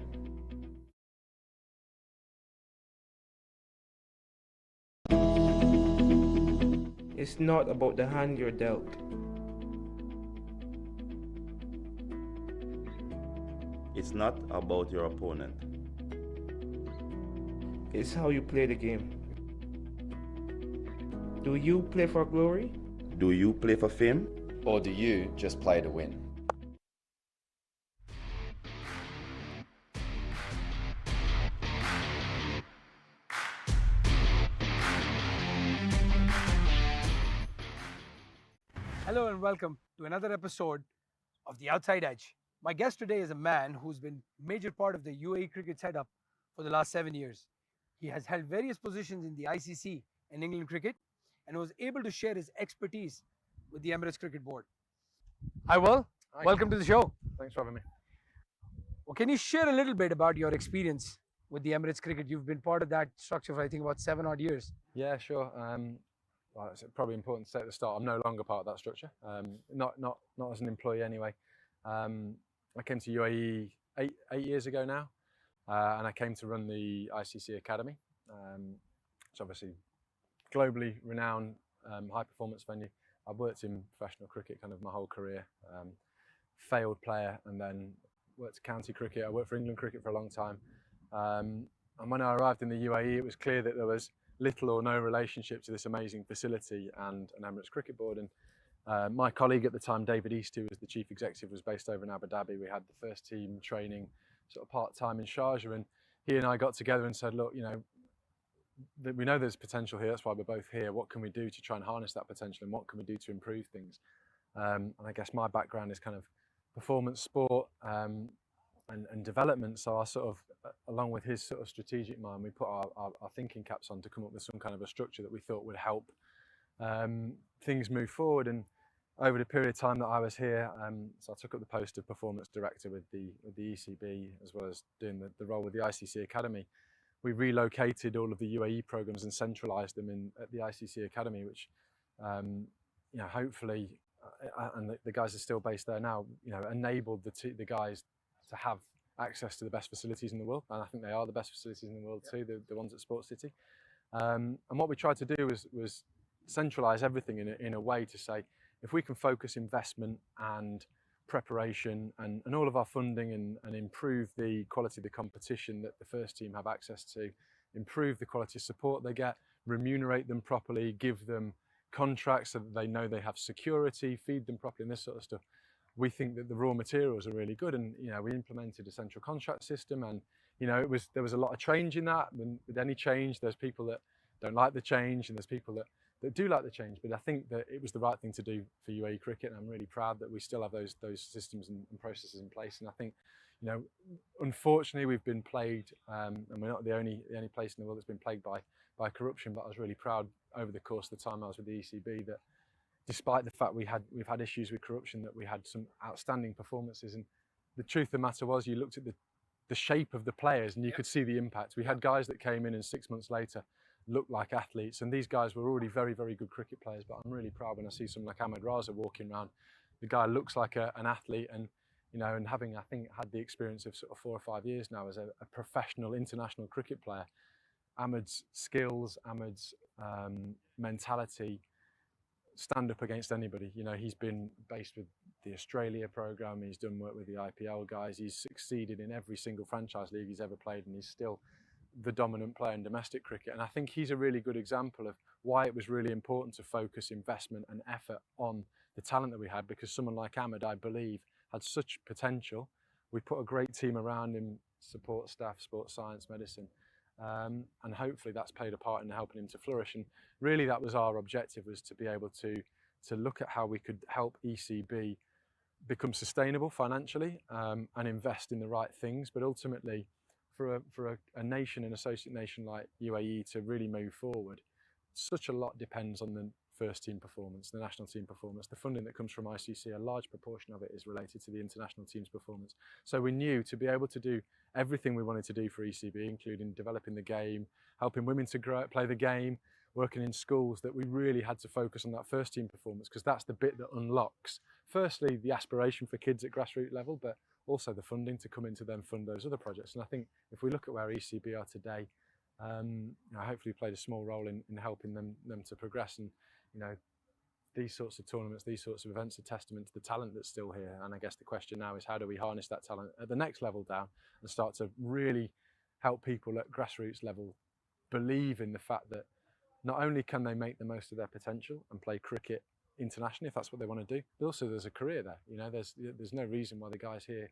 It's not about the hand you're dealt. It's not about your opponent. It's how you play the game. Do you play for glory? Do you play for fame? Or do you just play to win? Hello and welcome to another episode of The Outside Edge. My guest today is a man who's been major part of the UAE cricket setup for the last 7 years. He has held various positions in the ICC and England cricket and was able to share his expertise with the Emirates Cricket Board. Hi, Will. Hi. Welcome to the show. Thanks for having me. Well, can you share a little bit about your experience with the Emirates Cricket? You've been part of that structure for, I think, about 7 odd years. Yeah, sure. Well, it's probably important to say at the start, I'm no longer part of that structure. Not as an employee anyway. I came to UAE eight years ago now, and I came to run the ICC Academy. It's obviously globally renowned high performance venue. I've worked in professional cricket kind of my whole career. Failed player, and then worked county cricket. I worked for England cricket for a long time. And when I arrived in the UAE, it was clear that there was little or no relationship to this amazing facility and an Emirates Cricket Board. And my colleague at the time, David East, who was the chief executive, was based over in Abu Dhabi. We had the first team training sort of part-time in Sharjah, and he and I got together and said, look, you know, we know there's potential here, that's why we're both here. What can we do to try and harness that potential, and what can we do to improve things? And I guess my background is kind of performance sport and development, so I sort of, along with his sort of strategic mind, we put our thinking caps on to come up with some kind of a structure that we thought would help things move forward. And over the period of time that I was here, so I took up the post of performance director with the ECB, as well as doing the role with the ICC Academy. We relocated all of the UAE programs and centralised them at the ICC Academy, which you know, hopefully, and the guys are still based there now, you know, enabled the guys to have access to the best facilities in the world, and I think they are the best facilities in the world too, the ones at Sports City. And what we tried to do was centralise everything in a way to say, if we can focus investment and preparation and all of our funding and improve the quality of the competition that the first team have access to, improve the quality of support they get, remunerate them properly, give them contracts so that they know they have security, feed them properly, and this sort of stuff. We think that the raw materials are really good, and you know, we implemented a central contract system, and you know, there was a lot of change in that. And with any change, there's people that don't like the change, and there's people that do like the change. But I think that it was the right thing to do for UAE cricket, and I'm really proud that we still have those systems and processes in place. And I think, you know, unfortunately, we've been plagued, and we're not the only place in the world that's been plagued by corruption. But I was really proud over the course of the time I was with the ECB that, despite the fact we've had issues with corruption, that we had some outstanding performances. And the truth of the matter was, you looked at the shape of the players and you could see the impact. We had guys that came in and 6 months later looked like athletes, and these guys were already very, very good cricket players. But I'm really proud when I see someone like Ahmed Raza walking around. The guy looks like an athlete, and you know, and having, I think, had the experience of sort of 4 or 5 years now as a professional international cricket player, Ahmed's skills, Ahmed's mentality stand up against anybody. You know, he's been based with the Australia program, he's done work with the IPL guys, he's succeeded in every single franchise league he's ever played, and he's still the dominant player in domestic cricket. And I think he's a really good example of why it was really important to focus investment and effort on the talent that we had, because someone like Ahmed, I believe, had such potential. We put a great team around him, support staff, sports science, medicine, and hopefully that's played a part in helping him to flourish. And really that was our objective, was to be able to look at how we could help ECB become sustainable financially, and invest in the right things. But ultimately, for a nation, an associate nation like UAE to really move forward, such a lot depends on the first team performance, the national team performance. The funding that comes from ICC, a large proportion of it is related to the international team's performance. So we knew, to be able to do everything we wanted to do for ECB, including developing the game, helping women to play the game, working in schools, that we really had to focus on that first team performance, because that's the bit that unlocks, firstly, the aspiration for kids at grassroots level, but also the funding to come into them fund those other projects. And I think if we look at where ECB are today, you know, hopefully played a small role in helping them to progress. And you know, these sorts of tournaments, these sorts of events are testament to the talent that's still here. And I guess the question now is, how do we harness that talent at the next level down and start to really help people at grassroots level believe in the fact that not only can they make the most of their potential and play cricket internationally, if that's what they want to do, but also there's a career there. You know, there's no reason why the guys here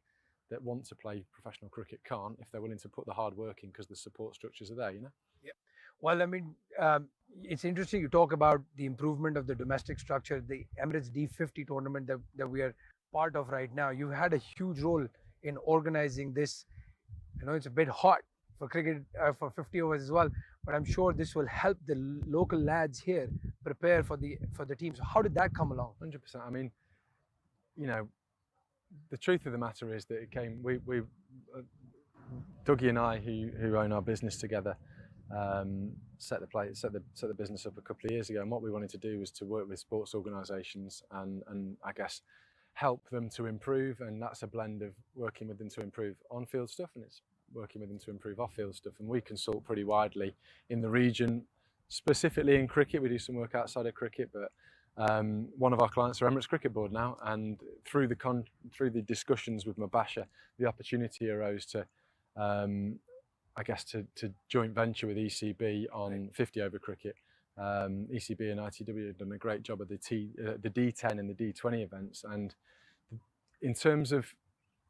that want to play professional cricket can't, if they're willing to put the hard work in, because the support structures are there, you know? Yeah. Well, I mean, it's interesting you talk about the improvement of the domestic structure. The Emirates D50 tournament that we are part of right now. You've had a huge role in organizing this. I know it's a bit hot for cricket for 50 overs as well, but I'm sure this will help the local lads here prepare for the team. So how did that come along? 100%. I mean, you know, the truth of the matter is that it came. Dougie and I, who own our business together, set the business up a couple of years ago. And what we wanted to do was to work with sports organisations and I guess help them to improve. And that's a blend of working with them to improve on-field stuff, and it's working with them to improve off-field stuff. And we consult pretty widely in the region, specifically in cricket. We do some work outside of cricket, but one of our clients are Emirates Cricket Board now, and through the discussions with Mubasher, the opportunity arose to I guess to joint venture with ECB on 50 over cricket. ECB and ITW have done a great job of the D10 and the D20 events, and in terms of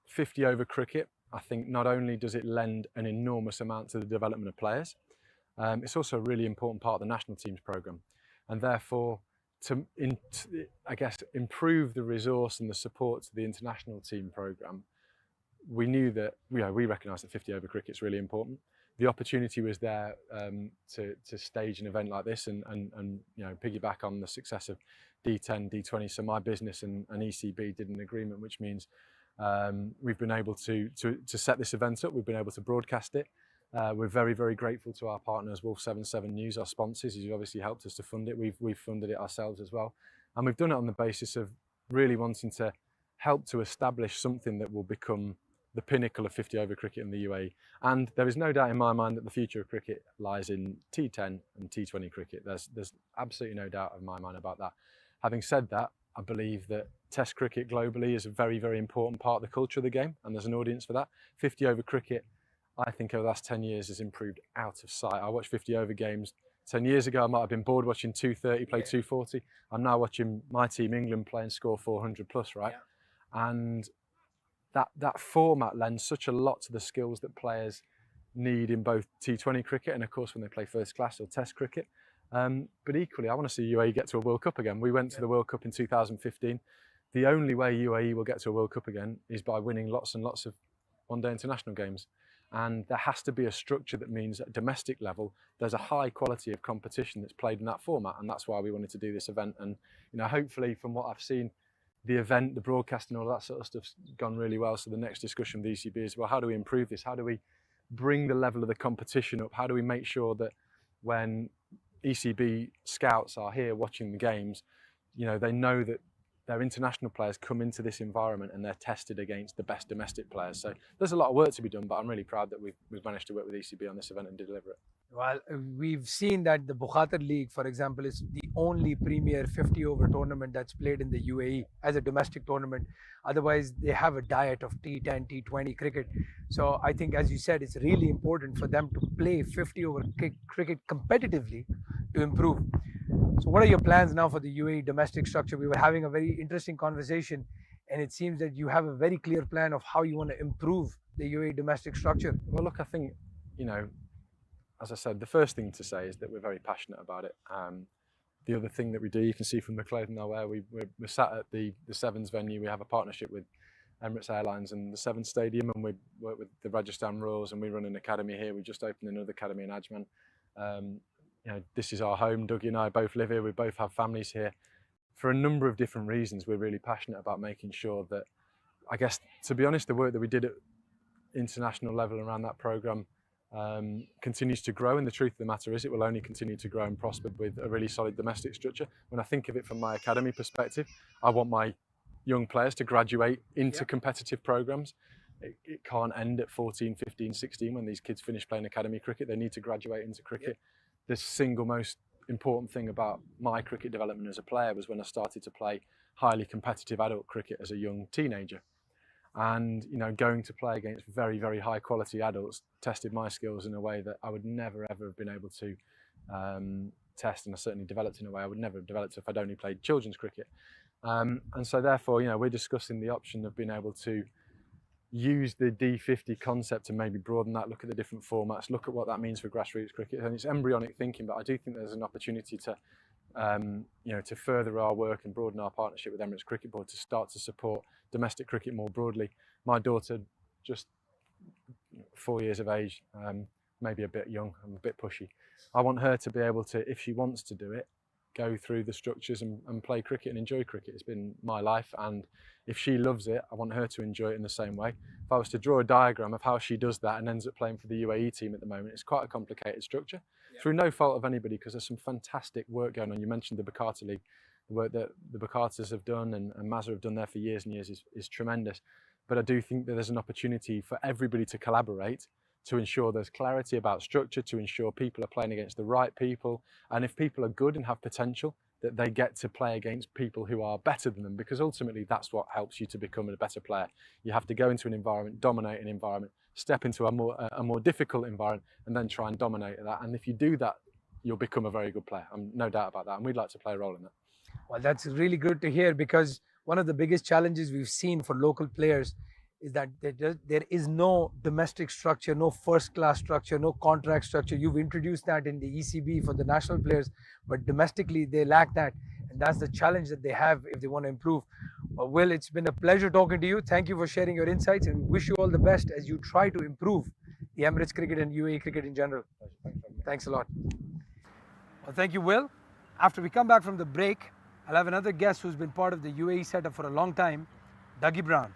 50 over cricket, I think not only does it lend an enormous amount to the development of players, it's also a really important part of the national teams programme, and therefore I guess improve the resource and the support to the international team programme. We knew that we recognised that 50 over cricket is really important. The opportunity was there to stage an event like this and piggyback on the success of D10, D20. So my business and ECB did an agreement, which means we've been able to set this event up. We've been able to broadcast it. We're very, very grateful to our partners, WOLF777 News, our sponsors, who obviously helped us to fund it. We've funded it ourselves as well, and we've done it on the basis of really wanting to help to establish something that will become the pinnacle of 50 over cricket in the UAE. And there is no doubt in my mind that the future of cricket lies in T10 and T20 cricket. There's absolutely no doubt in my mind about that. Having said that, I believe that Test cricket globally is a very, very important part of the culture of the game, and there's an audience for that. 50 over cricket, I think over the last 10 years has improved out of sight. I watched 50 over games 10 years ago. I might have been bored watching 230 play 240. I'm now watching my team England play and score 400 plus, right? Yeah. And that format lends such a lot to the skills that players need in both T20 cricket and of course when they play first class or Test cricket. But equally, I want to see UAE get to a World Cup again. We went to the World Cup in 2015. The only way UAE will get to a World Cup again is by winning lots and lots of one-day international games. And there has to be a structure that means at domestic level, there's a high quality of competition that's played in that format. And that's why we wanted to do this event. And hopefully from what I've seen, the event, the broadcast and all that sort of stuff's gone really well. So the next discussion with the ECB is, well, how do we improve this? How do we bring the level of the competition up? How do we make sure that when ECB scouts are here watching the games, they know that their international players come into this environment and they're tested against the best domestic players. So there's a lot of work to be done, but I'm really proud that we've managed to work with ECB on this event and deliver it. Well, we've seen that the Bukhatar League, for example, is the only premier 50 over tournament that's played in the UAE as a domestic tournament. Otherwise, they have a diet of T10, T20 cricket. So I think, as you said, it's really important for them to play 50 over cricket competitively to improve. So what are your plans now for the UAE domestic structure? We were having a very interesting conversation, and it seems that you have a very clear plan of how you want to improve the UAE domestic structure. Well, look, I think, as I said, the first thing to say is that we're very passionate about it. The other thing that we do, you can see from the clothing I wear, we're sat at the Sevens venue. We have a partnership with Emirates Airlines and the Sevens Stadium, and we work with the Rajasthan Royals, and we run an academy here. We just opened another academy in Ajman. This is our home. Dougie and I both live here. We both have families here. For a number of different reasons, we're really passionate about making sure that, I guess, to be honest, the work that we did at international level around that programme continues to grow, and the truth of the matter is it will only continue to grow and prosper with a really solid domestic structure. When I think of it from my academy perspective, I want my young players to graduate into competitive programmes. It can't end at 14, 15, 16 when these kids finish playing academy cricket. They need to graduate into cricket. The single most important thing about my cricket development as a player was when I started to play highly competitive adult cricket as a young teenager. And going to play against very, very high quality adults tested my skills in a way that I would never ever have been able to test, and I certainly developed in a way I would never have developed if I'd only played children's cricket. And so therefore, we're discussing the option of being able to use the D50 concept to maybe broaden that, look at the different formats, look at what that means for grassroots cricket. And it's embryonic thinking, but I do think there's an opportunity to to further our work and broaden our partnership with Emirates Cricket Board to start to support domestic cricket more broadly. My daughter, just 4 years of age, maybe a bit young, I'm a bit pushy. I want her to be able to, if she wants to do it, go through the structures and play cricket and enjoy cricket. It's been my life, and if she loves it, I want her to enjoy it in the same way. If I was to draw a diagram of how she does that and ends up playing for the UAE team at the moment, it's quite a complicated structure. Yeah. Through no fault of anybody, because there's some fantastic work going on. You mentioned the Bakata League. The work that the Bakatas have done and Mazza have done there for years and years is tremendous. But I do think that there's an opportunity for everybody to collaborate to ensure there's clarity about structure, to ensure people are playing against the right people. And if people are good and have potential, that they get to play against people who are better than them, because ultimately that's what helps you to become a better player. You have to go into an environment, dominate an environment, step into a more difficult environment, and then try and dominate that. And if you do that, you'll become a very good player. No doubt about that. And we'd like to play a role in that. Well, that's really good to hear, because one of the biggest challenges we've seen for local players is that there is no domestic structure, no first-class structure, no contract structure. You've introduced that in the ECB for the national players, but domestically they lack that. And that's the challenge that they have if they want to improve. Will, it's been a pleasure talking to you. Thank you for sharing your insights, and wish you all the best as you try to improve the Emirates cricket and UAE cricket in general. Thanks a lot. Well, thank you, Will. After we come back from the break, I'll have another guest who's been part of the UAE setup for a long time, Dougie Brown.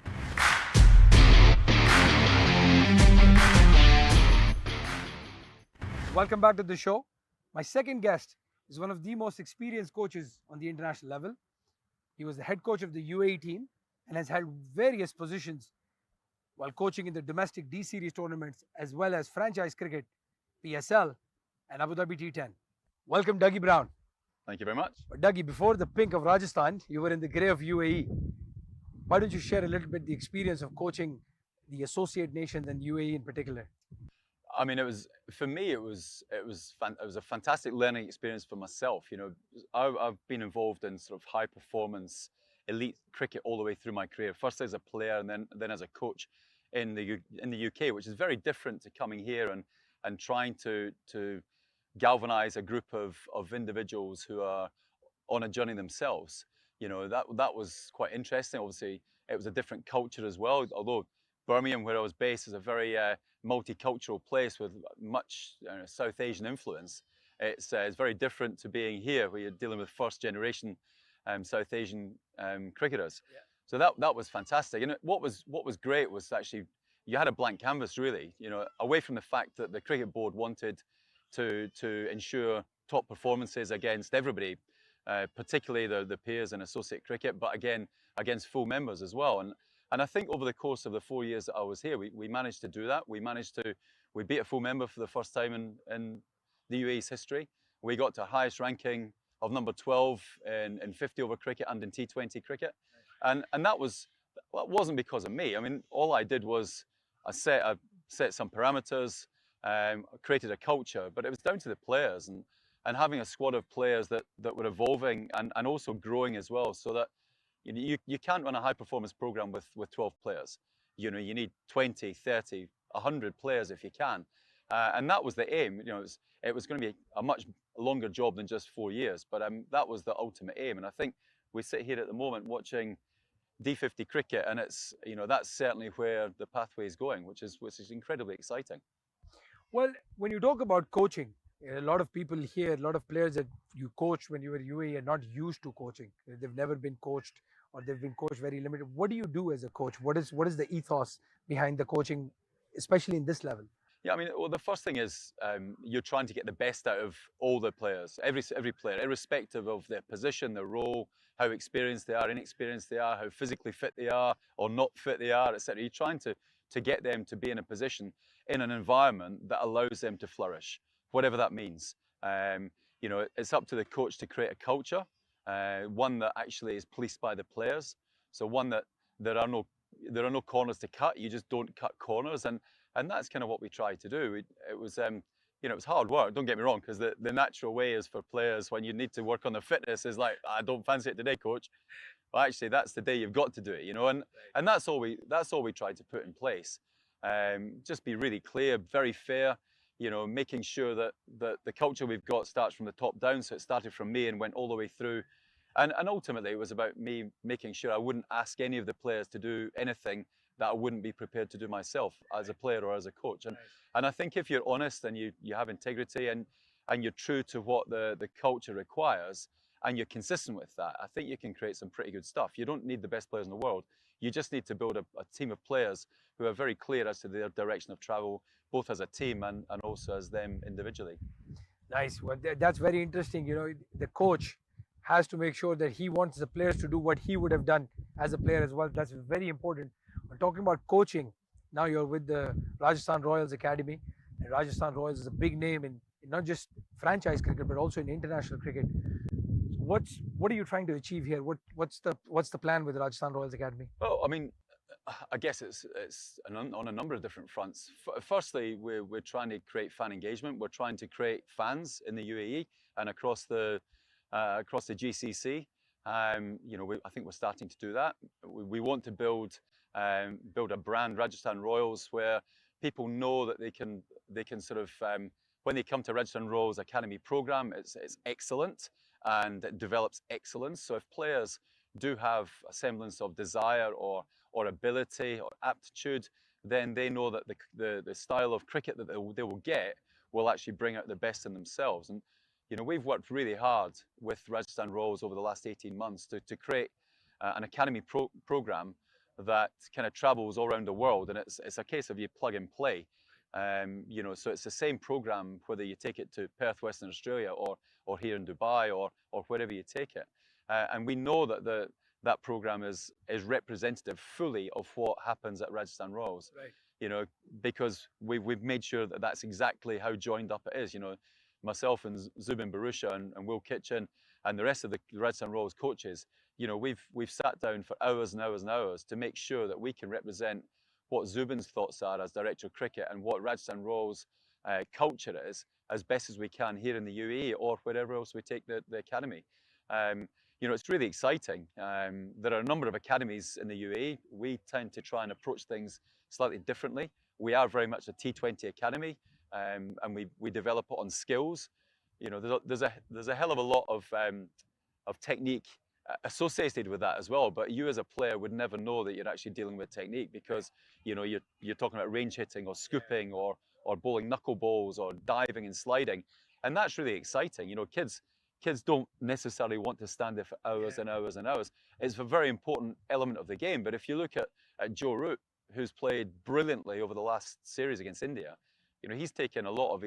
Welcome back to the show. My second guest is one of the most experienced coaches on the international level. He was the head coach of the UAE team and has held various positions while coaching in the domestic D-Series tournaments as well as franchise cricket, PSL and Abu Dhabi T10. Welcome, Dougie Brown. Thank you very much. Dougie, before the pink of Rajasthan, you were in the grey of UAE. Why don't you share a little bit the experience of coaching the associate nations and UAE in particular? I mean, for me, it was a fantastic learning experience for myself. You know, I've been involved in sort of high performance elite cricket all the way through my career. First as a player, and then as a coach in the UK, which is very different to coming here and trying to galvanize a group of individuals who are on a journey themselves. You know, that was quite interesting. Obviously, it was a different culture as well, although Birmingham, where I was based, is a very multicultural place with much South Asian influence. It's very different to being here, where you're dealing with first generation South Asian cricketers. Yeah. So that was fantastic. And what was great was actually you had a blank canvas, really. You know, away from the fact that the cricket board wanted to ensure top performances against everybody, particularly the peers in associate cricket, but again against full members as well. And I think over the course of the 4 years that I was here, we managed to do that. We beat a full member for the first time in the UAE's history. We got to highest ranking of number 12 in 50 over cricket and in T20 cricket. And that wasn't because of me. I mean, all I did was I set some parameters, created a culture, but it was down to the players and having a squad of players that were evolving and also growing as well, so that you can't run a high performance program with 12 players. You know, you need 20, 30, 100 players if you can. And that was the aim. You know, it was going to be a much longer job than just 4 years, but that was the ultimate aim. And I think we sit here at the moment watching D50 cricket, and that's certainly where the pathway is going, which is incredibly exciting. Well, when you talk about coaching, a lot of people here, a lot of players that you coached when you were UAE are not used to coaching. They've never been coached, or they've been coached very limited. What do you do as a coach? What is the ethos behind the coaching, especially in this level? Yeah, I mean, well, the first thing is you're trying to get the best out of all the players, every player, irrespective of their position, their role, how experienced they are, inexperienced they are, how physically fit they are or not fit they are, etc. You're trying to get them to be in a position, in an environment that allows them to flourish, whatever that means. You know, it's up to the coach to create a culture, one that actually is policed by the players. So one that there are no corners to cut. You just don't cut corners, and that's kind of what we tried to do. It was it was hard work. Don't get me wrong, because the natural way is for players when you need to work on their fitness is like, I don't fancy it today, coach. Well, actually, that's the day you've got to do it. You know, and that's all we tried to put in place. Just be really clear, very fair. you know, making sure that the culture we've got starts from the top down. So it started from me and went all the way through. And ultimately, it was about me making sure I wouldn't ask any of the players to do anything that I wouldn't be prepared to do myself as a player or as a coach. And I think if you're honest and you have integrity and you're true to what the culture requires and you're consistent with that, I think you can create some pretty good stuff. You don't need the best players in the world. You just need to build a team of players who are very clear as to their direction of travel, both as a team and also as them individually. Nice. Well, that's very interesting. You know, the coach has to make sure that he wants the players to do what he would have done as a player as well. That's very important. We're talking about coaching. Now you're with the Rajasthan Royals Academy, and Rajasthan Royals is a big name in not just franchise cricket but also in international cricket. So what are you trying to achieve here? What's the plan with the Rajasthan Royals Academy? Well, I mean, I guess it's on a number of different fronts. Firstly, we're trying to create fan engagement. We're trying to create fans in the UAE and across the GCC. You know, I think we're starting to do that. We want to build a brand, Rajasthan Royals, where people know that they can sort of when they come to Rajasthan Royals Academy program, it's excellent and it develops excellence. So if players do have a semblance of desire or ability or aptitude, then they know that the style of cricket that they will get will actually bring out the best in themselves. And you know, we've worked really hard with Rajasthan Royals over the last 18 months to create an academy program that kind of travels all around the world, and it's a case of you plug and play. You know, so it's the same program whether you take it to Perth, Western Australia, or here in Dubai, or wherever you take it. And we know that that program is representative fully of what happens at Rajasthan Royals. Right. You know, because we've made sure that that's exactly how joined up it is. You know, myself and Zubin Barusha and Will Kitchen and the rest of the Rajasthan Royals coaches, you know, we've sat down for hours and hours and hours to make sure that we can represent what Zubin's thoughts are as director of cricket and what Rajasthan Royals culture is as best as we can here in the UAE or wherever else we take the academy. You know, it's really exciting. There are a number of academies in the UAE. We tend to try and approach things slightly differently. We are very much a T20 academy, and we develop it on skills. You know, there's a hell of a lot of technique associated with that as well. But you as a player would never know that you're actually dealing with technique because you know you're talking about range hitting or scooping or bowling knuckleballs or diving and sliding, and that's really exciting. You know, kids don't necessarily want to stand there for hours and hours and hours. It's a very important element of the game. But if you look at Joe Root, who's played brilliantly over the last series against India, you know, he's taken a lot of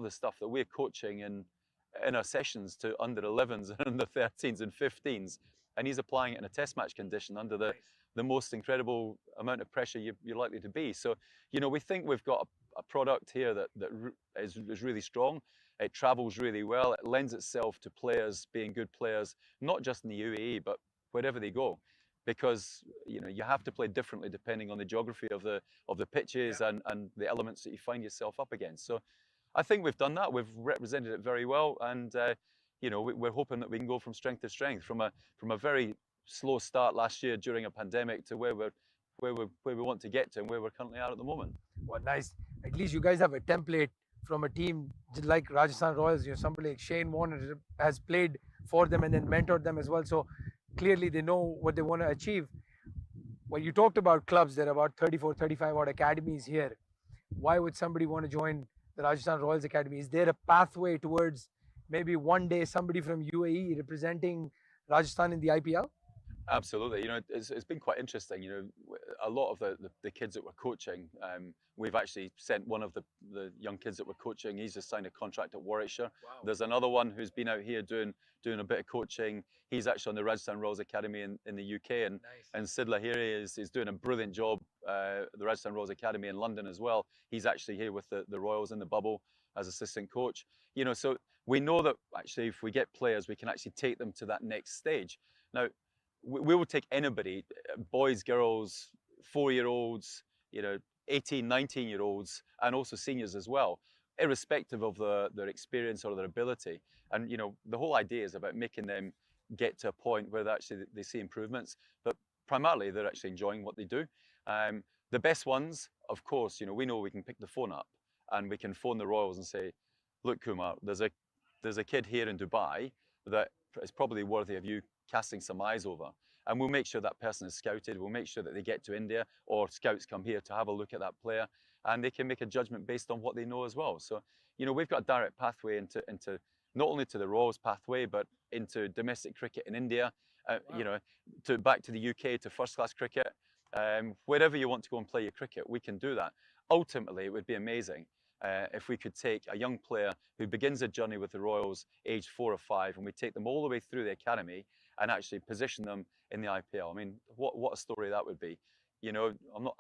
the stuff that we're coaching in our sessions to under 11s and under 13s and 15s, and he's applying it in a test match condition under the most incredible amount of pressure you're likely to be. So, you know, we think we've got a product here that is really strong. It travels really well. It lends itself to players being good players, not just in the UAE, but wherever they go. Because you know you have to play differently depending on the geography of the pitches and the elements that you find yourself up against. So I think we've done that. We've represented it very well, and you know we're hoping that we can go from strength to strength, from a very slow start last year during a pandemic to where we want to get to and where we're currently at the moment. Well, nice. At least you guys have a template from a team like Rajasthan Royals. You know, somebody like Shane Warne has played for them and then mentored them as well. So clearly they know what they want to achieve. Well, you talked about clubs. There are about 34, 35 odd academies here. Why would somebody want to join the Rajasthan Royals Academy? Is there a pathway towards maybe one day somebody from UAE representing Rajasthan in the IPL? Absolutely. You know, it's been quite interesting. You know, a lot of the kids that we're coaching, we've actually sent one of the young kids that we're coaching. He's just signed a contract at Warwickshire. Wow. There's another one who's been out here doing a bit of coaching. He's actually on the Rajasthan Royals Academy in the UK, and nice. And Sid Lahiri is doing a brilliant job at the Rajasthan Royals Academy in London as well. He's actually here with the Royals in the bubble as assistant coach. You know, so we know that actually if we get players, we can actually take them to that next stage. Now, we will take anybody, boys, girls, 4-year-olds, you know, 18, 19-year-olds, and also seniors as well, irrespective of their experience or their ability. And, you know, the whole idea is about making them get to a point where they see improvements, but primarily they're actually enjoying what they do. The best ones, of course, you know we can pick the phone up and we can phone the Royals and say, look, Kumar, there's a kid here in Dubai that is probably worthy of you casting some eyes over. And we'll make sure that person is scouted. We'll make sure that they get to India, or scouts come here to have a look at that player, and they can make a judgment based on what they know as well. So, you know, we've got a direct pathway into not only to the Royals pathway, but into domestic cricket in India, you know, back to the UK, to first-class cricket. Wherever you want to go and play your cricket, we can do that. Ultimately, it would be amazing if we could take a young player who begins a journey with the Royals age 4 or 5, and we take them all the way through the academy and actually position them in the IPL. I mean, what a story that would be. You know,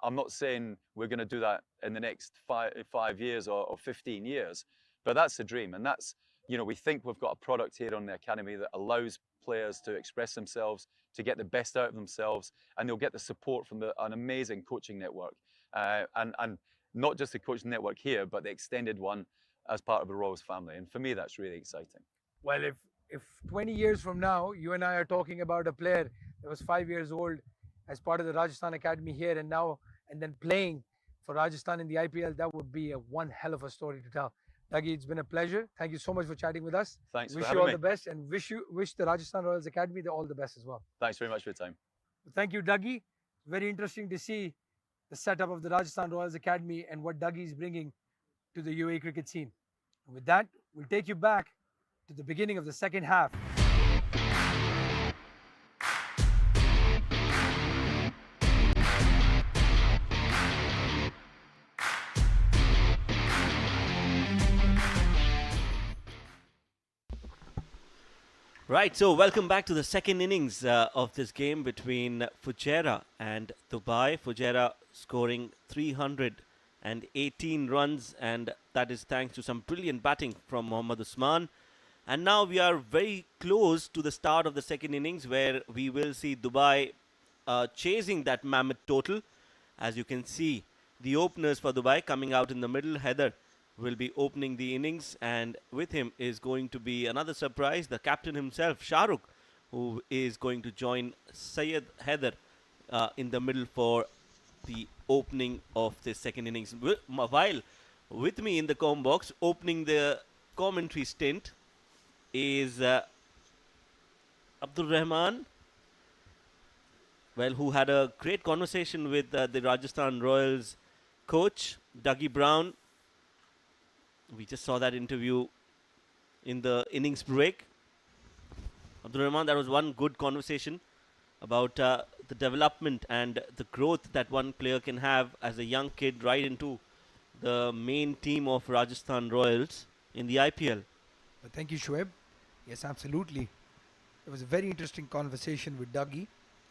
I'm not saying we're going to do that in the next 5 years or 15 years, but that's the dream. And that's, you know, we think we've got a product here on the academy that allows players to express themselves, to get the best out of themselves, and they'll get the support from an amazing coaching network. And not just the coaching network here, but the extended one as part of the Royals family. And for me, that's really exciting. Well, if 20 years from now, you and I are talking about a player that was 5 years old as part of the Rajasthan Academy here and then playing for Rajasthan in the IPL, that would be one hell of a story to tell. Dougie, it's been a pleasure. Thank you so much for chatting with us. Thanks wish for you having all me. the best, and wish the Rajasthan Royals Academy all the best as well. Thanks very much for your time. Thank you, Dougie. Very interesting to see the setup of the Rajasthan Royals Academy and what Dougie is bringing to the UAE cricket scene. And with that, we'll take you back to the beginning of the second half. Right, so welcome back to the second innings of this game between Fujairah and Dubai. Fujairah scoring 318 runs, and that is thanks to some brilliant batting from Mohammad Usman. And now we are very close to the start of the second innings, where we will see Dubai chasing that mammoth total. As you can see, the openers for Dubai coming out in the middle. Heather will be opening the innings, and with him is going to be another surprise, the captain himself, Shah Rukh, who is going to join Syed Heather in the middle for the opening of the second innings. While with me in the comm box, opening the commentary stint, is Abdur Rahman, well, who had a great conversation with the Rajasthan Royals coach, Dougie Brown. We just saw that interview in the innings break. Abdur Rahman, that was one good conversation about the development and the growth that one player can have as a young kid right into the main team of Rajasthan Royals in the IPL. Thank you, Shoaib. Yes, absolutely. It was a very interesting conversation with Dougie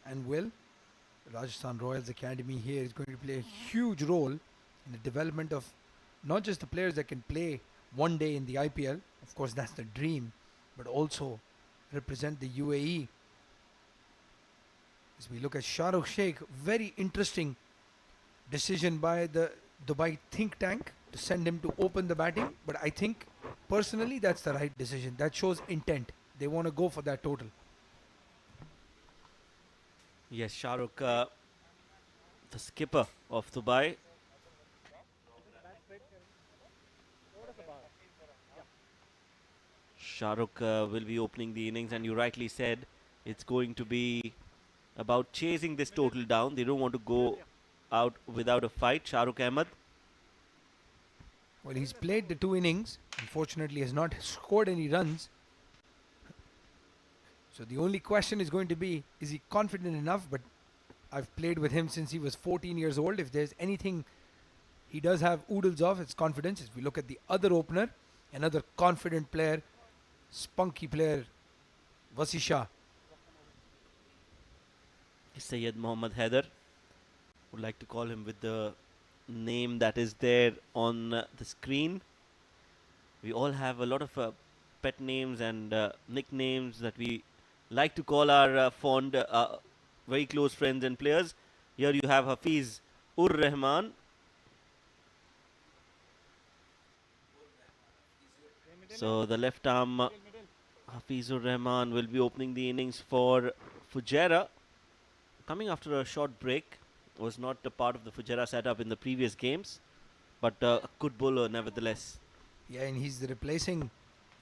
and Will. The Rajasthan Royals Academy here is going to play a huge role in the development of not just the players that can play one day in the IPL, of course that's the dream, but also represent the UAE. As we look at Shah Rukh Sheikh, very interesting decision by the Dubai think tank to send him to open the batting, but I think personally that's the right decision. That shows intent. They want to go for that total. Yes, Shah Rukh, the skipper of Dubai. Shah Rukh will be opening the innings, and you rightly said it's going to be about chasing this total down. They don't want to go out without a fight. Shah Rukh Ahmed. Well, he's played the 2 innings. Unfortunately, has not scored any runs. So the only question is going to be, is he confident enough? But I've played with him since he was 14 years old. If there's anything he does have oodles of, it's confidence. If we look at the other opener, another confident player, spunky player, Wasi Shah. Syed Mohammad Heather. Would like to call him with the name that is there on the screen. We all have a lot of pet names and nicknames that we like to call our fond, very close friends and players. Here you have Hafiz Ur Rahman. So the left arm Hafizur Rahman will be opening the innings for Fujairah. Coming after a short break, was not a part of the Fujairah setup in the previous games. but a good bowler nevertheless. Yeah, and he's replacing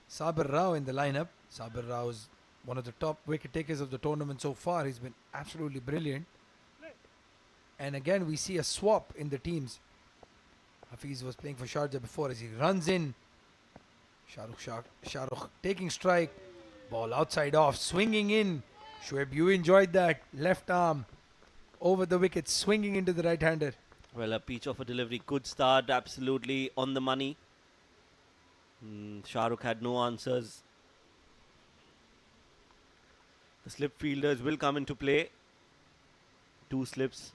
Sabir Rao in the lineup. Sabir Rao is one of the top wicket takers of the tournament so far. He's been absolutely brilliant. And again, we see a swap in the teams. Hafiz was playing for Sharjah before as he runs in. Shahrukh taking strike. Ball outside off, swinging in. Shoaib, you enjoyed that. Left arm over the wicket, swinging into the right-hander. Well, a peach of a delivery. Good start, absolutely on the money. Shahrukh had no answers. The slip fielders will come into play. 2 slips.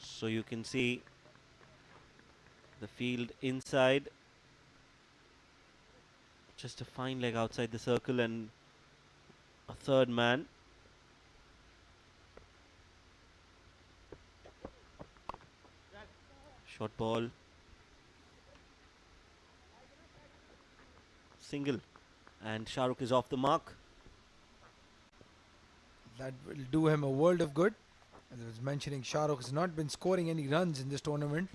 So you can see the field inside. Just a fine leg outside the circle and a third man. Short ball. Single. And Shahrukh is off the mark. That will do him a world of good. As I was mentioning, Shahrukh has not been scoring any runs in this tournament.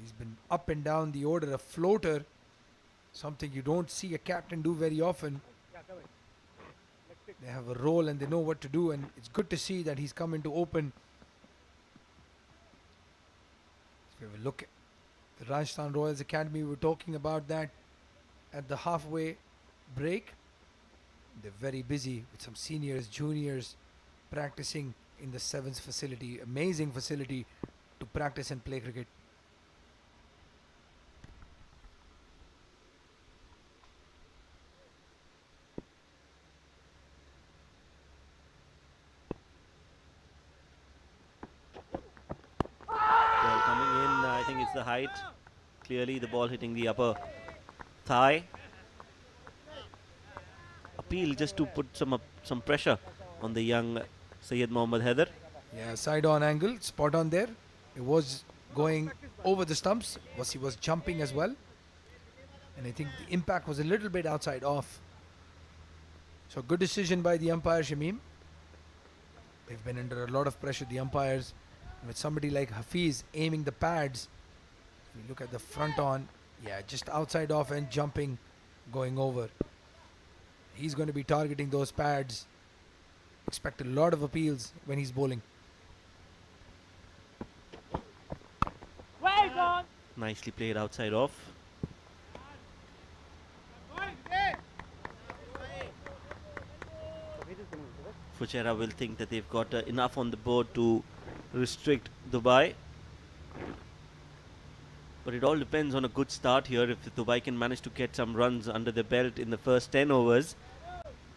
He's been up and down the order, a floater, something you don't see a captain do very often. They have a role and they know what to do, and it's good to see that he's come into open. If you have a look at the Rajasthan Royals Academy, we were talking about that at the halfway break. They're very busy with some seniors, juniors practicing in the sevens facility. Amazing facility to practice and play cricket. Ball coming in, I think it's the height. Clearly the ball hitting the upper thigh. Appeal just to put some pressure on the young Syed Mohammad Haider. Yeah, side on angle, spot on there. It was going over the stumps. He was jumping as well. And I think the impact was a little bit outside off. So good decision by the umpire, Shamim. They've been under a lot of pressure, the umpires. With somebody like Hafiz aiming the pads. If you look at the front on, yeah, just outside off and jumping, going over. He's going to be targeting those pads. Expect a lot of appeals when he's bowling. Nicely played outside off. Fujairah will think that they've got enough on the board to restrict Dubai. But it all depends on a good start here. If Dubai can manage to get some runs under the belt in the first 10 overs,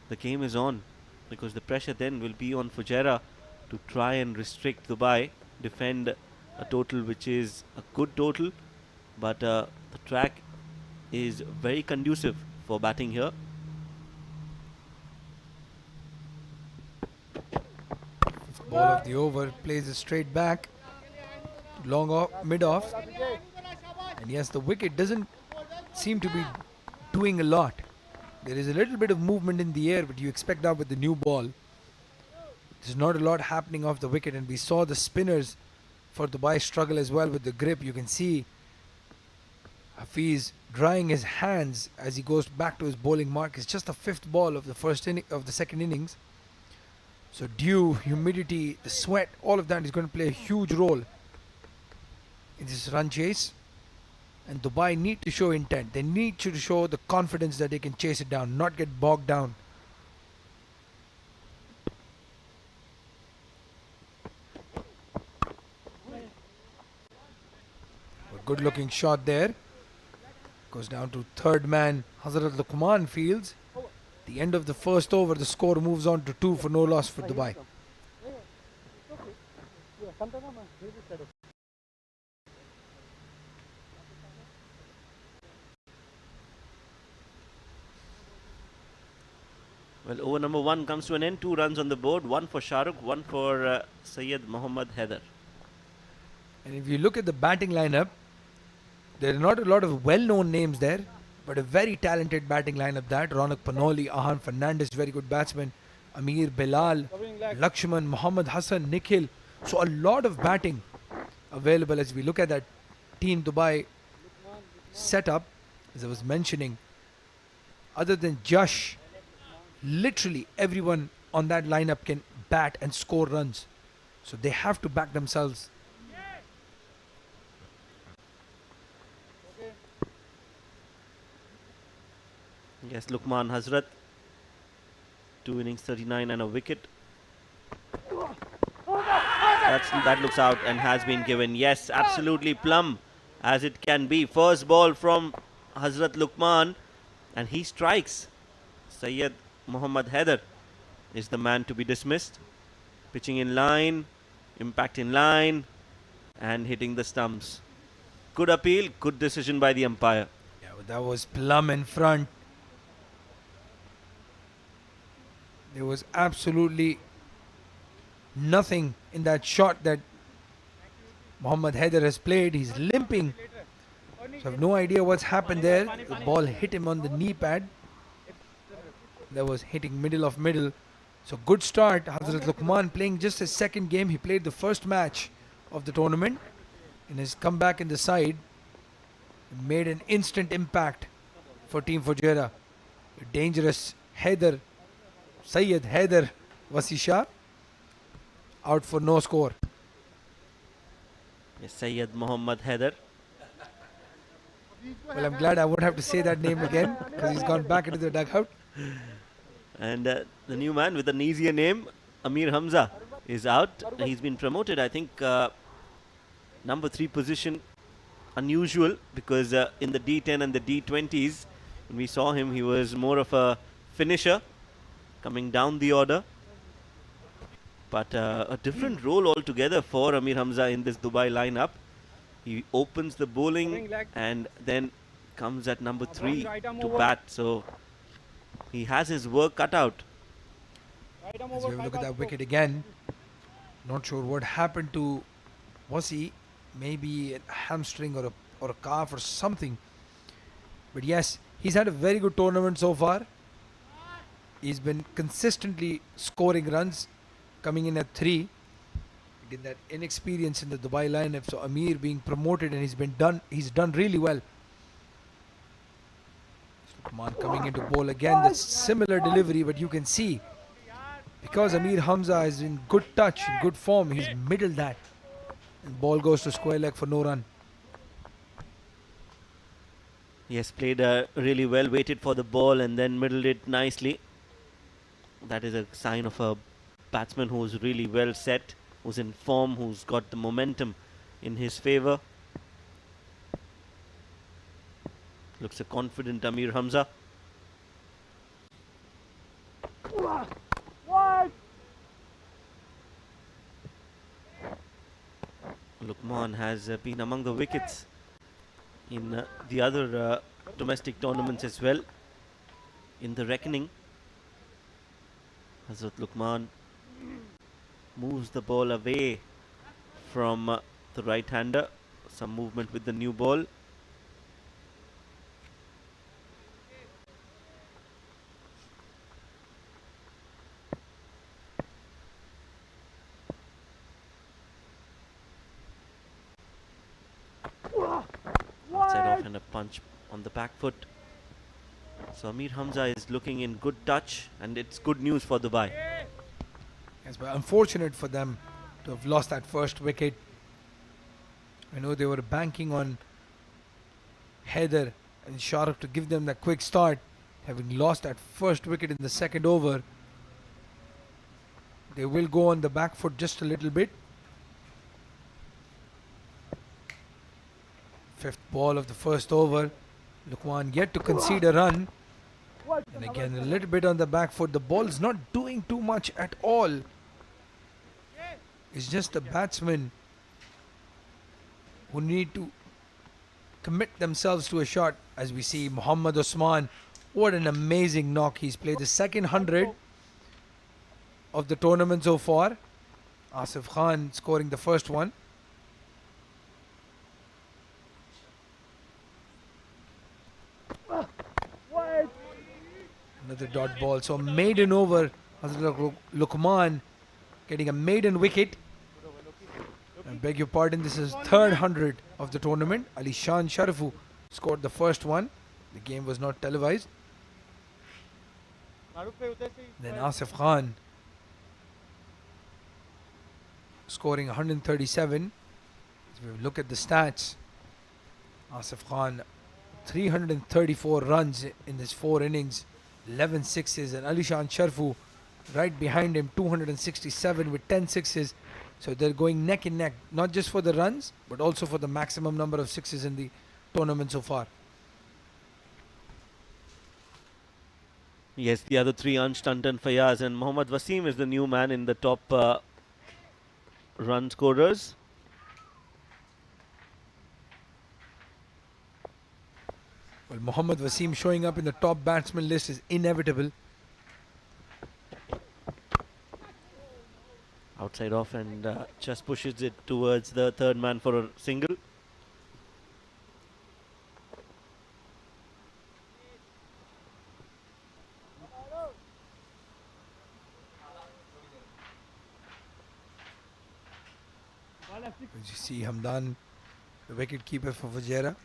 the game is on. Because the pressure then will be on Fujairah to try and restrict Dubai, defend a total which is a good total. But the track is very conducive for batting here. Ball of the over, plays it straight back. Long off, mid off. And yes, the wicket doesn't seem to be doing a lot. There is a little bit of movement in the air, but you expect that with the new ball. There's not a lot happening off the wicket, and we saw the spinners for Dubai struggle as well with the grip. You can see Hafiz drying his hands as he goes back to his bowling mark. It's just the 5th ball of the second innings. So dew, humidity, the sweat, all of that is going to play a huge role in this run chase. And Dubai need to show intent. They need to show the confidence that they can chase it down, not get bogged down. A good looking shot there. Goes down to third man, Hazrat Luqman fields. The end of the first over, the score moves on to 2 for no loss for Dubai. Well, over number 1 comes to an end. 2 runs on the board. 1 for Shahrukh, 1 for Syed Mohammad Haider. And if you look at the batting lineup, there are not a lot of well-known names there, but a very talented batting lineup that. Ronak Panoli, Ahan Fernandez, very good batsman. Amir, Bilal, Lakshman, Muhammad Hassan, Nikhil. So a lot of batting available as we look at that Team Dubai setup. As I was mentioning, other than Josh, literally everyone on that lineup can bat and score runs. So they have to back themselves. Yes, Lukman Hazrat, 2 innings, 39 and a wicket. That looks out and has been given. Yes, absolutely plumb as it can be. First ball from Hazrat Lukman and he strikes. Syed Muhammad Haider is the man to be dismissed. Pitching in line, impact in line and hitting the stumps. Good appeal, good decision by the umpire. Yeah, that was plumb in front. There was absolutely nothing in that shot that Muhammad Haider has played. He's limping. So I have no idea what's happened there. The ball hit him on the knee pad. That was hitting middle of middle. So good start. Hazrat Lukman playing just his second game. He played the first match of the tournament. And his comeback in the side made an instant impact for Team Fujairah. A dangerous Haider, Syed Haider Wasisha, out for no score. Yes, Syed Muhammad Haider. Well, I'm glad I won't have to say that name again because he's gone back into the dugout. And the new man with an easier name, Amir Hamza, is out. He's been promoted, I think, number 3 position. Unusual because in the D10 and the D20s, when we saw him, he was more of a finisher coming down the order. But a different role altogether for Amir Hamza in this Dubai lineup. He opens the bowling and then comes at number 3 to bat. So he has his work cut out. As we look at that wicket again, not sure what happened to Wasi. Maybe a hamstring or a calf or something. But yes, he's had a very good tournament so far. He's been consistently scoring runs, coming in at 3. Again, that inexperience in the Dubai lineup. So Amir being promoted and he's done really well. Lukman coming into bowl again. That's similar delivery, but you can see because Amir Hamza is in good touch, in good form, he's middled that. And ball goes to square leg for no run. Yes, played really well, waited for the ball and then middled it nicely. That is a sign of a batsman who's really well set, who's in form, who's got the momentum in his favour. Looks a confident Amir Hamza. Lukman has been among the wickets in the other domestic tournaments as well. In the reckoning, Hazrat Lukman moves the ball away from the right-hander. Some movement with the new ball. Outside off and a punch on the back foot. So Amir Hamza is looking in good touch and it's good news for Dubai. Yes, but unfortunate for them to have lost that first wicket. I know they were banking on Haider and Shahrukh to give them that quick start. Having lost that first wicket in the second over, they will go on the back foot just a little bit. 5th ball of the first over. Lukman yet to concede a run. And again, a little bit on the back foot. The ball is not doing too much at all. It's just the batsmen who need to commit themselves to a shot. As we see Muhammad Osman, what an amazing knock. He's played the second 100 of the tournament so far. Asif Khan scoring the first one. Another dot ball. So maiden over Hazrat Lukman getting a maiden wicket. I beg your pardon, this is third 100 of the tournament. Ali Shan Sharifu scored the first one. The game was not televised. Then Asif Khan scoring 137. If we look at the stats, Asif Khan 334 runs in his 4 innings, 11 sixes, and Ali Shan Sharifu right behind him 267 with 10 sixes. So they're going neck and neck, not just for the runs, but also for the maximum number of sixes in the tournament so far. Yes, the other three, Ansh, Tantan, Fayaz, and Mohammad Wasim is the new man in the top run scorers. Well, Mohammad Wasim showing up in the top batsman list is inevitable. Outside off and just pushes it towards the third man for a single. As you see, Hamdan, the wicket keeper for Fujairah,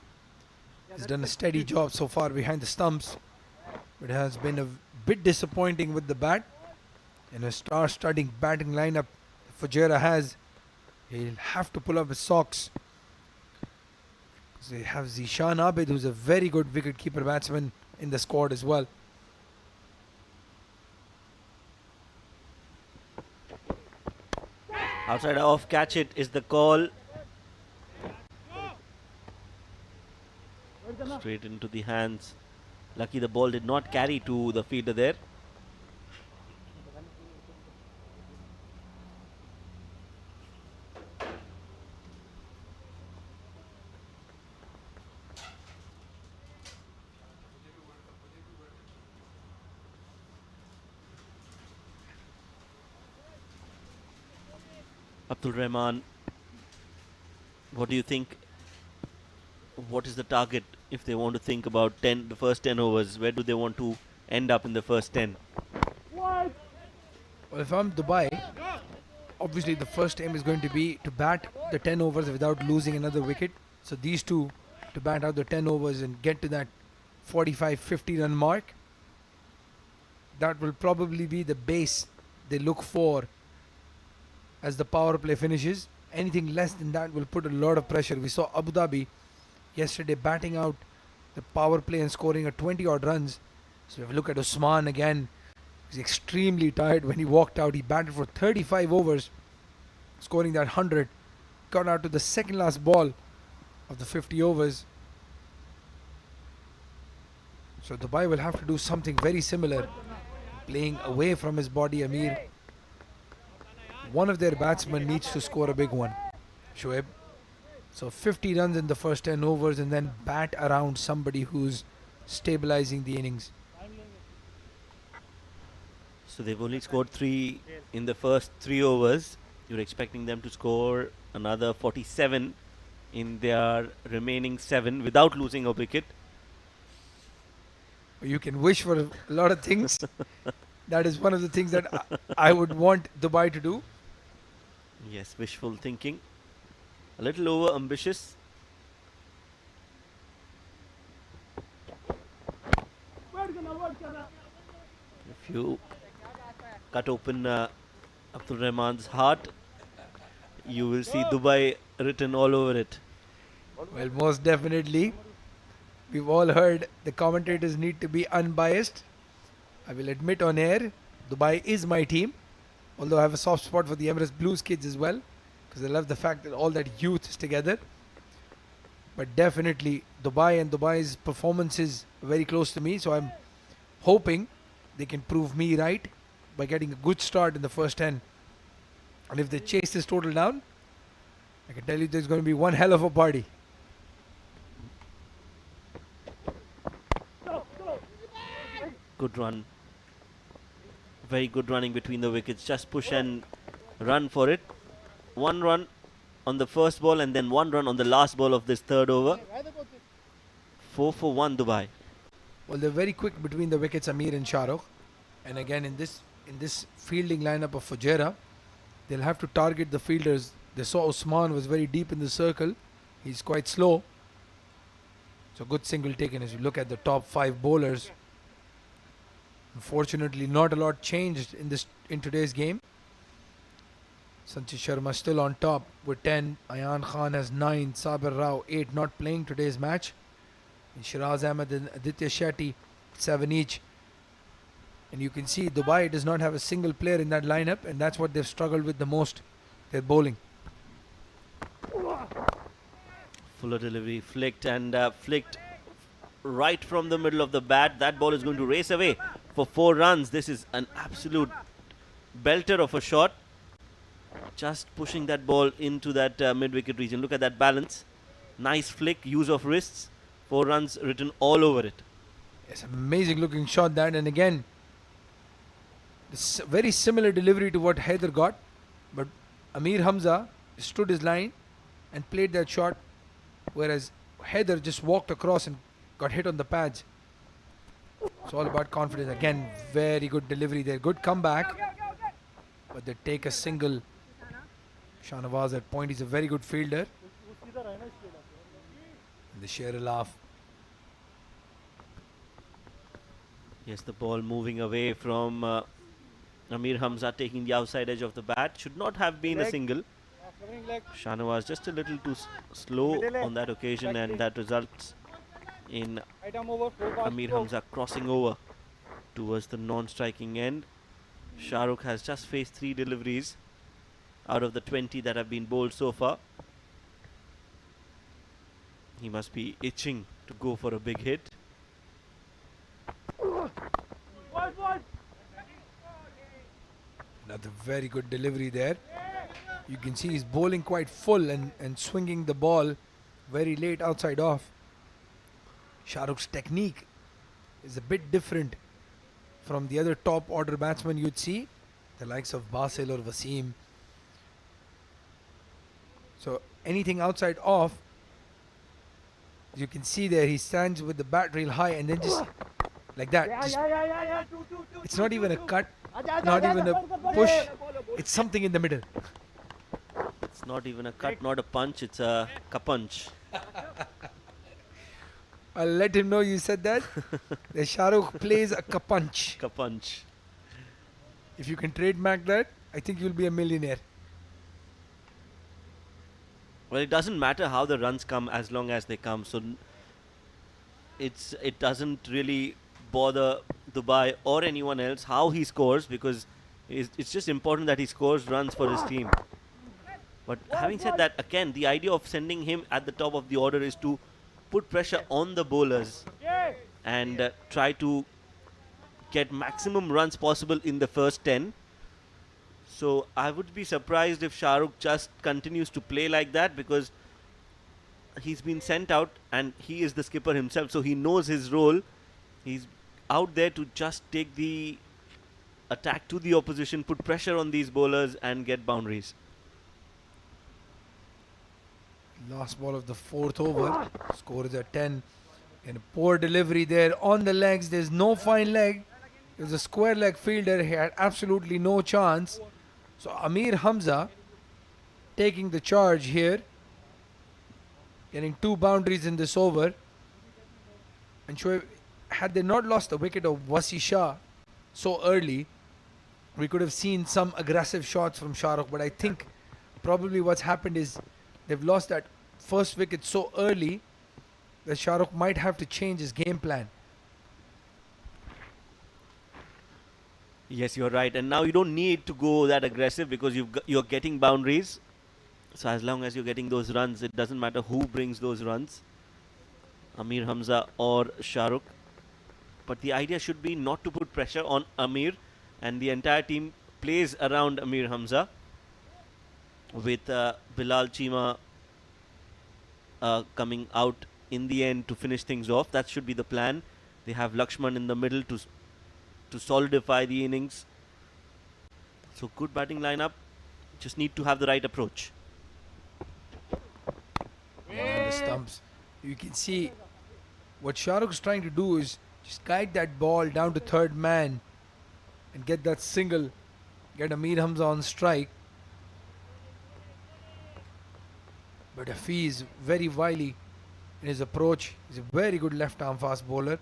has done a steady job so far behind the stumps, but has been a bit disappointing with the bat. In a star-studding batting lineup Fujairah has, he'll have to pull up his socks. They have Zishan Abid, who's a very good wicket-keeper batsman in the squad as well. Outside off, catch it is the call. Straight into the hands. Lucky the ball did not carry to the fielder there. Abdul Rahman, what do you think? What is the target if they want to think about the first 10 overs? Where do they want to end up in the first 10? Well, if I'm Dubai, obviously the first aim is going to be to bat the 10 overs without losing another wicket. So these two to bat out the 10 overs and get to that 45-50 run mark. That will probably be the base they look for as the power play finishes. Anything less than that will put a lot of pressure. We saw Abu Dhabi yesterday batting out the power play and scoring a 20 odd runs. So if you look at Usman again, he's extremely tired when he walked out. He batted for 35 overs, scoring that 100. Got out to the second last ball of the 50 overs. So Dubai will have to do something very similar, playing away from his body. Amir, one of their batsmen needs to score a big one, Shoaib. So 50 runs in the first 10 overs and then bat around somebody who's stabilizing the innings. So they've only scored 3 in the first 3 overs. You're expecting them to score another 47 in their remaining 7 without losing a wicket. You can wish for a lot of things. That is one of the things that I would want Dubai to do. Yes, wishful thinking. A little over ambitious. If you cut open Abdul Rahman's heart, you will see Dubai written all over it. Well, most definitely. We've all heard the commentators need to be unbiased. I will admit on air, Dubai is my team. Although I have a soft spot for the Emirates Blues kids as well, because I love the fact that all that youth is together. But definitely Dubai and Dubai's performance is very close to me. So I'm hoping they can prove me right by getting a good start in the first 10. And if they chase this total down, I can tell you there's going to be one hell of a party. Good run. Very good running between the wickets. Just push and run for it. 1 run on the first ball and then 1 run on the last ball of this third over. 4 for 1 Dubai. Well, they're very quick between the wickets, Amir and Shahrukh. And again, in this in this fielding lineup of Fujairah, they'll have to target the fielders. They saw Usman was very deep in the circle. He's quite slow. So good single taken as you look at the top 5 bowlers. Unfortunately, not a lot changed in today's game. Sanchit Sharma still on top with 10. Ayan Khan has 9. Sabir Rao 8 not playing today's match. And Shiraz Ahmed and Aditya Shetty 7 each. And you can see Dubai does not have a single player in that lineup, and that's what they've struggled with the most. Their bowling. Fuller delivery, flicked and flicked right from the middle of the bat. That ball is going to race away for 4 runs. This is an absolute belter of a shot. Just pushing that ball into that mid-wicket region. Look at that balance. Nice flick, use of wrists. 4 runs written all over it. It's an amazing looking shot that, and again, very similar delivery to what Haider got, but Amir Hamza stood his line and played that shot, whereas Haider just walked across and got hit on the pads. It's all about confidence. Again, very good delivery there. Good comeback, but they take a single. Shahnawaz at point. He's a very good fielder. And they share a laugh. Yes, the ball moving away from Amir Hamza, taking the outside edge of the bat. Should not have been a single. Shahnawaz just a little too slow on that occasion, and that results in Amir Hamza crossing over towards the non-striking end. Shahrukh has just faced 3 deliveries out of the 20 that have been bowled so far. He must be itching to go for a big hit. Another very good delivery there. You can see he's bowling quite full and swinging the ball very late outside off. Shahrukh's technique is a bit different from the other top order batsmen you'd see, the likes of Basil or Wasim. So anything outside off, you can see there he stands with the bat real high and then just like that. It's not even a cut, not even a push. It's something in the middle. It's not even a cut, not a punch. It's a kapunch. I'll let him know you said that. The Shahrukh plays a kapunch. Kapunch. If you can trademark that, I think you'll be a millionaire. Well, it doesn't matter how the runs come as long as they come. So it doesn't really bother Dubai or anyone else how he scores, because it's just important that he scores runs for his team. But having said that, again, the idea of sending him at the top of the order is to put pressure on the bowlers and try to get maximum runs possible in the first 10. So I would be surprised if Shahrukh just continues to play like that, because he's been sent out and he is the skipper himself, so he knows his role. He's out there to just take the attack to the opposition, put pressure on these bowlers and get boundaries. Last ball of the 4th over. Score is at 10. And a poor delivery there on the legs. There's no fine leg. There's a square leg fielder. He had absolutely no chance. So Amir Hamza taking the charge here. Getting 2 boundaries in this over. And Shoaib, had they not lost the wicket of Wasi Shah so early, we could have seen some aggressive shots from Shahrukh. But I think probably what's happened is they've lost that first wicket so early that Shahrukh might have to change his game plan. Yes, you're right. And now you don't need to go that aggressive because you're getting boundaries. So as long as you're getting those runs, it doesn't matter who brings those runs, Amir Hamza or Shahrukh. But the idea should be not to put pressure on Amir, and the entire team plays around Amir Hamza with Bilal Chima coming out in the end to finish things off. That should be the plan. They have Lakshman in the middle to solidify the innings. So good batting lineup. Just need to have the right approach. On the stumps, you can see what Shahrukh's trying to do is just guide that ball down to 3rd man and get that single, get Amir Hamza on strike. But Hafiz very wily in his approach. He's a very good left arm fast bowler.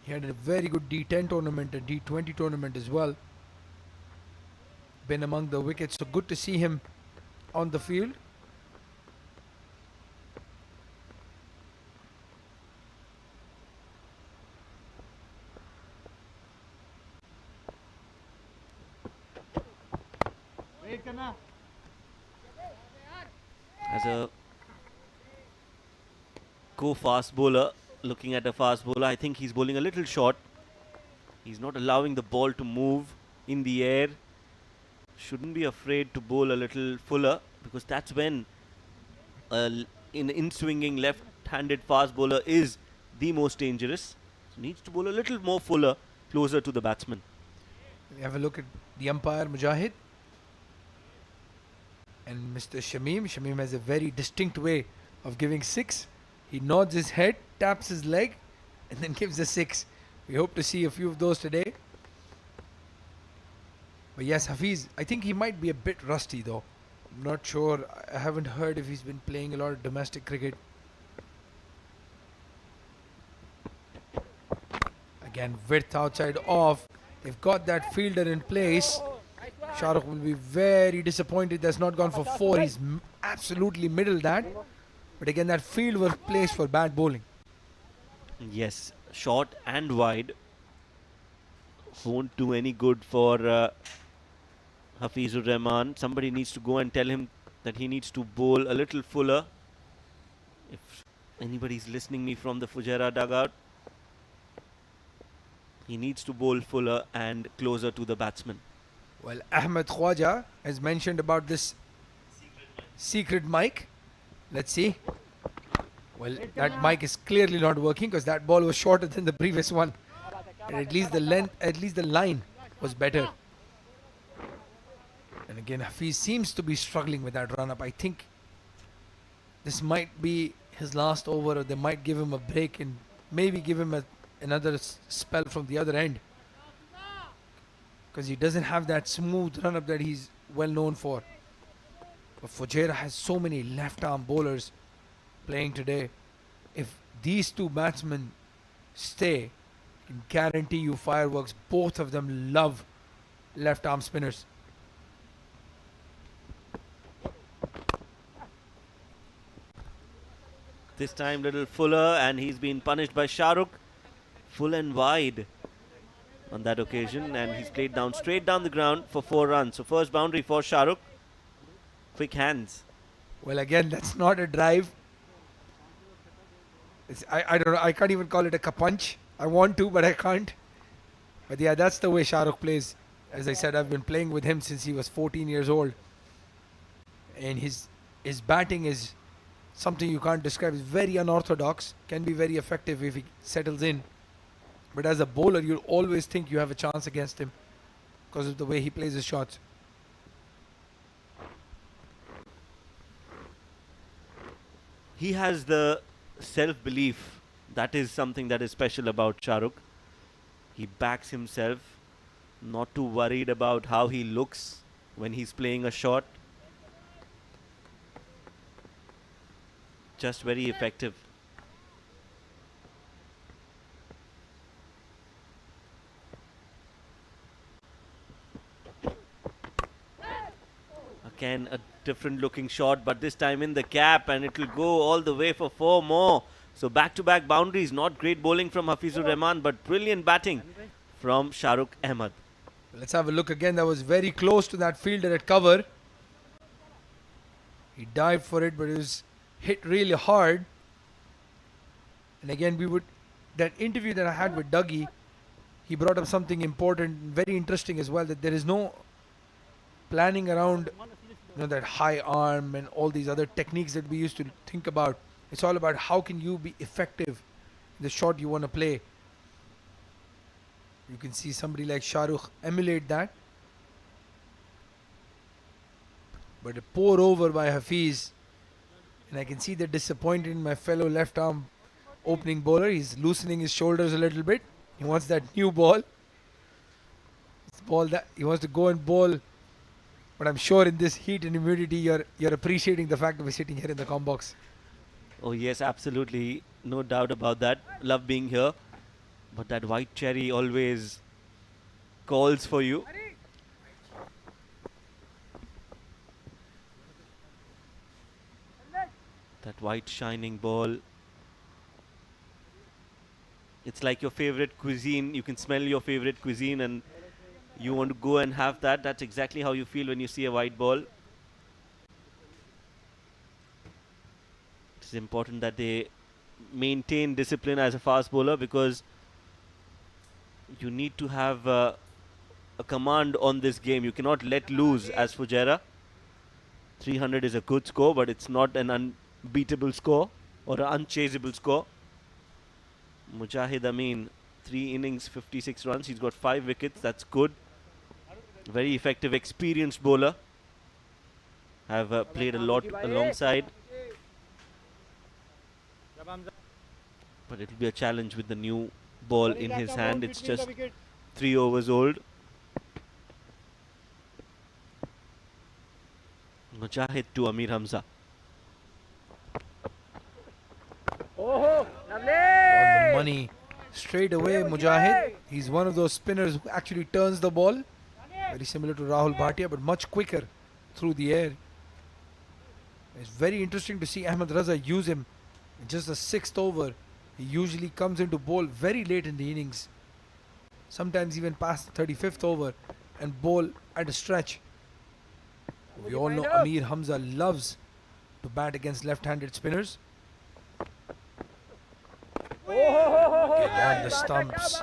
He had a very good D10 tournament and D20 tournament as well. Been among the wickets, so good to see him on the field. As a go-fast bowler, looking at a fast bowler, I think he's bowling a little short. He's not allowing the ball to move in the air. Shouldn't be afraid to bowl a little fuller, because that's when an in-swinging left-handed fast bowler is the most dangerous. So needs to bowl a little more fuller, closer to the batsman. We have a look at the umpire Mujahid and Mr. Shamim. Shamim has a very distinct way of giving 6. He nods his head, taps his leg, and then gives a 6. We hope to see a few of those today. But yes, Hafiz, I think he might be a bit rusty though. I'm not sure. I haven't heard if he's been playing a lot of domestic cricket. Again, width outside off. They've got that fielder in place. Shahrukh will be very disappointed that's not gone for 4. He's absolutely middled that. But again, that field was placed for bad bowling. Yes, short and wide. Won't do any good for Hafizur Rahman. Somebody needs to go and tell him that he needs to bowl a little fuller. If anybody's listening me from the Fujairah dugout, he needs to bowl fuller and closer to the batsman. Well, Ahmed Khwaja has mentioned about this secret mic. Let's see. Well, that mic is clearly not working because that ball was shorter than the previous one. And at least the length, at least the line was better. And again, Hafiz seems to be struggling with that run-up. I think this might be his last over, or they might give him a break and maybe give him another spell from the other end. Because he doesn't have that smooth run-up that he's well known for. But Fujairah has so many left-arm bowlers playing today. If these two batsmen stay, I can guarantee you fireworks. Both of them love left-arm spinners. This time little fuller, and he's been punished by Shahrukh. Full and wide on that occasion, and he's played down straight down the ground for 4 runs. So first boundary for Shahrukh. Quick hands. Well, again, that's not a drive. I don't know. I can't even call it a kapunch. I want to, but I can't. But yeah, that's the way Shahrukh plays. As I said, I've been playing with him since he was 14 years old. And his batting is something you can't describe. It's very unorthodox. Can be very effective if he settles in. But as a bowler, you'll always think you have a chance against him because of the way he plays his shots. He has the self-belief. That is something that is special about Shahrukh. He backs himself, not too worried about how he looks when he's playing a shot. Just very effective. Again, a different looking shot, but this time in the gap, and it will go all the way for 4 more. So back-to-back boundaries. Not great bowling from Hafizur Rahman, but brilliant batting from Shahrukh Ahmed. Let's have a look again. That was very close to that fielder at cover. He dived for it, but it was hit really hard. And again, that interview that I had with Dougie, he brought up something important, very interesting as well, that there is no planning around that high arm and all these other techniques that we used to think about. It's all about how can you be effective in the shot you want to play. You can see somebody like Shahrukh emulate that. But a poor over by Hafiz. And I can see the disappointment in my fellow left arm opening bowler. He's loosening his shoulders a little bit. He wants that new ball. ball that he wants to go and bowl. But I'm sure in this heat and humidity, you're appreciating the fact that we're sitting here in the com box. Oh yes, absolutely, no doubt about that. Love being here, but that white cherry always calls for you. That white shining ball. It's like your favorite cuisine. You can smell your favorite cuisine and you want to go and have that. That's exactly how you feel when you see a white ball. It's important that they maintain discipline as a fast bowler, because you need to have a command on this game. You cannot let loose as Fujairah. 300 is a good score, but it's not an unbeatable score or an unchaseable score. Mujahid Amin, 3 innings, 56 runs. He's got 5 wickets. That's good. Very effective, experienced bowler. Have played a lot alongside. But it will be a challenge with the new ball in his hand. It's just 3 overs old. Mujahid to Amir Hamza. On the money. Straight away, Mujahid. He's one of those spinners who actually turns the ball. Very similar to Rahul Bhatia, but much quicker through the air. It's very interesting to see Ahmed Raza use him in just the 6th over. He usually comes into bowl very late in the innings, sometimes even past the 35th over, and bowl at a stretch. We all know Amir Hamza loves to bat against left-handed spinners. Get down the stumps.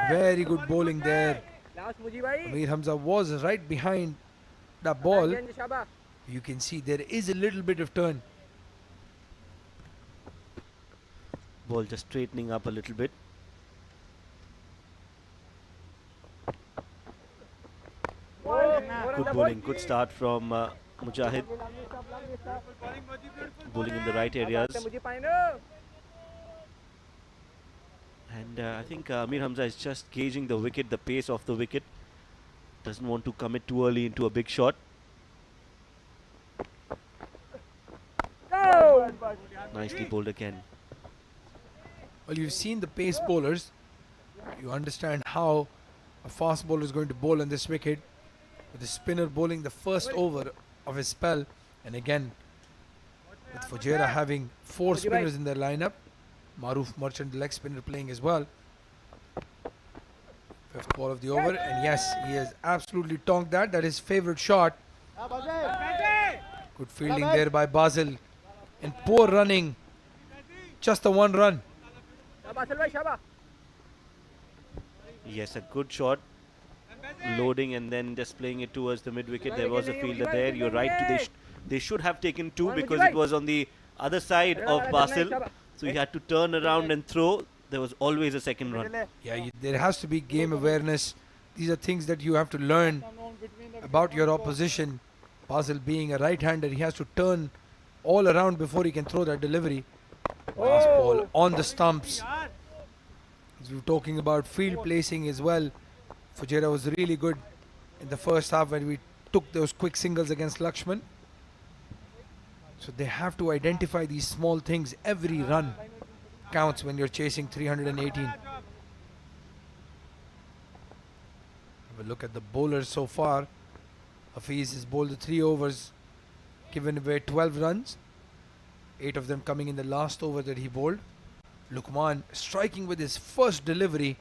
Very good bowling there. Amir Hamza was right behind the ball. You can see there is a little bit of turn. Ball just straightening up a little bit. Good bowling, good start from Mujahid. Bowling in the right areas. And I think Amir Hamza is just gauging the wicket, the pace of the wicket. Doesn't want to commit too early into a big shot. Nicely bowled again. Well, you've seen the pace bowlers. You understand how a fast bowler is going to bowl on this wicket. With the spinner bowling the first over of his spell. And again, with Fujairah having 4 spinners in their lineup. Maruf Merchant, the leg spinner, playing as well. 5th ball of the over. And yes, he has absolutely tonked that. That is his favourite shot. Good fielding there by Basil. And poor running. Just the 1 run. Yes, a good shot. Loading and then just playing it towards the mid wicket. There was a fielder there. You're right. They should have taken 2 because it was on the other side of Basil. So he had to turn around and throw. There was always a second run. Yeah, there has to be game awareness. These are things that you have to learn about your opposition. Basil being a right-hander, he has to turn all around before he can throw that delivery. Last ball on the stumps. As we were talking about field placing as well. Fujairah was really good in the first half when we took those quick singles against Lakshman. So they have to identify these small things. Every run counts when you're chasing 318. Have a look at the bowlers so far. Hafiz has bowled the 3 overs, given away 12 runs. 8 of them coming in the last over that he bowled. Luqman striking with his first delivery,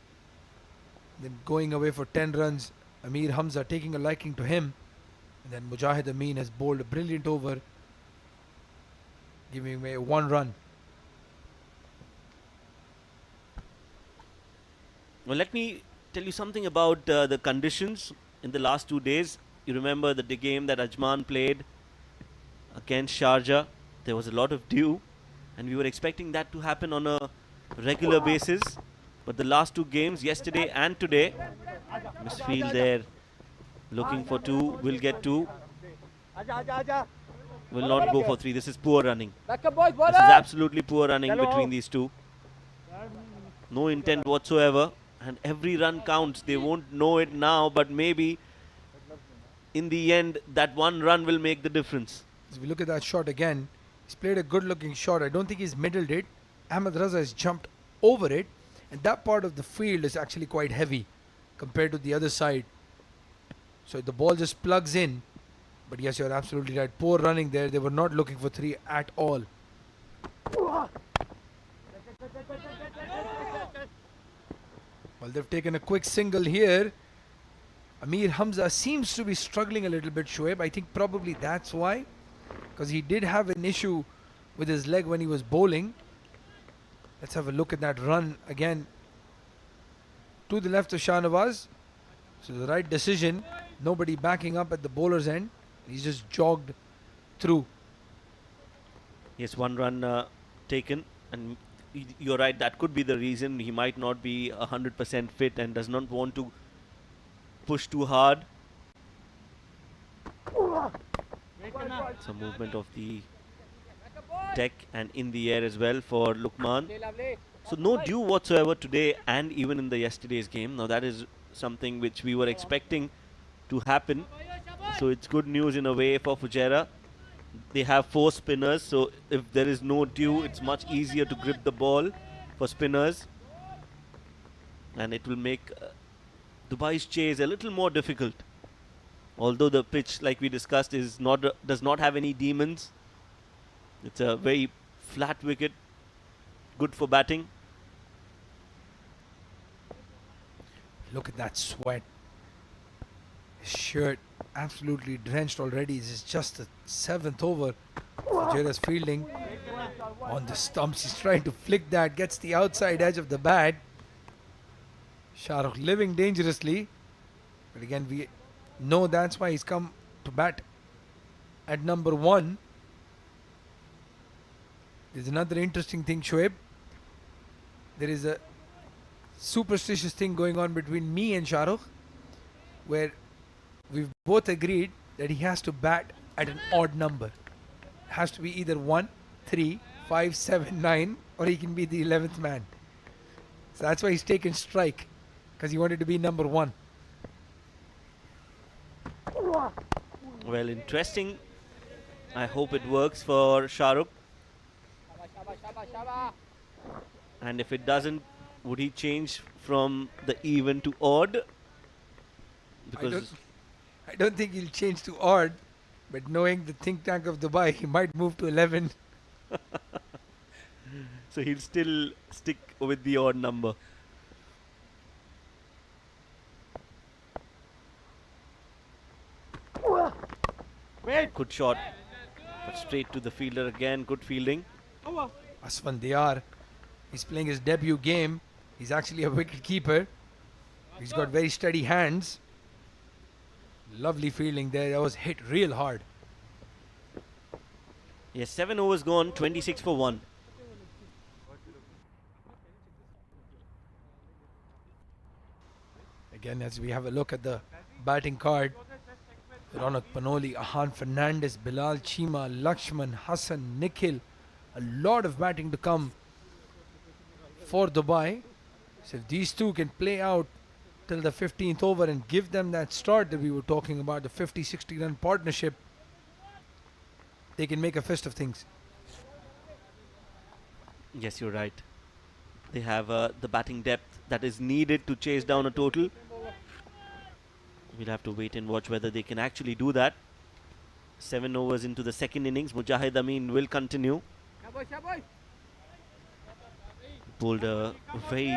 then going away for 10 runs. Amir Hamza taking a liking to him. And then Mujahid Amin has bowled a brilliant over, giving away 1 run. Well, let me tell you something about the conditions in the last 2 days. You remember the game that Ajman played against Sharjah. There was a lot of dew, and we were expecting that to happen on a regular basis. But the last 2 games, yesterday and today, misfield there, looking for 2, will get 2. Will not go for 3. This is poor running. This is absolutely poor running between these two. No intent whatsoever. And every run counts. They won't know it now, but maybe in the end, that one run will make the difference. As we look at that shot again, he's played a good looking shot. I don't think he's middled it. Ahmed Raza has jumped over it, and that part of the field is actually quite heavy compared to the other side. So the ball just plugs in. But yes, you're absolutely right. Poor running there. They were not looking for three at all. Well, they've taken a quick single here. Amir Hamza seems to be struggling a little bit, Shoaib. I think probably that's why. Because he did have an issue with his leg when he was bowling. Let's have a look at that run again. To the left of Shahnawaz. So the right decision. Nobody backing up at the bowler's end. He's just jogged through. Yes, one run taken. And you're right, that could be the reason. He might not be 100% fit and does not want to push too hard. Some movement of the deck and in the air as well for Lukman. So no dew whatsoever today and even in the yesterday's game. Now that is something which we were expecting to happen. So it's good news in a way for Fujairah. They have 4 spinners, so if there is no dew, it's much easier to grip the ball for spinners. And it will make Dubai's chase a little more difficult. Although the pitch, like we discussed, does not have any demons. It's a very flat wicket, good for batting. Look at that sweat. His shirt absolutely drenched already. This is just the 7th over. Fujairah's fielding on the stumps. He's trying to flick that. Gets the outside edge of the bat. Shahrukh living dangerously. But again, we know that's why he's come to bat at number 1. There's another interesting thing, Shoaib. There is a superstitious thing going on between me and Shahrukh, where we've both agreed that he has to bat at an odd number. It has to be either 1, 3, 5, 7, 9, or he can be the 11th man. So that's why he's taken strike, because he wanted to be number 1. Well, interesting. I hope it works for Shahrukh. And if it doesn't, would he change from the even to odd? Because I don't think he'll change to odd, but knowing the think tank of Dubai, he might move to 11. so he'll still stick with the odd number. Good shot, but straight to the fielder again. Good fielding. Aswan Diyar, he's playing his debut game. He's actually a wicket keeper. He's got very steady hands. Lovely fielding there. That was hit real hard. Yes, 7 overs gone, 26 for 1. Again, as we have a look at the batting card, Ronak Panoli, Ahan Fernandez, Bilal Chima, Lakshman, Hassan, Nikhil. A lot of batting to come for Dubai. So if these two can play out till the 15th over and give them that start that we were talking about, the 50-60 run partnership, they can make a fist of things. Yes, you're right. They have the batting depth that is needed to chase down a total. We'll have to wait and watch whether they can actually do that. 7 overs into the second innings. Mujahid Amin will continue. Bowled a very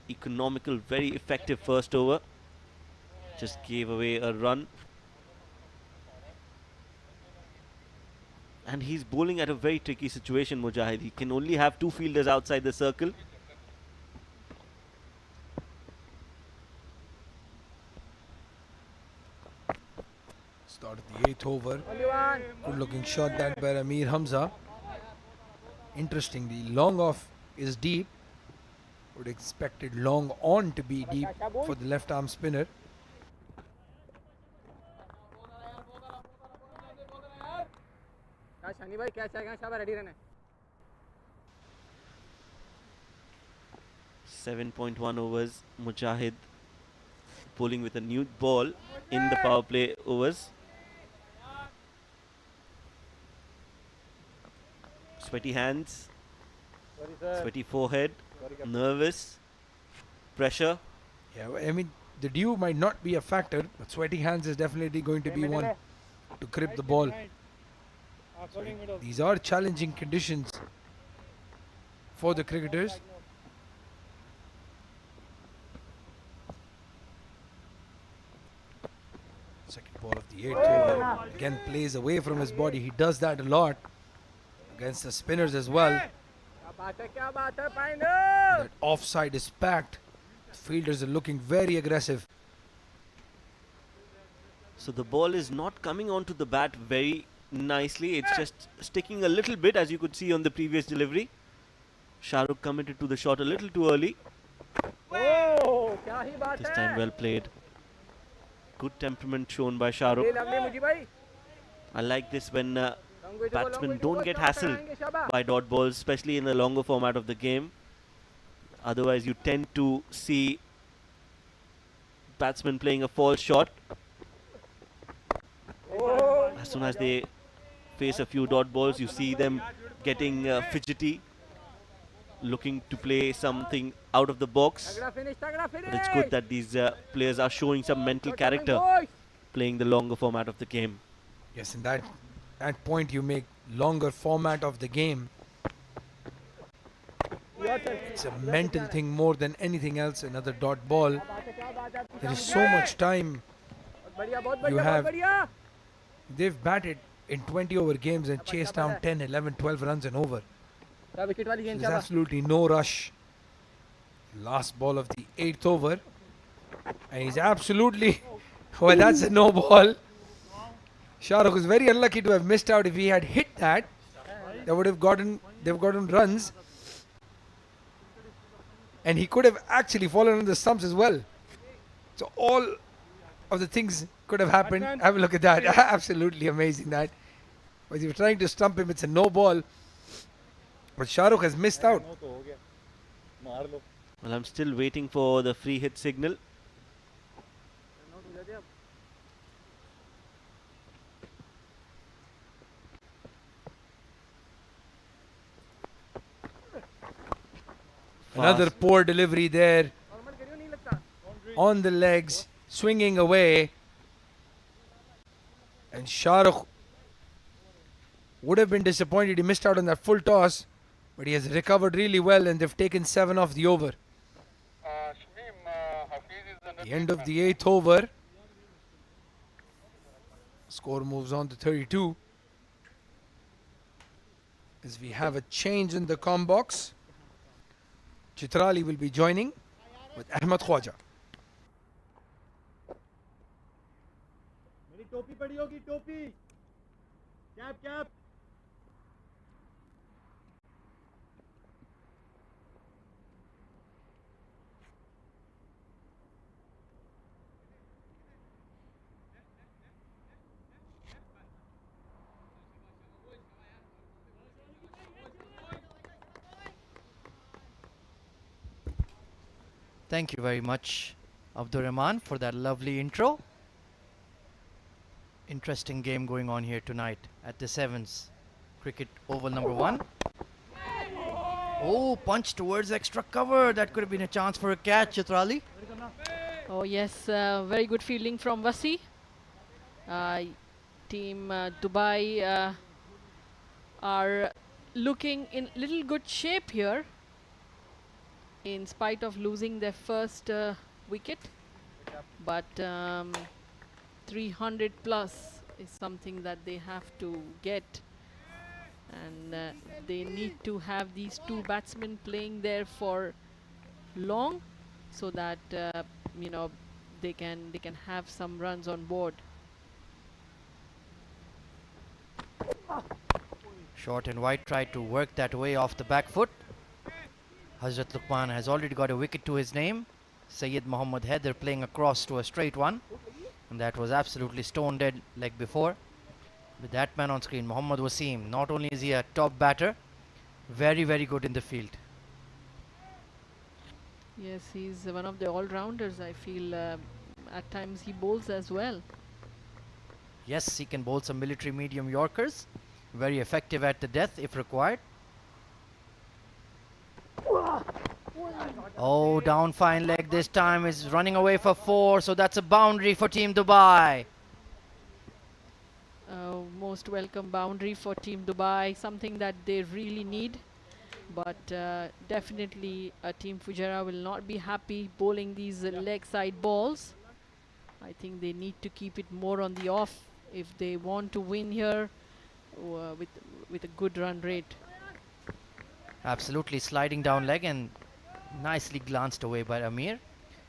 economical, very effective first over. Just gave away a run. And he's bowling at a very tricky situation, Mujahid. He can only have 2 fielders outside the circle. Start of the 8th over. Good looking shot that by Amir Hamza. Interestingly, long off is deep. Would expected long on to be deep for the left arm spinner. 7.1 overs. Mujahid bowling with a new ball in the power play overs. Sweaty hands, sweaty forehead, nervous, pressure. Yeah, I mean, the dew might not be a factor, but sweaty hands is definitely going to be one to grip the ball. These are challenging conditions for the cricketers. Second ball of the 8th over. Again plays away from his body. He does that a lot against the spinners as well. That offside is packed. Fielders are looking very aggressive. So the ball is not coming onto the bat very nicely. It's just sticking a little bit, as you could see on the previous delivery. Shah Rukh committed to the shot a little too early. This time well played. Good temperament shown by Shah Rukh. I like this when batsmen don't get hassled by dot balls, especially in the longer format of the game. Otherwise, you tend to see batsmen playing a false shot. As soon as they face a few dot balls, you see them getting fidgety, looking to play something out of the box. But it's good that these players are showing some mental character playing the longer format of the game. Yes, and that point you make, longer format of the game. It's a mental thing more than anything else. Another dot ball. There is so much time you have. They've batted in 20 over games and chased down 10, 11, 12 runs and over. So there's absolutely no rush. Last ball of the 8th over. And he's absolutely... Well, that's a no ball. Shah Rukh is very unlucky to have missed out. If he had hit that, they would have gotten runs. And he could have actually fallen on the stumps as well. So all of the things could have happened. Have a look at that. Absolutely amazing that. But if you're trying to stump him, it's a no ball. But Shah Rukh has missed out. Well, I'm still waiting for the free hit signal. Another poor delivery there. On the legs, swinging away. And Shah Rukh would have been disappointed. He missed out on that full toss. But he has recovered really well and they've taken 7 off the over. The end of the 8th over. Score moves on to 32. As we have a change in the comm box. Chitrali will be joining with Ahmed Khwaja. Thank you very much, Abdur Rahman, for that lovely intro. Interesting game going on here tonight at the Sevens. Cricket oval number 1. Oh, punch towards extra cover. That could have been a chance for a catch, Chitrali. Oh yes, very good fielding from Wasi. Team Dubai are looking in little good shape here, in spite of losing their first wicket. But 300 plus is something that they have to get. And they need to have these two batsmen playing there for long, so that you know, they can have some runs on board. Short and wide, tried to work that way off the back foot. Hazrat Luqman has already got a wicket to his name. Sayyid Muhammad Haider playing across to a straight one. And that was absolutely stone dead like before. With that man on screen, Mohammad Wasim, not only is he a top batter, very, very good in the field. Yes, he's one of the all-rounders. I feel at times he bowls as well. Yes, he can bowl some military medium Yorkers. Very effective at the death if required. Oh, down fine leg this time, is running away for 4, so that's a boundary for Team Dubai. Most welcome boundary for Team Dubai, something that they really need. But definitely Team Fujairah will not be happy bowling these leg side balls. I think they need to keep it more on the off if they want to win here with a good run rate. Absolutely, sliding down leg and nicely glanced away by Amir.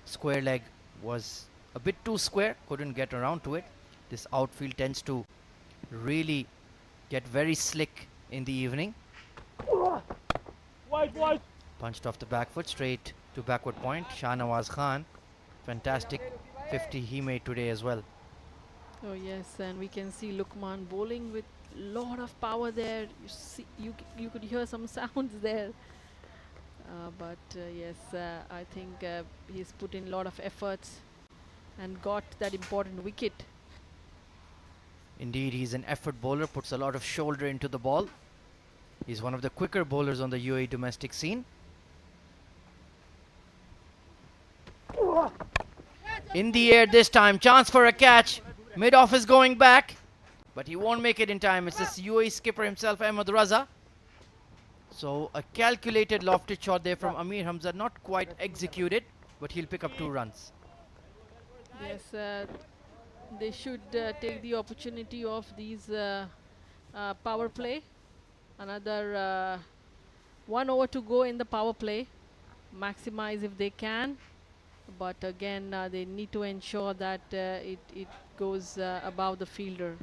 Square leg was a bit too square, couldn't get around to it. This outfield tends to really get very slick in the evening. Punched off the back foot straight to backward point. Shahnawaz Khan, fantastic 50 he made today as well. Oh yes, and we can see Lukman bowling with lot of power there. You see, you could hear some sounds there. But yes, I think he's put in a lot of efforts and got that important wicket. Indeed, he's an effort bowler, puts a lot of shoulder into the ball. He's one of the quicker bowlers on the UAE domestic scene. In the air this time, chance for a catch. Mid-off is going back, but he won't make it in time. It's this UAE skipper himself, Ahmed Raza. So a calculated lofted shot there from Amir Hamza, not quite executed, but he'll pick up 2 runs. Yes, they should take the opportunity of these power play. Another 1 over to go in the power play. Maximize if they can, but again they need to ensure that it goes above the fielder.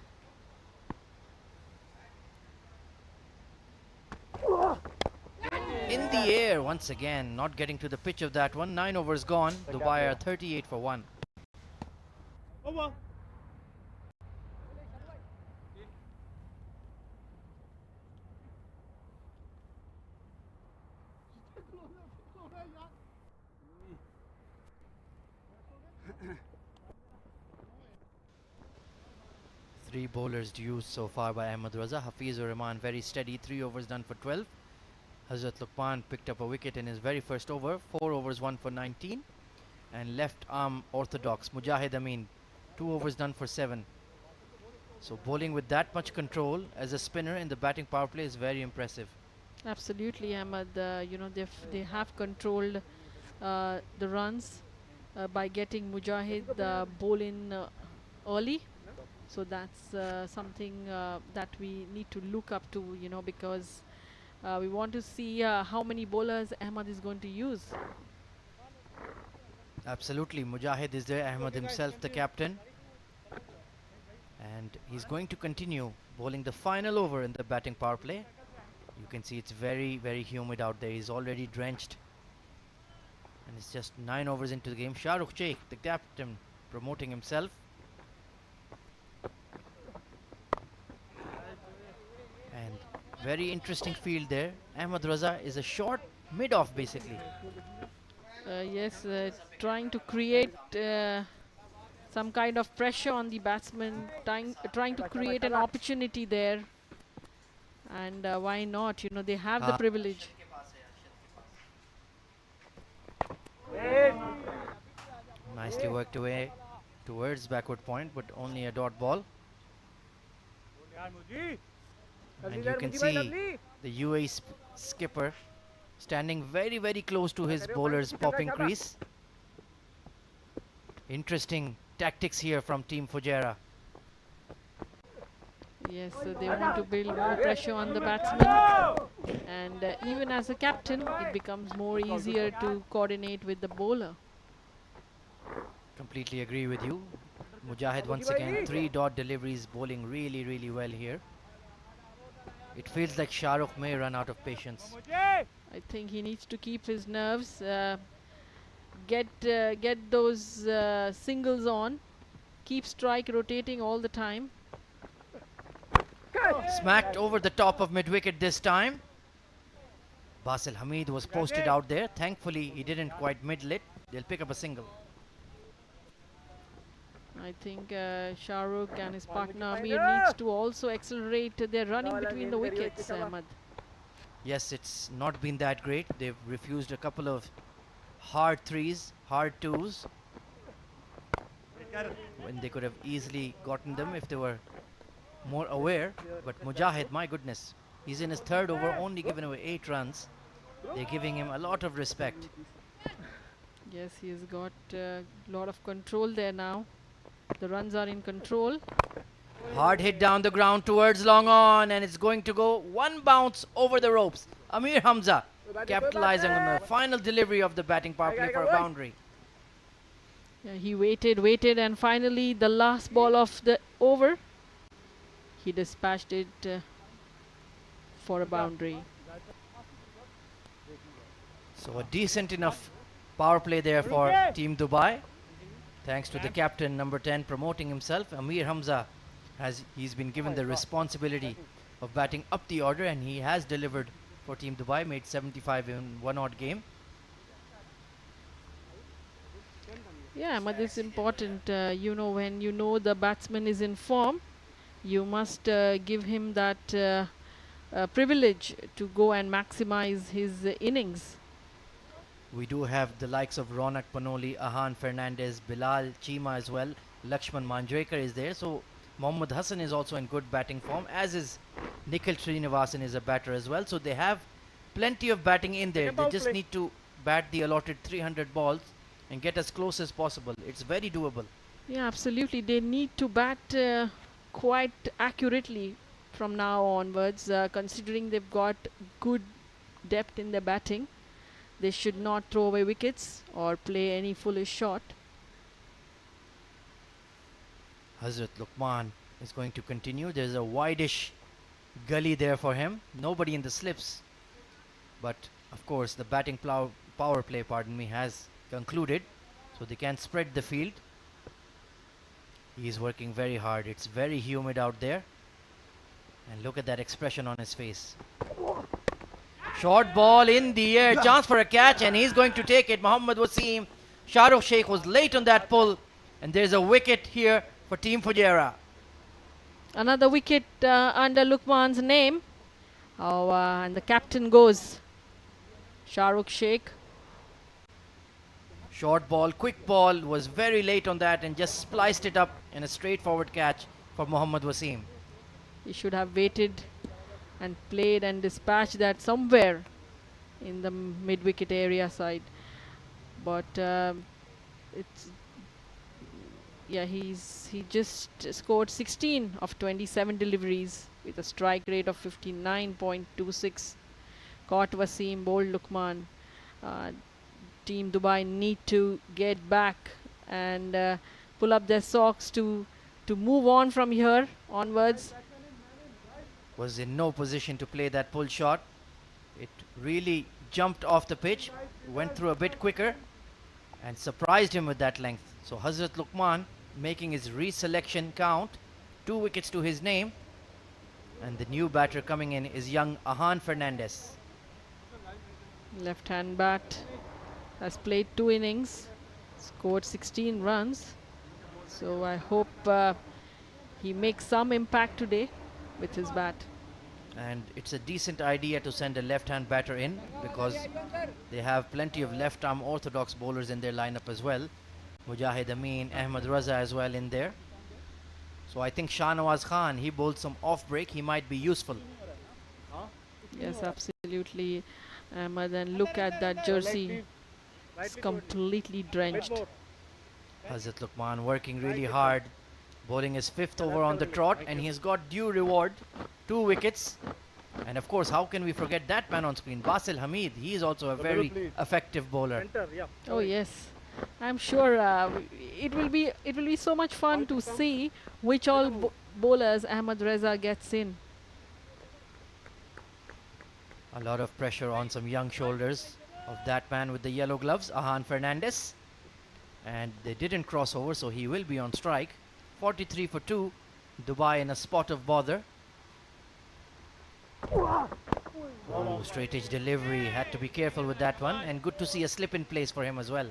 In the air once again, not getting to the pitch of that one. 9 overs gone. Dubai are 38 for 1. Three bowlers used so far by Ahmed Raza. Hafiz ur Rahman very steady, 3 overs done for 12. Hazrat Luqman picked up a wicket in his very first over, 4 overs 1 for 19. And left arm orthodox Mujahid Amin, 2 overs done for 7. So bowling with that much control as a spinner in the batting power play is very impressive. Absolutely, Ahmed. You know, they have controlled the runs by getting Mujahid bowl in early. So that's something that we need to look up to, you know, because we want to see how many bowlers Ahmed is going to use. Absolutely, Mujahid is there, Ahmed himself the captain. And he's going to continue bowling the final over in the batting power play. You can see it's very, very humid out there. He's already drenched. And it's just 9 overs into the game. Shah Rukh Sheikh, the captain, promoting himself. And very interesting field there. Ahmed Raza is a short mid-off basically. Yes, trying to create some kind of pressure on the batsman, trying to create an opportunity there. And why not? You know, they have the privilege. Nicely worked away towards backward point, but only a dot ball. And you can see the UAE skipper standing very, very close to his bowler's popping crease. Interesting tactics here from Team Fujairah. Yes, they want to build more pressure on the batsman. And even as a captain, it becomes more easier to coordinate with the bowler. Completely agree with you. Mujahid once again, 3 dot deliveries, bowling really, really well here. It feels like Shah Rukh may run out of patience. I think he needs to keep his nerves, get those singles on, keep strike rotating all the time. Smacked over the top of mid-wicket this time. Basil Hamid was posted out there. Thankfully, he didn't quite middle it. They'll pick up a single. I think Shahrukh and his partner Amir needs to also accelerate their running between the wickets, Ahmed. Yes, it's not been that great. They've refused a couple of hard threes, hard twos, when they could have easily gotten them if they were more aware. But Mujahid, my goodness, he's in his third over, only given away 8 runs. They're giving him a lot of respect. Yes, he's got a lot of control there now. The runs are in control. Hard hit down the ground towards long on, and it's going to go one bounce over the ropes. Amir Hamza capitalizing on the final delivery of the batting power play for a boundary. Yeah, he waited, and finally the last ball of the over, he dispatched it for a boundary. So a decent enough power play there for Team Dubai. Thanks to the captain, number 10, promoting himself. Amir Hamza, he's been given the responsibility of batting up the order, and he has delivered for Team Dubai, made 75 in one odd game. Yeah, but it's important, when you know the batsman is in form, you must give him that privilege to go and maximize his innings. We do have the likes of Ronak Panoli, Ahan Fernandez, Bilal Chima as well. Lakshman Manjrekar is there. So Mohammad Hassan is also in good batting form, as is Nikhil Srinivasan is a batter as well. So they have plenty of batting in there. They just need to bat the allotted 300 balls and get as close as possible. It's very doable. Yeah, absolutely. They need to bat quite accurately from now onwards, considering they've got good depth in their batting. They should not throw away wickets or play any foolish shot. Hazrat Luqman is going to continue. There's a wideish gully there for him. Nobody in the slips. But, of course, the batting power play, has concluded. So they can spread the field. He's working very hard. It's very humid out there. And look at that expression on his face. Short ball in the air, chance for a catch, and he's going to take it. Mohammad Wasim. Shahrukh Sheikh was late on that pull, and there's a wicket here for Team Fujairah. Another wicket under Luqman's name. And the captain goes. Shahrukh Sheikh. Short ball, quick ball, was very late on that and just spliced it up in a straightforward catch for Mohammad Wasim. He should have waited and played and dispatched that somewhere in the mid-wicket area side. But he just scored 16 of 27 deliveries with a strike rate of 59.26. Caught Wasim, bowled Luqman. Team Dubai need to get back and pull up their socks to move on from here onwards. Was in no position to play that pull shot. It really jumped off the pitch, went through a bit quicker and surprised him with that length. So Hazrat Luqman making his reselection count, 2 wickets to his name, and the new batter coming in is young Ahan Fernandez. Left hand bat, has played 2 innings, scored 16 runs. So I hope he makes some impact today with his bat. And it's a decent idea to send a left-hand batter in because they have plenty of left-arm orthodox bowlers in their lineup as well. Mujahid Amin, Ahmed Raza as well in there. So I think Shahnawaz Khan, he bowled some off-break. He might be useful. Yes, absolutely. Ahmed, and look at that jersey. It's completely drenched. Hazrat Luqman working really hard, bowling his 5th over on the trot, and he's got due reward, 2 wickets. And of course, how can we forget that man on screen, Basil Hamid? He is also a very effective bowler. Oh yes, I'm sure it will be so much fun to see which all bowlers Ahmed Reza gets in. A lot of pressure on some young shoulders of that man with the yellow gloves, Ahan Fernandez. And they didn't cross over, so he will be on strike. 43 for 2. Dubai in a spot of bother. Oh, straight edge delivery. Had to be careful with that one. And good to see a slip in place for him as well.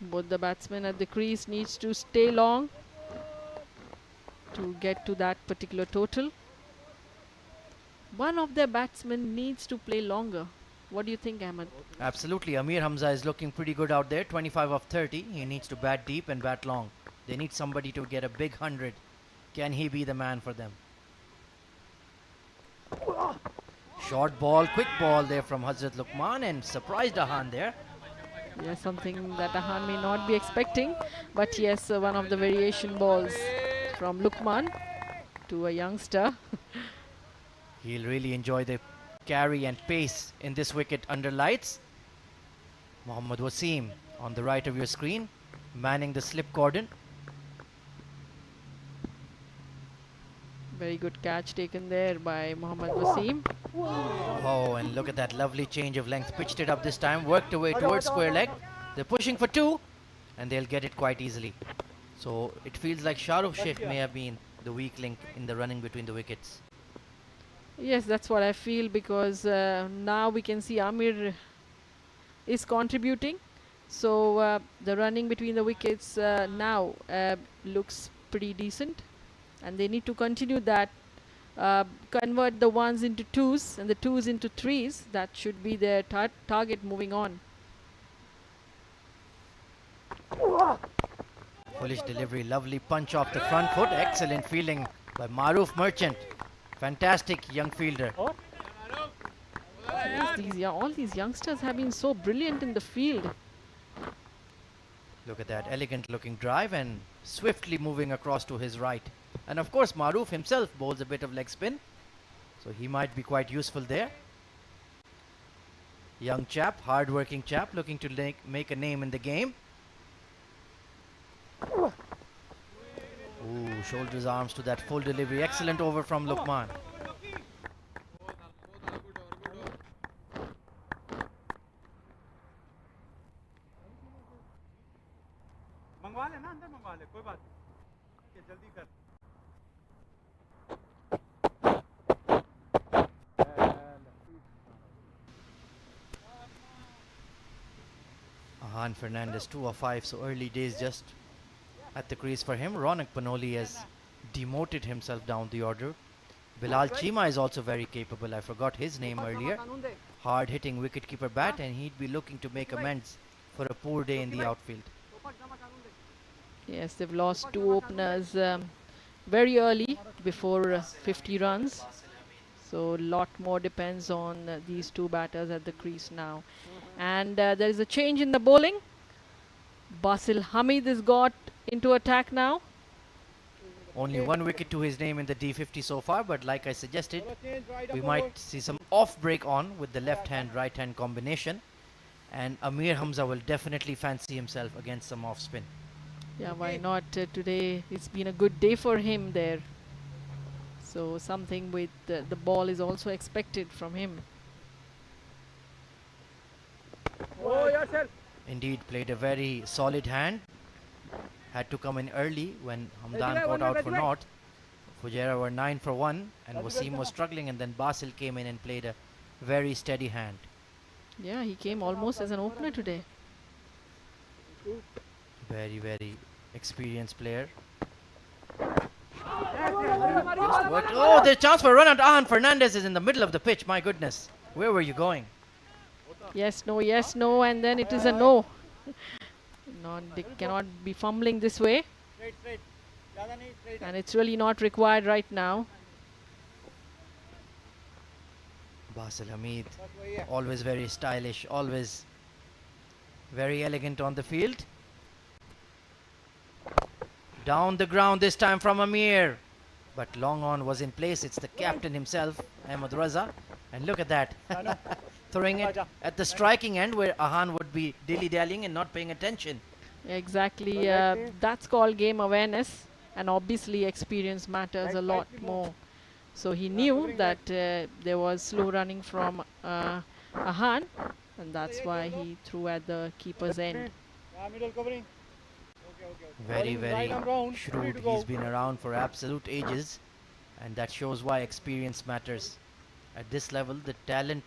Both the batsmen at the crease needs to stay long to get to that particular total. One of their batsmen needs to play longer. What do you think, Ahmed? Absolutely. Amir Hamza is looking pretty good out there. 25 of 30. He needs to bat deep and bat long. They need somebody to get a big 100. Can he be the man for them? Short ball, quick ball there from Hazrat Luqman, and surprised Ahan there. Yes, something that Ahan may not be expecting. But yes, one of the variation balls from Luqman to a youngster. He'll really enjoy the carry and pace in this wicket under lights. Mohammad Wasim on the right of your screen, manning the slip cordon. Very good catch taken there by Mohammad Wasim. Oh, and look at that lovely change of length. Pitched it up this time, worked away towards square leg. They're pushing for 2, and they'll get it quite easily. So it feels like Shahrukh Sheikh may have been the weak link in the running between the wickets. Yes, that's what I feel, because now we can see Amir is contributing. So the running between the wickets now looks pretty decent, and they need to continue that. Convert the ones into twos and the twos into threes. That should be their target moving on. Foolish delivery, lovely punch off the front foot. Excellent fielding by Maruf Merchant. Fantastic young fielder. Yes, all these youngsters have been so brilliant in the field. Look at that elegant looking drive and swiftly moving across to his right. And of course Maruf himself bowls a bit of leg spin, so he might be quite useful there. Young chap, hard working chap, looking to make a name in the game. Ooh, shoulders, arms to that full delivery. Excellent over from Luqman. Ahan Fernandez 2 of 5, so early days just at the crease for him. Ronak Panoli has demoted himself down the order. Bilal Chima is also very capable. I forgot his name earlier. Hard hitting wicketkeeper bat, and he'd be looking to make amends for a poor day in the outfield. Yes, they've lost 2 openers very early before 50 runs. So a lot more depends on these 2 batters at the crease now. And there is a change in the bowling. Basil Hamid has got into attack now. Only 1 wicket to his name in the D50 so far, but like I suggested, we might see some off break on with the left hand right hand combination, and Amir Hamza will definitely fancy himself against some off spin. Yeah, why not? Today it's been a good day for him there. So something with the ball is also expected from him. Indeed, played a very solid hand. Had to come in early when Hamdan caught out for naught. Fujairah were 9 for 1, and Wasim was struggling, and then Basil came in and played a very steady hand. Yeah, he came almost as an opener today. Very, very experienced player. Oh, there's a chance for a run out. Ahan Fernandez is in the middle of the pitch. My goodness. Where were you going? Yes, no, and then it is a no. No, they cannot be fumbling this way. And it's really not required right now. Basil Hamid, always very stylish, always very elegant on the field. Down the ground this time from Amir. But long on was in place. It's the captain himself, Ahmed Raza. And look at that. Throwing it at the striking end where Ahan would be dilly-dallying and not paying attention. Exactly. That's called game awareness. And obviously experience matters a lot more. So he knew that there was slow running from Ahan. And that's why he threw at the keeper's end. Very, very shrewd. He's been around for absolute ages. And that shows why experience matters At this level, the talent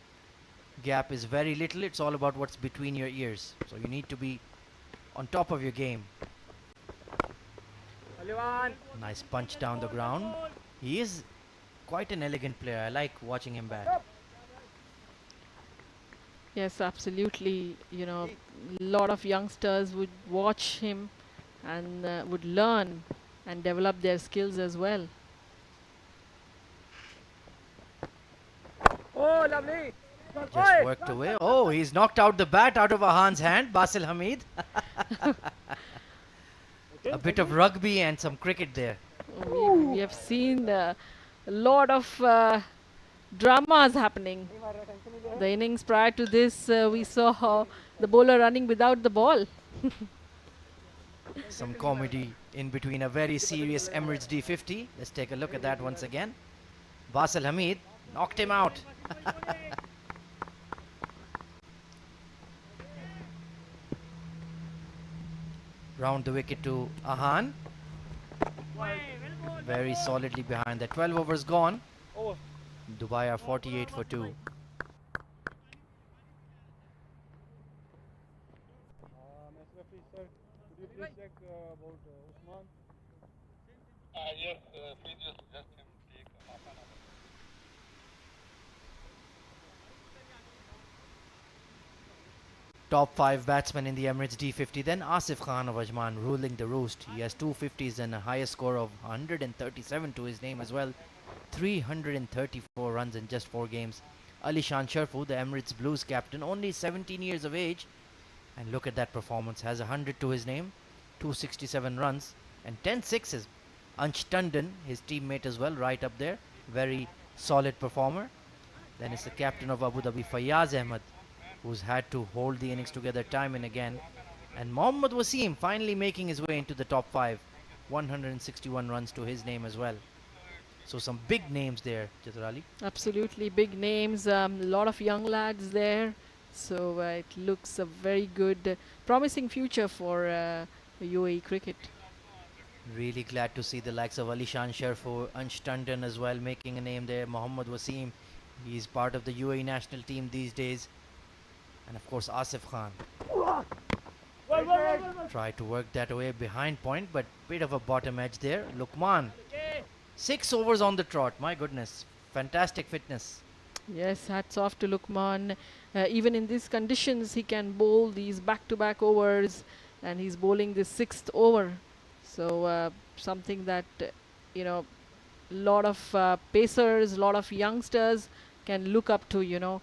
gap is very little. It's all about what's between your ears. So you need to be on top of your game. Nice punch down the ground. He is quite an elegant player. I like watching him bat. Yes, absolutely. You know, a lot of youngsters would watch him and would learn and develop their skills as well. Oh, lovely. Just worked away. Oh, he's knocked out the bat out of Ahan's hand. Basil Hamid. A bit of rugby and some cricket there. We have seen a lot of dramas happening. The innings prior to this, we saw the bowler running without the ball. Some comedy in between a very serious Emirates D50. Let's take a look at that once again. Basil Hamid knocked him out. Round the wicket to Ahan. Very solidly behind. The 12 overs gone. Dubai are 48 for 2. Top 5 batsmen in the Emirates D50. Then Asif Khan of Ajman ruling the roost. He has 250s and a highest score of 137 to his name as well. 334 runs in just 4 games. Alishan Sharfu, the Emirates Blues captain, only 17 years of age. And look at that performance. Has 100 to his name. 267 runs and 10 sixes. Ansh Tandon, his teammate as well, right up there. Very solid performer. Then it's the captain of Abu Dhabi, Fayyaz Ahmed, who's had to hold the innings together time and again. And Mohammad Wasim finally making his way into the top 5. 161 runs to his name as well. So some big names there, Chitrali. Absolutely big names. A lot of young lads there. So it looks a very good, promising future for UAE cricket. Really glad to see the likes of Alishan Sharfu, Ansh Tandon as well making a name there. Mohammad Wasim, he's part of the UAE national team these days. And of course Asif Khan. Tried to work that away behind point, but bit of a bottom edge there. Lukman, 6 overs on the trot. My goodness, fantastic fitness. Yes, hats off to Lukman. Even in these conditions, he can bowl these back-to-back overs, and he's bowling this 6th over. So something that, you know, lot of pacers, lot of youngsters can look up to, you know.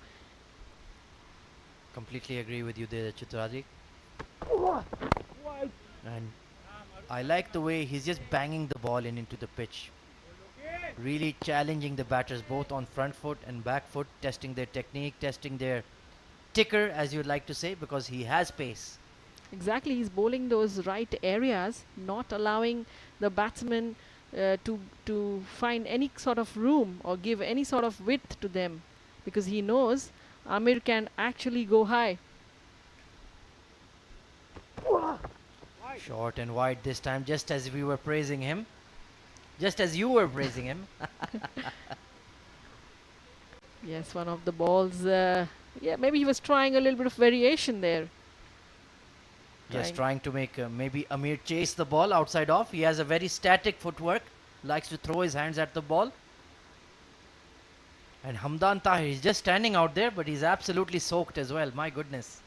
Completely agree with you there, Chitrali. And I like the way he's just banging the ball into the pitch. Really challenging the batters both on front foot and back foot, testing their technique, testing their ticker, as you'd like to say, because he has pace. Exactly, he's bowling those right areas, not allowing the batsman to find any sort of room or give any sort of width to them, because he knows Amir can actually go high. Short and wide this time, just as we were praising him. Just as you were praising him. Yes, one of the balls, yeah, maybe he was trying a little bit of variation there. Just trying to make maybe Amir chase the ball outside off. He has a very static footwork, likes to throw his hands at the ball. And Hamdan Tahir is just standing out there, but he's absolutely soaked as well. My goodness.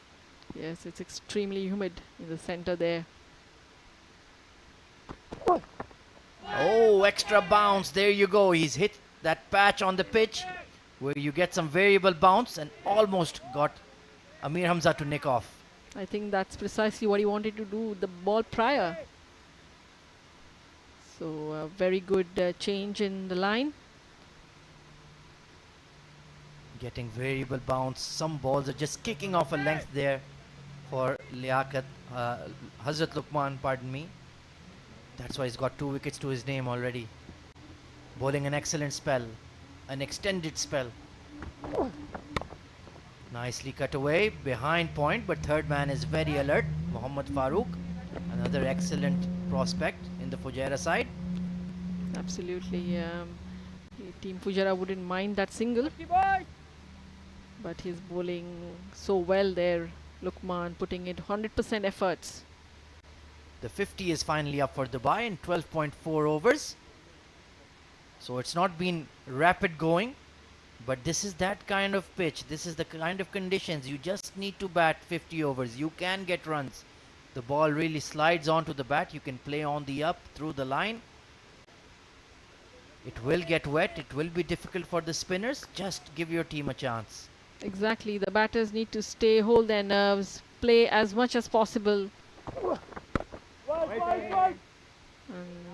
Yes, it's extremely humid in the center there. Oh, extra bounce. There you go. He's hit that patch on the pitch where you get some variable bounce and almost got Amir Hamza to nick off. I think that's precisely what he wanted to do with the ball prior. So a very good change in the line. Getting variable bounce. Some balls are just kicking off a length there for Liaquat, Hazrat Lukman, pardon me. That's why he's got 2 wickets to his name already. Bowling an excellent spell, an extended spell. Nicely cut away, behind point, but third man is very alert. Mohammad Farooq, another excellent prospect in the Fujairah side. Absolutely. Team Fujairah wouldn't mind that single. But he's bowling so well there. Lukman putting in 100% efforts. The 50 is finally up for Dubai in 12.4 overs. So it's not been rapid going, but this is that kind of pitch. This is the kind of conditions. You just need to bat 50 overs. You can get runs. The ball really slides onto the bat. You can play on the up through the line. It will get wet. It will be difficult for the spinners. Just give your team a chance. Exactly. The batters need to stay, hold their nerves, play as much as possible. And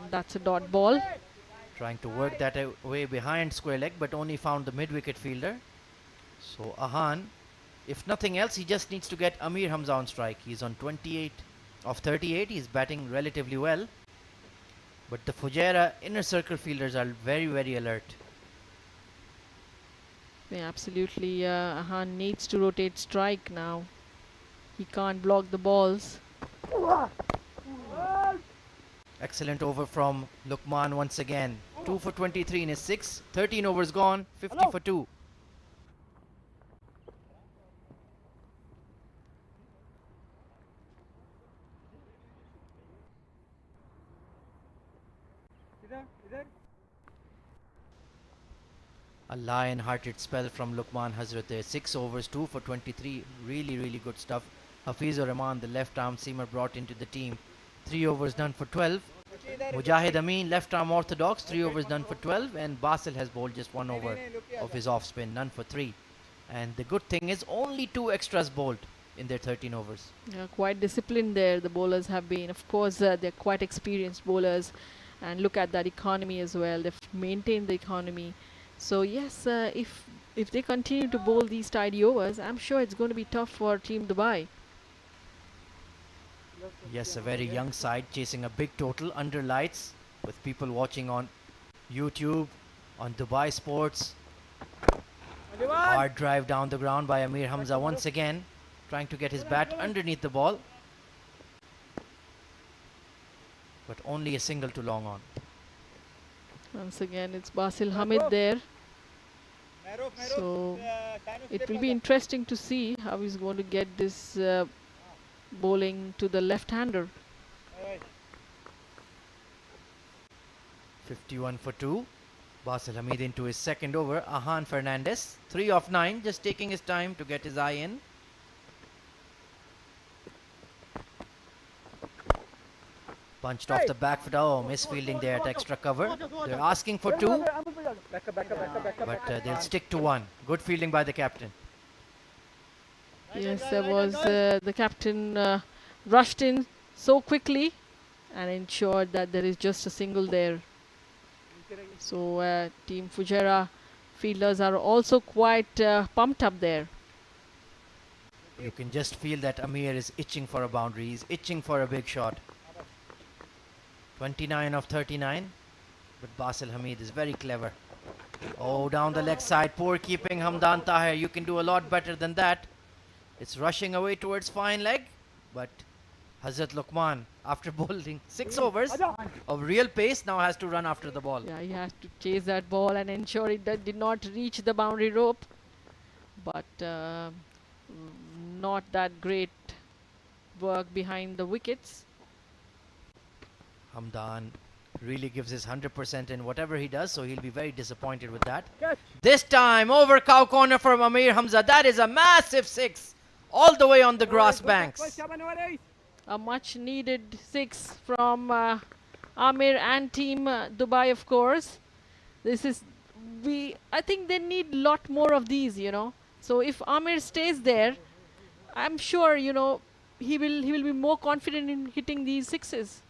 that's a dot ball. Trying to work that away behind square leg, but only found the mid-wicket fielder. So Ahan, if nothing else, he just needs to get Amir Hamza on strike. He's on 28 of 38. He's batting relatively well. But the Fujairah inner circle fielders are very, very alert. Yeah, absolutely. Ahan needs to rotate strike now. He can't block the balls. Excellent over from Lukman once again. 2 for 23 in his 6. 13 overs gone. 50 for 2. A lion-hearted spell from Lukman Hazrat there. 6 overs, 2 for 23. Really, really good stuff. Hafizur Rahman, the left-arm seamer, brought into the team. 3 overs done for 12. Mujahid Amin, left-arm orthodox, 3 overs done for 12. And Basil has bowled just 1 over of his off-spin, none for 3. And the good thing is only 2 extras bowled in their 13 overs. Yeah, quite disciplined there, the bowlers have been. Of course, they're quite experienced bowlers. And look at that economy as well. They've maintained the economy. So yes, if they continue to bowl these tidy overs, I'm sure it's going to be tough for Team Dubai. Yes, a very young side chasing a big total under lights with people watching on YouTube, on Dubai Sports. Hard drive down the ground by Amir Hamza once again, trying to get his bat underneath the ball. But only a single to long on. Once again, it's Basil Hamid there. So it will be interesting to see how he's going to get this bowling to the left-hander. 51 for 2. Basil Hamid into his second over. Ahan Fernandez, 3 of 9, just taking his time to get his eye in. Punched off the back foot. Oh, misfielding there at extra cover. They're asking for 2, but they'll stick to 1. Good fielding by the captain. Yes, there was the captain rushed in so quickly and ensured that there is just a single there. So Team Fujairah fielders are also quite pumped up there. You can just feel that Amir is itching for a boundary. He's itching for a big shot. 29 of 39, but Basil Hamid is very clever. Oh, down the leg side, poor keeping Hamdan Tahir. You can do a lot better than that. It's rushing away towards fine leg, but Hazrat Lukman, after bowling 6 overs of real pace, now has to run after the ball. Yeah, he has to chase that ball and ensure it did not reach the boundary rope. But not that great work behind the wickets. Hamdan really gives his 100% in whatever he does, so he'll be very disappointed with that. This time, over cow corner from Amir Hamza. That is a massive 6, all the way on the grass banks. A much needed 6 from Amir and Team Dubai, of course. I think they need a lot more of these, you know. So if Amir stays there, I'm sure, you know, he will be more confident in hitting these 6s.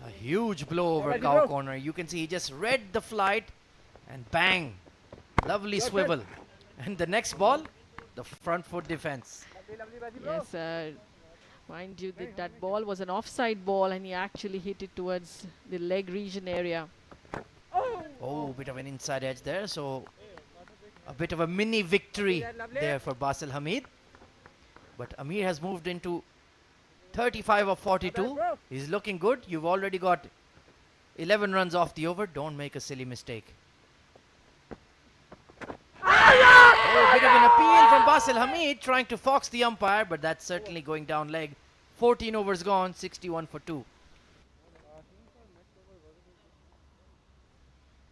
A huge blow over cow corner. You can see he just read the flight and bang. Lovely swivel. And the next ball, the front foot defense. Yes, mind you, that ball was an offside ball and he actually hit it towards the leg region area. Oh, bit of an inside edge there. So a bit of a mini victory there for Basil Hamid. But Amir has moved into 35 of 42. He's looking good. You've already got 11 runs off the over. Don't make a silly mistake. Oh, a bit of an appeal from Basil Hamid trying to fox the umpire, but that's certainly going down leg. 14 overs gone, 61 for 2.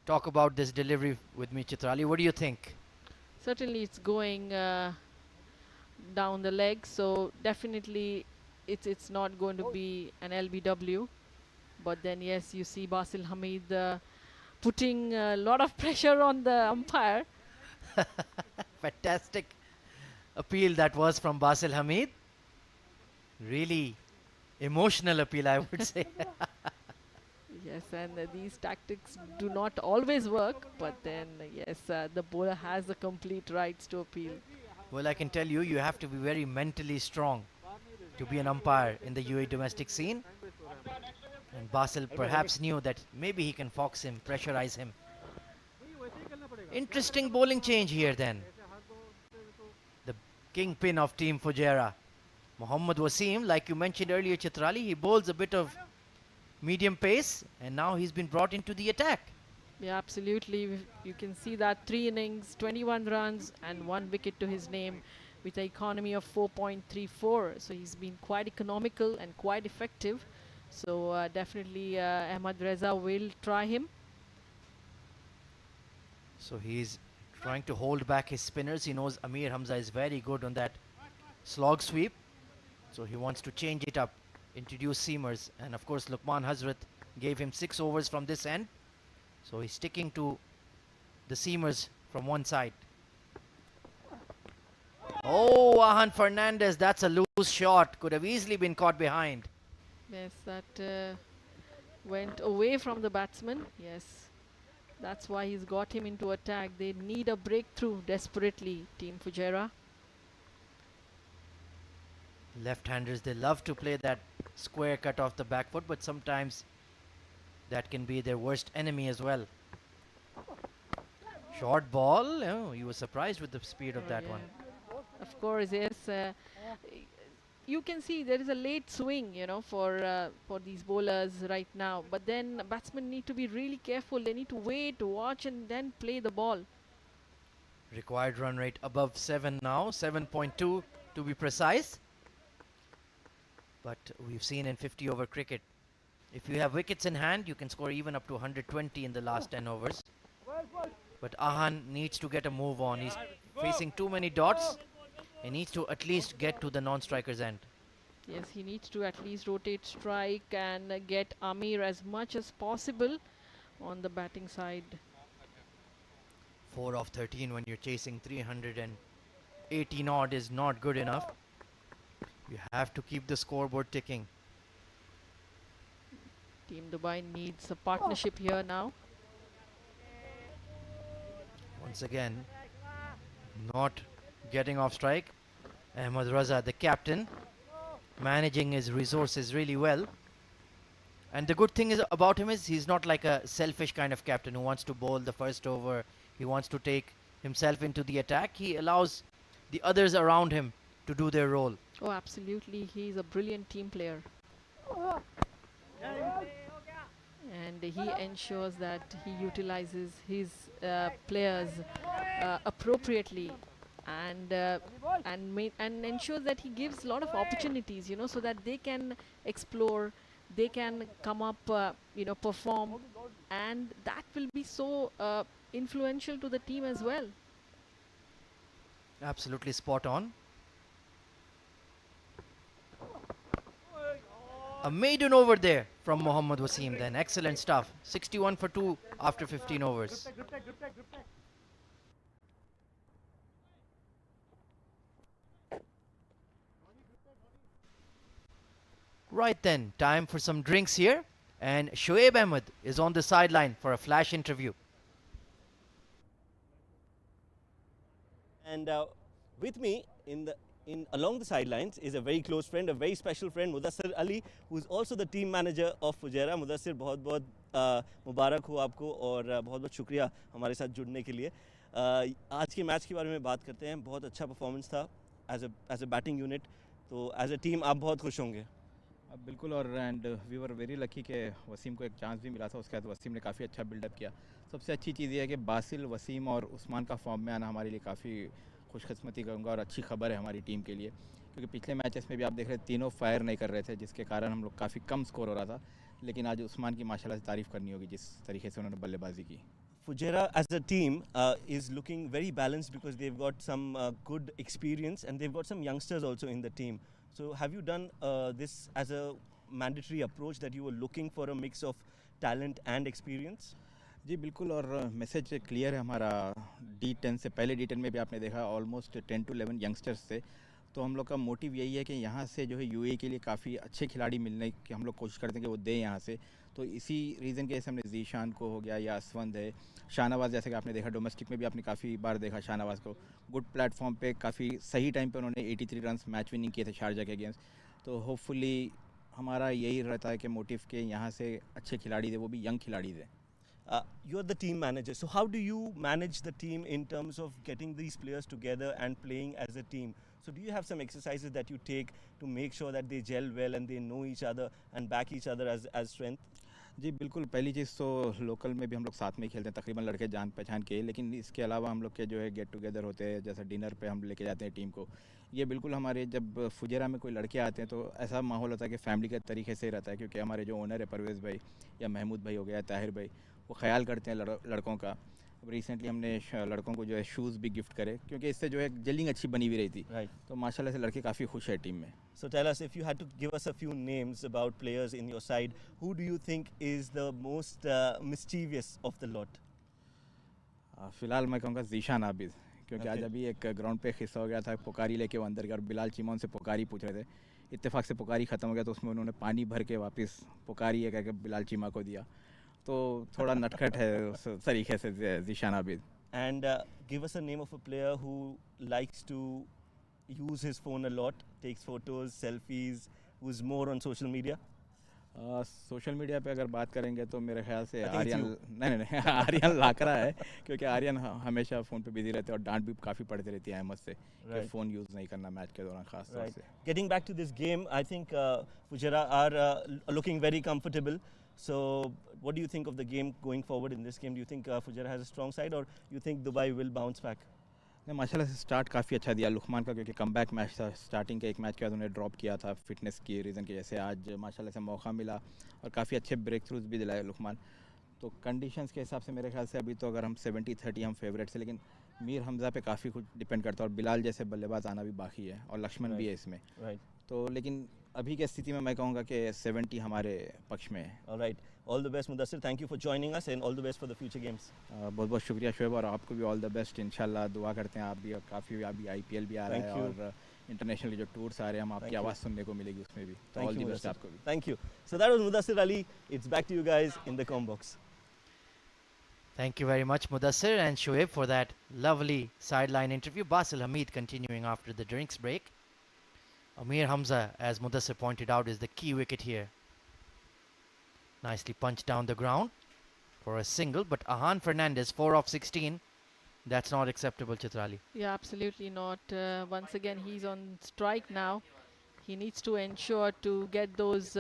Talk about this delivery with me, Chitrali. What do you think? Certainly it's going down the leg, so definitely it's not going to be an LBW. But then yes, you see Basil Hamid putting a lot of pressure on the umpire. Fantastic appeal that was from Basil Hamid. Really emotional appeal, I would say. Yes, and these tactics do not always work, but then yes, the bowler has the complete rights to appeal. Well, I can tell you, you have to be very mentally strong to be an umpire in the UAE domestic scene. And Basil perhaps knew that maybe he can fox him, pressurize him. Interesting bowling change here then. The kingpin of Team Fujairah, Mohammad Wasim, like you mentioned earlier, Chitrali, he bowls a bit of medium pace, and now he's been brought into the attack. Yeah, absolutely. You can see that 3 innings, 21 runs and 1 wicket to his name with an economy of 4.34. So he's been quite economical and quite effective. So definitely Ahmad Reza will try him. So he's trying to hold back his spinners. He knows Amir Hamza is very good on that slog sweep. So he wants to change it up, introduce seamers. And of course, Luqman Hazrat gave him 6 overs from this end. So he's sticking to the seamers from one side. Oh, Ahan Fernandez, that's a loose shot. Could have easily been caught behind. Yes, that went away from the batsman. Yes, that's why he's got him into attack. They need a breakthrough desperately, Team Fujairah. Left-handers, they love to play that square cut off the back foot, but sometimes that can be their worst enemy as well. Short ball. Oh, you were surprised with the speed of that one. Of course, yes. You can see there is a late swing, you know, for these bowlers right now. But then batsmen need to be really careful. They need to wait, watch, and then play the ball. Required run rate above 7 now, 7.2 to be precise. But we've seen in 50 over cricket, if you have wickets in hand, you can score even up to 120 in the last 10 overs. But Ahan needs to get a move on. He's facing too many dots. He needs to at least get to the non-striker's end. Yes, he needs to at least rotate strike and get Amir as much as possible on the batting side. 4 of 13 when you're chasing 318 odd is not good enough. You have to keep the scoreboard ticking. Team Dubai needs a partnership here now. Once again, not getting off strike. Ahmad Raza, the captain, managing his resources really well. And the good thing is about him is he's not like a selfish kind of captain who wants to bowl the first over. He wants to take himself into the attack. He allows the others around him to do their role. Oh, absolutely. He's a brilliant team player. And he ensures that he utilizes his players appropriately and ensures that he gives a lot of opportunities, you know, so that they can explore, they can come up, you know, perform, and that will be so influential to the team as well. Absolutely spot on. A maiden over there from Mohammad Wasim then. Excellent stuff. 61 for 2 after 15 overs. Right then, time for some drinks here. And Shoaib Ahmed is on the sideline for a flash interview. And with me along the sidelines is a very close friend, a very special friend, Mudassir Ali, who is also the team manager of Fujairah. Mudassir, बहुत-बहुत मुबारक हो आपको और बहुत-बहुत शुक्रिया हमारे साथ जुड़ने के लिए. आज के मैच के बारे में बात करते हैं. बहुत अच्छा परफॉर्मेंस था as a batting unit. तो as a team आप बहुत खुश होंगे. अब बिल्कुल और and we were very lucky कि वसीम को एक चांस भी मिला था, उसके बाद वसीम ने काफ़ी अच्छा बिल्डअप किया। सबसे अच्छी चीज़ ये है कि बासिल, वसीम और उस्मान का फॉर्म में आना हमारे लिए काफ़ी खुशकिस्मती कहूँगा और अच्छी खबर है हमारी टीम के लिए, क्योंकि पिछले मैचेस में भी आप देख रहे तीनों फायर नहीं कर रहे थे, जिसके कारण हम लोग काफ़ी कम स्कोर हो रहा था। लेकिन आज उस्मान की माशाल्लाह से तारीफ़ करनी होगी जिस तरीके से उन्होंने बल्लेबाजी की। Fujairah as a team is looking very balanced because they've got some good experience and they've got some youngsters also in the team. So have you done this as a mandatory approach that you were looking for a mix of talent and experience? जी बिल्कुल, और message clear है हमारा। D10 से पहले D10 में भी आपने देखा ऑलमोस्ट 10 to 11 यंगस्टर्स थे, तो हम लोग का मोटिव यही है कि यहाँ से जो है यूएई के लिए काफ़ी अच्छे खिलाड़ी मिलने की हम लोग कोशिश करते हैं कि वो दें यहाँ से। तो इसी रीज़न के जैसे हमने जीशान को हो गया या असवंद है, शाहनवाज़ जैसे कि आपने देखा डोमेस्टिक में भी आपने काफ़ी बार देखा शाहनवाज़ को गुड प्लेटफॉर्म पे काफ़ी सही टाइम पे उन्होंने 83 रन्स मैच विनिंग किए थे शारजा के अगेंस्ट। तो होपफुली हमारा यही रहता है कि मोटिव के यहाँ से अच्छे खिलाड़ी दे, वो भी यंग खिलाड़ी दे। You're the team manager, so how do you manage the team in terms of getting these players together and playing as a team? So do you have some exercises that you take to make sure that they gel well and they know each other and back each other as strength? जी बिल्कुल, पहली चीज़ तो local में भी हम लोग साथ में ही खेलते हैं, तकरीबन लड़के जान पहचान के, लेकिन इसके अलावा हम लोग के जो है गेट टुगेदर होते हैं, जैसे डिनर पे हम लेके जाते हैं टीम को। ये बिल्कुल हमारे जब फुजेरा में कोई लड़के आते हैं तो ऐसा माहौल होता है कि फैमिली के तरीके से ही रहता है, क्योंकि हमारे जो ओनर है परवेज़ भाई या महमूद भाई हो गया, ताहिर भाई, वो ख्याल करते हैं लड़कों का। रिसेंटली हमने लड़कों को जो है शूज़ भी गिफ्ट करे, क्योंकि इससे जो है जेलिंग अच्छी बनी हुई रही थी। तो माशाल्लाह से लड़के काफ़ी खुश है टीम में। So tell us, if you had to give us a few names about players in your side, who do you think is the most mischievous of the lot? फ़िलहाल मैं कहूँगा ज़ीशान आबिद, क्योंकि आज अभी एक ग्राउंड पे किस्सा हो गया था, पुकारी लेके वो अंदर गया और बिलाल चीमा उनसे पुकारी पूछ रहे थे। इत्तेफाक से पुकारी ख़त्म हो गया तो उसमें उन्होंने पानी भर के वापस पुकारी है कह के बिलाल चीमा को दिया। तो थोड़ा नटखट है उस तरीके से Zeeshan Abid. And give us a name of a player who likes to use his phone a lot, takes photos, selfies, who's more on social media? Social media पे अगर बात करेंगे तो मेरे ख्याल से आर्यन नहीं आर्यन लाकरा है, क्योंकि आर्यन हमेशा फ़ोन पे बिजी रहते हैं और डांट भी काफ़ी पड़ती रहती है अहमद से कि फ़ोन यूज़ नहीं करना मैच के दौरान खास तौर से। Getting back to this game, I think Fujairah are looking very comfortable. So what do you think of the game going forward in this game? Do you think Fujairah has a strong side, or you think Dubai will bounce back? नहीं माशाल्लाह से start काफ़ी अच्छा दिया लुकमान का, क्योंकि comeback match था। Starting के एक मैच के बाद उन्हें ड्रॉप किया था फिटनेस की रीज़न की, जैसे आज माशाल्लाह से मौका मिला और काफ़ी अच्छे ब्रेक थ्रूज भी दिलाए लुकमान। तो कंडीशंस के हिसाब से मेरे ख्याल से अभी तो अगर हम 70-30 हम फेवरेट्स हैं, लेकिन मीर हमज़ा पे काफ़ी कुछ डिपेंड करता है और बिलाल जैसे बल्लेबाज आना भी बाकी है और लक्ष्मण भी है इसमें। तो लेकिन अभी की स्थिति में मैं कहूँगा कि 70 हमारे पक्ष में है। Alright, all the best Mudassir, thank you for joining us and all the best for the future games. बहुत बहुत शुक्रिया शोएब, और आपको भी ऑल द बेस्ट। इंशाल्लाह दुआ करते हैं आप भी, और काफ़ी अभी IPL भी आ रहा है और इंटरनेशनल जो टूर्स आ रहे हैं हम आपकी आवाज़ सुनने को मिलेगी उसमें भी। तो ऑल द बेस्ट आपको भी। Thank you. So that was Mudassir Ali. It's back to you guys in the com box. Thank you very much, Mudassir and Shoaib, for that lovely sideline interview. Basil Hamid continuing after the drinks break. Amir Hamza, as Mudassir pointed out, is the key wicket here. Nicely punched down the ground for a single, but Ahan Fernandez, 4 of 16. That's not acceptable, Chitrali. Yeah, absolutely not. Once again, he's on strike now. He needs to ensure to get those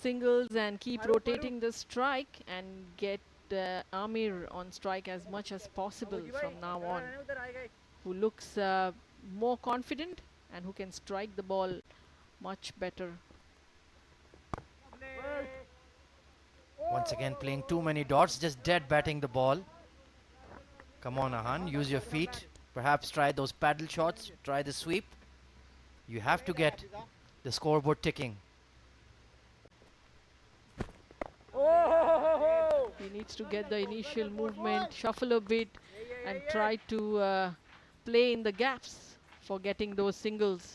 singles and keep rotating the strike and get Amir on strike as much as possible from now on, who looks more confident and who can strike the ball much better. Once again playing too many dots, just dead batting the ball. Come on, Ahan, use your feet. Perhaps try those paddle shots, try the sweep. You have to get the scoreboard ticking. He needs to get the initial movement, shuffle a bit, and try to play in the gaps for getting those singles.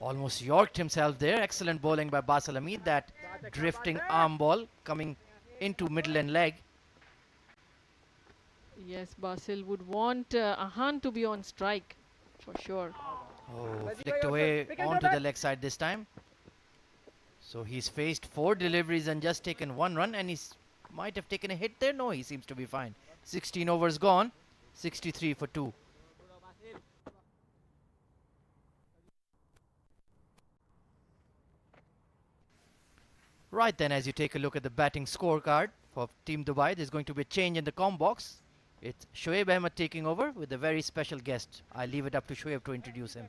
Almost yorked himself there. Excellent bowling by Basil Hamid. That drifting arm ball coming into middle and leg. Yes, Basil would want Ahan to be on strike for sure. Oh, flicked away onto the leg side this time. So he's faced 4 deliveries and just taken 1 run, and he might have taken a hit there. No, he seems to be fine. 16 overs gone, 63 for 2. Right then, as you take a look at the batting scorecard for Team Dubai, there's going to be a change in the comm box. It's Shoaib Ahmed taking over with a very special guest. I leave it up to Shoaib to introduce him.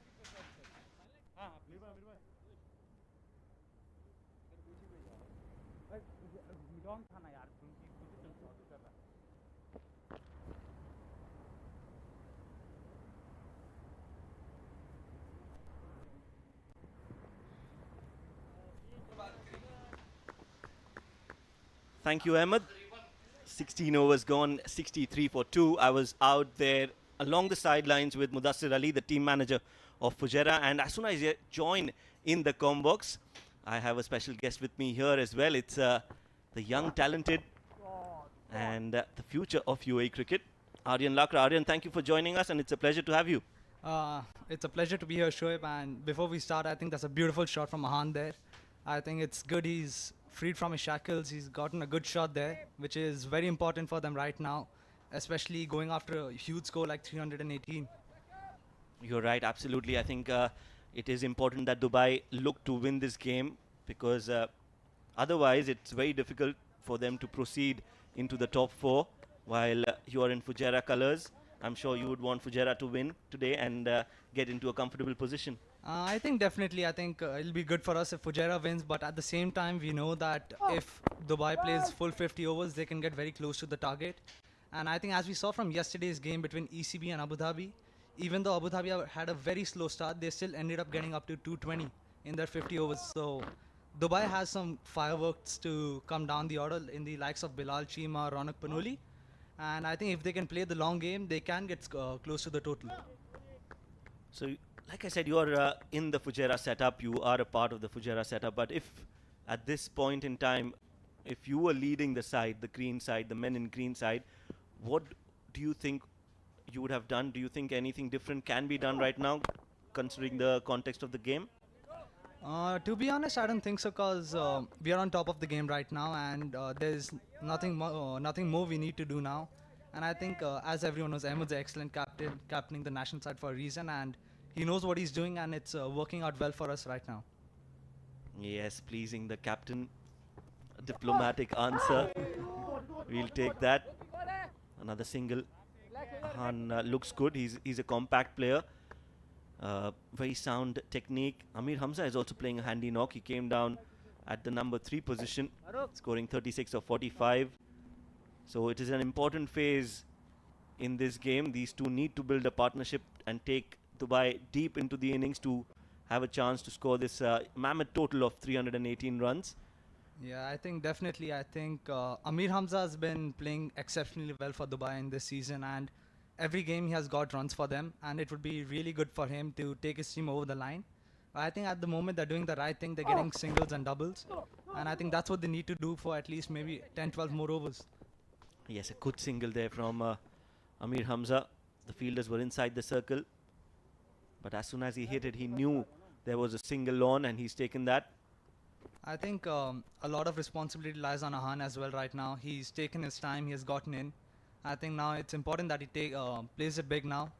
Thank you, Ahmed. 16 overs gone, 63 for 2. I was out there along the sidelines with Mudassir Ali, the team manager of Fujairah, and as soon as I join in the comm box, I have a special guest with me here as well. It's the young, talented, and the future of UAE cricket, Aryan Lakra. Aryan, thank you for joining us, and it's a pleasure to have you. It's a pleasure to be here, Shoaib. And before we start, I think that's a beautiful shot from Mahan there. I think it's good he's freed from his shackles. He's gotten a good shot there, which is very important for them right now, especially going after a huge score like 318. You're right, absolutely. I think it is important that Dubai look to win this game because otherwise it's very difficult for them to proceed into the top 4 while you are in Fujairah colours. I'm sure you would want Fujairah to win today and get into a comfortable position. I think definitely, it'll be good for us if Fujairah wins, but at the same time, we know that if Dubai plays full 50 overs, they can get very close to the target. And I think as we saw from yesterday's game between ECB and Abu Dhabi, even though Abu Dhabi had a very slow start, they still ended up getting up to 220 in their 50 overs. So Dubai has some fireworks to come down the order in the likes of Bilal Chima, Ronak Panoli. And I think if they can play the long game, they can get close to the total. So, like I said, you are in the Fujairah setup, you are a part of the Fujairah setup, but if at this point in time, if you were leading the side, the green side, the men in green side, what do you think you would have done? Do you think anything different can be done right now, considering the context of the game? To be honest, I don't think so, because we are on top of the game right now, and there's nothing more we need to do now. And I think, as everyone knows, Ahmed's an excellent captaining the national side for a reason, and he knows what he's doing, and it's working out well for us right now. Yes, pleasing the captain. A diplomatic answer. We'll take that. Another single. Han looks good. He's a compact player. Very sound technique. Amir Hamza is also playing a handy knock. He came down at the number 3 position, scoring 36 of 45. So it is an important phase in this game. These two need to build a partnership and take Dubai deep into the innings to have a chance to score this mammoth total of 318 runs. Yeah, I think definitely. I think Amir Hamza has been playing exceptionally well for Dubai in this season, and every game he has got runs for them, and it would be really good for him to take his team over the line. I think at the moment they're doing the right thing. They're getting singles and doubles, and I think that's what they need to do for at least maybe 10-12 more overs. Yes, a good single there from Amir Hamza. The fielders were inside the circle, but as soon as he hit it, he knew there was a single on, and he's taken that. I think a lot of responsibility lies on Ahan as well right now. He's taken his time. He has gotten in. I think now it's important that he plays it big now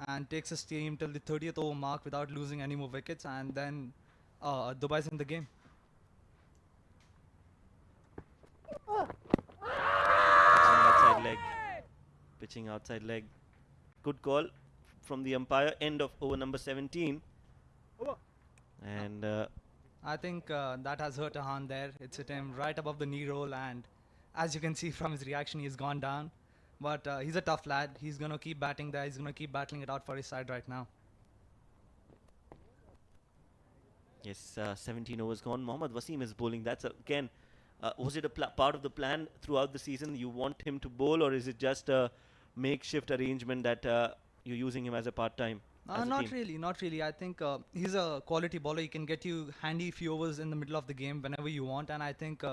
and takes his team till the 30th over mark without losing any more wickets, and then Dubai's in the game. Pitching outside leg. Good call from the umpire. End of over number 17. And I think that has hurt Ahan there. It's hit him right above the knee roll, and as you can see from his reaction, he's gone down. But he's a tough lad. He's going to keep batting there. He's going to keep battling it out for his side right now. yes, 17 overs gone. Mohammad Wasim is bowling. That's again, was it a part of the plan throughout the season? You want him to bowl, or is it just a makeshift arrangement that you're using him as a part-time? Not really. I think he's a quality bowler. He can get you handy few overs in the middle of the game whenever you want, and I think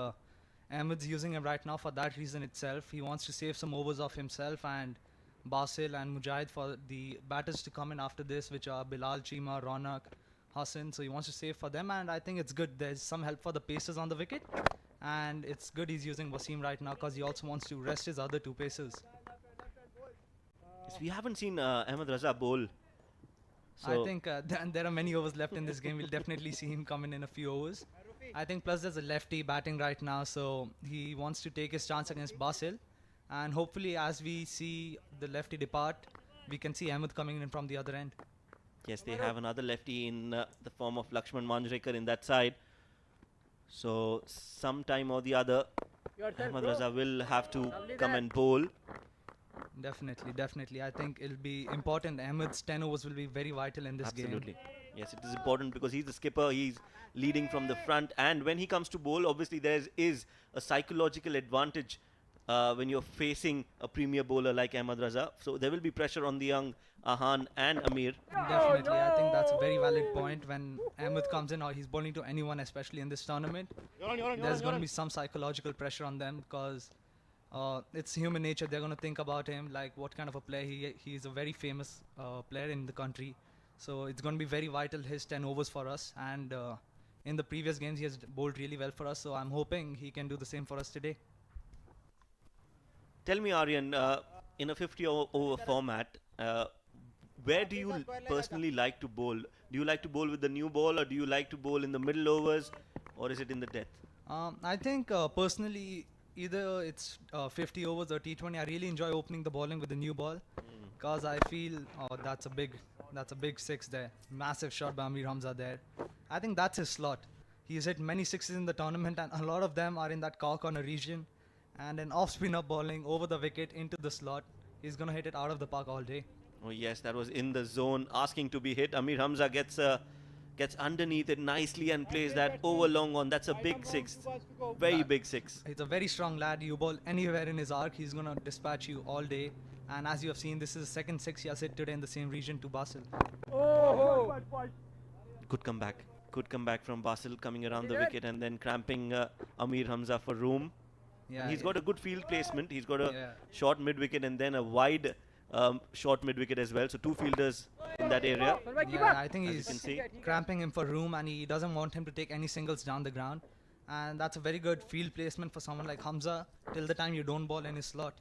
Ahmed's using him right now for that reason itself. He wants to save some overs of himself and Basil and Mujahid for the batters to come in after this, which are Bilal, Chima, Ronak, Hassan. So he wants to save for them, and I think it's good. There's some help for the pacers on the wicket, and it's good he's using Wasim right now because he also wants to rest his other two pacers. Yes, we haven't seen Ahmed Raza bowl. So I think there are many overs left in this game. We'll definitely see him come in a few overs. I think plus there's a lefty batting right now, so he wants to take his chance against Basil. And hopefully, as we see the lefty depart, we can see Ahmed coming in from the other end. Yes, they have another lefty in the form of Lakshman Manjrekar in that side. So, sometime or the other, Ahmed Raza will have to come and bowl. Definitely. I think it'll be important. Ahmed's 10 overs will be very vital in this game. Absolutely. Yes, it is important because he's the skipper. He's leading from the front. And when he comes to bowl, obviously there is a psychological advantage when you're facing a premier bowler like Ahmed Raza. So there will be pressure on the young Ahan and Amir. Definitely. I think that's a very valid point. When Ahmed comes in or he's bowling to anyone, especially in this tournament, there's going to be some psychological pressure on them because it's human nature. They're going to think about him, like what kind of a player he is. A very famous player in the country. So it's going to be very vital, his 10 overs for us. And in the previous games, he has bowled really well for us. So I'm hoping he can do the same for us today. Tell me, Aryan, in a 50-over format, where do you personally like to bowl? Do you like to bowl with the new ball, or do you like to bowl in the middle overs, or is it in the death? I think personally, either it's 50 overs or T20. I really enjoy opening the bowling with the new ball because I feel that's a big six there. Massive shot by Amir Hamza there. I think that's his slot. He's hit many sixes in the tournament, and a lot of them are in that car corner region. And an off-spinner bowling over the wicket into the slot. He's going to hit it out of the park all day. Oh yes, that was in the zone, asking to be hit. Amir Hamza gets underneath it nicely and plays that over long on. That's a big six, very big six. He's a very strong lad. You bowl anywhere in his arc, he's going to dispatch you all day. And as you have seen, this is the second six he has hit today in the same region to Basil. Good comeback from Basil, coming around the wicket and then cramping Amir Hamza for room. Yeah, he's got a good field placement. He's got a short mid-wicket and then a wide short mid-wicket as well. So two fielders in that area. Yeah, I think he's cramping him for room, and he doesn't want him to take any singles down the ground. And that's a very good field placement for someone like Hamza till the time you don't bowl in his slot.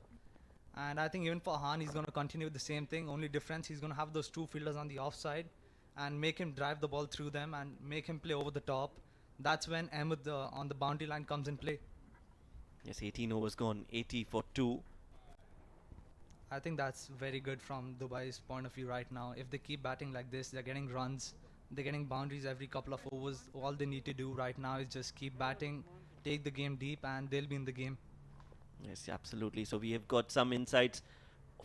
And I think even for Han, he's going to continue with the same thing. Only difference, he's going to have those two fielders on the offside and make him drive the ball through them and make him play over the top. That's when Ahmed on the boundary line comes in play. Yes, 18 overs gone, 80 for 2. I think that's very good from Dubai's point of view right now. If they keep batting like this, they're getting runs, they're getting boundaries every couple of overs. All they need to do right now is just keep batting, take the game deep, and they'll be in the game. Yes, absolutely. So we have got some insights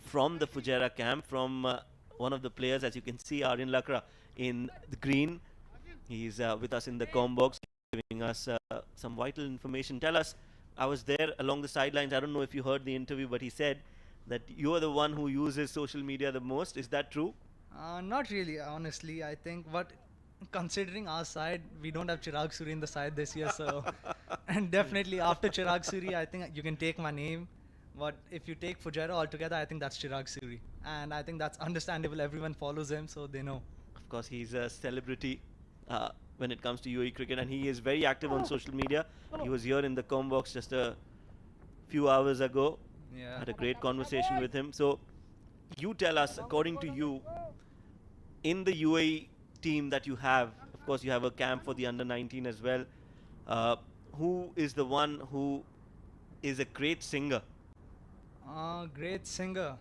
from the Fujairah camp, from one of the players, as you can see, Aryan Lakra in the green. He's with us in the comm box, giving us some vital information. Tell us, I was there along the sidelines. I don't know if you heard the interview, but he said that you are the one who uses social media the most. Is that true? Not really, honestly. I think, but considering our side, we don't have Chirag Suri in the side this year, so and definitely after Chirag Suri, I think you can take my name. But if you take Fujairah altogether, I think that's Chirag Suri, and I think that's understandable. Everyone follows him, so they know. Of course, he's a celebrity when it comes to UAE cricket, and he is very active on social media. He was here in the comm box just a few hours ago. Yeah. Had a great conversation with him. So you tell us, according to you, in the UAE team that you have, of course you have a camp for the under-19 as well, who is the one who is a great singer? Great singer.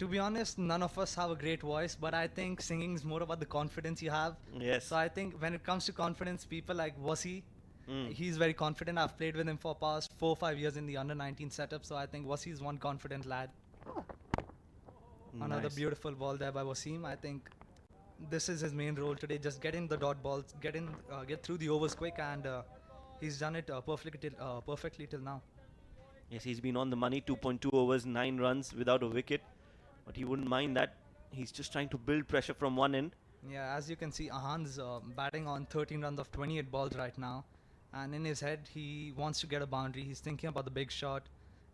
To be honest, none of us have a great voice, but I think singing is more about the confidence you have. Yes. So I think when it comes to confidence, people like Wasi, he's very confident. I've played with him for past 4 or 5 years in the under-19 setup, so I think Wasi is one confident lad. Another beautiful ball there by Wasim. I think this is his main role today, just getting the dot balls, get through the overs quick, and he's done it perfectly till now. Yes, he's been on the money, 2.2 overs, 9 runs without a wicket. But he wouldn't mind that. He's just trying to build pressure from one end. Yeah, as you can see, Ahan's batting on 13 runs of 28 balls right now. And in his head, he wants to get a boundary. He's thinking about the big shot.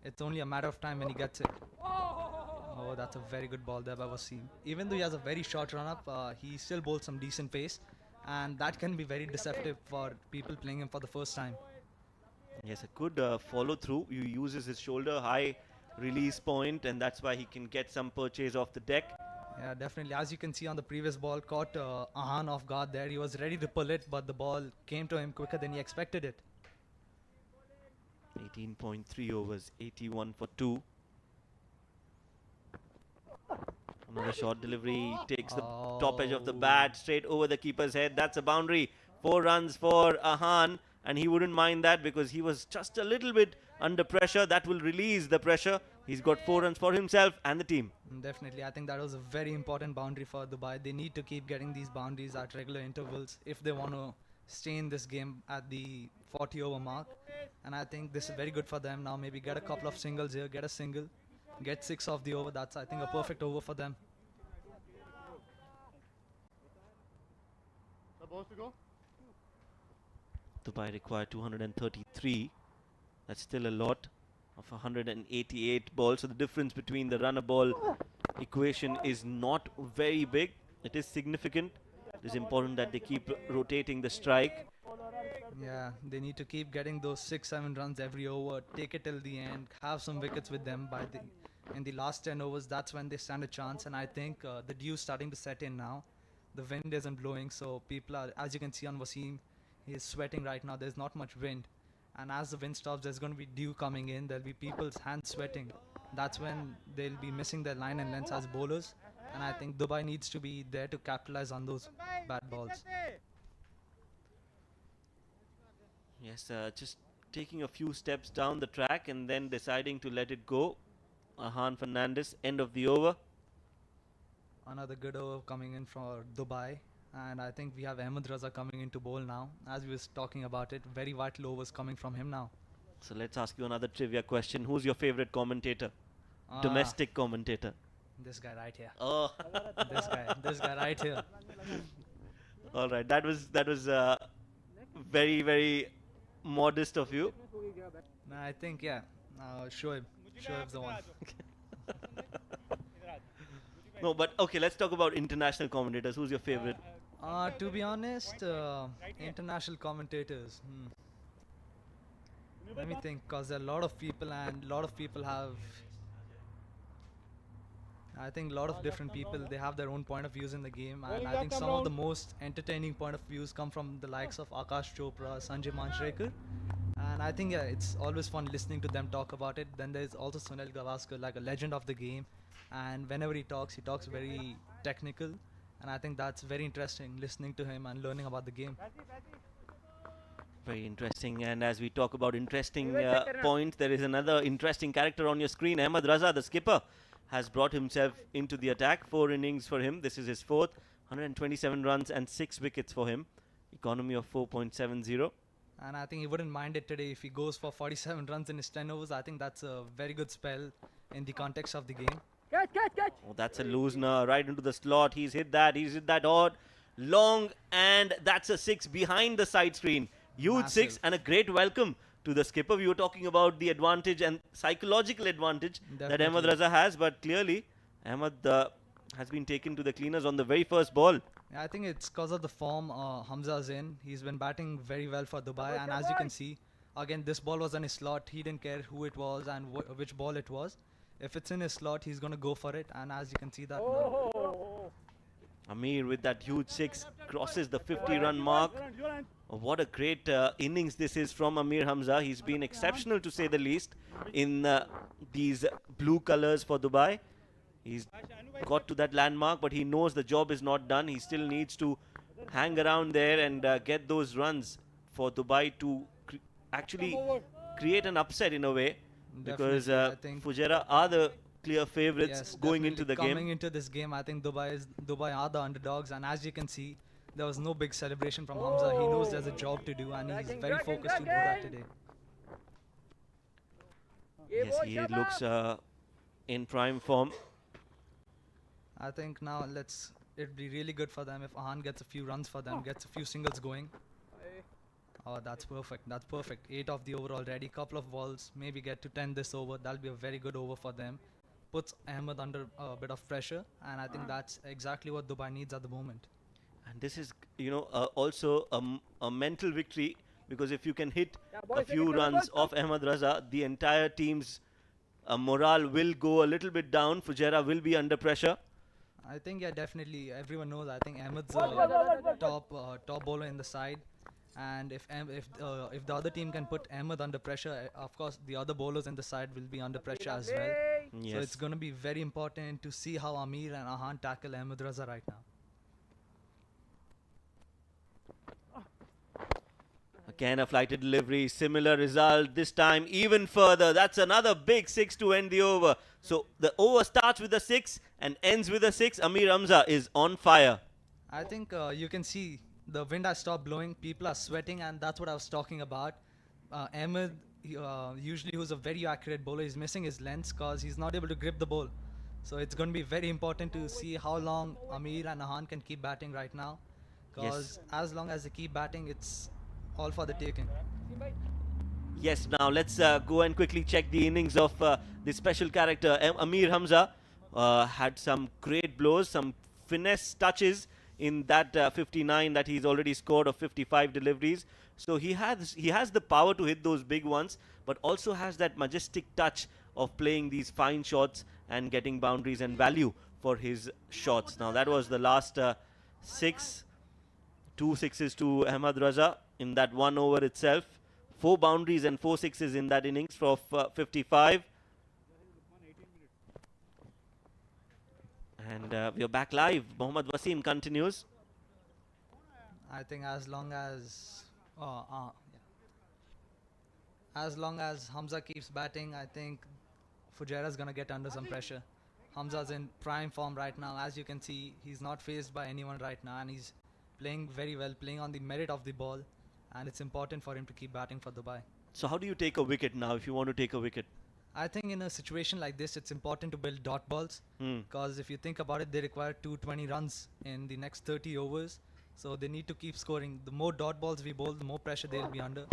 It's only a matter of time when he gets it. Oh, that's a very good ball there by Wasim. Even though he has a very short run-up, he still bowls some decent pace. And that can be very deceptive for people playing him for the first time. Yes, a good follow-through. He uses his shoulder high release point, and that's why he can get some purchase off the deck. Yeah, definitely. As you can see on the previous ball, caught Ahan off guard there. He was ready to pull it, but the ball came to him quicker than he expected it. 18.3 overs, 81 for 2. Another short delivery, takes the top edge of the bat straight over the keeper's head. That's a boundary. 4 runs for Ahan, and he wouldn't mind that because he was just a little bit under pressure. That will release the pressure. He's got 4 runs for himself and the team. Definitely. I think that was a very important boundary for Dubai. They need to keep getting these boundaries at regular intervals if they want to stay in this game at the 40 over mark. And I think this is very good for them now. Maybe get a couple of singles here, get a single, get 6 off the over. That's, I think, a perfect over for them. Dubai require 233. That's still a lot of 188 balls. So the difference between the runner ball equation is not very big. It is significant. It is important that they keep rotating the strike. Yeah, they need to keep getting those 6-7 runs every over, take it till the end, have some wickets with them in the last 10 overs. That's when they stand a chance, and I think the dew is starting to set in now. The wind isn't blowing, so people are, as you can see on Wasim, he is sweating right now. There's not much wind, and as the wind stops, there's going to be dew coming in. There'll be people's hands sweating. That's when they'll be missing their line and lengths as bowlers, and I think Dubai needs to be there to capitalize on those bad balls. Yes, just taking a few steps down the track and then deciding to let it go. Ahan Fernandez, end of the over. Another good over coming in for Dubai, and I think we have Ahmed Raza coming in to bowl now. As we was talking about it, very vital overs coming from him now. So let's ask you another trivia question. Who's your favorite commentator? Domestic commentator. This guy right here. Oh, this guy right here. All right, that was very, very modest of you. Nah, I think Shoaib's the one. No, but okay, let's talk about international commentators. Who's your favorite? To be honest, international commentators. Let me think, because there are a lot of people, and a lot of people have. I think a lot of different people, they have their own point of views in the game, and I think some of the most entertaining point of views come from the likes of Akash Chopra, Sanjay Manjrekar, and I think it's always fun listening to them talk about it. Then there's also Sunil Gavaskar, like a legend of the game, and whenever he talks very technical, and I think that's very interesting, listening to him and learning about the game. Very interesting. And as we talk about interesting points, there is another interesting character on your screen. Ahmed Raza, the skipper, has brought himself into the attack. 4 innings for him. This is his 4th. 127 runs and 6 wickets for him. Economy of 4.70. And I think he wouldn't mind it today if he goes for 47 runs in his 10 overs. I think that's a very good spell in the context of the game. Catch. Oh, that's a loosener right into the slot. He's hit that odd, long, and that's a 6 behind the side screen. Huge Massive. 6 and a great welcome to the skipper. We were talking about the advantage and psychological advantage that Ahmed Raza has, but clearly Ahmed has been taken to the cleaners on the very first ball. Yeah, I think it's because of the form Hamza's in. He's been batting very well for Dubai, and as you can see, again, this ball was in his slot. He didn't care who it was and which ball it was. If it's in his slot, he's going to go for it, and as you can see that now. Amir with that huge 6 crosses the 50-run mark. Oh, what a great innings this is from Amir Hamza. He's been exceptional, to say the least, in these blue colors for Dubai. He's got to that landmark, but he knows the job is not done. He still needs to hang around there and get those runs for Dubai to actually create an upset in a way. Because Fujairah are the clear favourites going into the game. Coming into this game, I think Dubai are the underdogs, and as you can see, there was no big celebration from Hamza. He knows there's a job to do, and he's very focused to do that today. Yes, he looks in prime form. I think now it'd be really good for them if Ahan gets a few runs for them, gets a few singles going. Oh, that's perfect. That's perfect. 8 of the over already. Couple of balls. Maybe get to 10 this over. That'll be a very good over for them. Puts Ahmed under a bit of pressure, and I think that's exactly what Dubai needs at the moment. And this is, also a mental victory, because if you can hit a few runs off Ahmed Raza, the entire team's morale will go a little bit down. Fujairah will be under pressure. I think yeah, definitely everyone knows. I think Ahmed's a top bowler in the side, and if the other team can put Ahmed under pressure, of course the other bowlers in the side will be under pressure as well. So Yes. it's going to be very important to see how Amir and Ahan tackle Ahmed Raza right now. Again, a flighted delivery, similar result. This time even further. That's another big 6 to end the over. So the over starts with a 6 and ends with a 6. Amir Hamza is on fire. I think you can see the wind has stopped blowing. People are sweating, and that's what I was talking about. Ahmed, usually who's a very accurate bowler, is missing his length because he's not able to grip the ball. So it's going to be very important to see how long Amir and Ahan can keep batting right now. Because as long as they keep batting, it's all for the taking. Yes, now let's go and quickly check the innings of the special character. Amir Hamza had some great blows, some finesse touches in that 59 that he's already scored of 55 deliveries. So he has the power to hit those big ones, but also has that majestic touch of playing these fine shots and getting boundaries and value for his shots. Now that was the last 6, 2 sixes to Ahmed Raza in that 1 over itself. 4 boundaries and 4 sixes in that innings for 55. And we are back live. Mohammad Wasim continues. I think as long as Hamza keeps batting, I think Fujairah is going to get under some pressure. Hamza's in prime form right now. As you can see, he's not faced by anyone right now, and he's playing very well, playing on the merit of the ball, and it's important for him to keep batting for Dubai. So how do you take a wicket now if you want to take a wicket? I think in a situation like this, it's important to build dot balls, because if you think about it, they require 220 runs in the next 30 overs. So they need to keep scoring. The more dot balls we bowl, the more pressure they'll be under.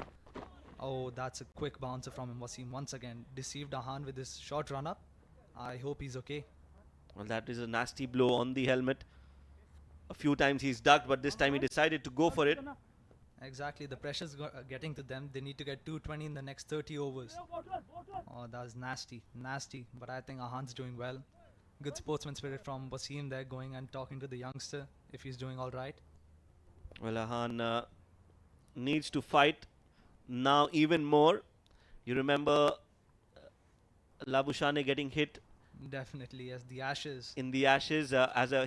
Oh, that's a quick bouncer from him. Wasim once again deceived Ahan with his short run-up. I hope he's okay. Well, that is a nasty blow on the helmet. A few times he's ducked, but this time he decided to go for it. Exactly, the pressure's getting to them. They need to get 220 in the next 30 overs. Oh, that was nasty. But I think Ahan's doing well. Good sportsman spirit from Wasim there, going and talking to the youngster if he's doing all right. Well, Ahan needs to fight now even more. You remember Labuschagne getting hit? Definitely, yes, the Ashes. In the Ashes,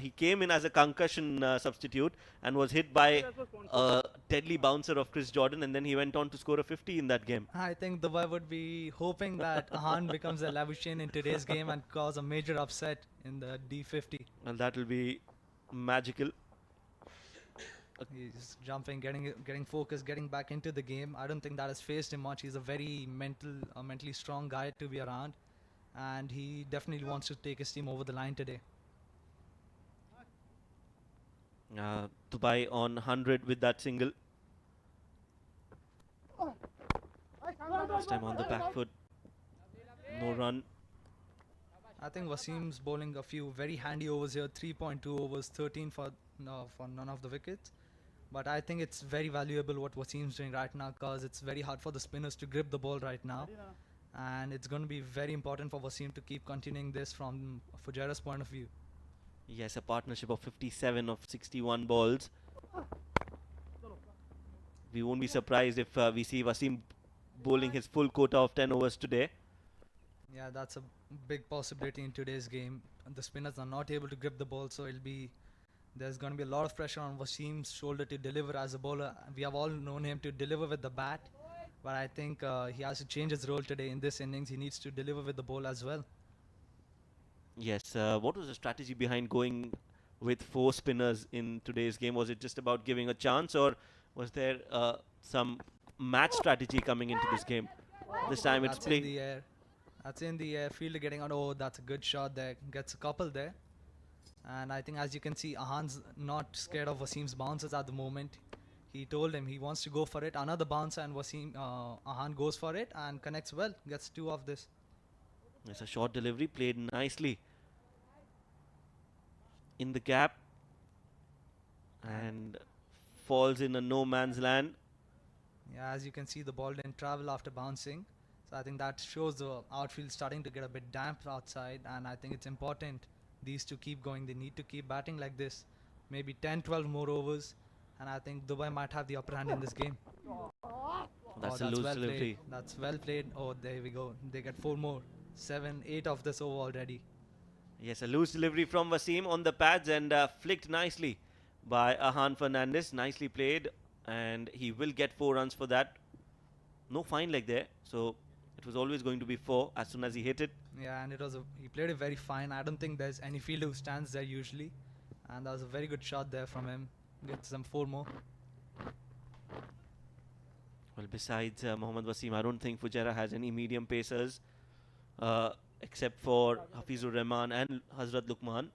he came in as a concussion substitute and was hit by a deadly bouncer of Chris Jordan, and then he went on to score a 50 in that game. I think Dubai would be hoping that Ahan becomes a Labuschagne in today's game and cause a major upset in the D50. Well, that will be magical. He's jumping, getting focused, getting back into the game. I don't think that has phased him much. He's a very mentally strong guy to be around, and he definitely wants to take his team over the line today. Dubai on 100 with that single. This time on the back foot. No run. I think Wasim's bowling a few very handy overs here. 3.2 overs, 13 for none of the wickets. But I think it's very valuable what Wasim's doing right now, because it's very hard for the spinners to grip the ball right now. And it's going to be very important for Wasim to keep continuing this from Fujairah's point of view. Yes, a partnership of 57 of 61 balls. We won't be surprised if we see Wasim bowling his full quota of 10 overs today. Yeah, that's a big possibility in today's game. The spinners are not able to grip the ball, so there's going to be a lot of pressure on Wasim's shoulder to deliver as a bowler. We have all known him to deliver with the bat, but I think he has to change his role today in this innings. He needs to deliver with the ball as well. Yes, what was the strategy behind going with 4 spinners in today's game? Was it just about giving a chance, or was there some match strategy coming into this game? This time it's playing. In the air. That's in the air. Fielder getting on. Oh, that's a good shot there. Gets a couple there. And I think, as you can see, Ahan's not scared of Wasim's bounces at the moment. He told him he wants to go for it. Another bouncer, and Ahan goes for it and connects well. Gets 2 of this. It's a short delivery, played nicely in the gap and falls in a no man's land. Yeah, as you can see, the ball didn't travel after bouncing. So I think that shows the outfield starting to get a bit damp outside, and I think it's important these two keep going. They need to keep batting like this. Maybe 10, 12 more overs, and I think Dubai might have the upper hand in this game. That's a loose well delivery. played. That's well played. Oh, there we go. They get 4 more. 7, 8 of this over already. Yes, a loose delivery from Wasim on the pads and flicked nicely by Ahan Fernandez. Nicely played, and he will get 4 runs for that. No fine leg there, so it was always going to be 4 as soon as he hit it. Yeah, and he played it very fine. I don't think there's any fielder who stands there usually, and that was a very good shot there from him. Gets them 4 more. Well, besides Mohammad Wasim, I don't think Fujairah has any medium pacers except for Hafizur Rahman and Hazrat Luqman.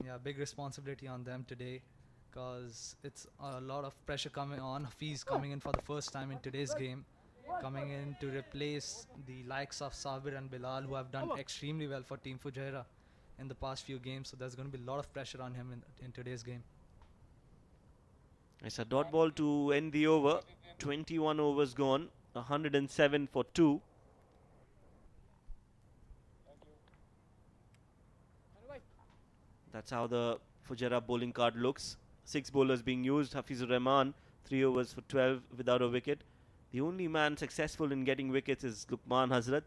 Yeah, big responsibility on them today, because it's a lot of pressure coming on. Hafiz coming in for the first time in today's game, coming in to replace the likes of Sabir and Bilal, who have done extremely well for Team Fujairah in the past few games. So there's going to be a lot of pressure on him in today's game. It's a dot ball to end the over. 21 overs gone, 107 for 2. That's how the Fujairah bowling card looks. 6 bowlers being used. Hafizur Rahman, 3 overs for 12 without a wicket. The only man successful in getting wickets is Luqman Hazrat.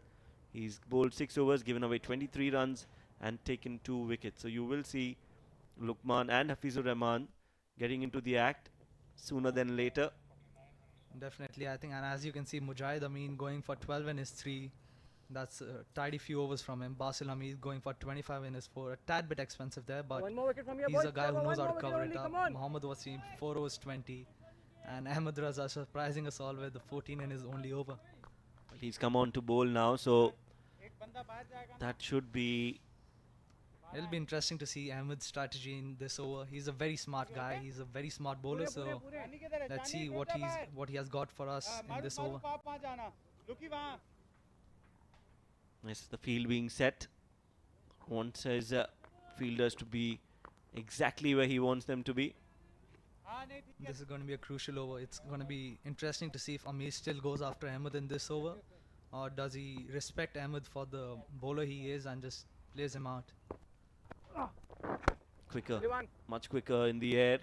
He's bowled 6 overs, given away 23 runs and taken 2 wickets. So you will see Luqman and Hafizur Rahman getting into the act sooner than later. Definitely, I think, and as you can see, Mujahid Amin going for 12 in his 3. That's a tidy few overs from him. Basil Hamid going for 25 in his 4. A tad bit expensive there, but he's a guy who knows how to cover it up. Mohammad Wasim, 4 overs 20. And Ahmed Raza surprising us all with the 14 in his only over. He's come on to bowl now, so that should be... It'll be interesting to see Ahmed's strategy in this over. He's a very smart guy. He's a very smart bowler, so let's see what he has got for us in this over. Yes, the field being set. Wants his fielders to be exactly where he wants them to be. This is going to be a crucial over. It's going to be interesting to see if Amir still goes after Ahmed in this over, or does he respect Ahmed for the bowler he is and just plays him out. Quicker, much quicker in the air,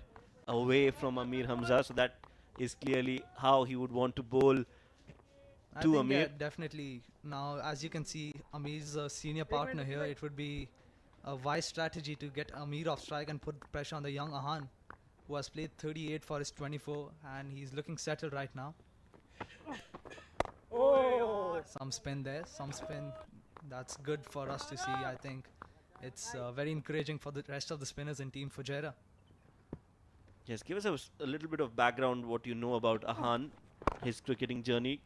away from Amir Hamza. So that is clearly how he would want to bowl to Amir. Yeah, definitely. Now, as you can see, Amir's a senior partner here. It would be a wise strategy to get Amir off strike and put pressure on the young Ahan, who has played 38 for his 24, and he's looking settled right now. Some spin there, some spin. That's good for us to see, I think. It's very encouraging for the rest of the spinners in Team Fujairah. Yes, give us a little bit of background, what you know about Ahan, his cricketing journey.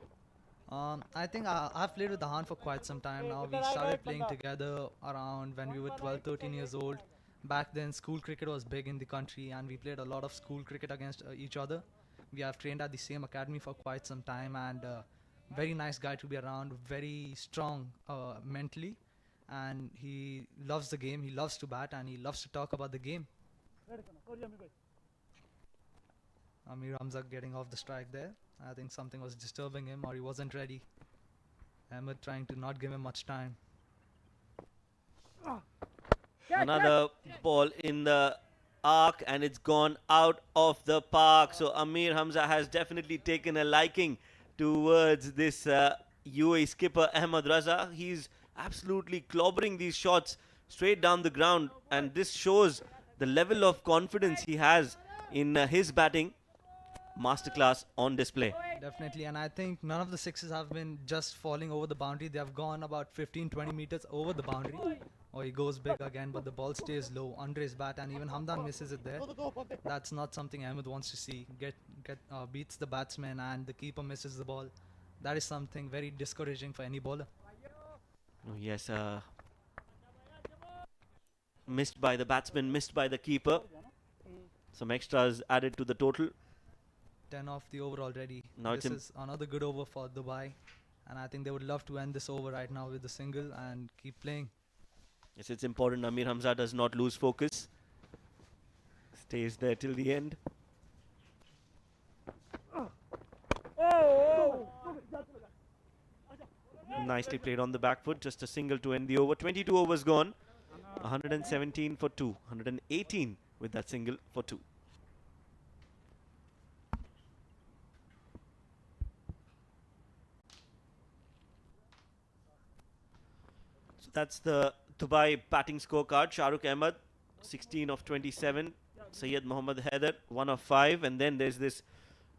I think I've played with Ahan for quite some time now. We started playing together around when we were 12, 13 years old. Back then, school cricket was big in the country, and we played a lot of school cricket against each other. We have trained at the same academy for quite some time, and very nice guy to be around, very strong mentally, and he loves the game, he loves to bat, and he loves to talk about the game. Amir Hamza getting off the strike there. I think something was disturbing him, or he wasn't ready. Ahmed trying to not give him much time. Another ball in the arc, and it's gone out of the park. So Amir Hamza has definitely taken a liking towards this UAE skipper Ahmed Raza. He's absolutely clobbering these shots straight down the ground, and this shows the level of confidence he has in his batting. Masterclass on display. Definitely, and I think none of the sixes have been just falling over the boundary. They have gone about 15-20 meters over the boundary. Or he goes big again, but the ball stays low under his bat, and even Hamdan misses it there. That's not something Ahmed wants to see. Beats the batsman and the keeper misses the ball. That is something very discouraging for any bowler. Oh, yes, missed by the batsman, missed by the keeper. Some extras added to the total. 10 off the over already. Now this is another good over for Dubai, and I think they would love to end this over right now with a single and keep playing. Yes, it's important Amir Hamza does not lose focus. Stays there till the end. Nicely played on the back foot. Just a single to end the over. 22 overs gone. 117 for 2. 118 with that single for 2. So that's the Dubai batting scorecard. Shahrukh Ahmed, 16 of 27. Syed Mohammad Haider, 1 of 5. And then there's this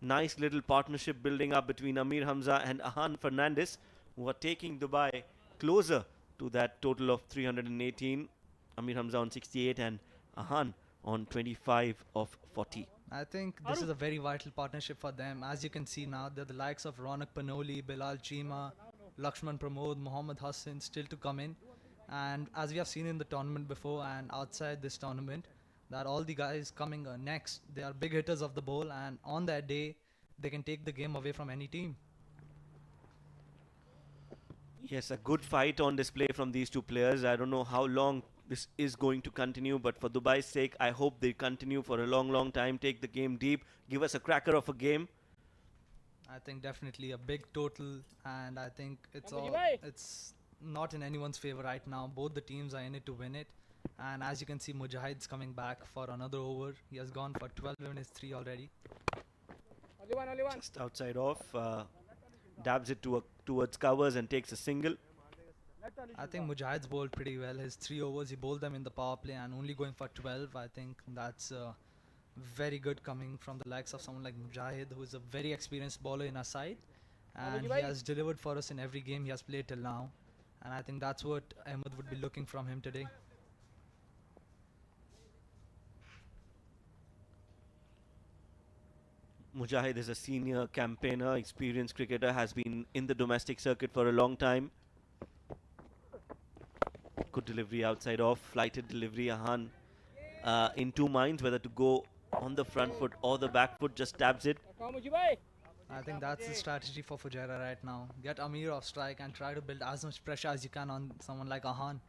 nice little partnership building up between Amir Hamza and Ahan Fernandez, who are taking Dubai closer to that total of 318. Amir Hamza on 68 and Ahan on 25 of 40. I think this is a very vital partnership for them. As you can see now, they're the likes of Ronak Panoli, Bilal Chima, Lakshman Pramod, Mohammad Hassan still to come in. And as we have seen in the tournament before and outside this tournament, that all the guys coming next, they are big hitters of the ball, and on that day, they can take the game away from any team. Yes, a good fight on display from these two players. I don't know how long this is going to continue, but for Dubai's sake, I hope they continue for a long, long time, take the game deep, give us a cracker of a game. I think definitely a big total, and I think it's not in anyone's favor right now. Both the teams are in it to win it. And as you can see, Mujahid's coming back for another over. He has gone for 12 in his 3 already. Just outside off, dabs it towards covers and takes a single. I think Mujahid's bowled pretty well. His 3 overs, he bowled them in the power play and only going for 12. I think that's very good coming from the likes of someone like Mujahid, who is a very experienced bowler in our side. And he has delivered for us in every game he has played till now. And I think that's what Ahmed would be looking from him today. Mujahid is a senior campaigner, experienced cricketer, has been in the domestic circuit for a long time. Good delivery outside off, flighted delivery. Ahan in two minds whether to go on the front foot or the back foot, just stabs it. I think that's the strategy for Fujairah right now. Get Amir off strike and try to build as much pressure as you can on someone like Ahan.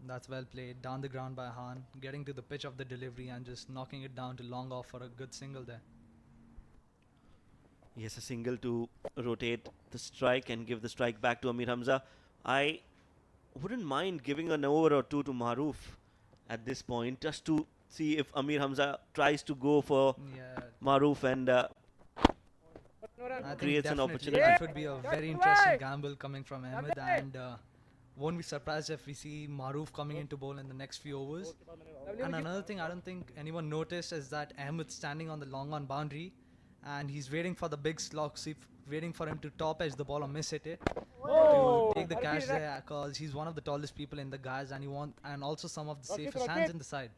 That's well played. Down the ground by Ahan, getting to the pitch of the delivery and just knocking it down to long off for a good single there. Yes, a single to rotate the strike and give the strike back to Amir Hamza. I wouldn't mind giving an over or two to Maroof at this point, just to see if Amir Hamza tries to go for Maroof and creates an opportunity. That would be a very interesting gamble coming from Ahmed, and won't be surprised if we see Maroof coming into bowl in the next few overs. And another thing I don't think anyone noticed is that Ahmed's standing on the long on boundary and he's waiting for the big slog sweep, waiting for him to top edge the ball or miss hit it to take the catch there, because he's one of the tallest people in the guys and also some of the safest hands in the side.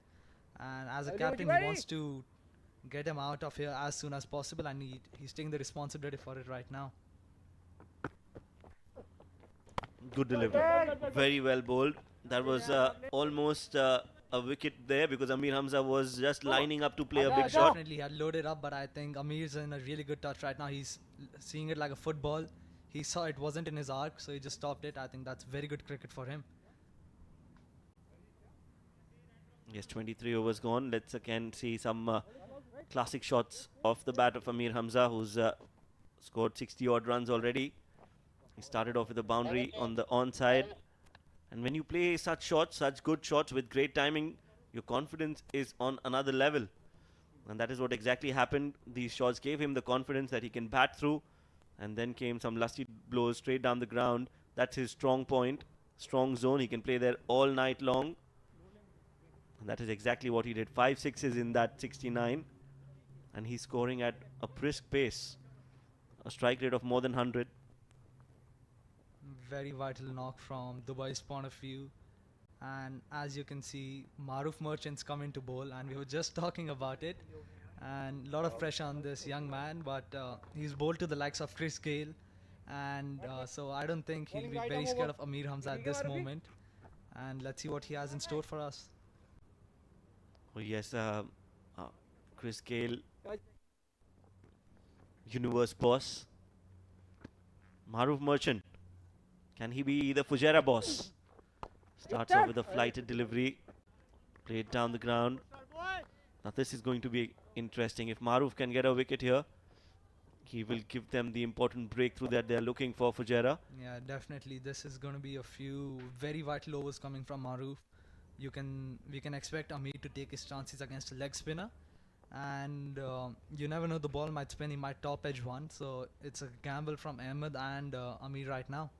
And as a captain, he wants to get him out of here as soon as possible, and he's taking the responsibility for it right now. Good delivery. Very well bowled. That was almost a wicket there because Amir Hamza was just lining up to play a big shot. Definitely, he had loaded up, but I think Amir's in a really good touch right now. He's seeing it like a football. He saw it wasn't in his arc, so he just stopped it. I think that's very good cricket for him. Yes, 23 overs gone. Let's again see some classic shots off the bat of Amir Hamza, who's scored 60 odd runs already. He started off with a boundary on the onside. And when you play such shots, such good shots with great timing, your confidence is on another level. And that is what exactly happened. These shots gave him the confidence that he can bat through. And then came some lusty blows straight down the ground. That's his strong point, strong zone. He can play there all night long. And that is exactly what he did. 5 sixes in that 69. And he's scoring at a brisk pace. A strike rate of more than 100. Very vital knock from Dubai's point of view. And as you can see, Maroof Merchant's come into bowl, and we were just talking about it. And a lot of pressure on this young man, but he's bowled to the likes of Chris Gale. And so I don't think he'll be very scared of Amir Hamza at this moment. And let's see what he has in store for us. Oh yes, Chris Gale, universe boss. Maroof Merchant, can he be the Fujairah boss? Starts off with a flighted delivery, played down the ground. Now this is going to be interesting. If Maroof can get a wicket here, he will give them the important breakthrough that they are looking for, Fujairah. Yeah, definitely. This is going to be a few very vital overs coming from Maruf. We can expect Amir to take his chances against a leg spinner, and you never know, the ball might spin. He might top edge one. So it's a gamble from Ahmed and Amir right now.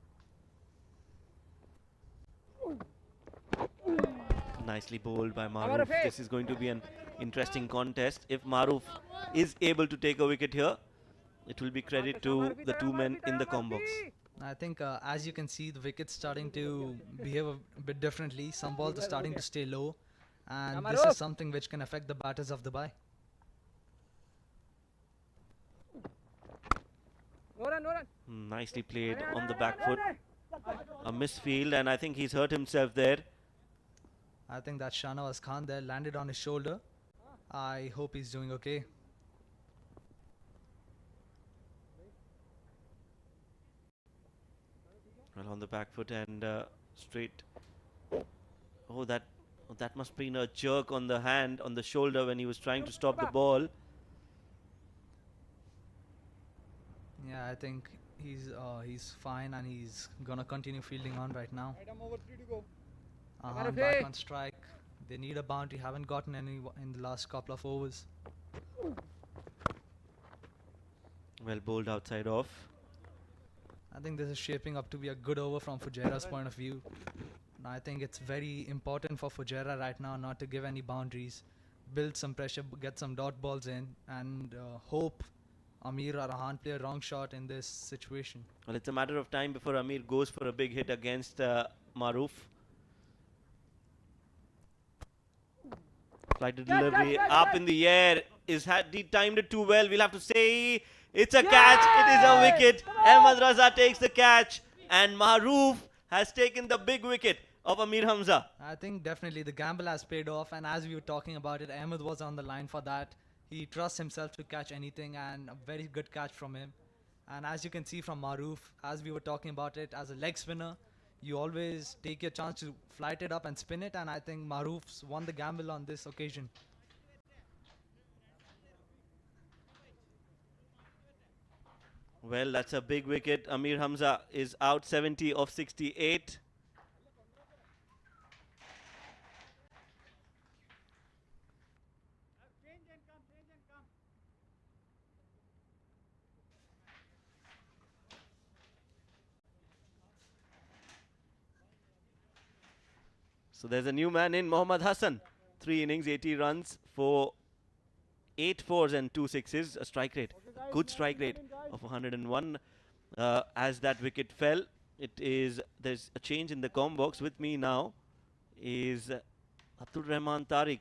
Nicely bowled by Maruf. This is going to be an interesting contest. If Maruf is able to take a wicket here, it will be credit to the two men in the com box. I think as you can see, the wicket's starting to behave a bit differently. Some balls are starting to stay low, and this is something which can affect the batters of Dubai. Nicely played on the back foot. A misfield, and I think he's hurt himself there. I think that Shahnawaz Khan there landed on his shoulder. I hope he's doing okay. Well, on the back foot and straight. Oh, that must have been a jerk on the hand, on the shoulder when he was trying to stop the ball. Yeah, I think he's fine, and he's gonna continue fielding on right now. Back on strike. They need a boundary. Haven't gotten any in the last couple of overs. Well bowled outside off. I think this is shaping up to be a good over from Fujairah's point of view. And I think it's very important for Fujairah right now not to give any boundaries, build some pressure, get some dot balls in, and hope Amir or Rahan play a wrong shot in this situation. Well, it's a matter of time before Amir goes for a big hit against Maruf. Flighted delivery up in the air. He timed it too well. We'll have to say it's a catch. It is a wicket. Ahmed Raza takes the catch, and Maruf has taken the big wicket of Amir Hamza. I think definitely the gamble has paid off, and as we were talking about it, Ahmed was on the line for that. He trusts himself to catch anything, and a very good catch from him. And as you can see from Maruf, as we were talking about it, as a leg spinner, you always take your chance to flight it up and spin it, and I think Maruf's won the gamble on this occasion. Well, that's a big wicket. Amir Hamza is out 70 of 68. So there's a new man in, Mohammad Hassan. 3 innings, 80 runs for 8 fours and 2 sixes. A strike rate, a good strike rate of 101. As that wicket fell, there's a change in the com box. With me now is Abdul Rahman Tariq.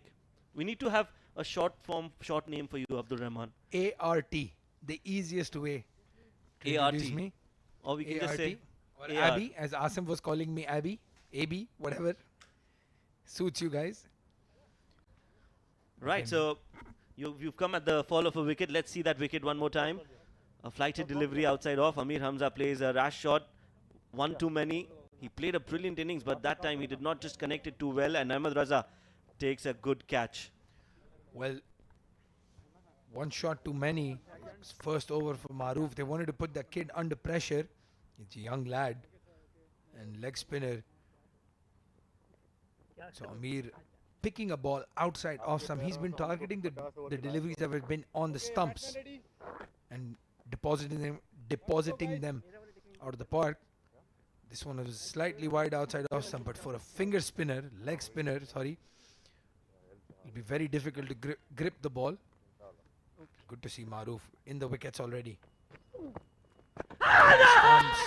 We need to have a short name for you, Abdul Rahman. ART, the easiest way to ART. introduce me. Or we can just say or Abby, as Asim was calling me Abby, AB, whatever suits you guys. Right, so you've come at the fall of a wicket. Let's see that wicket one more time. A flighted delivery outside off. Amir Hamza plays a rash shot. One too many. He played a brilliant innings, but that time he did not just connect it too well, and Ahmed Raza takes a good catch. Well, one shot too many. First over for Maruf. They wanted to put the kid under pressure. It's a young lad and leg spinner. So Amir picking a ball outside off some. He's been targeting the deliveries that have been on the stumps and depositing them out of the park. This one was slightly wide outside off some, but for a leg spinner, sorry, it'll be very difficult to grip the ball. Good to see Maruf in the wickets already. Stumps.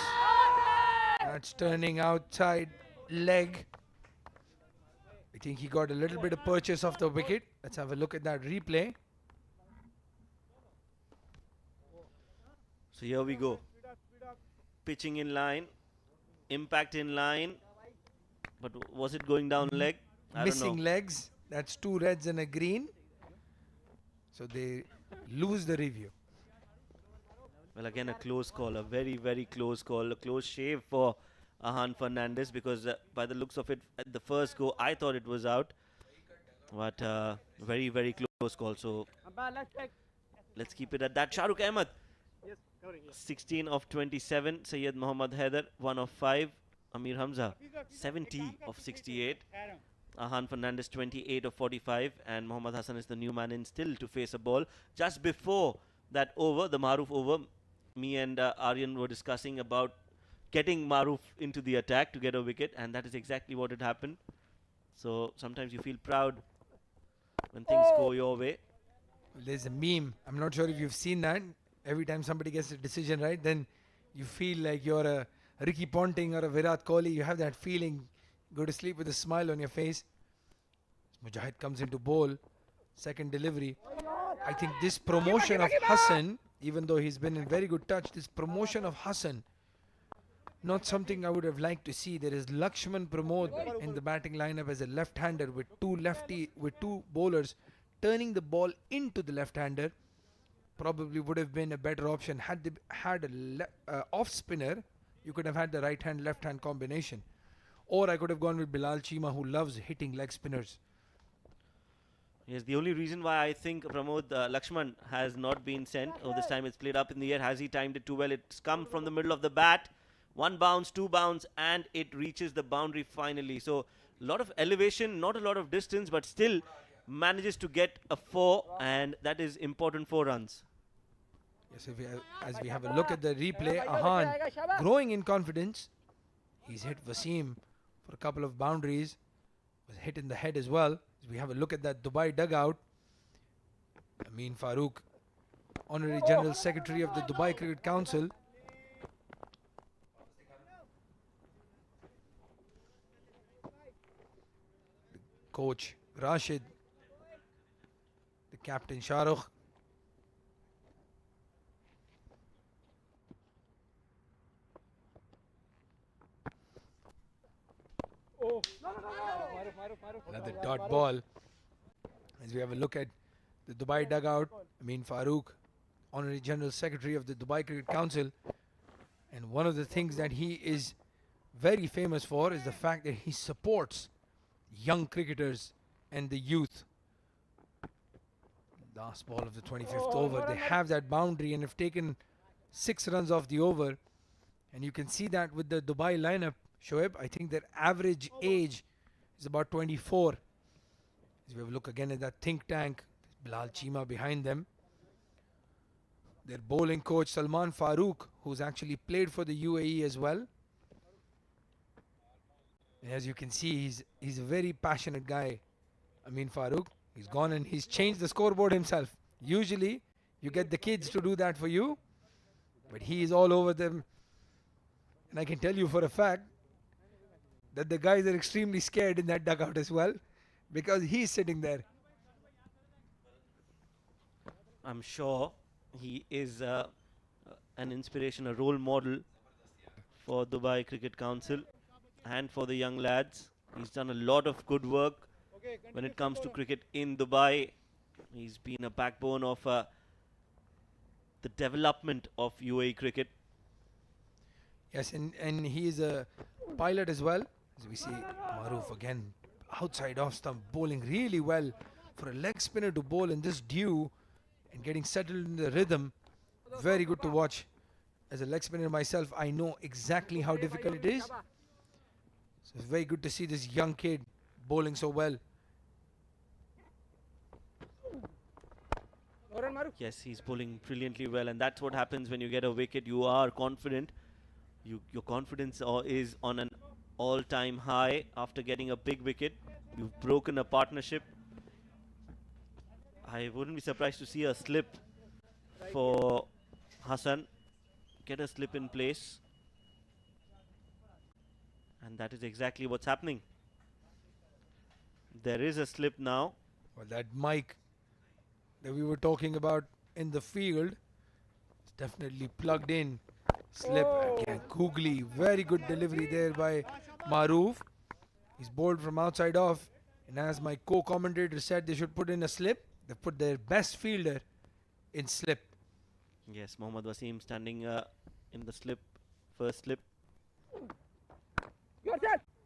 That's turning outside leg. I think he got a little bit of purchase of the wicket. Let's have a look at that replay. So here we go. Pitching in line, impact in line, but was it going down leg? I Missing don't know. legs. That's 2 reds and a green. So they lose the review. Well, again, a close call, a very, very close call, a close shave for Ahan Fernandez, because by the looks of it, at the first go, I thought it was out. But very, very close call. So let's keep it at that. Shahrukh Ahmed 16 of 27. Syed Mohammad Haider, 1 of 5. Amir Hamza, 70 of 68. Ahan Fernandez, 28 of 45. And Mohammad Hassan is the new man in still to face a ball. Just before that over, the Maruf over, me and Aryan were discussing about getting Maruf into the attack to get a wicket, and that is exactly what had happened. So sometimes you feel proud when things go your way. There's a meme. I'm not sure if you've seen that. Every time somebody gets a decision right, then you feel like you're a Ricky Ponting or a Virat Kohli. You have that feeling. Go to sleep with a smile on your face. Mujahid comes into bowl. Second delivery. I think this promotion of Hassan, even though he's been in very good touch, this promotion of Hassan, not something I would have liked to see. There is Lakshman Pramod in the batting lineup as a left-hander with two bowlers turning the ball into the left-hander. Probably would have been a better option. Had they had a off spinner, you could have had the right hand left hand combination. Or I could have gone with Bilal Chima, who loves hitting leg spinners. Yes, the only reason why I think Pramod Lakshman has not been sent, this time it's played up in the air. Has he timed it too well? It's come from the middle of the bat. 1 bounce, 2 bounce, and it reaches the boundary finally. So a lot of elevation, not a lot of distance, but still manages to get a 4, and that is important 4 runs. Yes, as we have a look at the replay, Ahan growing in confidence. He's hit Wasim for a couple of boundaries. Was hit in the head as well. As we have a look at that Dubai dugout, Amin Farooq, Honorary General Secretary of the Dubai Cricket Council. The coach Rashid, the captain Shahrukh. Another dot ball. As we have a look at the Dubai dugout, Amin Farooq, Honorary General Secretary of the Dubai Cricket Council. And one of the things that he is very famous for is the fact that he supports young cricketers and the youth. Last ball of the 25th over. They have that boundary and have taken 6 runs off the over. And you can see that with the Dubai lineup, Shoaib. I think their average age is about 24. As we have a look again at that think tank, Bilal Chima behind them. Their bowling coach Salman Farooq, who's actually played for the UAE as well. And as you can see, he's a very passionate guy, Amin Farooq. He's gone and he's changed the scoreboard himself. Usually, you get the kids to do that for you, but he is all over them. And I can tell you for a fact that the guys are extremely scared in that dugout as well, because he's sitting there. I'm sure he is an inspiration, a role model for Dubai Cricket Council and for the young lads. He's done a lot of good work when it comes to cricket in Dubai. He's been a backbone of the development of UAE cricket. Yes, and he is a pilot as well. As we see Maruf again, outside off stump, bowling really well. For a leg spinner to bowl in this dew and getting settled in the rhythm, very good to watch. As a leg spinner myself, I know exactly how difficult it is. So it's very good to see this young kid bowling so well. Yes, he's bowling brilliantly well, and that's what happens when you get a wicket. You are confident. Your confidence is on an all-time high after getting a big wicket. You've broken a partnership. I wouldn't be surprised to see a slip for Hassan. Get a slip in place. And that is exactly what's happening. There is a slip now. Well, that mic that we were talking about in the field is definitely plugged in. Slip again, googly, very good delivery there by Maruf. He's bowled from outside off, and as my co-commentator said, they should put in a slip. They put their best fielder in slip. Yes, Mohammad Wasim standing in the slip, first slip.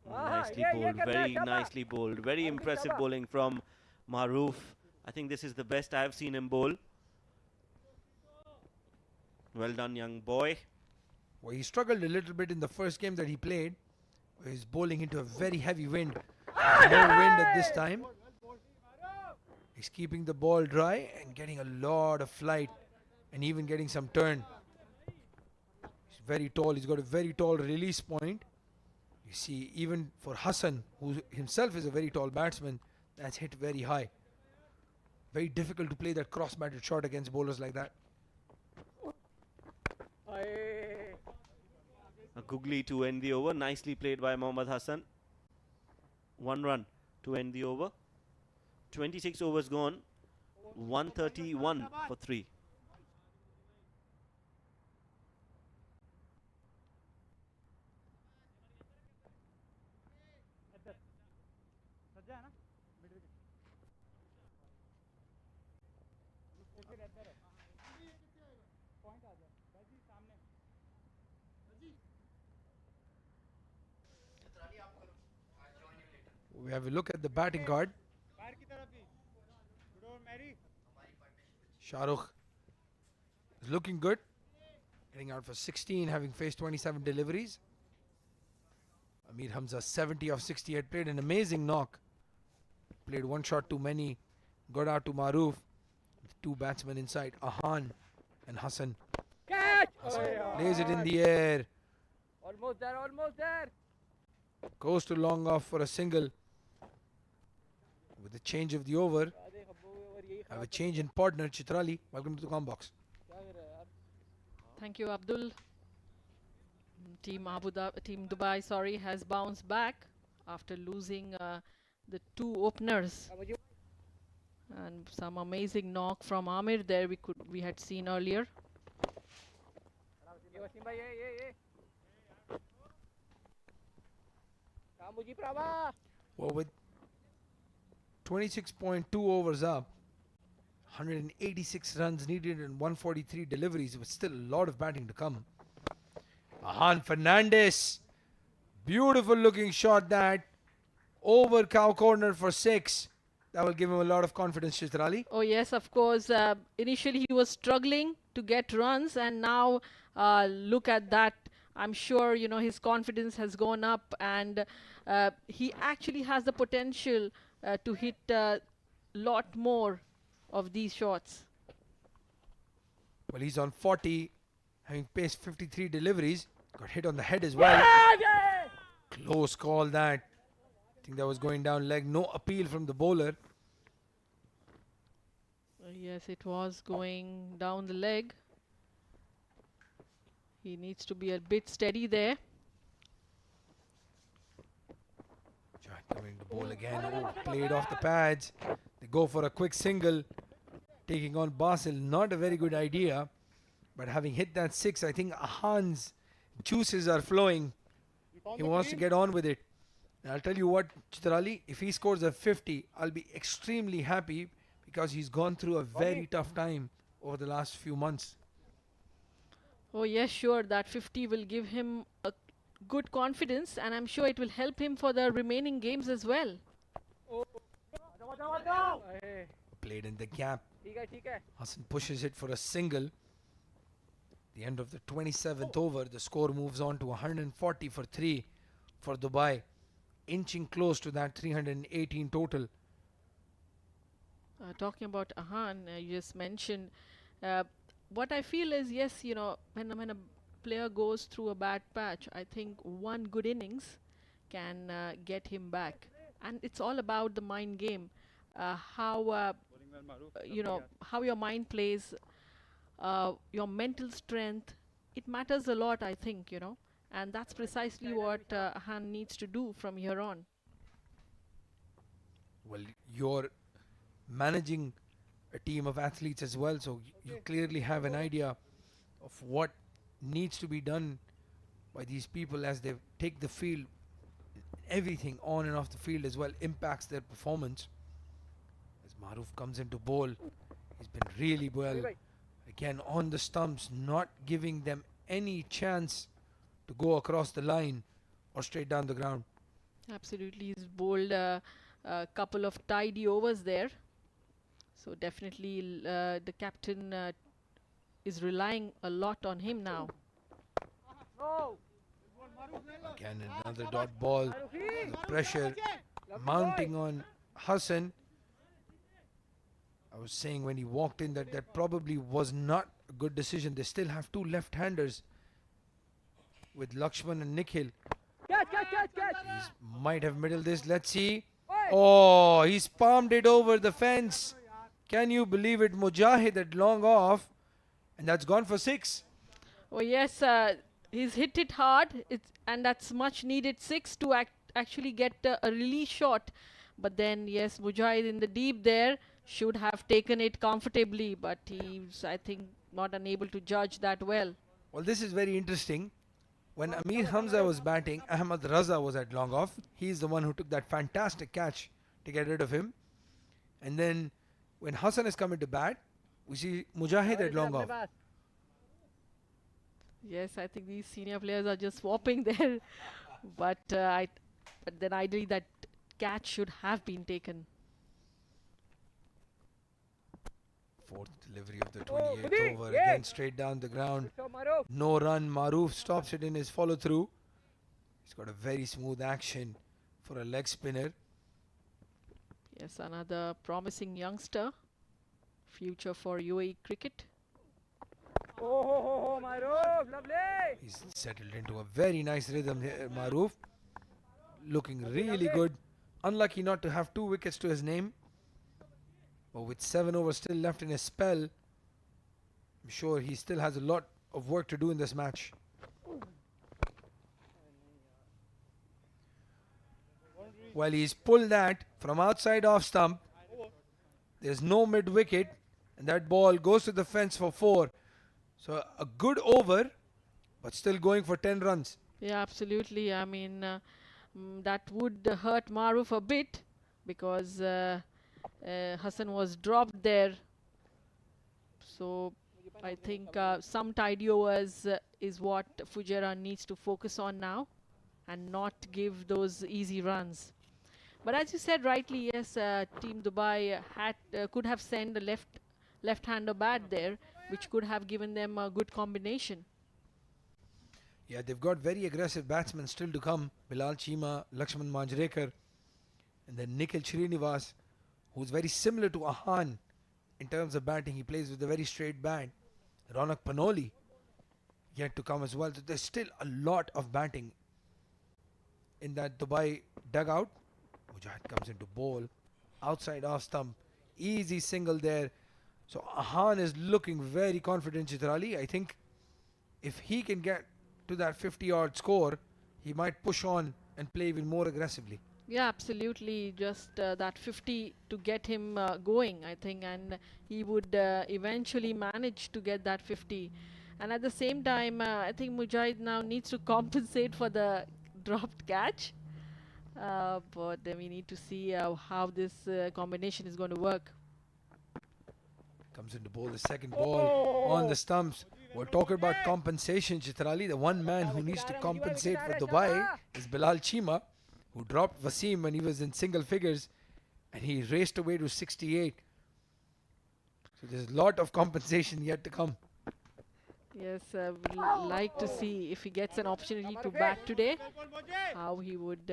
Nicely bowled, very nicely bowled. Very impressive bowling from Maruf. I think this is the best I have seen him bowl. Well done, young boy. Well, he struggled a little bit in the first game that he played. He's bowling into a very heavy wind. No wind at this time. He's keeping the ball dry and getting a lot of flight and even getting some turn. He's very tall. He's got a very tall release point. You see, even for Hassan, who himself is a very tall batsman, that's hit very high. Very difficult to play that cross-batted shot against bowlers like that. A googly to end the over. Nicely played by Mohammad Hassan. 1 run to end the over. 26 overs gone. 131 for 3. We have a look at the batting card. Shahrukh is looking good. Getting out for 16, having faced 27 deliveries. Amir Hamza 70 of 60 had played an amazing knock. Played one shot too many. Got out to Maroof. With 2 batsmen inside, Ahan and Hassan. Hassan plays it in the air. Almost there, almost there. Goes to long off for a single. With the change of the over, have a change in partner. Chitrali, welcome to the com box. Thank you, Abdul. Team Dubai, sorry, has bounced back after losing the 2 openers. And some amazing knock from Amir there we had seen earlier. Well, with 26.2 overs up, 186 runs needed and 143 deliveries, but still a lot of batting to come. Ahan Fernandez, beautiful looking shot that, over cow corner for 6. That will give him a lot of confidence, Chitrali. Oh yes, of course. Initially he was struggling to get runs, and now look at that. I'm sure his confidence has gone up, and he actually has the potential to hit a lot more of these shots. Well, he's on 40, having paced 53 deliveries. Got hit on the head as well. Close call that. I think that was going down leg. No appeal from the bowler. Yes, it was going down the leg. He needs to be a bit steady there. Coming to bowl again. Oh, played off the pads. They go for a quick single. Taking on Basil. Not a very good idea. But having hit that 6, I think Ahan's juices are flowing. He wants to get on with it. And I'll tell you what, Chitrali, if he scores a 50, I'll be extremely happy because he's gone through a very tough time over the last few months. Oh yes, sure. That 50 will give him a good confidence, and I'm sure it will help him for the remaining games as well. Played in the gap. Hassan pushes it for a single. The end of the 27th over, the score moves on to 140 for 3 for Dubai, inching close to that 318 total. Talking about Ahan, you just mentioned, what I feel is, yes, when a player goes through a bad patch, I think one good innings can get him back. And it's all about the mind game, how your mind plays, your mental strength. It matters a lot, I think, and that's precisely what Ahan needs to do from here on. Well, you're managing a team of athletes as well, so you clearly have an idea of what needs to be done by these people as they take the field. Everything on and off the field as well impacts their performance. As Maroof comes into bowl, he's been really well. Again, on the stumps, not giving them any chance to go across the line or straight down the ground. Absolutely, he's bowled a couple of tidy overs there. So definitely the captain is relying a lot on him now. Again, another dot ball. The pressure mounting on Hassan. I was saying when he walked in that probably was not a good decision. They still have two left-handers with Lakshman and Nikhil. He might have middled this. Let's see. Oh, he's palmed it over the fence. Can you believe it? Mujahid at long off. And that's gone for 6. Oh yes, he's hit it hard. And that's much needed 6 to actually get a release shot. But then yes, Mujahid in the deep there should have taken it comfortably. But he's, I think, not unable to judge that well. Well, this is very interesting. When Amir Hamza was batting, Ahmad Raza was at long off. He's the one who took that fantastic catch to get rid of him. And then when Hassan is coming to bat, we see Mujahid at long off. Yes, I think these senior players are just swapping there. But then ideally that catch should have been taken. Fourth delivery of the 28th over. Again straight down the ground. No run. Maroof stops it in his follow through. He's got a very smooth action for a leg spinner. Yes, another promising youngster. Future for UAE cricket. Oh, Maroof, lovely. He's settled into a very nice rhythm here, Maroof. Looking really good. Unlucky not to have 2 wickets to his name. But with 7 overs still left in his spell, I'm sure he still has a lot of work to do in this match. Well, he's pulled that from outside off stump. There's no mid wicket, and that ball goes to the fence for 4. So a good over, but still going for 10 runs. Yeah, absolutely. I mean, that would hurt Maroof a bit because Hassan was dropped there. So I think some tidy overs is what Fujairah needs to focus on now and not give those easy runs. But as you said rightly, yes, Team Dubai could have sent a left-hander bat there, which could have given them a good combination. Yeah, they've got very aggressive batsmen still to come. Bilal Chima, Lakshman Manjrekar, and then Nikhil Srinivas, who's very similar to Ahan in terms of batting. He plays with a very straight bat. Ronak Panoli yet to come as well. So there's still a lot of batting in that Dubai dugout. Mujahid comes into bowl. Outside off stump. Easy single there. So Ahan is looking very confident, Chitrali. I think if he can get to that 50-yard score, he might push on and play even more aggressively. Yeah, absolutely. Just that 50 to get him going, I think, and he would eventually manage to get that 50. And at the same time, I think Mujahid now needs to compensate for the dropped catch. But then we need to see how this combination is going to work. Comes into bowl, the second ball on the stumps. We're talking about compensation, Chitrali. The one man who needs to compensate for Dubai is Bilal Chima, who dropped Wasim when he was in single figures, and he raced away to 68. So there's a lot of compensation yet to come. Yes, we'd like to see if he gets an opportunity to bat today, how he would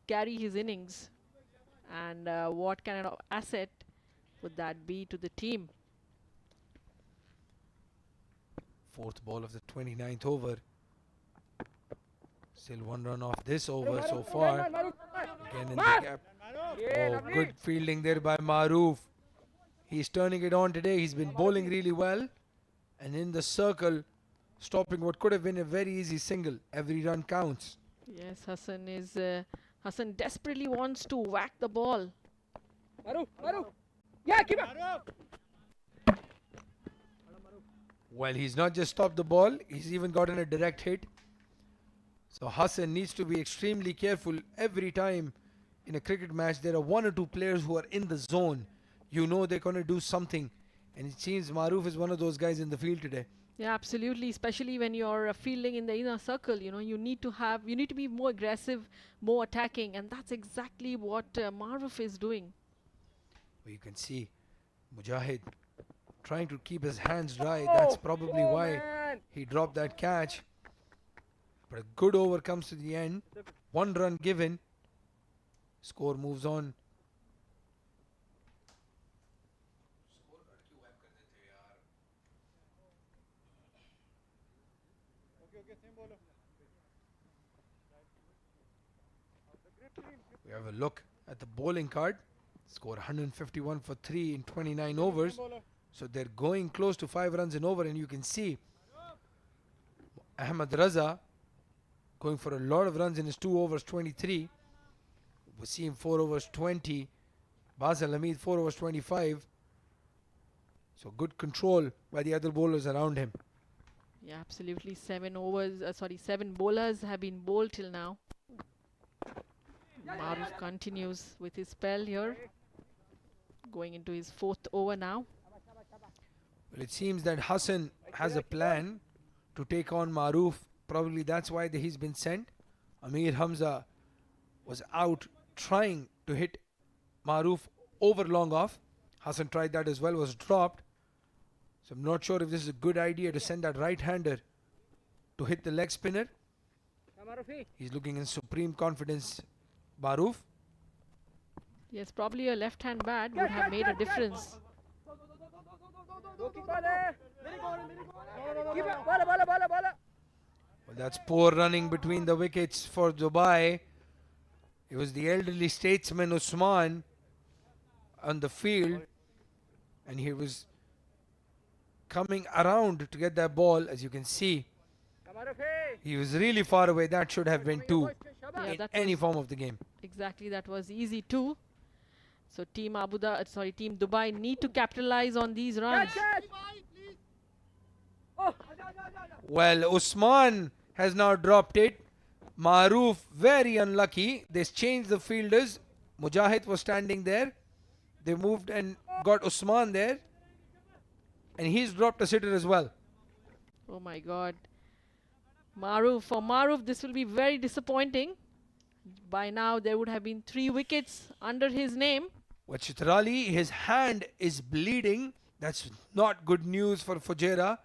carry his innings, and what kind of asset would that be to the team. Fourth ball of the 29th over. Still 1 run off this over so far. Again in the gap. Oh, good fielding there by Maroof. He's turning it on today. He's been bowling really well. And in the circle, stopping what could have been a very easy single. Every run counts. Yes, Hassan desperately wants to whack the ball. Maroof. Yeah, keep up. Well, he's not just stopped the ball, he's even gotten a direct hit. So Hassan needs to be extremely careful every time in a cricket match. There are 1 or 2 players who are in the zone. You know they're going to do something. And it seems Maroof is one of those guys in the field today. Yeah, absolutely. Especially when you're fielding in the inner circle, you know, you need to be more aggressive, more attacking. And that's exactly what Maroof is doing. Well, you can see Mujahid trying to keep his hands dry. That's probably why he dropped that catch. But a good over comes to the end. 1 run given. Score moves on. We have a look at the bowling card. Score 151 for 3 in 29 overs. So they're going close to 5 runs in over, and you can see Ahmed Raza going for a lot of runs in his 2 overs 23. Wasim 4 overs 20. Basel Hamid 4 overs 25. So good control by the other bowlers around him. Yeah, absolutely. 7 bowlers have been bowled till now. Maruf continues with his spell here, going into his 4th over now. Well, it seems that Hassan has a plan to take on Maruf. Probably that's why he's been sent. Amir Hamza was out trying to hit Maruf over long off. Hassan tried that as well, was dropped. So I'm not sure if this is a good idea to send that right-hander to hit the leg spinner. He's looking in supreme confidence, Maruf. Yes, probably a left-hand bat would have made a difference. Well, that's poor running between the wickets for Dubai. It was the elderly statesman Usman on the field, and he was coming around to get that ball. As you can see, he was really far away. That should have been 2 in any form of the game. Exactly, that was easy too. So Team Team Dubai need to capitalize on these runs. Well, Usman has now dropped it. Maruf very unlucky. They changed the fielders. Mujahid was standing there. They moved and got Usman there. And he's dropped a sitter as well. Oh my God. For Maruf, this will be very disappointing. By now, there would have been 3 wickets under his name. Well, Chitrali, his hand is bleeding. That's not good news for Fujairah.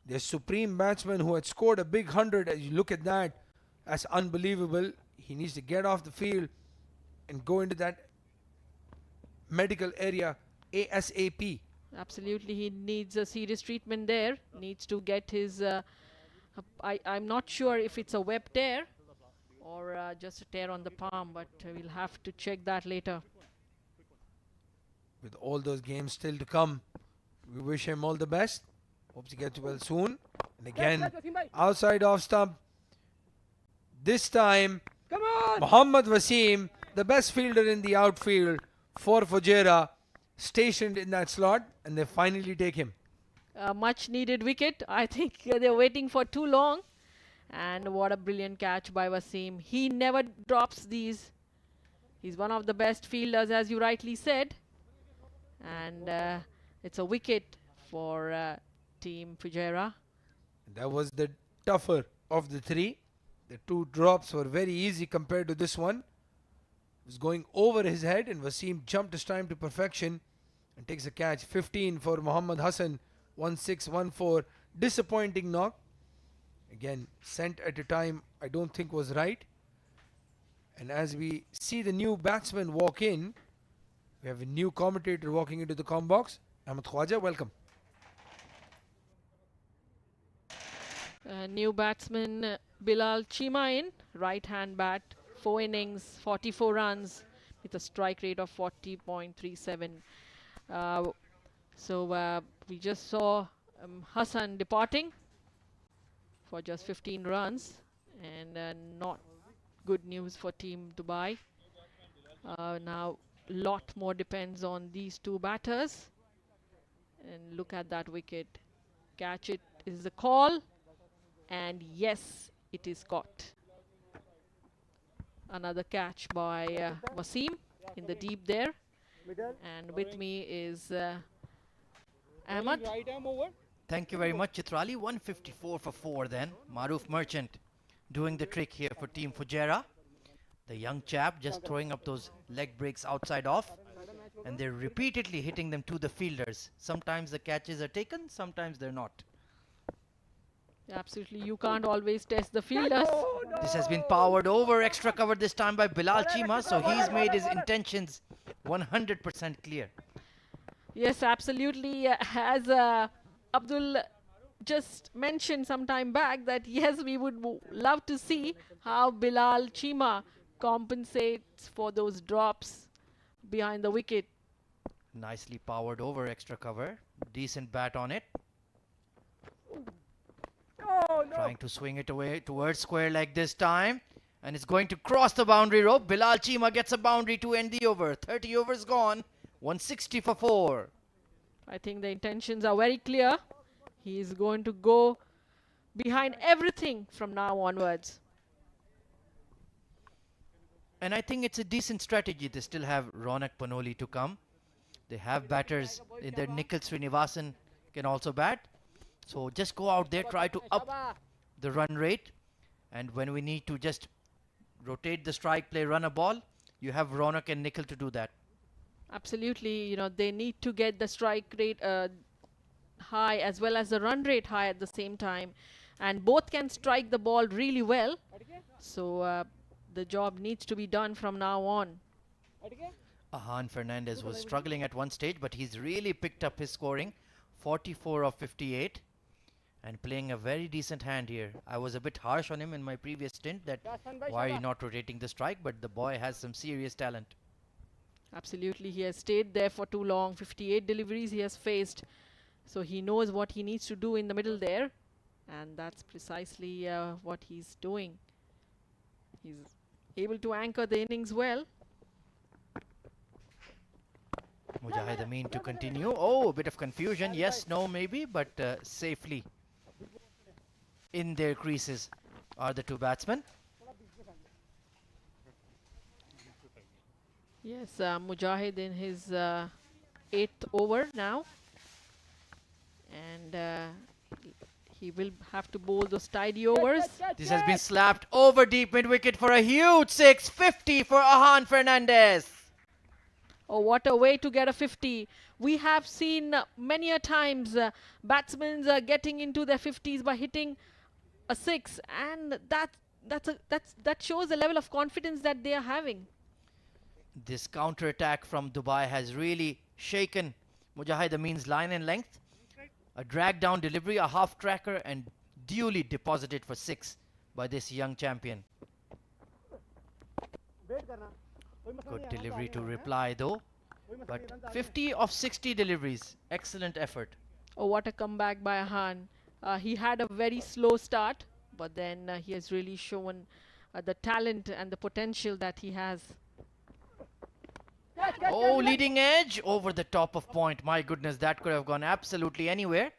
Their supreme batsman who had scored a big 100. As you look at that, that's unbelievable. He needs to get off the field and go into that medical area ASAP. Absolutely, he needs a serious treatment there. Needs to get his... I'm not sure if it's a web tear or just a tear on the palm, but we'll have to check that later. With all those games still to come, we wish him all the best. Hopes he gets well soon. And again, outside off stump. This time, Mohammad Wasim, the best fielder in the outfield for Fujairah, stationed in that slot, and they finally take him. A much needed wicket. I think they're waiting for too long. And what a brilliant catch by Wasim. He never drops these. He's one of the best fielders, as you rightly said. And it's a wicket for Team Fujairah. That was the tougher of the 3. The 2 drops were very easy compared to this one. It was going over his head, and Wasim jumped his time to perfection and takes a catch. 15 for Muhammad Hassan. 1-6-1-4. Disappointing knock. Again, sent at a time I don't think was right. And as we see the new batsman walk in, we have a new commentator walking into the comm box. Ahmed Khwaja, welcome. New batsman Bilal Chima in. Right-hand bat. 4 innings, 44 runs with a strike rate of 40.37. So we just saw Hassan departing for just 15 runs, and not good news for Team Dubai. Now lot more depends on these 2 batters, and look at that wicket. Catch it is the call, and yes, it is caught. Another catch by Wasim in the deep there, and with me is Ahmad. Thank you very much, Chitrali. 154 for 4 then. Maruf Merchant doing the trick here for Team Fujairah. The young chap just throwing up those leg breaks outside off. and they're repeatedly hitting them to the fielders. Sometimes the catches are taken, sometimes they're not. Absolutely, you can't always test the fielders. This has been powered over, extra cover this time by Bilal Chima, so he's made his intentions 100% clear. Yes, absolutely. As Abdul just mentioned some time back, that yes, we would love to see how Bilal Chima compensates for those drops behind the wicket. Nicely powered over, extra cover. Decent bat on it. Trying to swing it away towards square leg this time. And it's going to cross the boundary rope. Bilal Chima gets a boundary to end the over. 30 overs gone. 160 for 4. I think the intentions are very clear. He is going to go behind everything from now onwards. And I think it's a decent strategy. They still have Ronak Panoli to come. They have batters in there. Nikhil Srinivasan can also bat. So just go out there, try to up the run rate. And when we need to just rotate the strike play, run a ball, you have Ronak and Nikhil to do that. Absolutely, you know, they need to get the strike rate high as well as the run rate high at the same time. And both can strike the ball really well. So the job needs to be done from now on. Ahan Fernandez was struggling at one stage, but he's really picked up his scoring. 44 of 58. And playing a very decent hand here. I was a bit harsh on him in my previous stint that why are you not rotating the strike, but the boy has some serious talent. Absolutely, he has stayed there for too long. 58 deliveries he has faced. So he knows what he needs to do in the middle there. And that's precisely what he's doing. He's able to anchor the innings well. Mujahid Amin to continue. Oh, a bit of confusion. Yes, no, maybe, but safely in their creases are the two batsmen. Yes, Mujahid in his 8th over now. And he will have to bowl those tidy overs. This has been slapped over deep mid-wicket for a huge 650 for Ahan Fernandez. Oh, what a way to get a 50. We have seen many a times batsmen getting into their 50s by hitting a 6, and that shows the level of confidence that they are having. This counter-attack from Dubai has really shaken Mujahid Amin's line and length. A drag-down delivery, a half-tracker, and duly deposited for 6 by this young champion. Good delivery to reply though. But 50 of 60 deliveries. Excellent effort. Oh, what a comeback by Ahan. He had a very slow start, but then he has really shown the talent and the potential that he has. Oh, leading edge over the top of point. My goodness, that could have gone absolutely anywhere.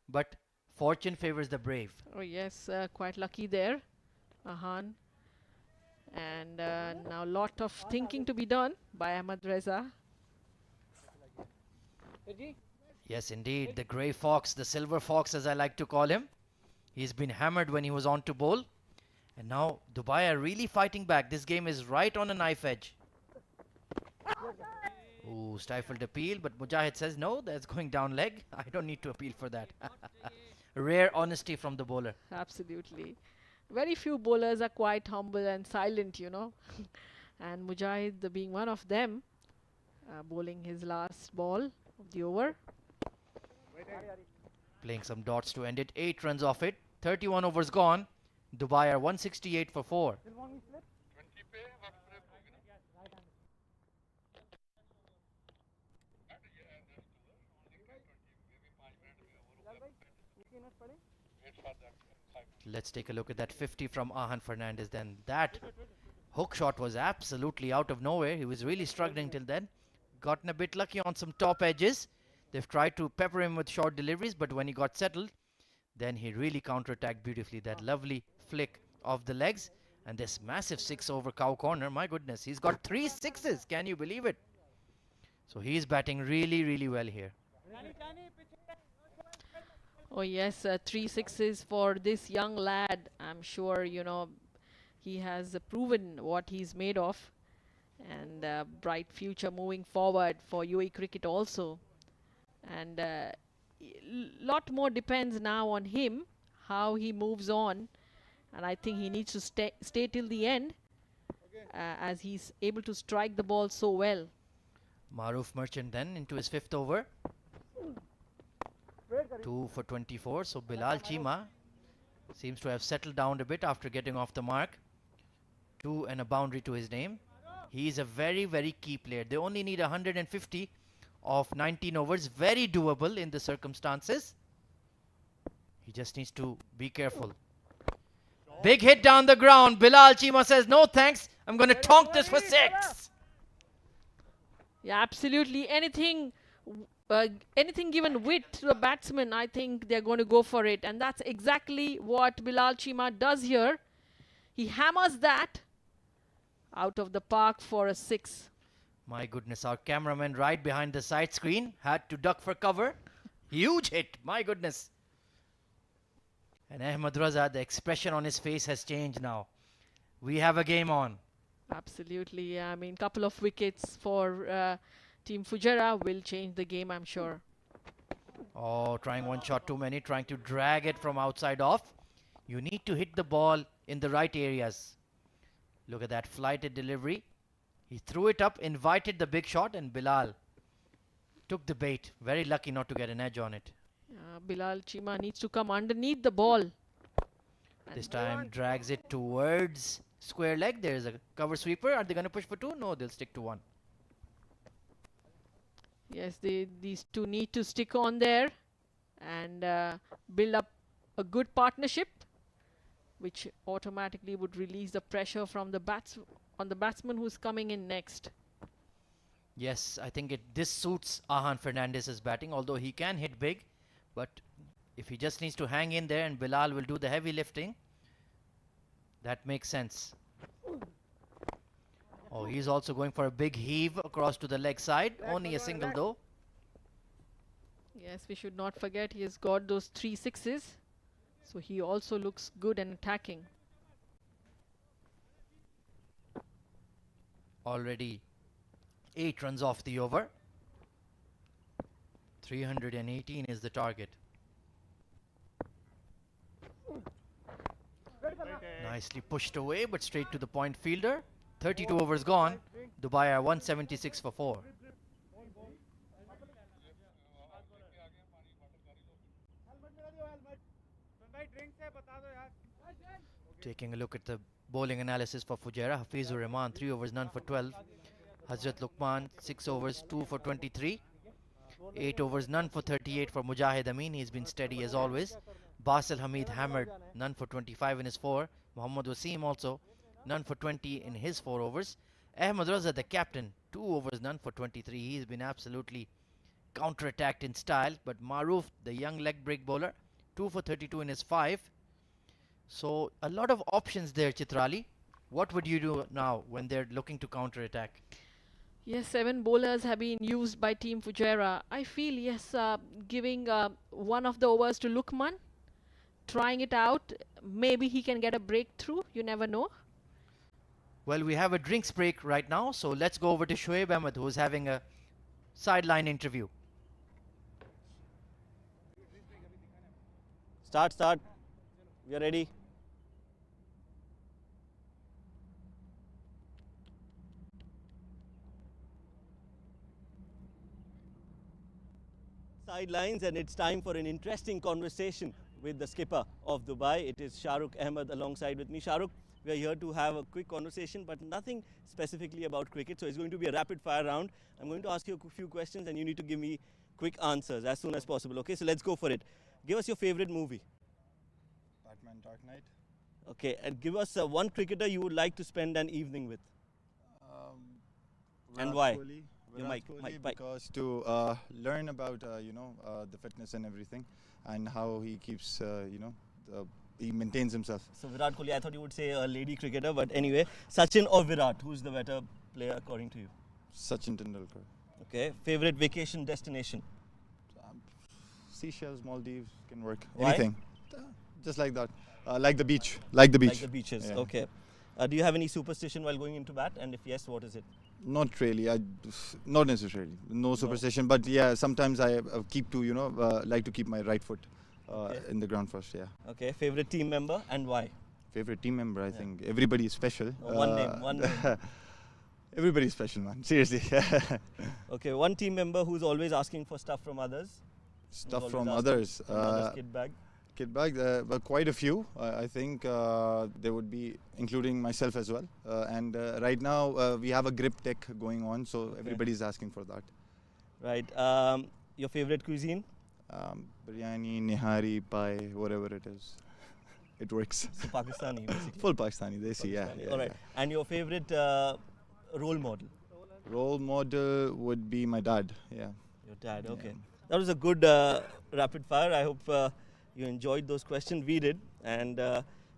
But fortune favors the brave. Oh yes, quite lucky there, Ahan. And now a lot of thinking to be done by Ahmad Reza. Yes, indeed. The grey fox, the silver fox as I like to call him. He's been hammered when he was on to bowl. And now Dubai are really fighting back. This game is right on a knife edge. Ooh, stifled appeal, but Mujahid says no, that's going down leg. I don't need to appeal for that. Rare honesty from the bowler. Absolutely. Very few bowlers are quite humble and silent, you know. And Mujahid being one of them, bowling his last ball of the over. Playing some dots to end it. 8 runs off it. 31 overs gone. Dubai are 168 for 4. Let's take a look at that 50 from Ahan Fernandez then. That hook shot was absolutely out of nowhere. He was really struggling till then. Gotten a bit lucky on some top edges. They've tried to pepper him with short deliveries, but when he got settled, then he really counter-attacked beautifully. That lovely flick of the legs and this massive 6 over cow corner. My goodness, he's got 3 sixes. Can you believe it? So he's batting really, really well here. Oh yes, 3 sixes for this young lad. I'm sure, you know, he has proven what he's made of. and bright future moving forward for UAE cricket also. And lot more depends now on him, how he moves on, and I think he needs to stay till the end, as he's able to strike the ball so well. Maruf Merchant then into his 5th over. 2 for 24. So Bilal Chima seems to have settled down a bit after getting off the mark. 2 and a boundary to his name. He is a very, very key player. They only need 150 of 19 overs. Very doable in the circumstances. He just needs to be careful. Big hit down the ground. Bilal Chima says, no thanks. I'm going to tonk this for 6. Yeah, absolutely. Anything given width to a batsman, I think they're going to go for it. And that's exactly what Bilal Chima does here. He hammers that out of the park for a 6. My goodness, our cameraman right behind the side screen had to duck for cover. Huge hit, my goodness. And Ahmed Raza, the expression on his face has changed now. We have a game on. Absolutely. Yeah. I mean, couple of wickets for Team Fujairah will change the game, I'm sure. Oh, trying one shot too many, trying to drag it from outside off. You need to hit the ball in the right areas. Look at that flighted delivery. He threw it up, invited the big shot, and Bilal took the bait. Very lucky not to get an edge on it. Bilal Chima needs to come underneath the ball. This time drags it towards square leg. There's a cover sweeper. Are they going to push for 2? No, they'll stick to 1. Yes, these two need to stick on there and build up a good partnership, which automatically would release the pressure from the batsman who's coming in next. Yes, I think this suits Ahan Fernandez's batting, although he can hit big. But if he just needs to hang in there and Bilal will do the heavy lifting, that makes sense. Oh, he's also going for a big heave across to the leg side. Only a single though. Yes, we should not forget he has got those 3 sixes. So he also looks good and attacking. Already 8 runs off the over. 318 is the target. Nicely pushed away, but straight to the point fielder. 32 overs gone. Dubai are 176 for 4. Taking a look at the bowling analysis for Fujairah. Hafizur Rahman, 3 overs, none for 12. Hazrat Luqman, 6 overs, 2 for 23. 8 overs, none for 38 for Mujahid Amin. He's been steady as always. Basil Hamid hammered, none for 25 in his 4. Muhammad Wasim also, none for 20 in his 4 overs. Ahmed Raza, the captain, 2 overs, none for 23. He's been absolutely counter-attacked in style. But Maruf, the young leg break bowler, 2 for 32 in his 5. So a lot of options there, Chitrali. What would you do now when they're looking to counter-attack? Yes, 7 bowlers have been used by Team Fujairah. I feel, yes, giving one of the overs to Luqman, trying it out. Maybe he can get a breakthrough. You never know. Well, we have a drinks break right now, so let's go over to Shoaib Ahmed, who's having a sideline interview. Start. We are ready. Sidelines, and it's time for an interesting conversation with the skipper of Dubai. It is Shahrukh Ahmed alongside with me. Shahrukh, we are here to have a quick conversation, but nothing specifically about cricket. So it's going to be a rapid fire round. I'm going to ask you a few questions and you need to give me quick answers as soon as possible. Okay, so let's go for it. Give us your favorite movie. Batman Dark Knight. Okay, and give us one cricketer you would like to spend an evening with. And why? Kohli. Mike, because to learn about the fitness and everything, and how he keeps he maintains himself. So Virat Kohli, I thought you would say a lady cricketer, but anyway, Sachin or Virat, who's the better player according to you? Sachin Tendulkar. Okay, favorite vacation destination? Seychelles, Maldives can work. Why? Anything, just like that. Like the beach. Like the beach. Like the beaches. Yeah. Okay. Do you have any superstition while going into bat? And if yes, what is it? Not really. Not necessarily. No superstition, but yeah, sometimes I keep to like to keep my right foot in the ground first. Yeah. Okay, favorite team member and why? Favorite team member, I think everybody is special. One name. Everybody is special, man. Seriously. Okay, one team member who's always asking for stuff from others. Stuff from others. Kit bag. Kit bag, but quite a few. I think there would be, including myself as well. And right now we have a grip tech going on, so everybody's asking for that. Right. Your favorite cuisine? Biryani, nihari, pie, whatever it is. It works. So Pakistani, basically. Full Pakistani, desi, yeah. All right. Yeah. And your favorite role model? Role model would be my dad, yeah. Your dad, okay. That was a good rapid fire. I hope you enjoyed those questions. We did. And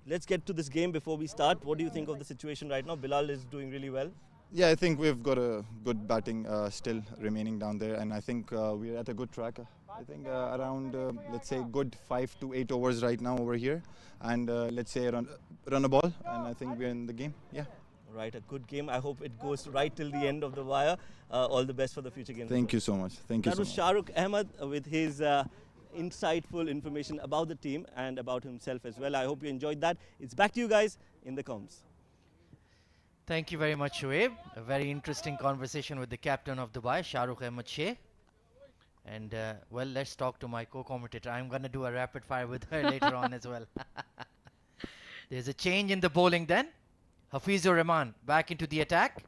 let's get to this game before we start. What do you think of the situation right now? Bilal is doing really well. Yeah, I think we've got a good batting still remaining down there, and I think we're at a good track. I think around, let's say, good 5 to 8 overs right now over here, and let's say run a ball, and I think we're in the game. Yeah. Right, a good game. I hope it goes right till the end of the wire. All the best for the future games. Thank you so much. Thank you so much. That was Shah Rukh Ahmed with his insightful information about the team and about himself as well. I hope you enjoyed that. It's back to you guys in the comms. Thank you very much, Shoaib. A very interesting conversation with the captain of Dubai, Shah Rukh Ahmed Sheh. And well, let's talk to my co-commentator. I'm going to do a rapid fire with her later on as well. There's a change in the bowling then. Hafizur Rahman back into the attack.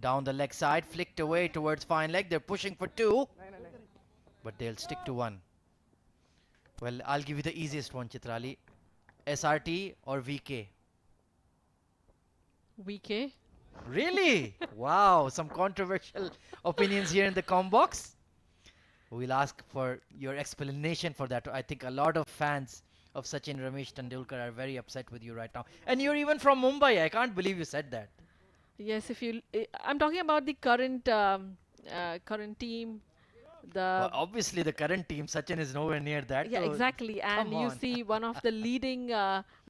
Down the leg side, flicked away towards fine leg. They're pushing for 2, but they'll stick to 1. Well, I'll give you the easiest one, Chitrali. SRT or VK? VK. Really? Wow, some controversial opinions here in the com box. We'll ask for your explanation for that. I think a lot of fans of Sachin Ramesh Tendulkar are very upset with you right now. And you're even from Mumbai. I can't believe you said that. Yes, I'm talking about the current team. Well, obviously the current team, Sachin is nowhere near that. Yeah, so exactly. And you see one of the leading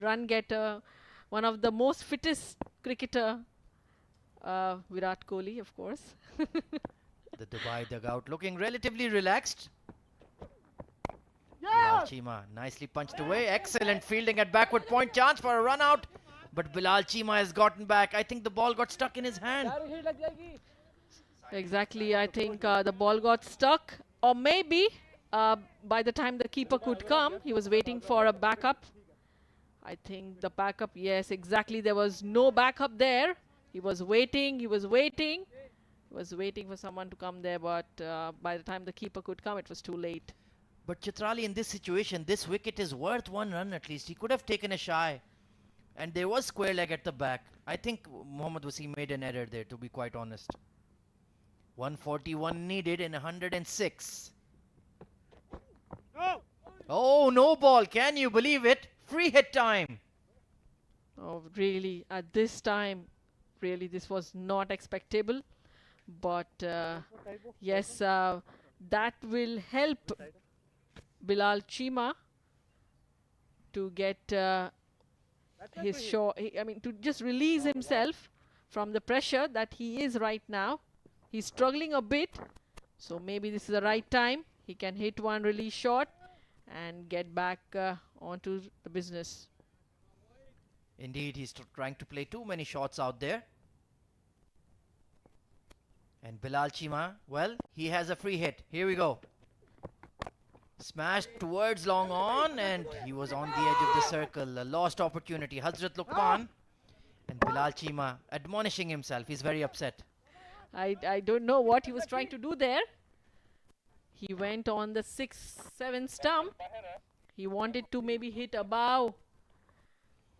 run getter, one of the most fittest cricketer, Virat Kohli, of course. The Dubai dugout looking relatively relaxed. Bilal Chima nicely punched away. Excellent fielding at backward point. Chance for a run out. But Bilal Chima has gotten back. I think the ball got stuck in his hand. Exactly. I think the ball got stuck. Or maybe by the time the keeper could come, he was waiting for a backup. I think the backup, yes, exactly. There was no backup there. He was waiting. He was waiting. He was waiting for someone to come there. But by the time the keeper could come, it was too late. But Chitrali, in this situation, this wicket is worth 1 run at least. He could have taken a shy. And there was square leg at the back. I think Mohammad Wasim made an error there, to be quite honest. 141 needed in 106. Oh, no ball. Can you believe it? Free hit time. Oh, really? At this time, really, this was not expectable. But yes, that will help Bilal Chima to get his shot. I mean, to just release himself from the pressure that he is right now. He's struggling a bit, so maybe this is the right time. He can hit one release shot and get back onto the business. Indeed, he's trying to play too many shots out there. And Bilal Chima, well, he has a free hit. Here we go. Smashed towards long on, and he was on the edge of the circle. A lost opportunity. Hazrat Luqman and Bilal Chima admonishing himself. He's very upset. I don't know what he was trying to do there. He went on the 6-7 stump. He wanted to maybe hit above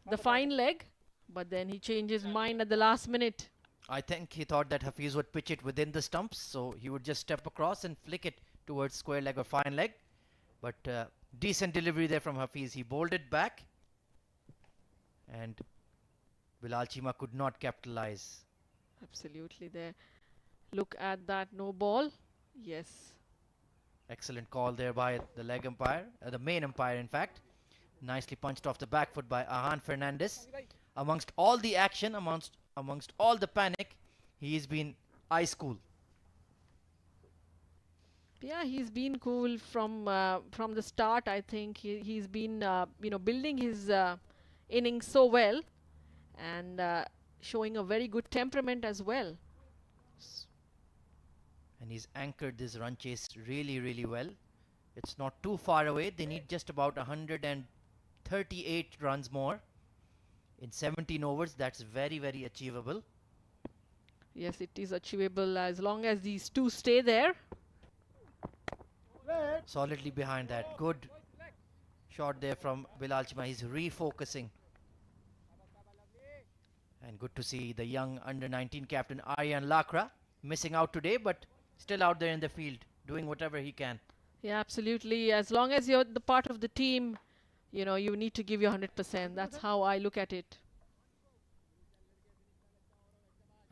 the fine leg, but then he changed his mind at the last minute. I think he thought that Hafiz would pitch it within the stumps, so he would just step across and flick it towards square leg or fine leg. But decent delivery there from Hafiz. He bowled it back, and Bilal Chima could not capitalize. Absolutely there. Look at that no ball. Yes. Excellent call there by the leg umpire, the main umpire in fact. Nicely punched off the back foot by Ahan Fernandez. Amongst all the action, amongst all the panic, he's been ice cool. Yeah, he's been cool from the start. I think he's been building his innings so well, and showing a very good temperament as well. And he's anchored this run chase really, really well. It's not too far away. They need just about 138 runs more in 17 overs. That's very, very achievable. Yes, it is achievable as long as these two stay there. Solidly behind that. Good shot there from Bilal Chima. He's refocusing. And good to see the young under-19 captain Aryan Lakra missing out today, but still out there in the field, doing whatever he can. Yeah, absolutely. As long as you're the part of the team, you need to give your 100%. That's how I look at it.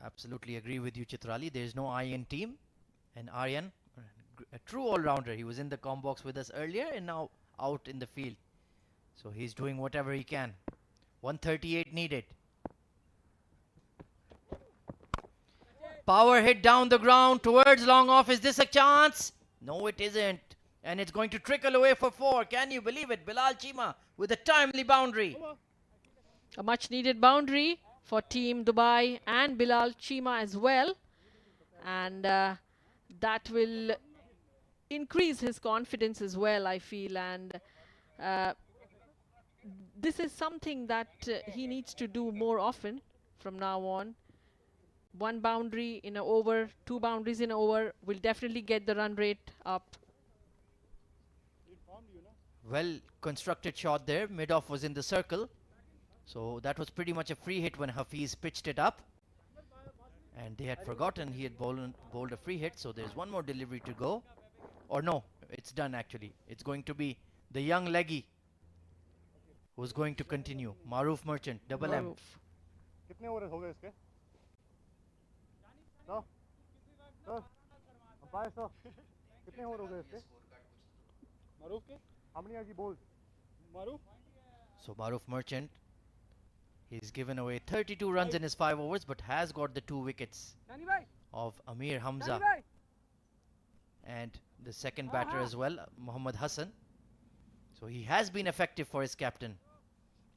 Absolutely agree with you, Chitrali. There's no Aryan team. And Aryan, a true all-rounder. He was in the com box with us earlier and now out in the field. So he's doing whatever he can. 138 needed. Power hit down the ground towards long off. Is this a chance? No, it isn't. And it's going to trickle away for 4. Can you believe it? Bilal Chima with a timely boundary. A much needed boundary for Team Dubai and Bilal Chima as well. And that will increase his confidence as well, I feel. And this is something that he needs to do more often from now on. 1 boundary in an over, 2 boundaries in an over will definitely get the run rate up. Well constructed shot there. Mid-off was in the circle. So that was pretty much a free hit when Hafiz pitched it up. And they had forgotten he had bowled a free hit. So there's one more delivery to go. Or no, it's done actually. It's going to be the young leggy who's going to continue. Maroof Merchant, double M. So Maroof Merchant, he's given away 32 runs in his 5 overs, but has got the 2 wickets of Amir Hamza and the second batter as well, Muhammad Hassan. So he has been effective for his captain.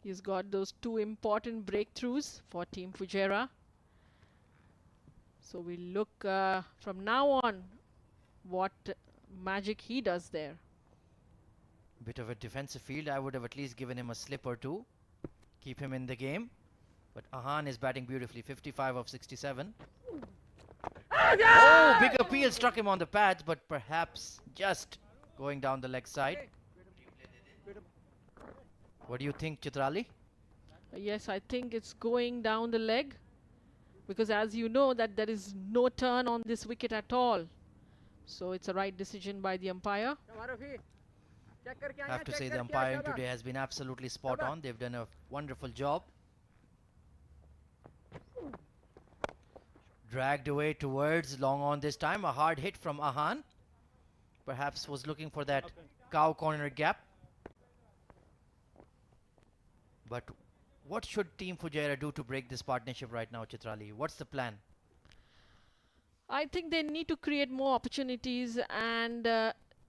He's got those 2 important breakthroughs for Team Fujairah. So we'll look from now on what magic he does there. Bit of a defensive field. I would have at least given him a slip or 2. Keep him in the game. But Ahan is batting beautifully. 55 of 67. Oh, big appeal struck him on the pads, but perhaps just going down the leg side. What do you think, Chitrali? Yes, I think it's going down the leg. Because as you know that there is no turn on this wicket at all. So it's a right decision by the umpire. I have to say the umpiring today has been absolutely spot on. They've done a wonderful job. Dragged away towards long on this time. A hard hit from Ahan. Perhaps was looking for that cow corner gap. But what should Team Fujairah do to break this partnership right now, Chitrali? What's the plan? I think they need to create more opportunities and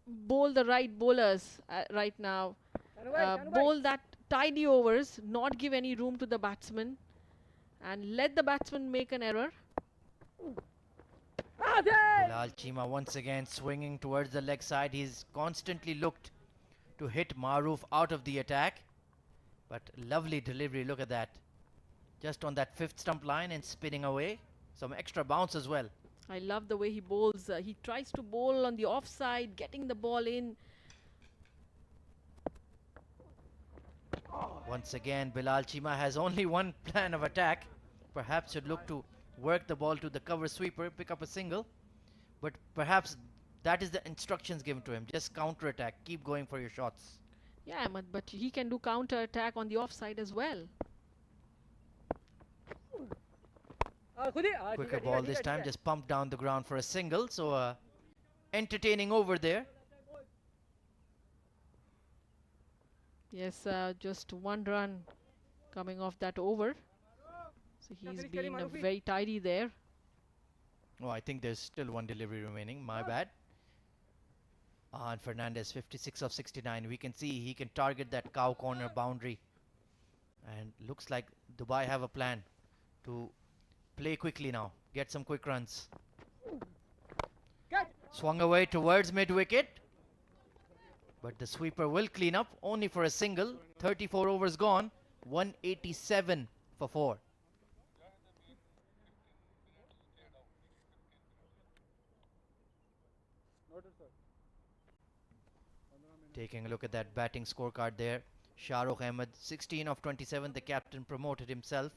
bowl the right bowlers right now. Bowl that tidy overs, not give any room to the batsman, and let the batsman make an error. Bilal Chima once again swinging towards the leg side. He's constantly looked to hit Maroof out of the attack. But lovely delivery, look at that. Just on that 5th stump line and spinning away. Some extra bounce as well. I love the way he bowls. He tries to bowl on the offside, getting the ball in. Once again, Bilal Chima has only one plan of attack. Perhaps should look to work the ball to the cover sweeper, pick up a single. But perhaps that is the instructions given to him. Just counter attack. Keep going for your shots. Yeah, Ahmed, but he can do counter attack on the offside as well. Quicker ball this time, just pumped down the ground for a single. So entertaining over there. Yes, just 1 run coming off that over. So he's been very tidy there. Oh, I think there's still one delivery remaining. My bad. And Fernandez, 56 of 69. We can see he can target that cow corner boundary. And looks like Dubai have a plan to play quickly now. Get some quick runs. Swung away towards mid-wicket. But the sweeper will clean up only for a single. 34 overs gone. 187 for 4. Taking a look at that batting scorecard there. Shahrukh Ahmed, 16 of 27. The captain promoted himself.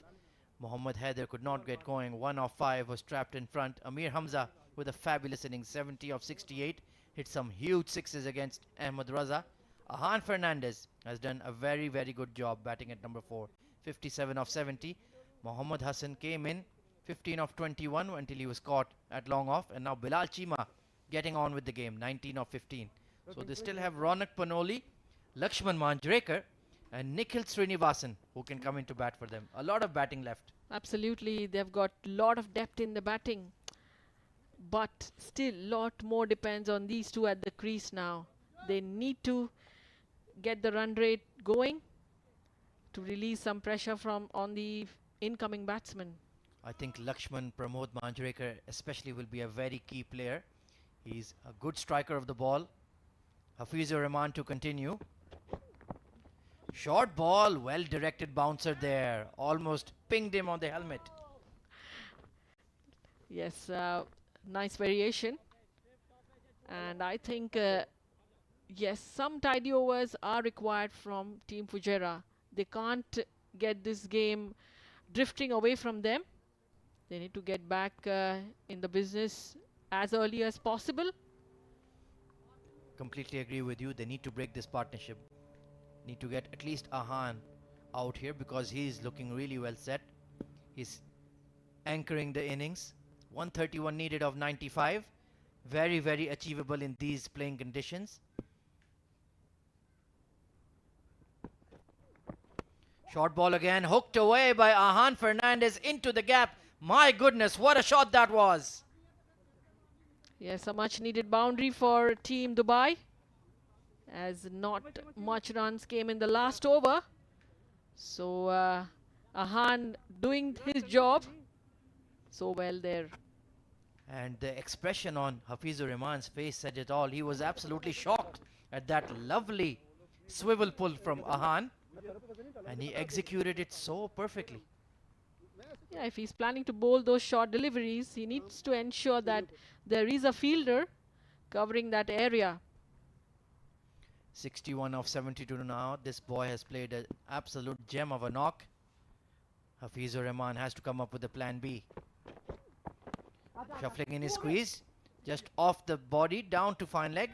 Mohammad Haider could not get going. 1 of 5 was trapped in front. Amir Hamza with a fabulous innings. 70 of 68. Hit some huge sixes against Ahmed Raza. Ahan Fernandez has done a very, very good job batting at number 4. 57 of 70. Mohammad Hassan came in 15 of 21 until he was caught at long off. And now Bilal Chima getting on with the game. 19 of 15. So they still have Ronak Panoli, Lakshman Manjrekar and Nikhil Srinivasan who can come in to bat for them. A lot of batting left. Absolutely, they've got a lot of depth in the batting. But still, lot more depends on these two at the crease now. They need to get the run rate going to release some pressure from on the incoming batsman. I think Lakshman Pramod Manjrekar especially will be a very key player. He's a good striker of the ball. Hafizur Rahman to continue. Short ball, well directed bouncer there. Almost pinged him on the helmet. Yes, nice variation. And I think, yes, some tidy overs are required from Team Fujairah. They can't get this game drifting away from them. They need to get back in the business as early as possible. Completely agree with you. They need to break this partnership. Need to get at least Ahan out here because he's looking really well set. He's anchoring the innings. 131 needed of 95. Very, very achievable in these playing conditions. Short ball again, hooked away by Ahan Fernandez into the gap. My goodness, what a shot that was. Yes, a much needed boundary for Team Dubai, as not much runs came in the last over. So Ahan doing his job so well there. And the expression on Hafizur Rahman's face said it all. He was absolutely shocked at that lovely swivel pull from Ahan. And he executed it so perfectly. Yeah, if he's planning to bowl those short deliveries, he needs to ensure that there is a fielder covering that area. 61 of 72 now. This boy has played an absolute gem of a knock. Hafizur Rahman has to come up with a plan B. Shuffling in his squeeze. Just off the body, down to fine leg.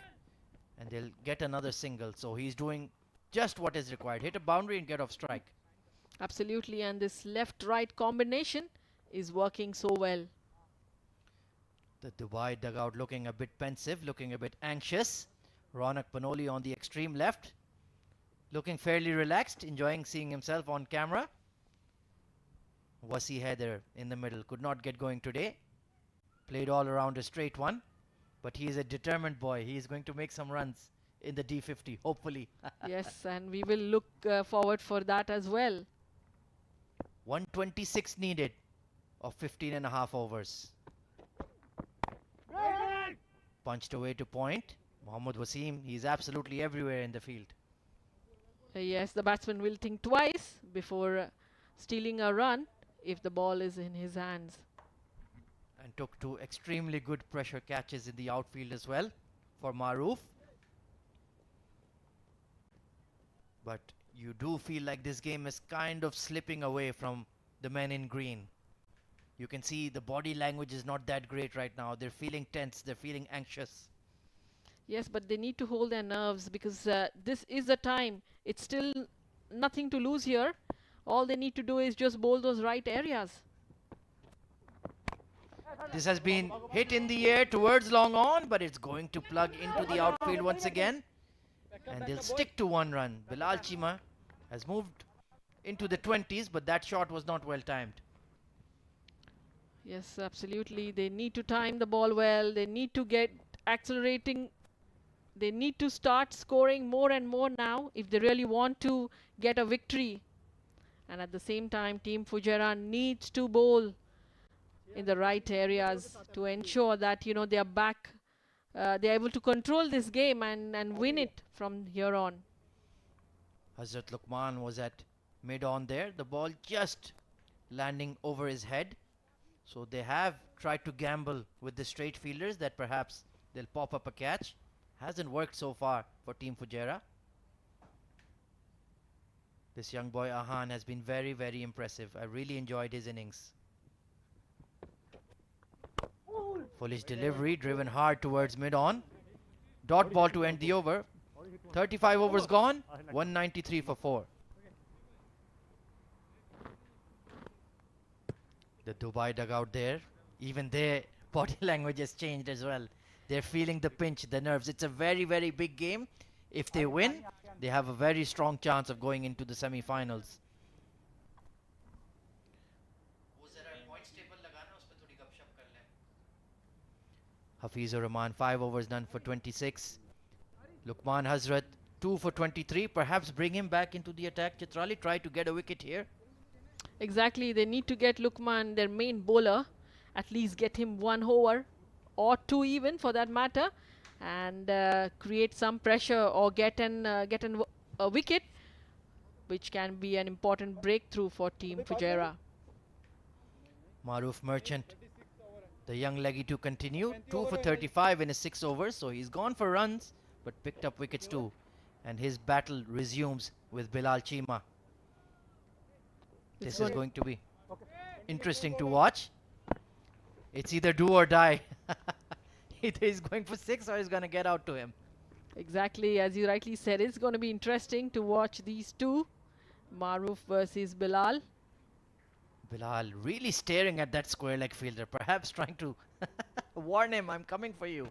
And they'll get another single. So he's doing just what is required. Hit a boundary and get off strike. Absolutely, and this left-right combination is working so well. The Dubai dugout looking a bit pensive, looking a bit anxious. Ronak Panoli on the extreme left, looking fairly relaxed, enjoying seeing himself on camera. Wasi Haider in the middle, could not get going today. Played all around a straight one, but he is a determined boy. He is going to make some runs in the D50, hopefully. Yes, and we will look forward for that as well. 126 needed of 15.5 overs. Punched away to point. Mohammad Wasim, he's absolutely everywhere in the field. Yes, the batsman will think twice before stealing a run if the ball is in his hands. And took two extremely good pressure catches in the outfield as well for Maroof. But you do feel like this game is kind of slipping away from the men in green. You can see the body language is not that great right now. They're feeling tense. They're feeling anxious. Yes, but they need to hold their nerves because this is the time. It's still nothing to lose here. All they need to do is just bowl those right areas. This has been hit in the air towards long on, but it's going to plug into the outfield once again. And they'll stick to one run. Bilal Chima has moved into the 20s, but that shot was not well timed. Yes, absolutely. They need to time the ball well. They need to get accelerating. They need to start scoring more and more now if they really want to get a victory. And at the same time, Team Fujairah needs to bowl in the right areas to ensure that, you know, they are back. They are able to control this game and win it from here on. Hazrat Luqman was at mid-on there. The ball just landing over his head. So they have tried to gamble with the straight fielders that perhaps they'll pop up a catch. Hasn't worked so far for Team Fujairah. This young boy Ahan has been very, very impressive. I really enjoyed his innings. Foolish delivery, driven hard towards mid-on. Dot ball to end the over. 35 overs gone, 193 for 4. The Dubai dugout there, even their body language has changed as well. They're feeling the pinch, the nerves. It's a very, very big game. If they win, they have a very strong chance of going into the semi-finals. Hafizur Rahman, 5 overs done for 26. Luqman Hazrat, 2 for 23. Perhaps bring him back into the attack. Chitrali, try to get a wicket here. Exactly, they need to get Luqman, their main bowler, at least get him 1 over or 2 even for that matter, and create some pressure or get a wicket, which can be an important breakthrough for Team Fujairah. Maruf Merchant, the young leggy to continue. 2 for 35 in his 6 overs, so he's gone for runs but picked up wickets too. And his battle resumes with Bilal Chima. This is going to be interesting to watch. It's either do or die. Either he's going for 6 or he's going to get out to him. Exactly, as you rightly said, it's going to be interesting to watch these two, Maruf versus Bilal. Bilal really staring at that square leg fielder, perhaps trying to warn him, I'm coming for you.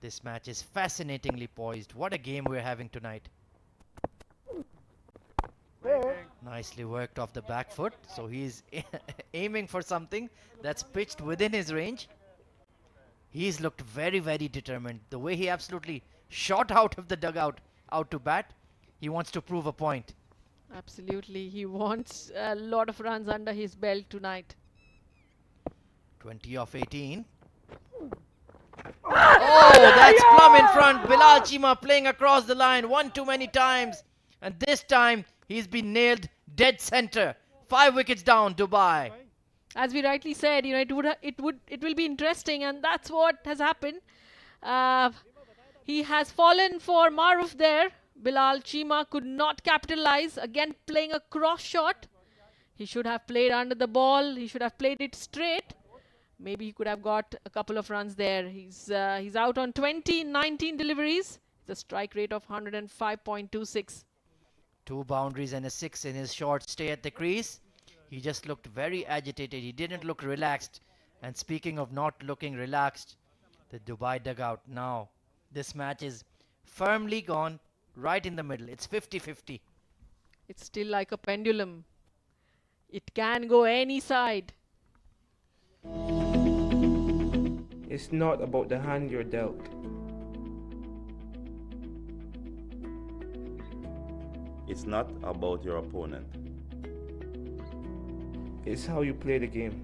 This match is fascinatingly poised. What a game we're having tonight. Nicely worked off the back foot. So he's aiming for something that's pitched within his range. He's looked very, very determined. The way he absolutely shot out of the dugout out to bat, he wants to prove a point. Absolutely, he wants a lot of runs under his belt tonight. 20 off 18. Oh, that's plumb in front. Bilal Chima playing across the line one too many times. And this time, he's been nailed dead center. 5 wickets down, Dubai. As we rightly said, you know, it will be interesting, and that's what has happened. He has fallen for Maruf there. Bilal Chima could not capitalize. Again, playing a cross shot. He should have played under the ball. He should have played it straight. Maybe he could have got a couple of runs there. He's out on 19 deliveries. The strike rate of 105.26. 2 boundaries and a 6 in his short stay at the crease. He just looked very agitated. He didn't look relaxed. And speaking of not looking relaxed, the Dubai dugout now. This match is firmly gone right in the middle. It's 50-50. It's still like a pendulum. It can go any side. It's not about the hand you're dealt. It's not about your opponent. It's how you play the game.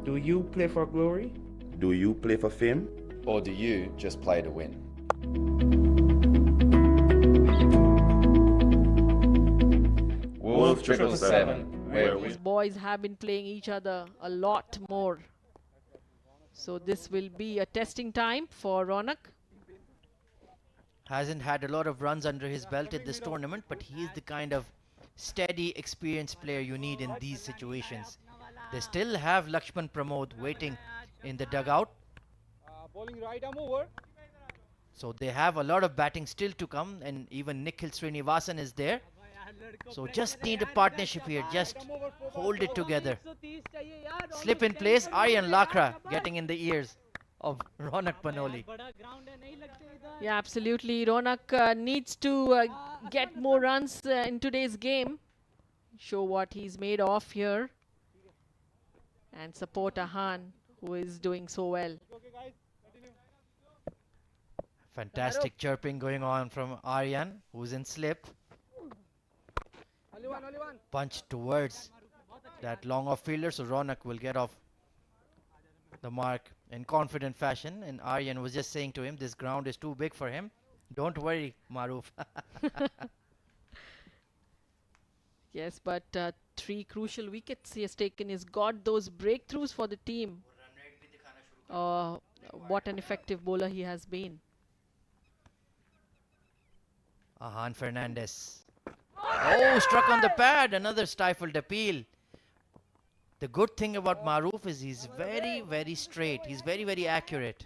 Do you play for glory? Do you play for fame? Or do you just play to win? WOLF777, where These boys have been playing each other a lot more. So this will be a testing time for Ronak. Hasn't had a lot of runs under his belt in this tournament, but he's the kind of steady, experienced player you need in these situations. They still have Lakshman Pramod waiting in the dugout. Bowling right arm over. So they have a lot of batting still to come, and even Nikhil Srinivasan is there. So just need a partnership here, just hold it together. Slip in place, Aryan Lakra getting in the ears of Ronak Panoli. Yeah, absolutely. Ronak needs to get more runs in today's game. show what he's made of here and support Ahan, who is doing so well. Fantastic chirping going on from Aryan, who's in slip. Punch towards that long off fielder, so Ronak will get off the mark in confident fashion. And Aryan was just saying to him, this ground is too big for him. Don't worry, Maruf. Yes, but 3 crucial wickets he has taken. He's got those breakthroughs for the team. What an effective bowler he has been. Ahan Fernandez. Oh, struck on the pad. Another stifled appeal. The good thing about Maruf is he's very, very straight. He's very, very accurate.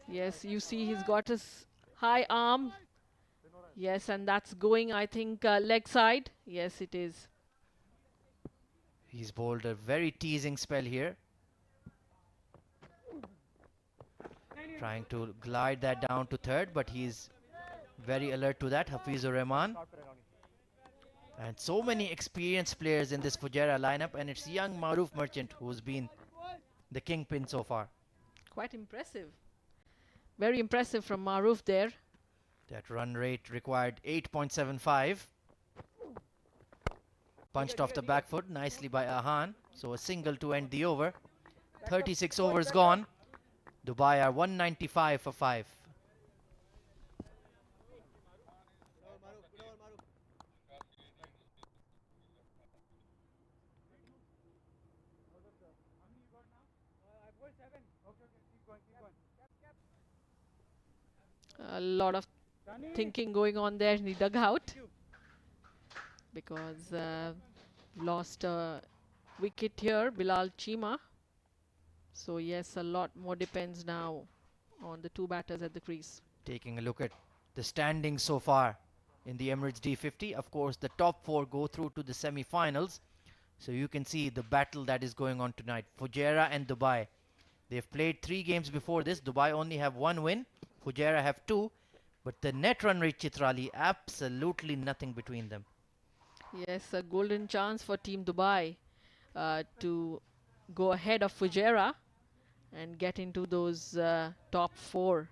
Yes, you see he's got his high arm. Yes, and that's going, I think, leg side. Yes, it is. He's bowled a very teasing spell here. Trying to glide that down to third, but he's very alert to that. Hafizur Rahman. And so many experienced players in this Fujairah lineup, and it's young Maruf Merchant who's been the kingpin so far. Quite impressive. Very impressive from Maruf there. That run rate required 8.75. Punched off the back foot nicely by Ahan. So a single to end the over. 36 overs gone. Dubai are 195 for 5. A lot of thinking going on there in the dugout, because lost a wicket here, Bilal Chima. So yes, a lot more depends now on the 2 batters at the crease. Taking a look at the standings so far in the Emirates D50. Of course, the top 4 go through to the semi-finals. So you can see the battle that is going on tonight. Fujairah and Dubai. They've played 3 games before this. Dubai only have 1 win. Fujairah have 2. But the net run rate, Chitrali, absolutely nothing between them. Yes, a golden chance for Team Dubai to go ahead of Fujairah and get into those top 4.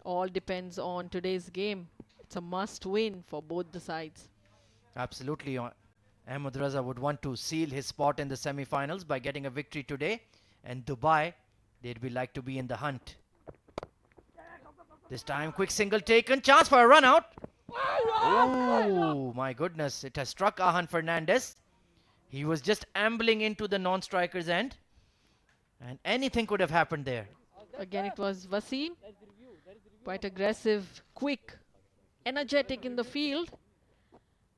All depends on today's game. It's a must win for both the sides. Absolutely. Ahmed Raza would want to seal his spot in the semi-finals by getting a victory today. And Dubai, they'd be like to be in the hunt. This time, quick single taken. Chance for a run out. Oh, my goodness. It has struck Ahan Fernandez. He was just ambling into the non-striker's end. And anything could have happened there. Again, it was Wasim. Quite aggressive, quick, energetic in the field.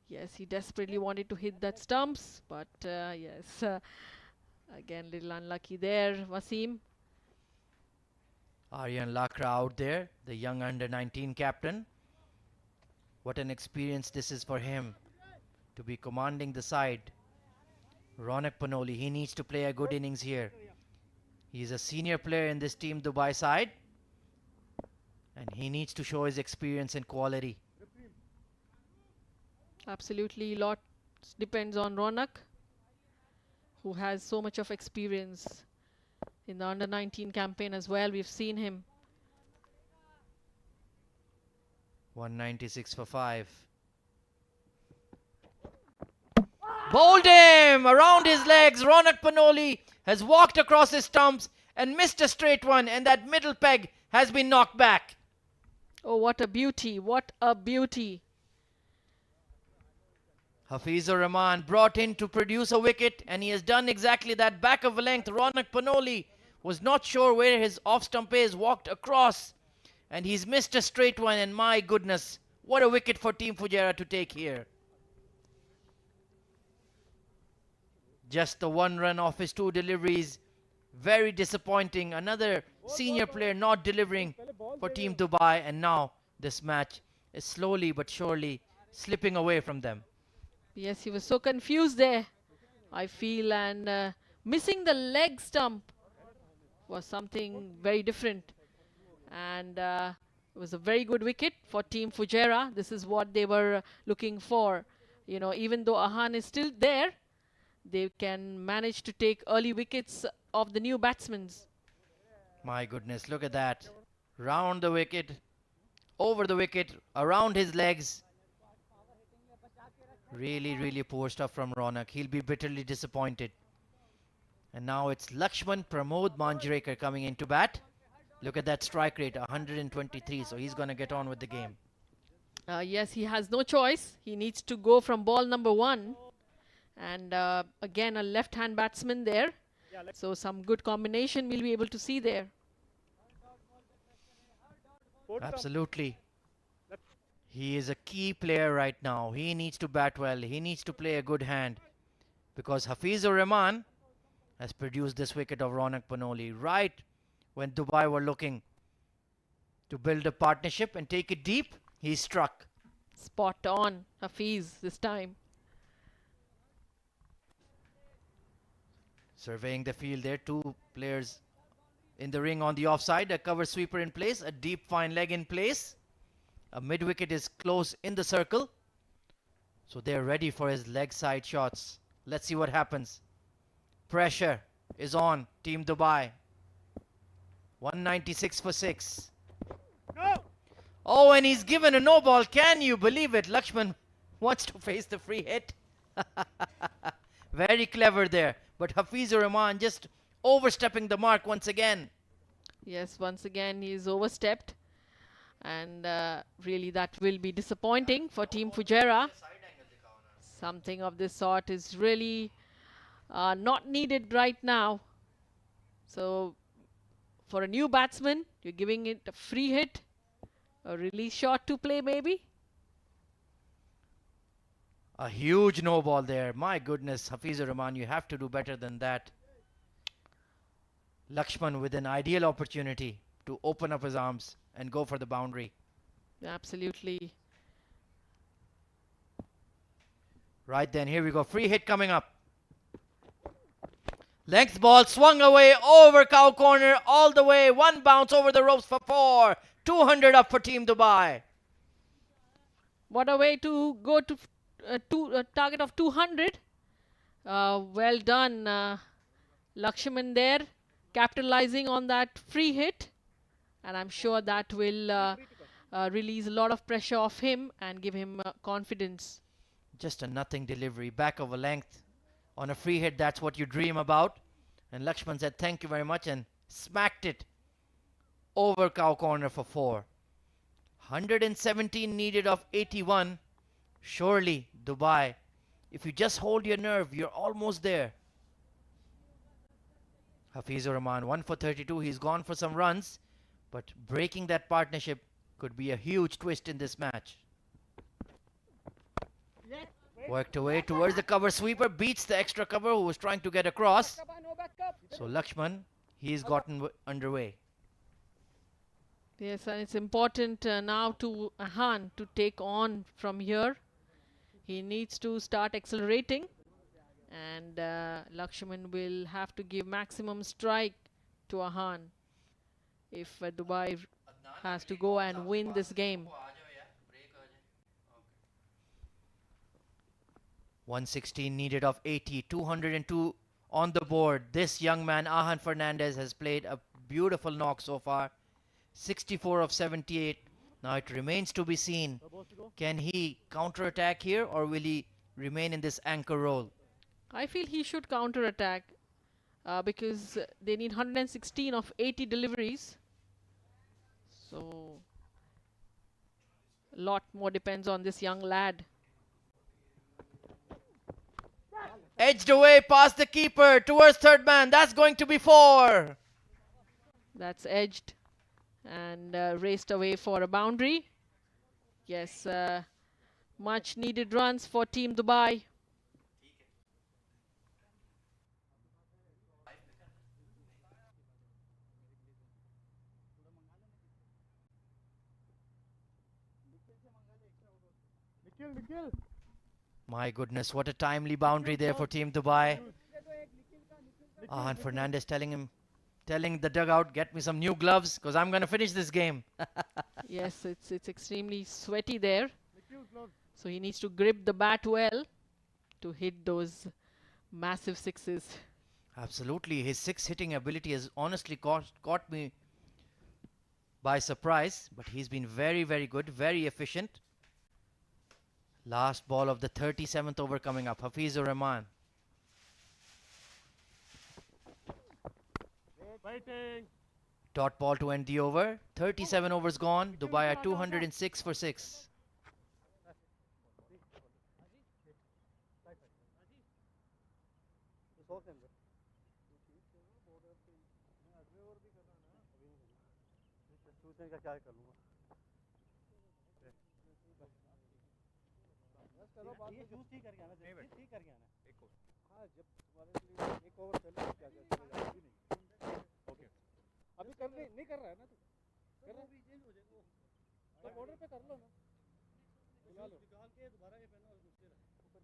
Yes, he desperately wanted to hit that stumps. But yes, again, little unlucky there, Wasim. Aryan Lakra out there, the young under-19 captain. What an experience this is for him to be commanding the side. Ronak Panoli, he needs to play a good innings here. He's a senior player in this Team Dubai side, and he needs to show his experience and quality. Absolutely, lot depends on Ronak, who has so much of experience in the under-19 campaign as well. We've seen him. 196 for 5. Bowled him around his legs. Ronak Panoli has walked across his stumps and missed a straight one, and that middle peg has been knocked back. Oh, what a beauty. What a beauty. Hafizur Rahman brought in to produce a wicket, and he has done exactly that. Back of a length. Ronak Panoli was not sure where his off stump is, walked across, and he's missed a straight one. And my goodness, what a wicket for Team Fujairah to take here. Just the 1 run off his 2 deliveries. Very disappointing. Another senior player not delivering for Team Dubai, and now this match is slowly but surely slipping away from them. Yes, he was so confused there, I feel, and missing the leg stump was something very different. And it was a very good wicket for Team Fujairah. This is what they were looking for. you know, even though Ahan is still there, they can manage to take early wickets of the new batsmen. My goodness, look at that. Round the wicket, over the wicket, around his legs. Really, really poor stuff from Ronak. He'll be bitterly disappointed. And now it's Lakshman Pramod Manjrekar coming into bat. Look at that strike rate, 123. So he's going to get on with the game. Yes, he has no choice. He needs to go from ball number 1. And again, a left-hand batsman there. So some good combination we'll be able to see there. Absolutely. He is a key player right now. He needs to bat well. He needs to play a good hand. Because Hafizur Rahman has produced this wicket of Ronak Panoli right when Dubai were looking to build a partnership and take it deep. He struck. Spot on, Hafiz, this time. Surveying the field there, 2 players in the ring on the offside. A cover sweeper in place, a deep fine leg in place. A mid-wicket is close in the circle. So they're ready for his leg side shots. Let's see what happens. Pressure is on Team Dubai. 196 for 6. No. Oh, and he's given a no ball. Can you believe it? Lakshman wants to face the free hit. Very clever there. But Hafizur Rahman just overstepping the mark once again. Yes, once again he's overstepped. And really that will be disappointing for Team Fujairah. Something of this sort is really not needed right now. So for a new batsman, you're giving it a free hit, a release shot to play maybe. A huge no ball there. My goodness, Hafizur Rahman, you have to do better than that. Lakshman with an ideal opportunity to open up his arms and go for the boundary. Absolutely. Right then, here we go. Free hit coming up. Length ball swung away over cow corner all the way. 1 bounce over the ropes for 4. 200 up for Team Dubai. What a way to go to a target of 200. Well done, Lakshman there, capitalizing on that free hit. And I'm sure that will release a lot of pressure off him and give him confidence. Just a nothing delivery, back of a length on a free hit. That's what you dream about. And Lakshman said thank you very much and smacked it over cow corner for 4. 117 needed of 81. Surely Dubai, if you just hold your nerve, you're almost there. Hafizur Rahman 1 for 32. He's gone for some runs, but breaking that partnership could be a huge twist in this match. Worked away towards the cover sweeper, beats the extra cover who was trying to get across. So Lakshman, he's gotten underway. Yes, and it's important now to Ahan to take on from here. He needs to start accelerating, and Lakshman will have to give maximum strike to Ahan if Dubai has to go and win this game. 116 needed of 80, 202 on the board. This young man, Ahan Fernandez, has played a beautiful knock so far. 64 of 78. Now it remains to be seen. Can he counter-attack here or will he remain in this anchor role? I feel he should counter-attack because they need 116 of 80 deliveries. So a lot more depends on this young lad. Edged away past the keeper towards third man. That's going to be 4. That's edged and raced away for a boundary. Yes, much needed runs for Team Dubai. My goodness, what a timely boundary there for Team Dubai. And Fernandez telling the dugout, get me some new gloves because I'm going to finish this game. Yes, it's extremely sweaty there. So he needs to grip the bat well to hit those massive sixes. Absolutely. His six hitting ability has honestly caught me by surprise, but he's been very, very good, very efficient. Last ball of the 37th over coming up. Hafizur Rahman. Dot ball to end the over. 37 overs gone. Dubai at 206 for 6. अभी कर नहीं कर रहा है ना तू कर रहा भी चेंज हो जाएगा तो बॉर्डर पे कर लो ना बुला लो निकाल के दोबारा ये पहनो और मुश्किल है ऊपर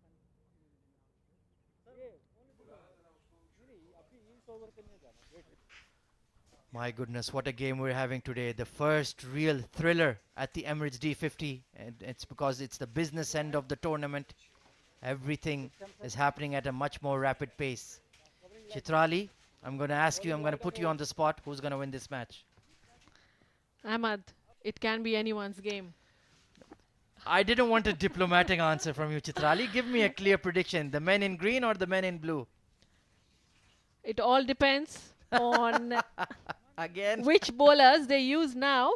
सर ये नहीं अभी इस ओवर पे नहीं जाना wait My goodness, what a game we're having today. The first real thriller at the Emirates D50. And it's because it's the business end of the tournament. Everything is happening at a much more rapid pace. Chitrali, I'm going to ask you, I'm going to put you on the spot. Who's going to win this match? Ahmad, it can be anyone's game. I didn't want a diplomatic answer from you, Chitrali. Give me a clear prediction. The men in green or the men in blue? It all depends on again which bowlers they use now.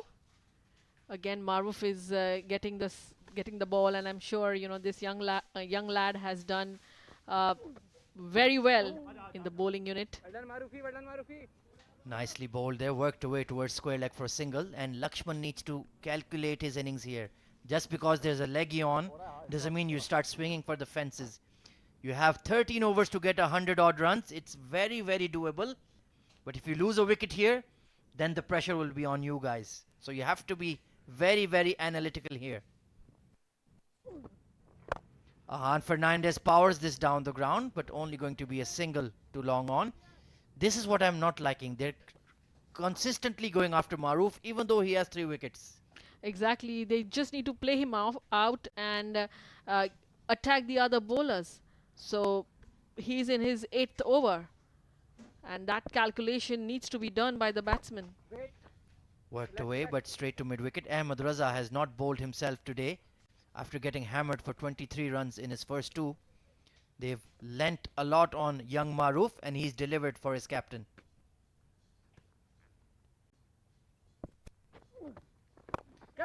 Again, Maruf is getting the ball, and I'm sure this young lad has done very well in the bowling unit. Nicely bowled there, worked away towards square leg for a single, and Lakshman needs to calculate his innings here. Just because there's a leggy on doesn't mean you start swinging for the fences. You have 13 overs to get 100 odd runs. It's very, very doable. But if you lose a wicket here, then the pressure will be on you guys. So you have to be very, very analytical here. Ahan Fernandez powers this down the ground, but only going to be a single to long on. This is what I'm not liking. They're consistently going after Maruf, even though he has 3 wickets. Exactly. They just need to play him out and attack the other bowlers. So he's in his 8th over. And that calculation needs to be done by the batsman. Worked away, but straight to mid-wicket. Ahmed Raza has not bowled himself today after getting hammered for 23 runs in his first 2. They've lent a lot on young Maruf, and he's delivered for his captain.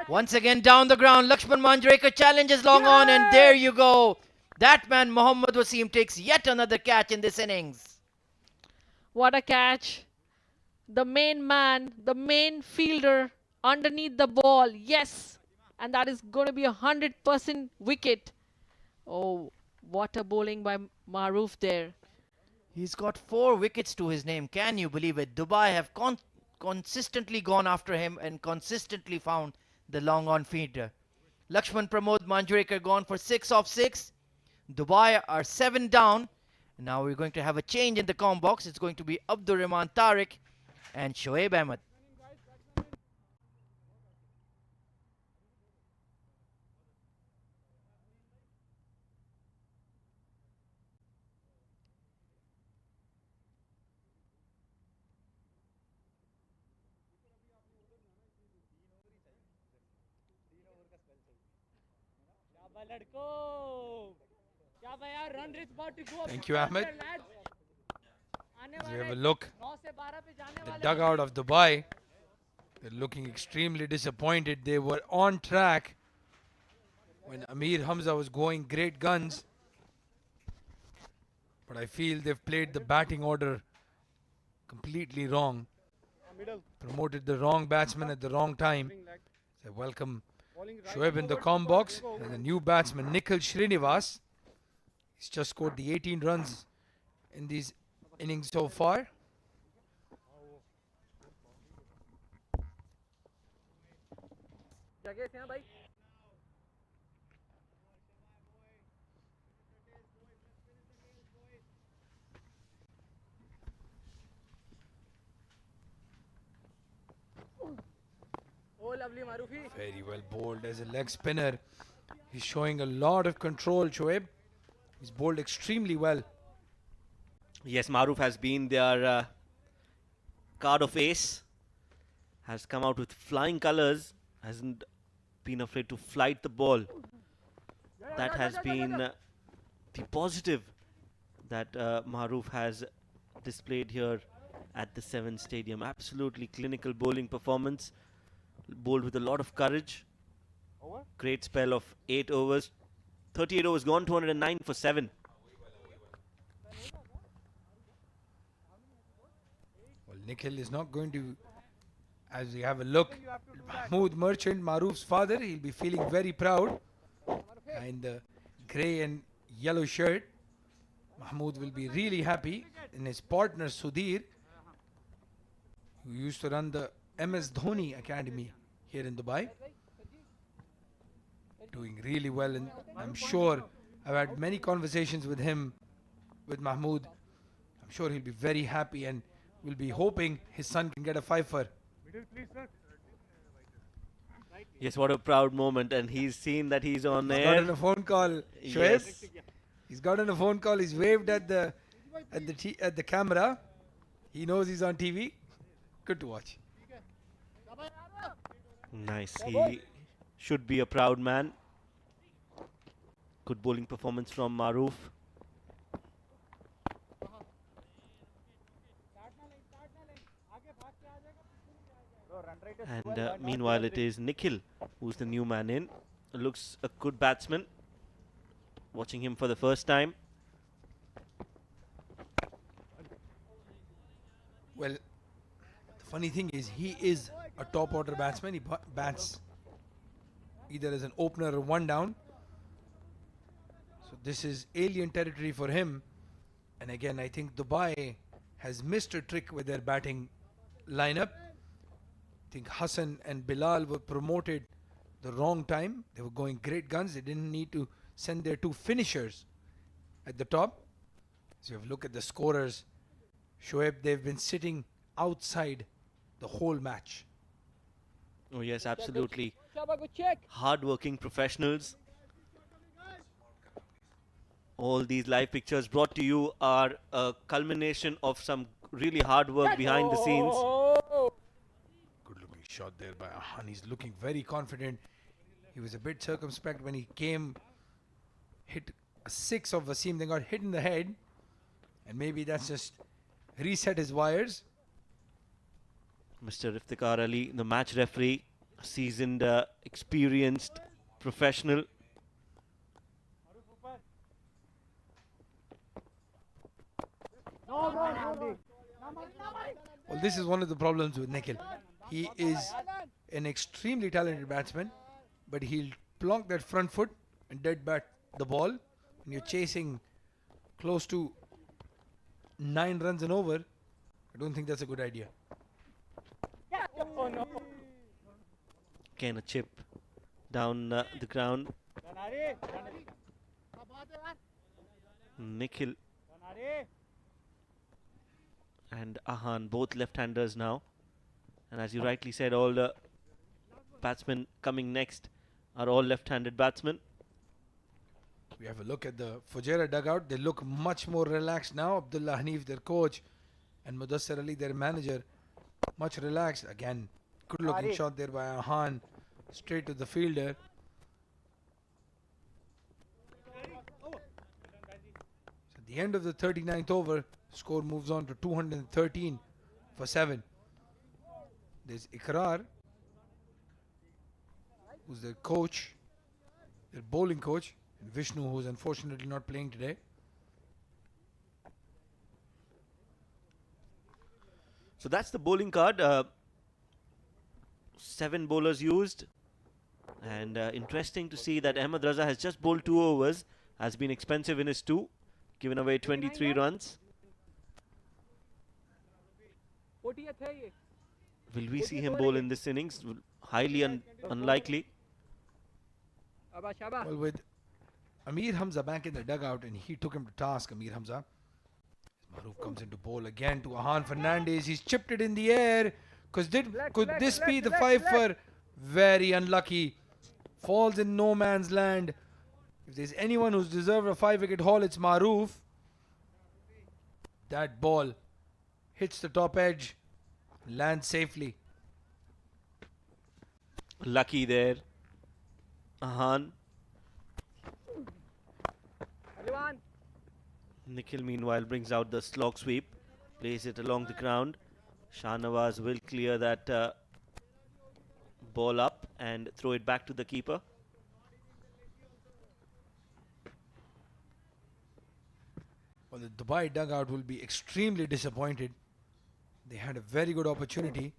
Once again down the ground, Lakshman Manjrekar challenges long on, and there you go. That man, Mohammad Wasim, takes yet another catch in this innings. What a catch. The main man, the main fielder underneath the ball. Yes. And that is going to be 100% wicket. Oh, what a bowling by Maruf there. He's got 4 wickets to his name. Can you believe it? Dubai have consistently gone after him and consistently found the long on feeder. Lakshman Pramod Manjrekar gone for 6 of 6. Dubai are 7 down. Now we're going to have a change in the comm box. It's going to be Abdur Rahman Tariq and Shoaib Ahmed. Thank you, Ahmed. As we have a look at the dugout of Dubai, they're looking extremely disappointed. They were on track when Amir Hamza was going great guns. But I feel they've played the batting order completely wrong. Promoted the wrong batsman at the wrong time. So welcome Shoaib in the comm box, and the new batsman Nikhil Srinivas. He's just scored the 18 runs in these innings so far. Very well bowled as a leg spinner. He's showing a lot of control, Shoaib. He's bowled extremely well. Yes, Maruf has been their card of ace. Has come out with flying colours. Hasn't been afraid to flight the ball. That has been the positive that Maruf has displayed here at the Seven Stadium. Absolutely clinical bowling performance. Bowled with a lot of courage. Great spell of 8 overs. 38 overs gone, 209 for 7. Well, Nikhil is not going to, as we have a look, Mahmood Merchant, Maruf's father, he'll be feeling very proud. In the grey and yellow shirt, Mahmood will be really happy. And his partner Sudhir, who used to run the MS Dhoni Academy here in Dubai, doing really well, and I'm sure I've had many conversations with him, with Mahmood. I'm sure he'll be very happy and will be hoping his son can get a fifer. Yes, what a proud moment, and he's seen that he's on He's air. got on a phone call, Shoaib. Yes. He's got on a phone call. He's waved at the camera. He knows he's on TV. Good to watch. Nice. He should be a proud man. Good bowling performance from Maruf. And meanwhile, it is Nikhil who's the new man in. Looks a good batsman. Watching him for the first time. Well, the funny thing is, he is a top order batsman. He bats either as an opener or one down. So this is alien territory for him. And again, I think Dubai has missed a trick with their batting lineup. I think Hassan and Bilal were promoted the wrong time. They were going great guns. They didn't need to send their two finishers at the top. So if you look at the scorers, Shoaib, they've been sitting outside the whole match. Oh yes, absolutely. Hard-working professionals. All these live pictures brought to you are a culmination of some really hard work behind the scenes. Good looking shot there by Ahan. He's looking very confident. He was a bit circumspect when he came, hit a 6 of Wasim, then got hit in the head. And maybe that's just reset his wires. Mr. Iftikhar Ali, the match referee, seasoned, experienced professional. Well, this is one of the problems with Nikhil. He is an extremely talented batsman, but he'll plonk that front foot and dead bat the ball. When you're chasing close to 9 runs and over, I don't think that's a good idea. Again, a chip down the ground. Nikhil and Ahan, both left-handers now. And as you rightly said, all the batsmen coming next are all left-handed batsmen. We have a look at the Fujairah dugout. They look much more relaxed now. Abdullah Hanif, their coach, and Mudassir Ali, their manager, much relaxed. Again, good looking shot there by Ahan, straight to the fielder. So at the end of the 39th over, score moves on to 213 for 7. There's Ikrar, who's their coach, their bowling coach, and Vishnu, who's unfortunately not playing today. So that's the bowling card. 7 bowlers used. And interesting to see that Ahmed Raza has just bowled 2 overs, has been expensive in his 2, given away 23 runs. Will we see him bowl in this innings? Highly unlikely. Well, with Amir Hamza back in the dugout, and he took him to task, Amir Hamza. Maruf comes into bowl again to Ahan Fernandez. He's chipped it in the air. Could this be the fifer? Very unlucky falls in no man's land. If there's anyone who's deserved a 5-wicket haul, it's Maroof. That ball hits the top edge, lands safely. Lucky there. Ahan. Nikhil meanwhile brings out the slog sweep, plays it along the ground. Shahnawaz will clear that ball up and throw it back to the keeper. Well, the Dubai dugout will be extremely disappointed. They had a very good opportunity.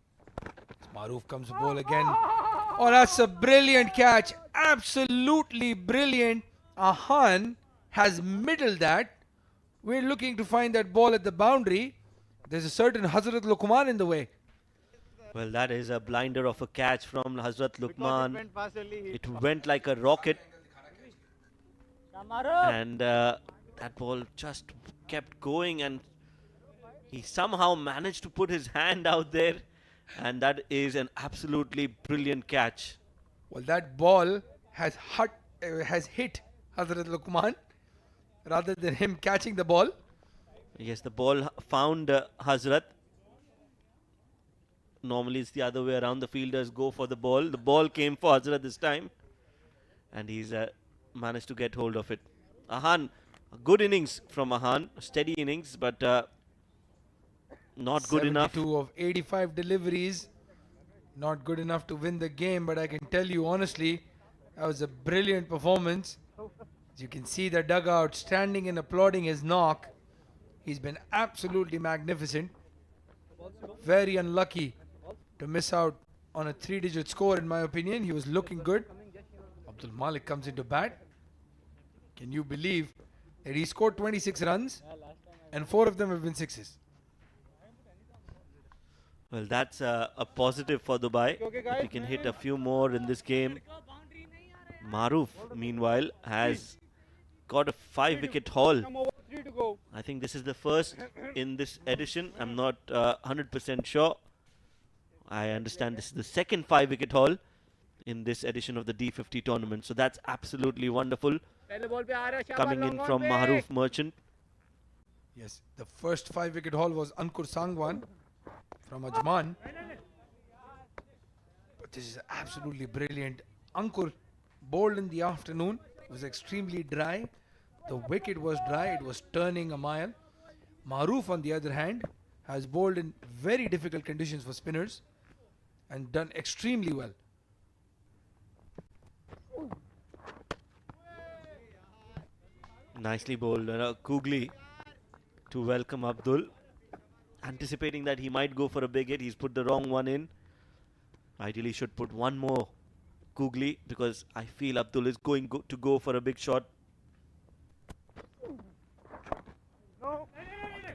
Maroof comes to bowl again. Oh, that's a brilliant catch. Absolutely brilliant. Ahan has middled that. We're looking to find that ball at the boundary. There's a certain Hazrat Luqman in the way. Well, that is a blinder of a catch from Hazrat Luqman. It went like a rocket. And that ball just kept going, and he somehow managed to put his hand out there. And that is an absolutely brilliant catch. Well, that ball has hit Hazrat Luqman rather than him catching the ball. Yes, the ball found Hazrat. Normally it's the other way around. The fielders go for the ball. The ball came for Hazrat this time. And he's managed to get hold of it. Ahan, a good innings from Ahan. Steady innings, but not good enough. 72 of 85 deliveries. Not good enough to win the game, but I can tell you honestly, that was a brilliant performance. As you can see the dugout standing and applauding his knock. He's been absolutely magnificent. Very unlucky to miss out on a 3-digit score in my opinion. He was looking good. Abdul Malik comes into bat. Can you believe that he scored 26 runs and 4 of them have been sixes? Well, that's a positive for Dubai. If he can hit a few more in this game. Maroof, meanwhile, has got a 5-wicket haul. I think this is the first in this edition. I'm not 100% sure. I understand this is the second 5-wicket haul in this edition of the D50 tournament. So that's absolutely wonderful. Coming in from Maroof Merchant. Yes, the first 5-wicket haul was Ankur Sangwan from Ajman. But this is absolutely brilliant. Ankur bowled in the afternoon. It was extremely dry. The wicket was dry. It was turning a mile. Maroof, on the other hand, has bowled in very difficult conditions for spinners and done extremely well. Nicely bowled. Kugli to welcome Abdul. Anticipating that he might go for a big hit. He's put the wrong one in. Ideally should put one more Kugli, because I feel Abdul is going to go for a big shot.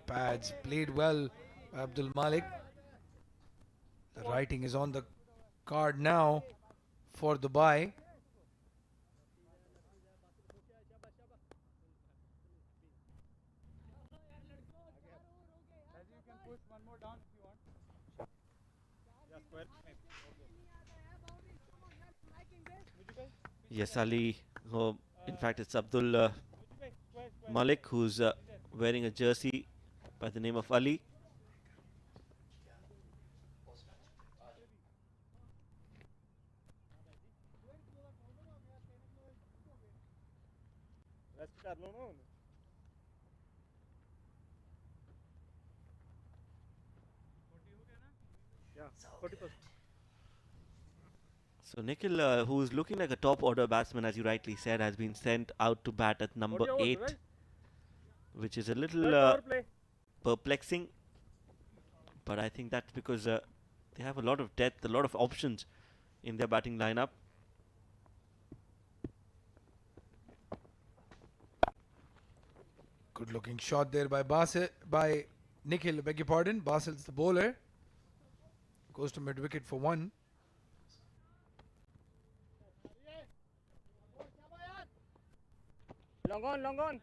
Pads played well by Abdul Malik. The writing is on the card now for Dubai. Yes, Ali. Oh, in fact, it's Abdul Malik who's wearing a jersey by the name of Ali. So Nikhil, who's looking like a top order batsman, as you rightly said, has been sent out to bat at number 8, which is a little perplexing. But I think that's because they have a lot of depth, a lot of options in their batting lineup. Good looking shot there by Nikhil, beg your pardon. Basil's the bowler. Goes to mid wicket for 1. Long on, long on.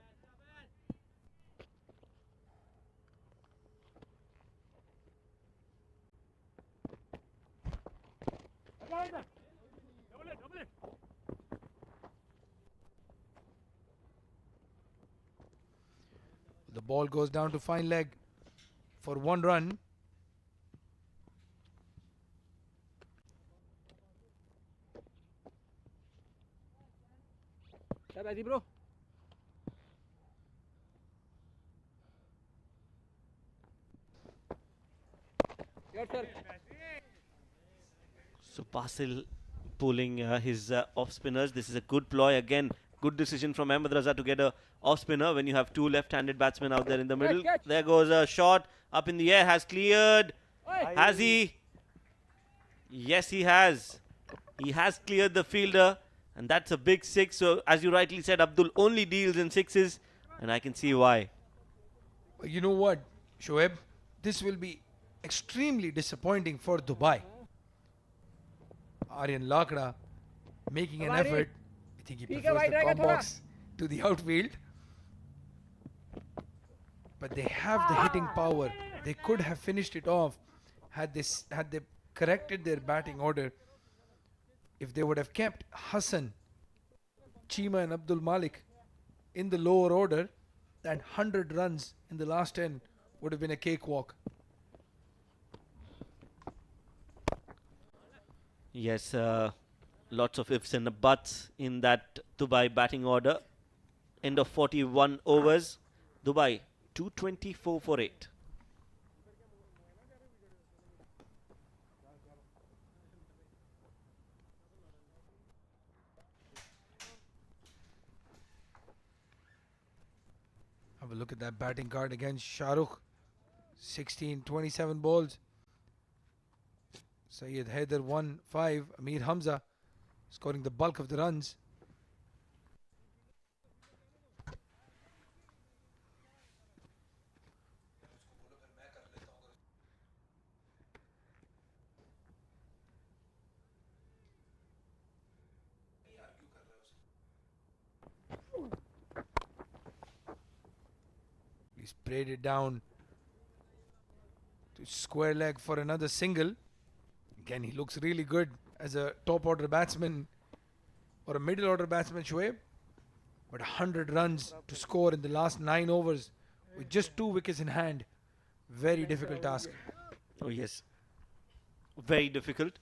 ball goes down to fine leg for 1 run. bro. Your turn. So Basil pulling his off spinners. This is a good ploy again. Good decision from Ahmed Raza to get a off spinner when you have two left-handed batsmen out there in the middle. Catch. There goes a shot up in the air. Has cleared. Has he? Yes, he has. He has cleared the fielder, and that's a big 6. So as you rightly said, Abdul only deals in 6s, and I can see why. You know what, Shoaib? This will be extremely disappointing for Dubai. Aryan Lakra making an effort. I think he prefers the comp box to the outfield. But they have the hitting power. They could have finished it off had they corrected their batting order. If they would have kept Hassan, Chima and Abdul Malik in the lower order, that 100 runs in the last 10 would have been a cakewalk. Yes, lots of ifs and buts in that Dubai batting order. End of 41 overs. Dubai 224 for 8. Have a look at that batting card against Shahrukh. 16, 27 balls. Syed Haider 1-5. Amir Hamza scoring the bulk of the runs. He sprayed it down to square leg for another single. Again, he looks really good as a top order batsman or a middle order batsman, Shoaib. But 100 runs to score in the last 9 overs with just 2 wickets in hand. Very difficult task. Oh yes, very difficult.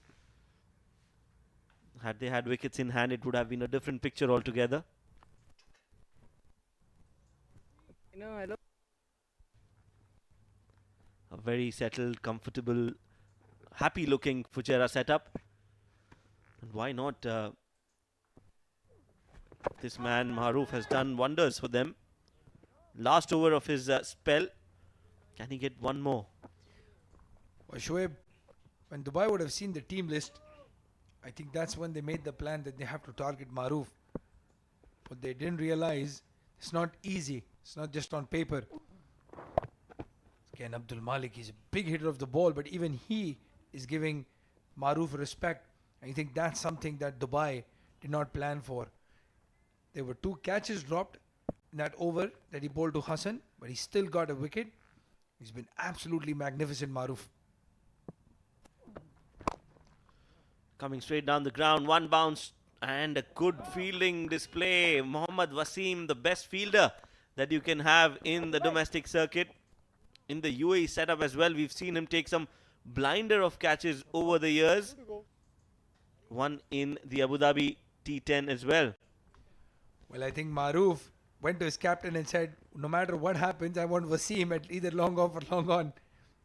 Had they had wickets in hand, it would have been a different picture altogether. A very settled, comfortable, happy looking Fujairah setup. And why not? This man Maroof has done wonders for them. Last over of his spell. Can he get one more? Well, Shoaib, when Dubai would have seen the team list, I think that's when they made the plan that they have to target Maroof. But they didn't realize it's not easy. It's not just on paper. Again, Abdul Malik is a big hitter of the ball, but even he is giving Maroof respect. I think that's something that Dubai did not plan for. There were 2 catches dropped in that over that he bowled to Hassan, but he still got a wicket. He's been absolutely magnificent, Maroof. Coming straight down the ground, one bounce and a good fielding display. Mohammad Wasim, the best fielder that you can have in the domestic circuit. In the UAE setup as well, we've seen him take some blinder of catches over the years. One in the Abu Dhabi T10 as well. Well, I think Maroof went to his captain and said, no matter what happens, I want Wasim at either long off or long on.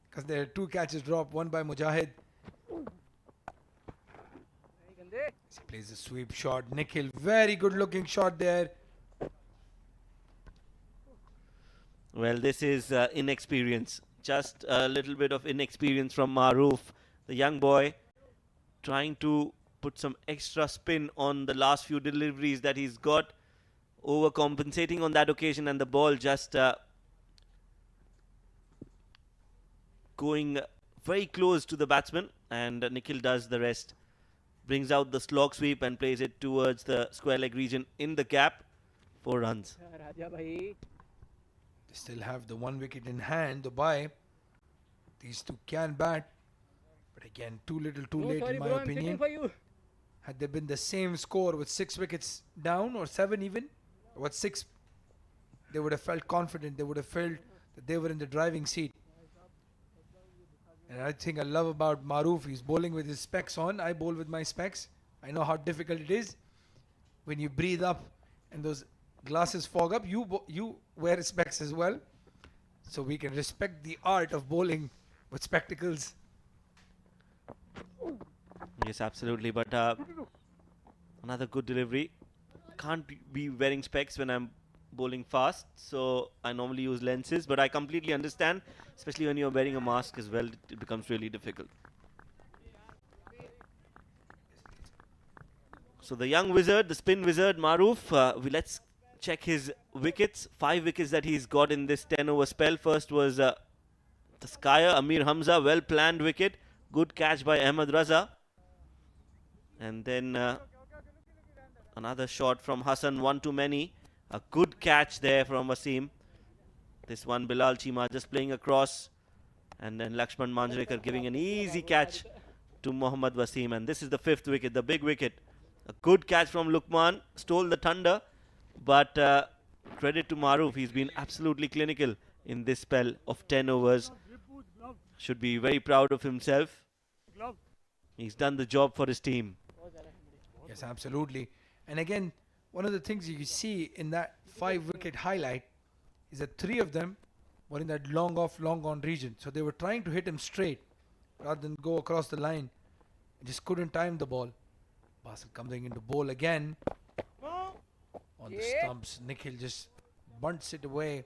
Because there are 2 catches dropped, one by Mujahid. He plays a sweep shot. Nikhil, very good looking shot there. Well, this is inexperience. Just a little bit of inexperience from Maroof, the young boy, trying to put some extra spin on the last few deliveries that he's got, overcompensating on that occasion, and the ball just going very close to the batsman, and Nikhil does the rest. Brings out the slog sweep and plays it towards the square leg region in the gap. 4 runs. They still have the 1 wicket in hand, Dubai. These 2 can bat. But again, too little too late in my opinion. Had there been the same score with 6 wickets down or 7 even, or what 6, they would have felt confident. They would have felt that they were in the driving seat. And I think I love about Maroof, he's bowling with his specs on. I bowl with my specs. I know how difficult it is when you breathe up and those glasses fog up. You wear specs as well, so we can respect the art of bowling with spectacles. Yes, absolutely. But another good delivery. Can't be wearing specs when I'm bowling fast, so I normally use lenses. But I completely understand, especially when you're wearing a mask as well, it becomes really difficult. So the young wizard, the spin wizard, Maroof, let's check his wickets. 5 wickets that he's got in this 10-over spell. First was the skier, Amir Hamza, well-planned wicket. Good catch by Ahmed Raza. And then another shot from Hassan, one too many. A good catch there from Wasim. This one, Bilal Chima just playing across. And then Lakshman Manjrekar giving an easy catch to Mohammad Wasim. And this is the 5th wicket, the big wicket. A good catch from Lukman, stole the thunder. But credit to Maroof, he's been absolutely clinical in this spell of 10 overs. Should be very proud of himself. He's done the job for his team. Yes, absolutely. And again, one of the things you see in that 5-wicket highlight is that 3 of them were in that long off, long on region. So they were trying to hit him straight rather than go across the line. Just couldn't time the ball. Basil coming into bowl again. On the stumps, Nikhil just bunts it away.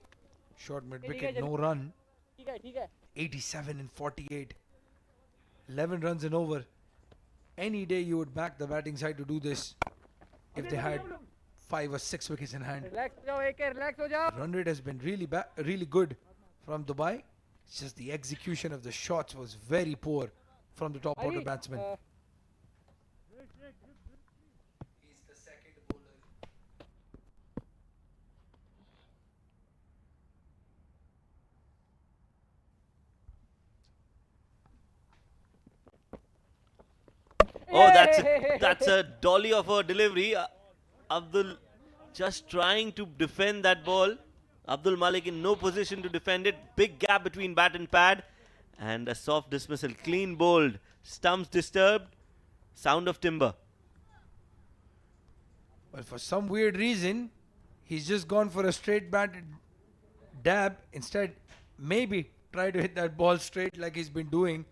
Short mid-wicket, no run. 87 and 48. 11 runs and over. Any day you would back the batting side to do this if they had 5 or 6 wickets in hand. Run rate has been really good from Dubai. It's just the execution of the shots was very poor from the top order batsman. He's the second bowler. Oh, that's a dolly of a delivery. Abdul just trying to defend that ball. Abdul Malik in no position to defend it. Big gap between bat and pad. And a soft dismissal. Clean bowled. Stumps disturbed. Sound of timber. Well, for some weird reason, he's just gone for a straight batted dab. Instead, maybe try to hit that ball straight like he's been doing.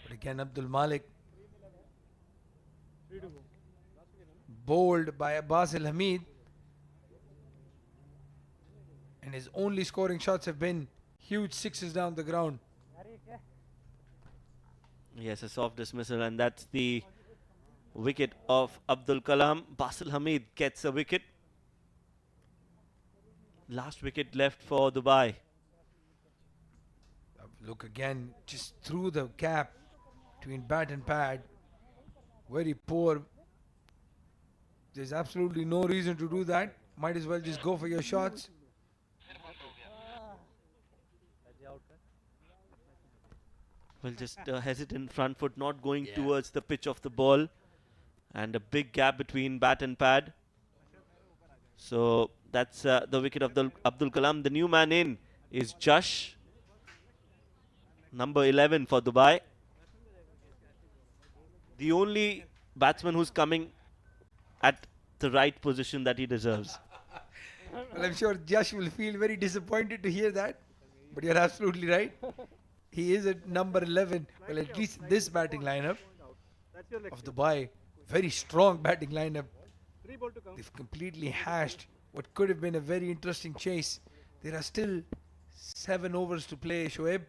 But again, Abdul Malik bowled by Basil Hamid, and his only scoring shots have been huge 6s down the ground. Yes, a soft dismissal, and that's the wicket of Abdul Kalam. Basil Hamid gets a wicket. Last wicket left for Dubai. Look again, just through the gap between bat and pad. Very poor. There's absolutely no reason to do that. Might as well just go for your shots. Well, just hesitant front foot, not going towards the pitch of the ball. And a big gap between bat and pad. So that's the wicket of Abdul Kalam. The new man in is Jash, number 11 for Dubai. The only batsman who's coming at the right position that he deserves. Well, I'm sure Jash will feel very disappointed to hear that. But you're absolutely right. He is at number 11. Well, at least this batting lineup of Dubai. Very strong batting lineup. They've completely hashed what could have been a very interesting chase. There are still 7 overs to play, Shoaib.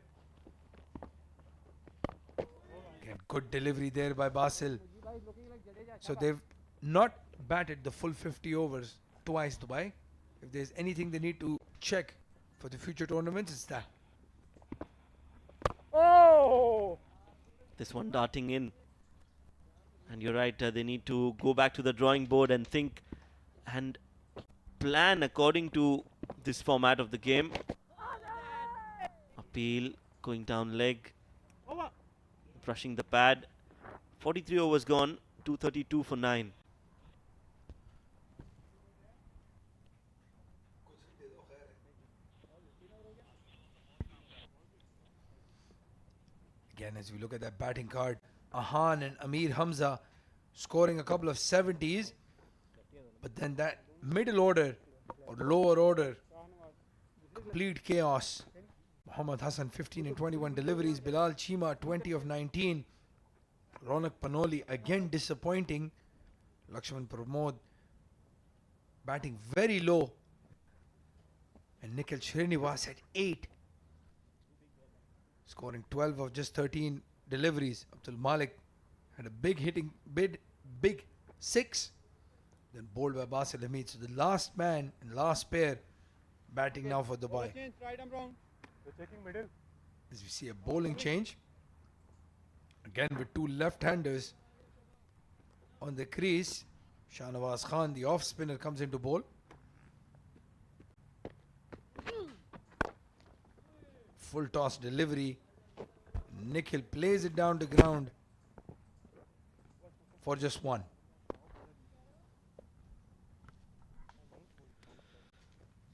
Again, good delivery there by Basil. So they've not batted the full 50 overs twice, Dubai. If there's anything they need to check for the future tournaments, it's that. Oh! This one darting in. And you're right, they need to go back to the drawing board and think and plan according to this format of the game. Appeal, going down leg, brushing the pad. 43 overs gone, 232 for 9. Again, as we look at that batting card, Ahan and Amir Hamza scoring a couple of 70s. But then that middle order or lower order, complete chaos. Muhammad Hassan 15 and 21 deliveries. Bilal Chima 20 of 19. Ronak Panoli again disappointing. Lakshman Pramod batting very low. And Nikhil Srinivas at 8. Scoring 12 of just 13 deliveries. Abdul Malik had a big 6. Then bowled by Basil Hamid. So the last man and last pair batting now for Dubai. As we see a bowling change. Again with two left-handers on the crease. Shahnawaz Khan, the off-spinner, comes into bowl. Full toss delivery. Nikhil plays it down to ground for just 1.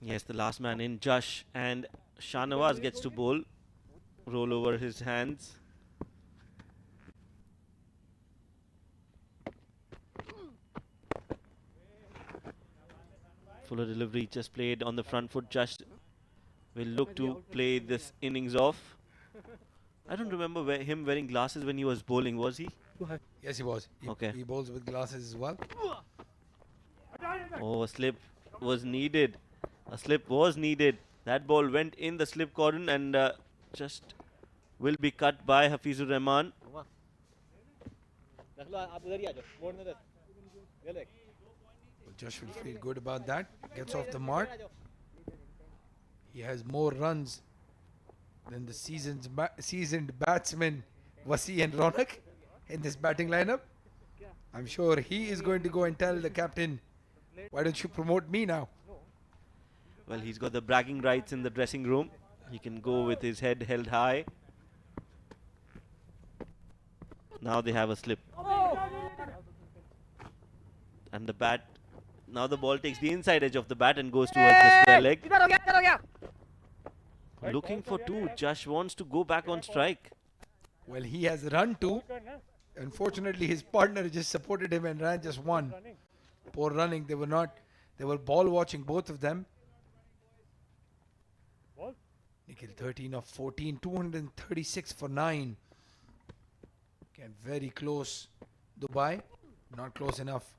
Yes, the last man in, Josh, and Shahnawaz gets to bowl. Roll over his hands. Fuller delivery just played on the front foot. Josh will look to play this innings off. I don't remember him wearing glasses when he was bowling, was he? Yes, he was. He bowls with glasses as well. Oh, a slip was needed. A slip was needed. That ball went in the slip cordon and just will be cut by Hafizur Rahman. Well, Josh will feel good about that. Gets off the mark. He has more runs than the seasoned batsmen Wasi and Ronak in this batting lineup. I'm sure he is going to go and tell the captain, why don't you promote me now? Well, he's got the bragging rights in the dressing room. He can go with his head held high. Now they have a slip. And the bat, now the ball takes the inside edge of the bat and goes towards the square leg. Looking for 2. Josh wants to go back on strike. Well, he has run 2. Unfortunately, his partner just supported him and ran just 1. Poor running. They were ball watching, both of them. Nikhil 13 of 14, 236 for 9. Again, very close. Dubai, not close enough.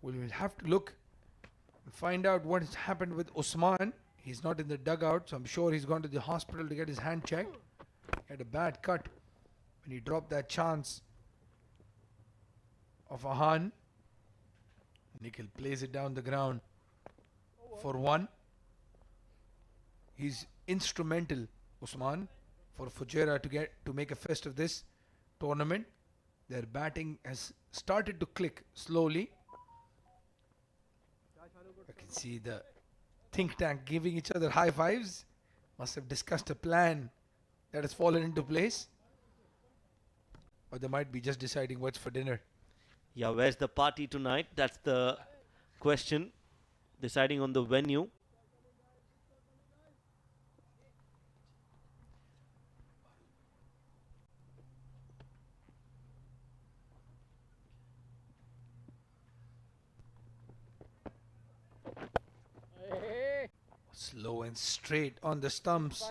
We will have to look and find out what has happened with Usman. He's not in the dugout, so I'm sure he's gone to the hospital to get his hand checked. He had a bad cut when he dropped that chance of Ahan. Nikhil plays it down the ground for 1. He's instrumental, Usman, for Fujairah to make a fest of this tournament. Their batting has started to click slowly. I can see the think tank giving each other high fives. Must have discussed a plan that has fallen into place. Or they might be just deciding what's for dinner. Yeah, where's the party tonight? That's the question. Deciding on the venue. Slow and straight on the stumps.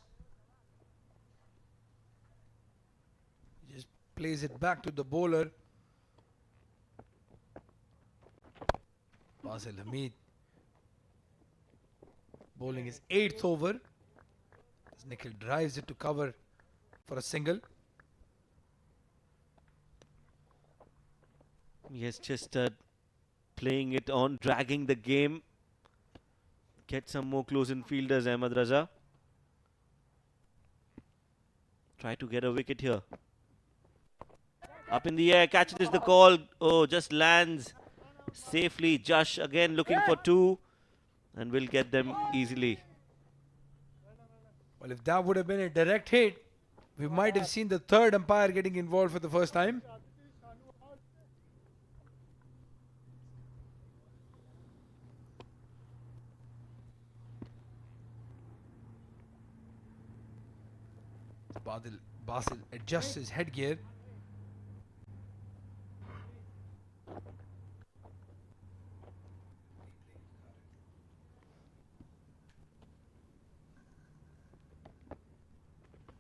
Just plays it back to the bowler. Basil Hamid bowling his 8th over. As Nikhil drives it to cover for a single. Yes, just playing it on, dragging the game. Get some more close-in fielders, Ahmed Raza. Try to get a wicket here. Up in the air, catches the call. Oh, just lands safely. Josh again looking for 2 and will get them easily. Well, if that would have been a direct hit, we might have seen the third umpire getting involved for the first time. Basil adjusts his headgear.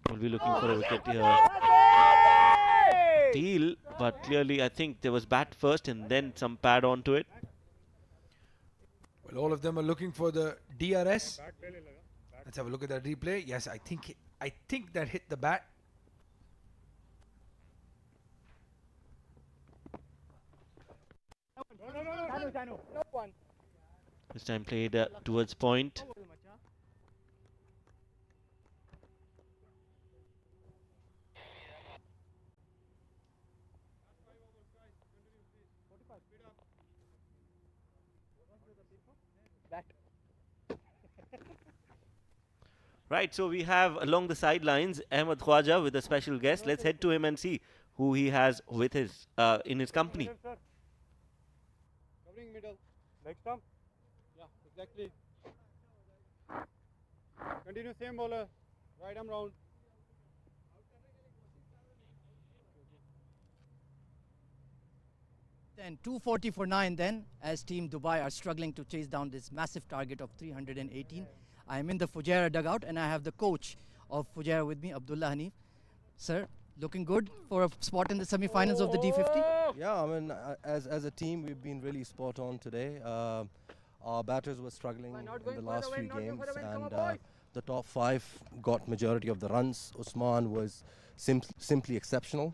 Will be looking for a wicket here. Deal, but clearly I think there was bat first and then some pad onto it. Well, all of them are looking for the DRS. Let's have a look at that replay. Yes, I think that hit the bat. This time played towards point. Right, so we have along the sidelines Ahmed Khwaja with a special guest. Let's head to him and see who he has with his in his company. Covering middle. Next time. Yeah, exactly. Continue same bowler. Right arm round. Then 240 for 9 then, as Team Dubai are struggling to chase down this massive target of 318. I am in the Fujairah dugout and I have the coach of Fujairah with me, Abdullah Hanif. Sir, looking good for a spot in the semi-finals of the D50? Yeah, I mean, as a team, we've been really spot on today. Our batters were struggling in the last few games, and the top 5 got majority of the runs. Usman was simply exceptional.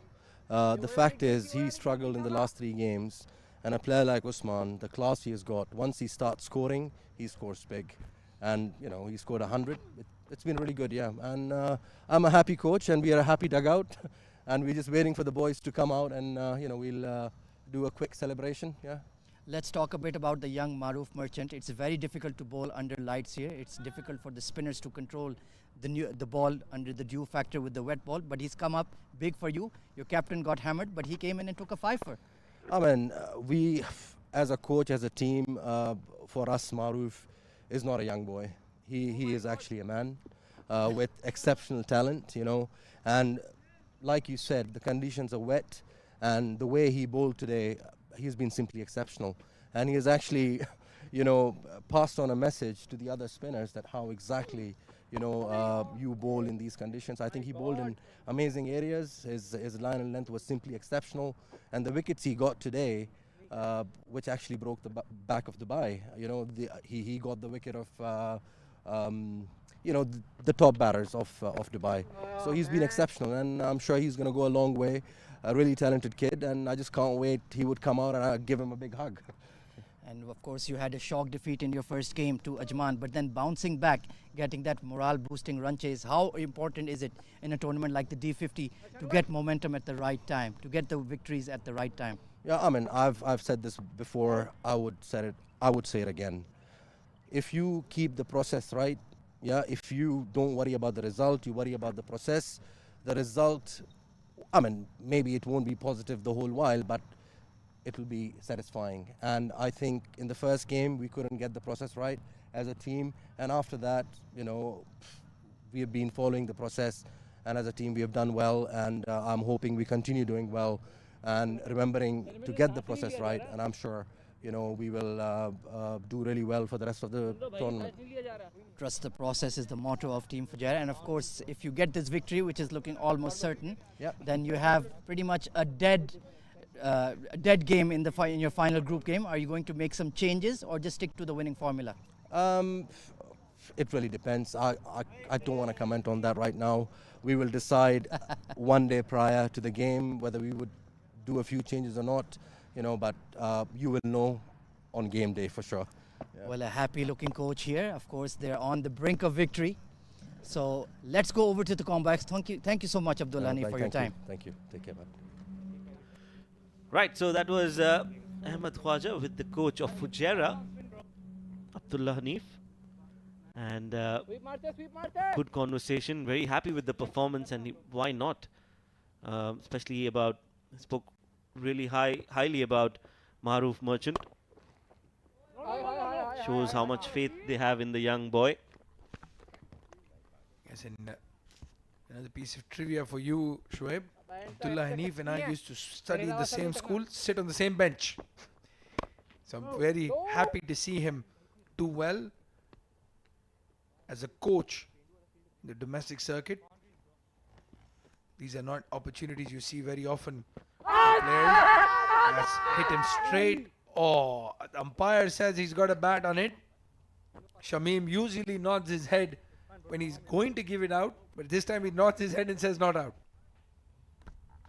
The fact is, he struggled in the last 3 games, and a player like Usman, the class he has got, once he starts scoring, he scores big. And, you know, he scored 100. It's been really good, yeah. And I'm a happy coach, and we are a happy dugout. And we're just waiting for the boys to come out, and, you know, we'll do a quick celebration, yeah. Let's talk a bit about the young Maruf Merchant. It's very difficult to bowl under lights here. It's difficult for the spinners to control the ball under the dew factor with the wet ball. But he's come up big for you. Your captain got hammered, but he came in and took a 5-fer. I mean, we, as a coach, as a team, for us, Maruf is not a young boy. He is actually a man with exceptional talent, you know. And like you said, the conditions are wet, and the way he bowled today, he's been simply exceptional. And he has actually, you know, passed on a message to the other spinners that how exactly, you know, you bowl in these conditions. I think he bowled in amazing areas. His line and length was simply exceptional. And the wickets he got today, which actually broke the back of Dubai. You know, he got the wicket of, you know, the top batters of Dubai. So he's been exceptional, and I'm sure he's going to go a long way. A really talented kid, and I just can't wait. He would come out and I'd give him a big hug. And of course, you had a shock defeat in your first game to Ajman, but then bouncing back, getting that morale-boosting run chase. How important is it in a tournament like the D50 to get momentum at the right time, to get the victories at the right time? Yeah, I mean, I've said this before. I would say it again. If you keep the process right, yeah, if you don't worry about the result, you worry about the process, the result, I mean, maybe it won't be positive the whole while, but it will be satisfying. And I think in the first game, we couldn't get the process right as a team. And after that, you know, we have been following the process. And as a team, we have done well. And I'm hoping we continue doing well and remembering to get the process right. And I'm sure, you know, we will do really well for the rest of the tournament. Trust the process is the motto of Team Fujairah. And of course, if you get this victory, which is looking almost certain, then you have pretty much a dead game in your final group game. Are you going to make some changes or just stick to the winning formula? It really depends. I don't want to comment on that right now. We will decide one day prior to the game whether we would do a few changes or not, you know, but you will know on game day for sure. Yeah. Well, a happy looking coach here. Of course, they're on the brink of victory. So let's go over to the comebacks. Thank you so much, Abdullani, for your time. Thank you. Take care, man. Right, so that was Ahmed Khwaja with the coach of Fujairah, Abdullah Hanif. And good conversation, very happy with the performance, and why not? Especially spoke really highly about Maruf Merchant. Shows how much faith they have in the young boy. Yes, Another piece of trivia for you, Shoaib. Abdullah Hanif and I used to study in the same school, sit on the same bench. So I'm very happy to see him do well as a coach in the domestic circuit. These are not opportunities you see very often. Players has hit him straight. Oh, the umpire says he's got a bat on it. Shamim usually nods his head when he's going to give it out, but this time he nods his head and says not out.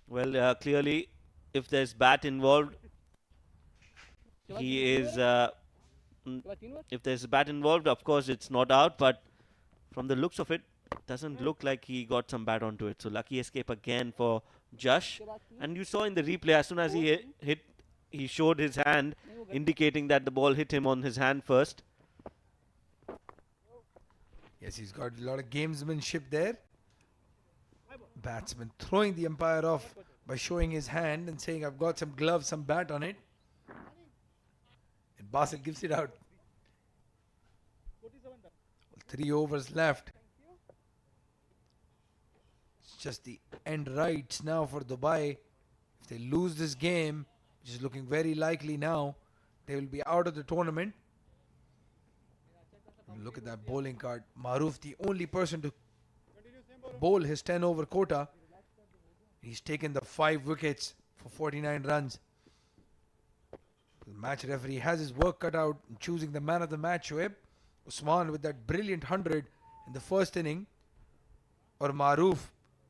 Well, clearly, if there's bat involved, he is. If there's a bat involved, of course it's not out. But from the looks of it, doesn't look like he got some bat onto it. So lucky escape again for Josh. And you saw in the replay, as soon as he hit, he showed his hand, indicating that the ball hit him on his hand first. Yes, he's got a lot of gamesmanship there. Batsman throwing the umpire off by showing his hand and saying, I've got some gloves, some bat on it. And Basil gives it out. 3 overs left. It's just the end rights now for Dubai. If they lose this game, which is looking very likely now, they will be out of the tournament. Look at that bowling card. Maruf, the only person to bowl his 10 over quota. He's taken the 5 wickets for 49 runs. The match referee has his work cut out in choosing the man of the match, Shoaib. Usman with that brilliant 100 in the first inning. Or Maruf,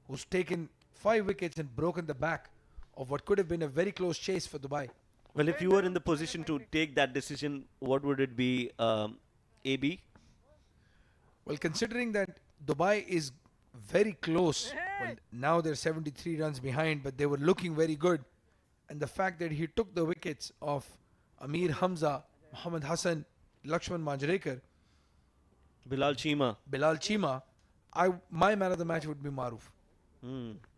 who's taken 5 wickets and broken the back of what could have been a very close chase for Dubai. Well, if you were in the position to take that decision, what would it be, AB? Well, considering that Dubai is very close, well, now they're 73 runs behind, but they were looking very good. And the fact that he took the wickets of Amir Hamza, Mohammad Hassan, Lakshman Manjrekar, Bilal Chima, my man of the match would be Maruf.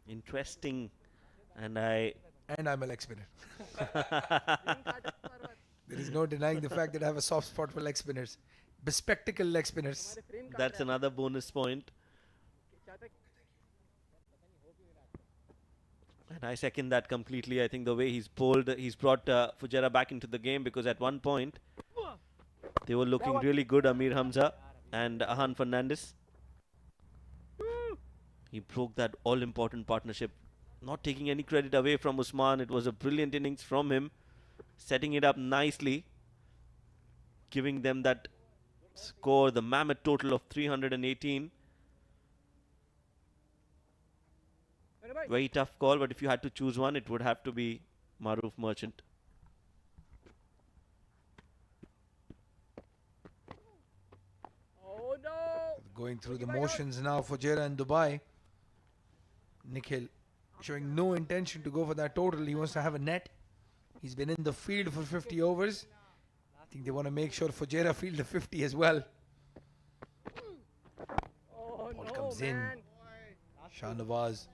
Interesting. And I'm a leg spinner. There is no denying the fact that I have a soft spot for leg spinners. Bespectacled leg spinners. That's another bonus point. And I second that completely. I think the way he's brought Fujairah back into the game, because at one point they were looking really good, Amir Hamza and Ahan Fernandez. He broke that all-important partnership. Not taking any credit away from Usman. It was a brilliant innings from him, setting it up nicely, giving them that score, the mammoth total of 318. Very tough call, but if you had to choose one, it would have to be Maruf Merchant. Oh no! Going through the motions now for Fujairah and Dubai. Nikhil showing no intention to go for that total. He wants to have a net. He's been in the field for 50 overs. I think they want to make sure Fujairah field the 50 as well. Ball comes in. Shahnawaz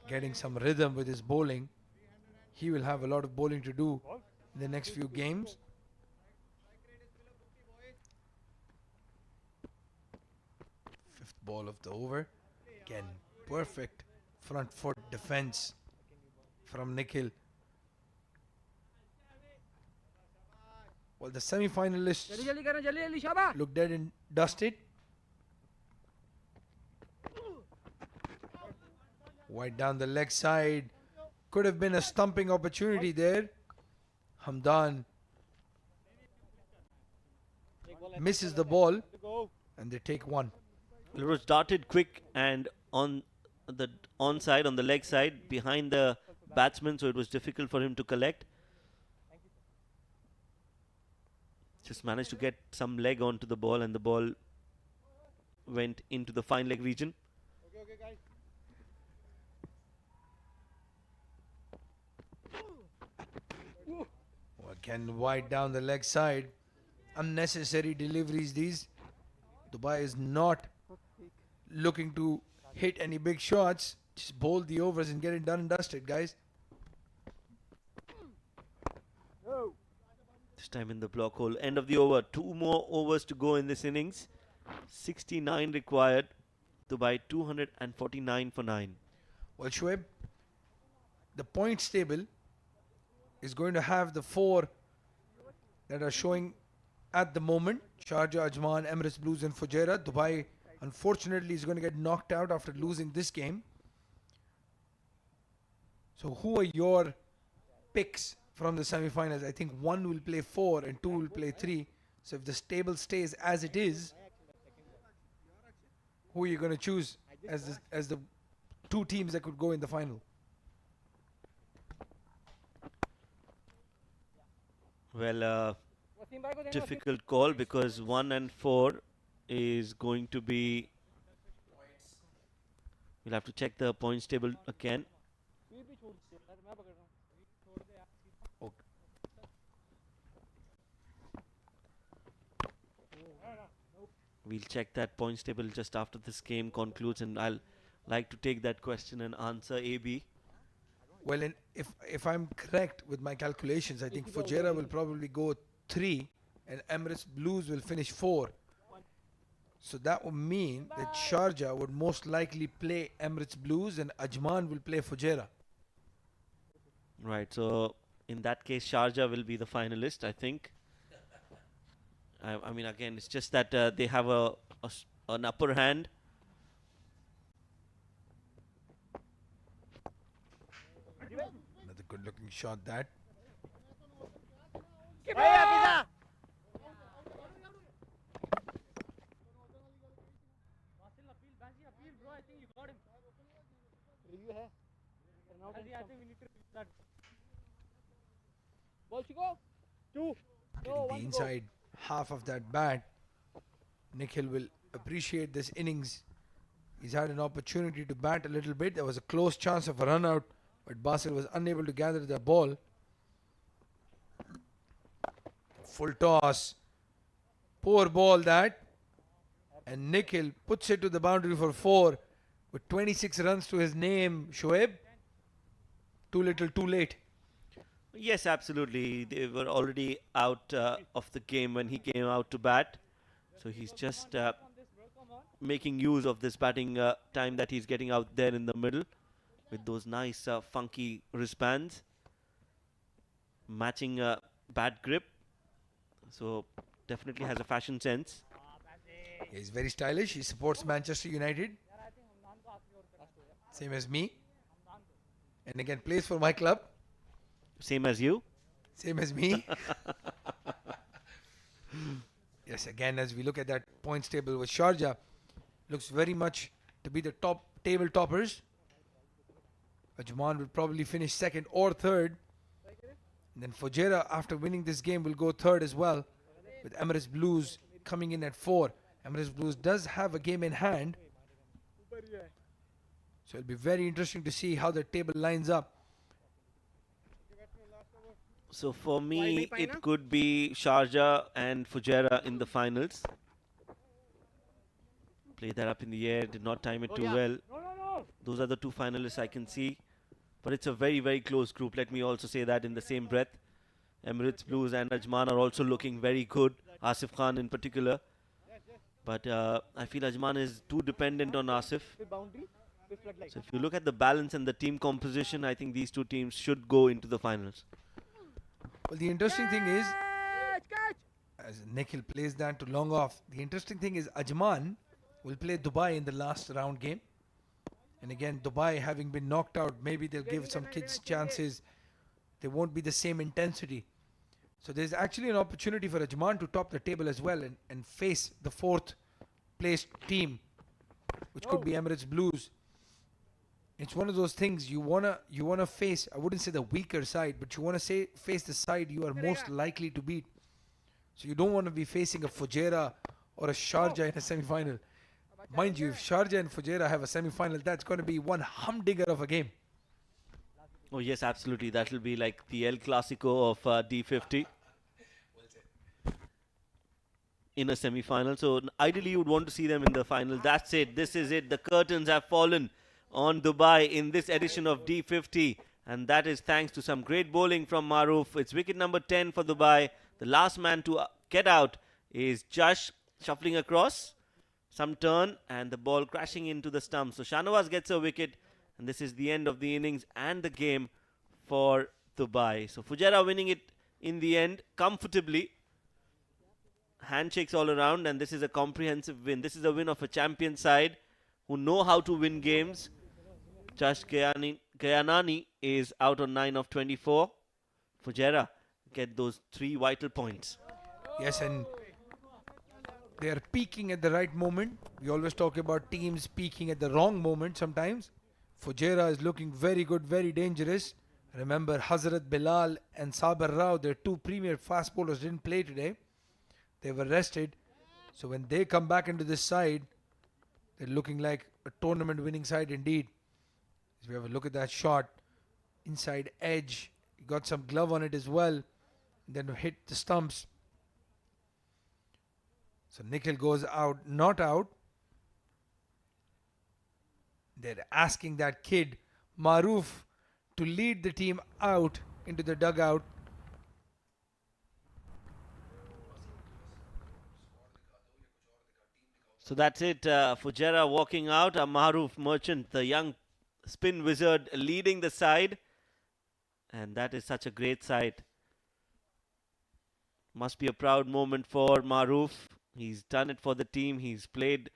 getting some rhythm with his bowling. He will have a lot of bowling to do in the next few games. Fifth ball of the over. Again, perfect front foot defense from Nikhil. Well, the semi-finalists look dead and dusted. Wide down the leg side. Could have been a stumping opportunity there. Hamdan misses the ball and they take one. It was darted quick and on the onside, on the leg side, behind the batsman, so it was difficult for him to collect. Just managed to get some leg onto the ball, and the ball went into the fine leg region. Again, wide down the leg side. Unnecessary deliveries these. Dubai is not looking to hit any big shots. Just bowl the overs and get it done and dusted, guys. This time in the block hole. End of the over. 2 more overs to go in this innings. 69 required. Dubai 249 for 9. Well, Shoaib, the points table is going to have the 4 that are showing at the moment: Sharjah, Ajman, Emirates Blues and Fujairah. Dubai, unfortunately, is going to get knocked out after losing this game. So who are your picks from the semi-finals? I think 1 will play 4 and 2 will play 3. So if the table stays as it is, who are you going to choose as the 2 teams that could go in the final? Well, difficult call because 1 and 4 is going to be. We'll have to check the points table again. We'll check that points table just after this game concludes, and I'll like to take that question and answer AB. Well, if I'm correct with my calculations, I think Fujairah will probably go 3 and Emirates Blues will finish 4. So that would mean that Sharjah would most likely play Emirates Blues and Ajman will play Fujairah. Right, so in that case, Sharjah will be the finalist, I think. I mean, again, it's just that they have an upper hand. Another good looking shot that. Getting the inside half of that bat. Nikhil will appreciate this innings. He's had an opportunity to bat a little bit. There was a close chance of a run out, but Basil was unable to gather the ball. Full toss. Poor ball that. And Nikhil puts it to the boundary for 4 with 26 runs to his name. Shoaib, too little, too late. Yes, absolutely. They were already out of the game when he came out to bat. So he's just making use of this batting time that he's getting out there in the middle with those nice funky wristbands. Matching bat grip. So definitely has a fashion sense. He's very stylish. He supports Manchester United. Same as me. And again, plays for my club. Same as you. Same as me. Yes, again, as we look at that points table with Sharjah, looks very much to be the top table toppers. Ajman will probably finish 2nd or 3rd. And then Fujairah, after winning this game, will go 3rd as well, with Emirates Blues coming in at 4. Emirates Blues does have a game in hand. So it'll be very interesting to see how the table lines up. So for me, it could be Sharjah and Fujairah in the finals. Played that up in the air, did not time it too well. Those are the 2 finalists I can see. But it's a very, very close group. Let me also say that in the same breath. Emirates Blues and Ajman are also looking very good. Asif Khan in particular. But I feel Ajman is too dependent on Asif. So if you look at the balance and the team composition, I think these 2 teams should go into the finals. Well, the interesting thing is, as Nikhil plays that to long off, the interesting thing is Ajman will play Dubai in the last round game. And again, Dubai having been knocked out, maybe they'll give some kids chances. They won't be the same intensity. So there's actually an opportunity for Ajman to top the table as well and face the 4th placed team, which could be Emirates Blues. It's one of those things you wanna face. I wouldn't say the weaker side, but you wanna face the side you are most likely to beat. So you don't want to be facing a Fujairah or a Sharjah in a semi-final. Mind you, if Sharjah and Fujairah have a semi-final, that's going to be one humdinger of a game. Oh yes, absolutely. That will be like the El Clasico of D50 in a semi-final. So ideally, you would want to see them in the final. That's it. This is it. The curtains have fallen on Dubai in this edition of D50, and that is thanks to some great bowling from Maroof. It's wicket number 10 for Dubai. The last man to get out is Josh, shuffling across. some turn and the ball crashing into the stump. So Shahnawaz gets a wicket and this is the end of the innings and the game for Dubai. So Fujairah winning it in the end comfortably. Handshakes all around, and this is a comprehensive win. This is a win of a champion side who know how to win games. Josh Gayanani is out on 9 of 24. Fujairah get those 3 vital points. Yes, and they are peaking at the right moment. We always talk about teams peaking at the wrong moment sometimes. Fujairah is looking very good, very dangerous. Remember, Hazrat Bilal and Sabar Rao, their 2 premier fast bowlers, didn't play today. They were rested. So when they come back into this side, they're looking like a tournament winning side indeed. If we have a look at that shot, inside edge, he got some glove on it as well, then hit the stumps. So Nikhil goes out, not out. They're asking that kid, Maroof, to lead the team out into the dugout. So that's it. Fujairah walking out. Maroof Merchant, the young spin wizard, leading the side. And that is such a great sight. Must be a proud moment for Maroof. He's done it for the team. He's played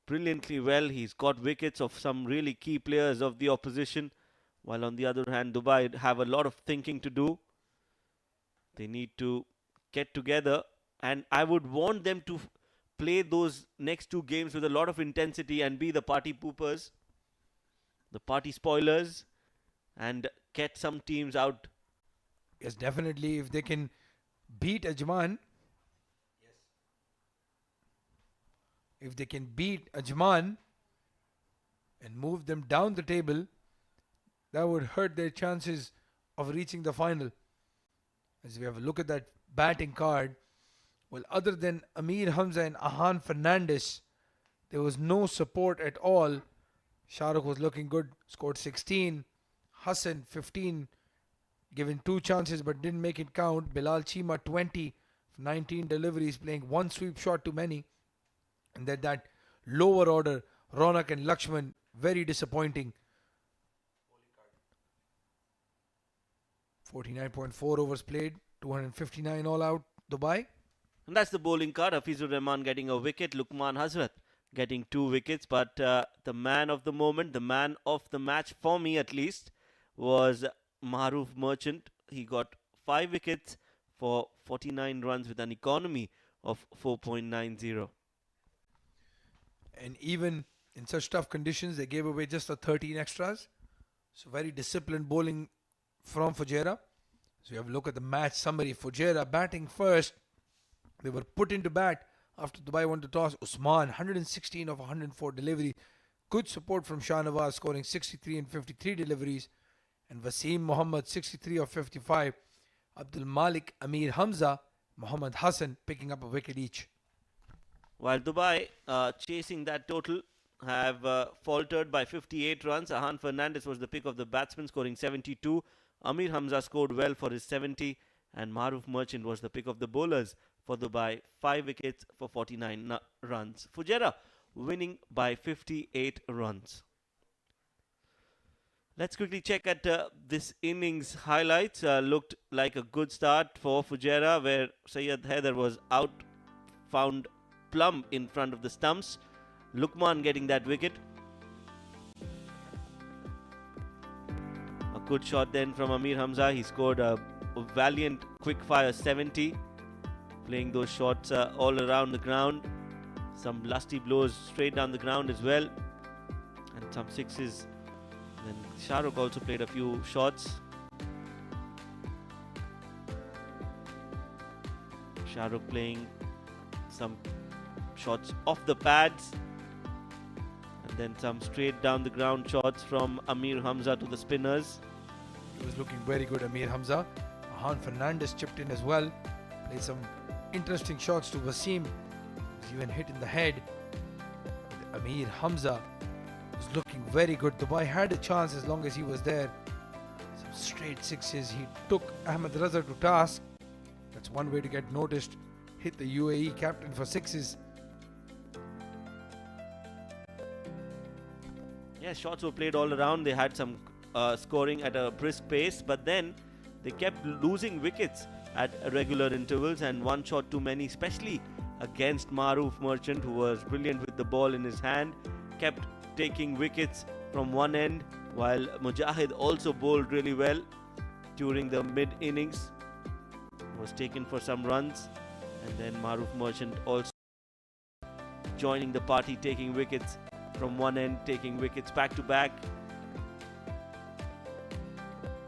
brilliantly well. He's got wickets of some really key players of the opposition. While on the other hand, Dubai have a lot of thinking to do. They need to get together. And I would want them to play those next 2 games with a lot of intensity and be the party poopers, the party spoilers, and get some teams out. Yes, definitely. If they can beat Ajman, if they can beat Ajman and move them down the table, that would hurt their chances of reaching the final. As we have a look at that batting card, well, other than Amir Hamza and Ahan Fernandez, there was no support at all. Shahrukh was looking good, scored 16. Hassan 15, given 2 chances but didn't make it count. Bilal Chima 20, 19 deliveries, playing 1 sweep shot too many. And then that lower order, Ronak and Lakshman, very disappointing. 49.4 overs played, 259 all out, Dubai. And that's the bowling card. Hafizur Rahman getting a wicket. Luqman Hazrat getting 2 wickets. But the man of the moment, the man of the match for me at least, was Maroof Merchant. He got 5 wickets for 49 runs with an economy of 4.90. And even in such tough conditions, they gave away just the 13 extras. So very disciplined bowling from Fujairah. So you have a look at the match summary. Fujairah batting first. They were put into bat after Dubai won the toss. Usman, 116 of 104 delivery. Good support from Shahnawaz, scoring 63 and 53 deliveries. And Wasim Muhammad, 63 of 55. Abdul Malik, Amir Hamza, Muhammad Hassan picking up a wicket each. While Dubai, chasing that total, have faltered by 58 runs. Ahan Fernandez was the pick of the batsmen, scoring 72. Amir Hamza scored well for his 70. And Maroof Merchant was the pick of the bowlers for Dubai. 5 wickets for 49 runs. Fujairah winning by 58 runs. Let's quickly check at this innings highlights. Looked like a good start for Fujairah, where Syed Haider was out, found plumb in front of the stumps. Luqman getting that wicket. A good shot then from Amir Hamza. He scored a valiant quick fire 70. Playing those shots all around the ground. Some lusty blows straight down the ground as well. And some sixes. Then Shahrukh also played a few shots. Shahrukh playing some shots off the pads. And then some straight down the ground shots from Amir Hamza to the spinners. He was looking very good, Amir Hamza. Ahan Fernandez chipped in as well. Played some interesting shots to Wasim. Was even hit in the head. But Amir Hamza was looking very good. Dubai had a chance as long as he was there. Some straight sixes. He took Ahmed Raza to task. That's one way to get noticed. Hit the UAE captain for sixes. Yeah, shots were played all around. They had some scoring at a brisk pace, but then they kept losing wickets at regular intervals, and one shot too many, especially against Maruf Merchant, who was brilliant with the ball in his hand, kept taking wickets from one end, while Mujahid also bowled really well during the mid-innings, was taken for some runs, and then Maruf Merchant also joining the party, taking wickets from one end, taking wickets back to back.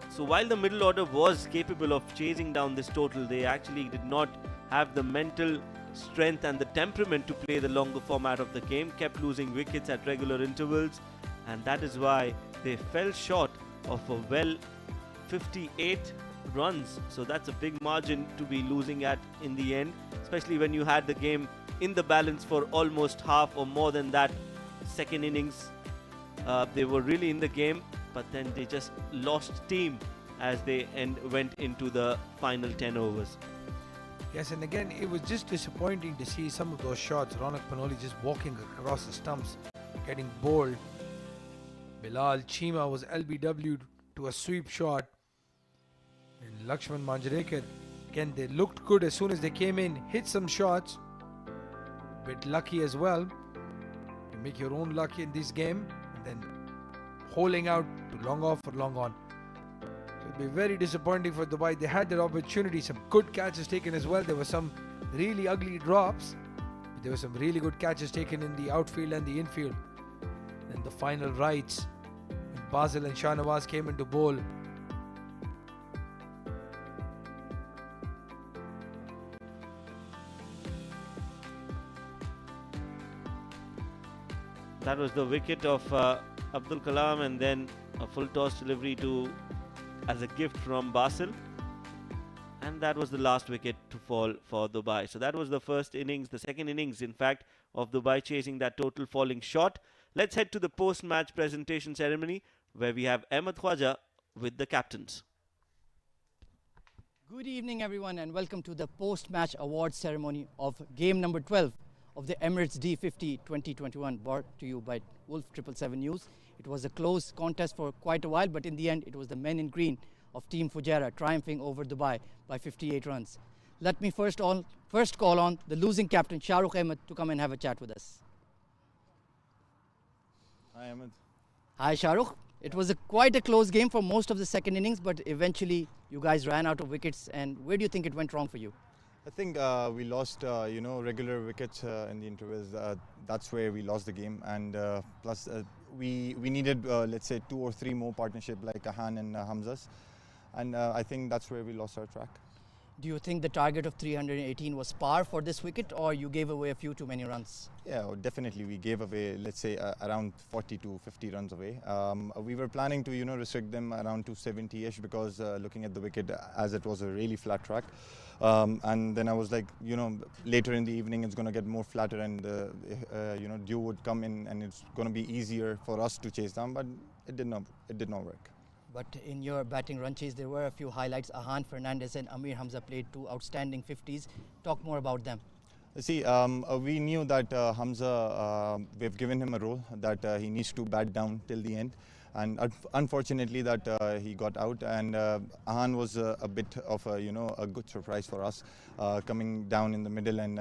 So while the middle order was capable of chasing down this total, they actually did not have the mental strength and the temperament to play the longer format of the game, kept losing wickets at regular intervals, and that is why they fell short of a well 58 runs. So that's a big margin to be losing at in the end, especially when you had the game in the balance for almost half or more than that second innings. They were really in the game, but then they just lost steam as they went into the final 10 overs. Yes, and again, it was just disappointing to see some of those shots. Ronak Panoli just walking across the stumps, getting bowled. Bilal Chima was LBW'd to a sweep shot. And Lakshman Manjrekar, again, they looked good as soon as they came in, hit some shots. Bit lucky as well. You make your own luck in this game, and then holding out to long off or long on. So it'll be very disappointing for Dubai. They had their opportunity, some good catches taken as well. There were some really ugly drops, but there were some really good catches taken in the outfield and the infield. And the final rights, when Basil and Shahnawaz came into bowl. That was the wicket of Abdul Kalam, and then a full toss delivery as a gift from Basil, and that was the last wicket to fall for Dubai. So that was the first innings, the second innings in fact, of Dubai chasing that total, falling short. Let's head to the post-match presentation ceremony where we have Ahmed Khwaja with the captains. Good evening everyone, and welcome to the post-match award ceremony of game number 12 of the Emirates D50 2021, brought to you by WOLF777 News. It was a close contest for quite a while, but in the end it was the men in green of Team Fujairah triumphing over Dubai by 58 runs. Let me first call on the losing captain Shahrukh Ahmed to come and have a chat with us. Hi Ahmed. Hi Shahrukh. It was quite a close game for most of the second innings, but eventually you guys ran out of wickets. And where do you think it went wrong for you? I think we lost, regular wickets in the intervals. That's where we lost the game, and plus we needed, let's say, 2 or 3 more partnership like Ahan and Hamza's, and I think that's where we lost our track. Do you think the target of 318 was par for this wicket, or you gave away a few too many runs? Yeah, definitely we gave away, let's say, around 40 to 50 runs away. We were planning to, restrict them around 270-ish because looking at the wicket as it was a really flat track. And then I was like, later in the evening it's going to get more flatter, and dew would come in and it's going to be easier for us to chase down, but it did not work. But in your batting run chase, there were a few highlights. Ahan Fernandez and Amir Hamza played 2 outstanding 50s. Talk more about them. See, we knew that Hamza, we've given him a role that he needs to bat down till the end. And unfortunately that he got out, and Ahan was a bit of a good surprise for us, coming down in the middle and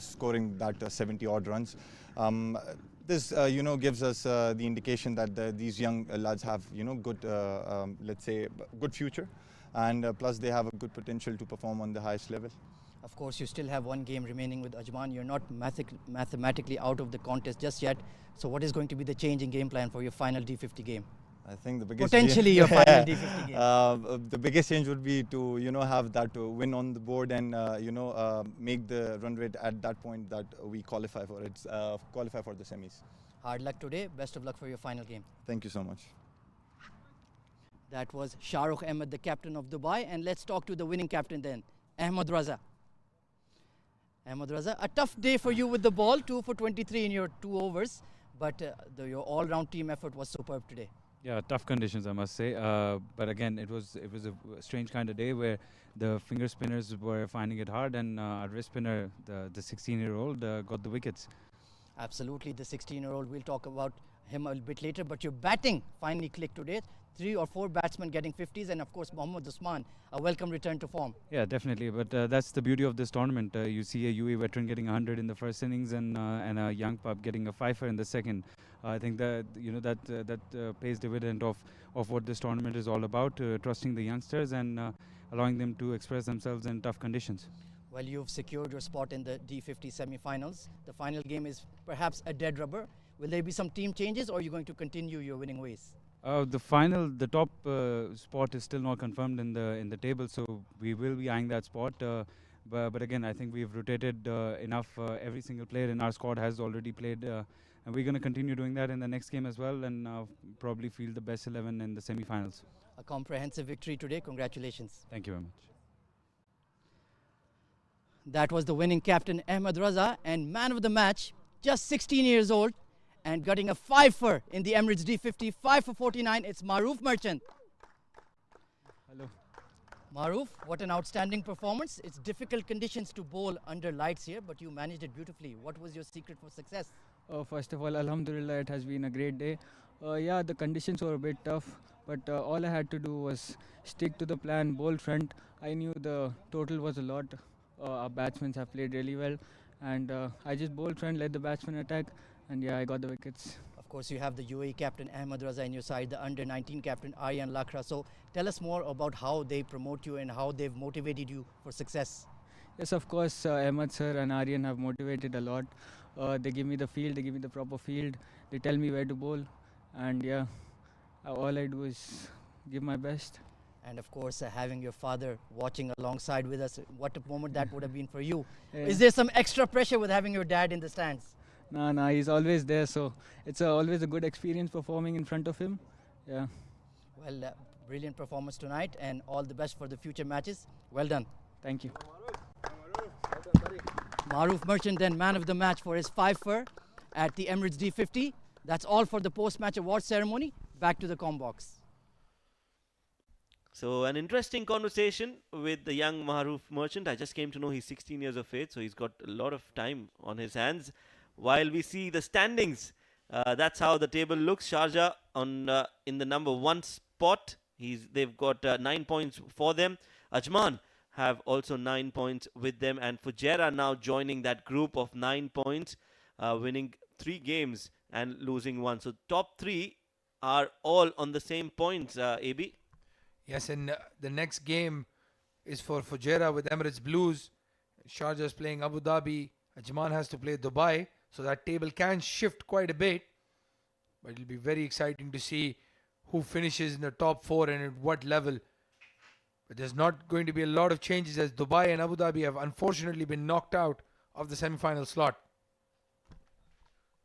scoring that 70 odd runs. This gives us the indication that these young lads have good, let's say, good future, and plus they have a good potential to perform on the highest level. Of course, you still have 1 game remaining with Ajman. You're not mathematically out of the contest just yet. So what is going to be the change in game plan for your final D50 game? I think the biggest potentially your final D50 game. The biggest change would be to have that win on the board and make the run rate at that point that we qualify for it, qualify for the semis. Hard luck today. Best of luck for your final game. Thank you so much. That was Shahrukh Ahmed, the captain of Dubai, and let's talk to the winning captain then, Ahmed Raza. Ahmed Raza, a tough day for you with the ball, 2 for 23 in your 2 overs, but your all-round team effort was superb today. Yeah, tough conditions, I must say. But again, it was a strange kind of day where the finger spinners were finding it hard, and our wrist spinner, the 16-year-old, got the wickets. Absolutely, the 16-year-old. We'll talk about him a bit later, but your batting finally clicked today. 3 or 4 batsmen getting 50s, and of course Mohammad Usman, a welcome return to form. Yeah, definitely. But that's the beauty of this tournament. You see a UAE veteran getting 100 in the first innings and a young pup getting a fifer in the second. I think that that pays dividend of what this tournament is all about, trusting the youngsters and allowing them to express themselves in tough conditions. Well, you've secured your spot in the D50 semi-finals. The final game is perhaps a dead rubber. Will there be some team changes, or are you going to continue your winning ways? The top spot is still not confirmed in the table, so we will be eyeing that spot. But again, I think we've rotated enough. Every single player in our squad has already played, and we're going to continue doing that in the next game as well, and probably field the best 11 in the semi-finals. A comprehensive victory today. Congratulations. Thank you very much. That was the winning captain Ahmed Raza, and man of the match, just 16 years old, and getting a 5-for in the Emirates D50, 5 for 49. It's Maroof Merchant. Hello. Maroof, what an outstanding performance. It's difficult conditions to bowl under lights here, but you managed it beautifully. What was your secret for success? First of all, Alhamdulillah, it has been a great day. Yeah, the conditions were a bit tough, but all I had to do was stick to the plan, bowl front. I knew the total was a lot. Our batsmen have played really well, and I just bowled front, let the batsmen attack, and yeah, I got the wickets. Of course, you have the UAE captain Ahmed Raza in your side, the under-19 captain Aryan Lakra. So tell us more about how they promote you and how they've motivated you for success. Yes, of course, Ahmed sir and Aryan have motivated a lot. They give me the field, they give me the proper field, they tell me where to bowl, and yeah, all I do is give my best. And of course, having your father watching alongside with us, what a moment that would have been for you. Yeah. Is there some extra pressure with having your dad in the stands? No, he's always there, so it's always a good experience performing in front of him. Yeah. Well, brilliant performance tonight, and all the best for the future matches. Well done. Thank you. Maroof Merchant, then man of the match for his 5-for at the Emirates D50. That's all for the post-match award ceremony. Back to the Combox. So an interesting conversation with the young Maroof Merchant. I just came to know he's 16 years of age, so he's got a lot of time on his hands. While we see the standings, that's how the table looks. Sharjah in the number 1 spot. They've got 9 points for them. Ajman have also 9 points with them, and Fujairah now joining that group of 9 points, winning 3 games and losing 1. So top 3 are all on the same points, AB. Yes, and the next game is for Fujairah with Emirates Blues. Sharjah is playing Abu Dhabi. Ajman has to play Dubai. So that table can shift quite a bit. But it'll be very exciting to see who finishes in the top 4 and at what level. But there's not going to be a lot of changes, as Dubai and Abu Dhabi have unfortunately been knocked out of the semi-final slot.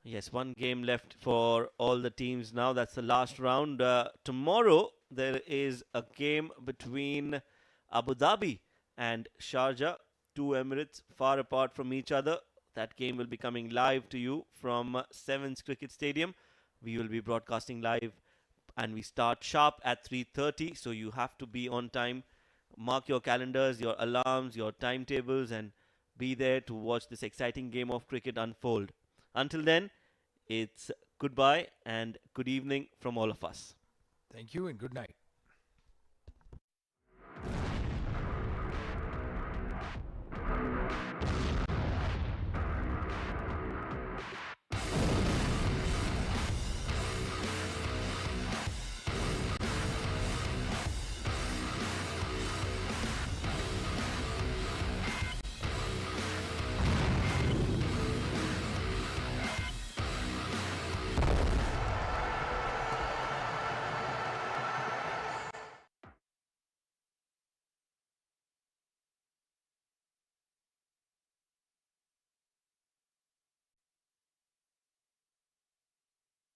Yes, 1 game left for all the teams now. That's the last round. Tomorrow, there is a game between Abu Dhabi and Sharjah. 2 Emirates far apart from each other. That game will be coming live to you from Sevens Cricket Stadium. We will be broadcasting live, and we start sharp at 3:30. So you have to be on time. Mark your calendars, your alarms, your timetables, and be there to watch this exciting game of cricket unfold. Until then, it's goodbye and good evening from all of us. Thank you and good night.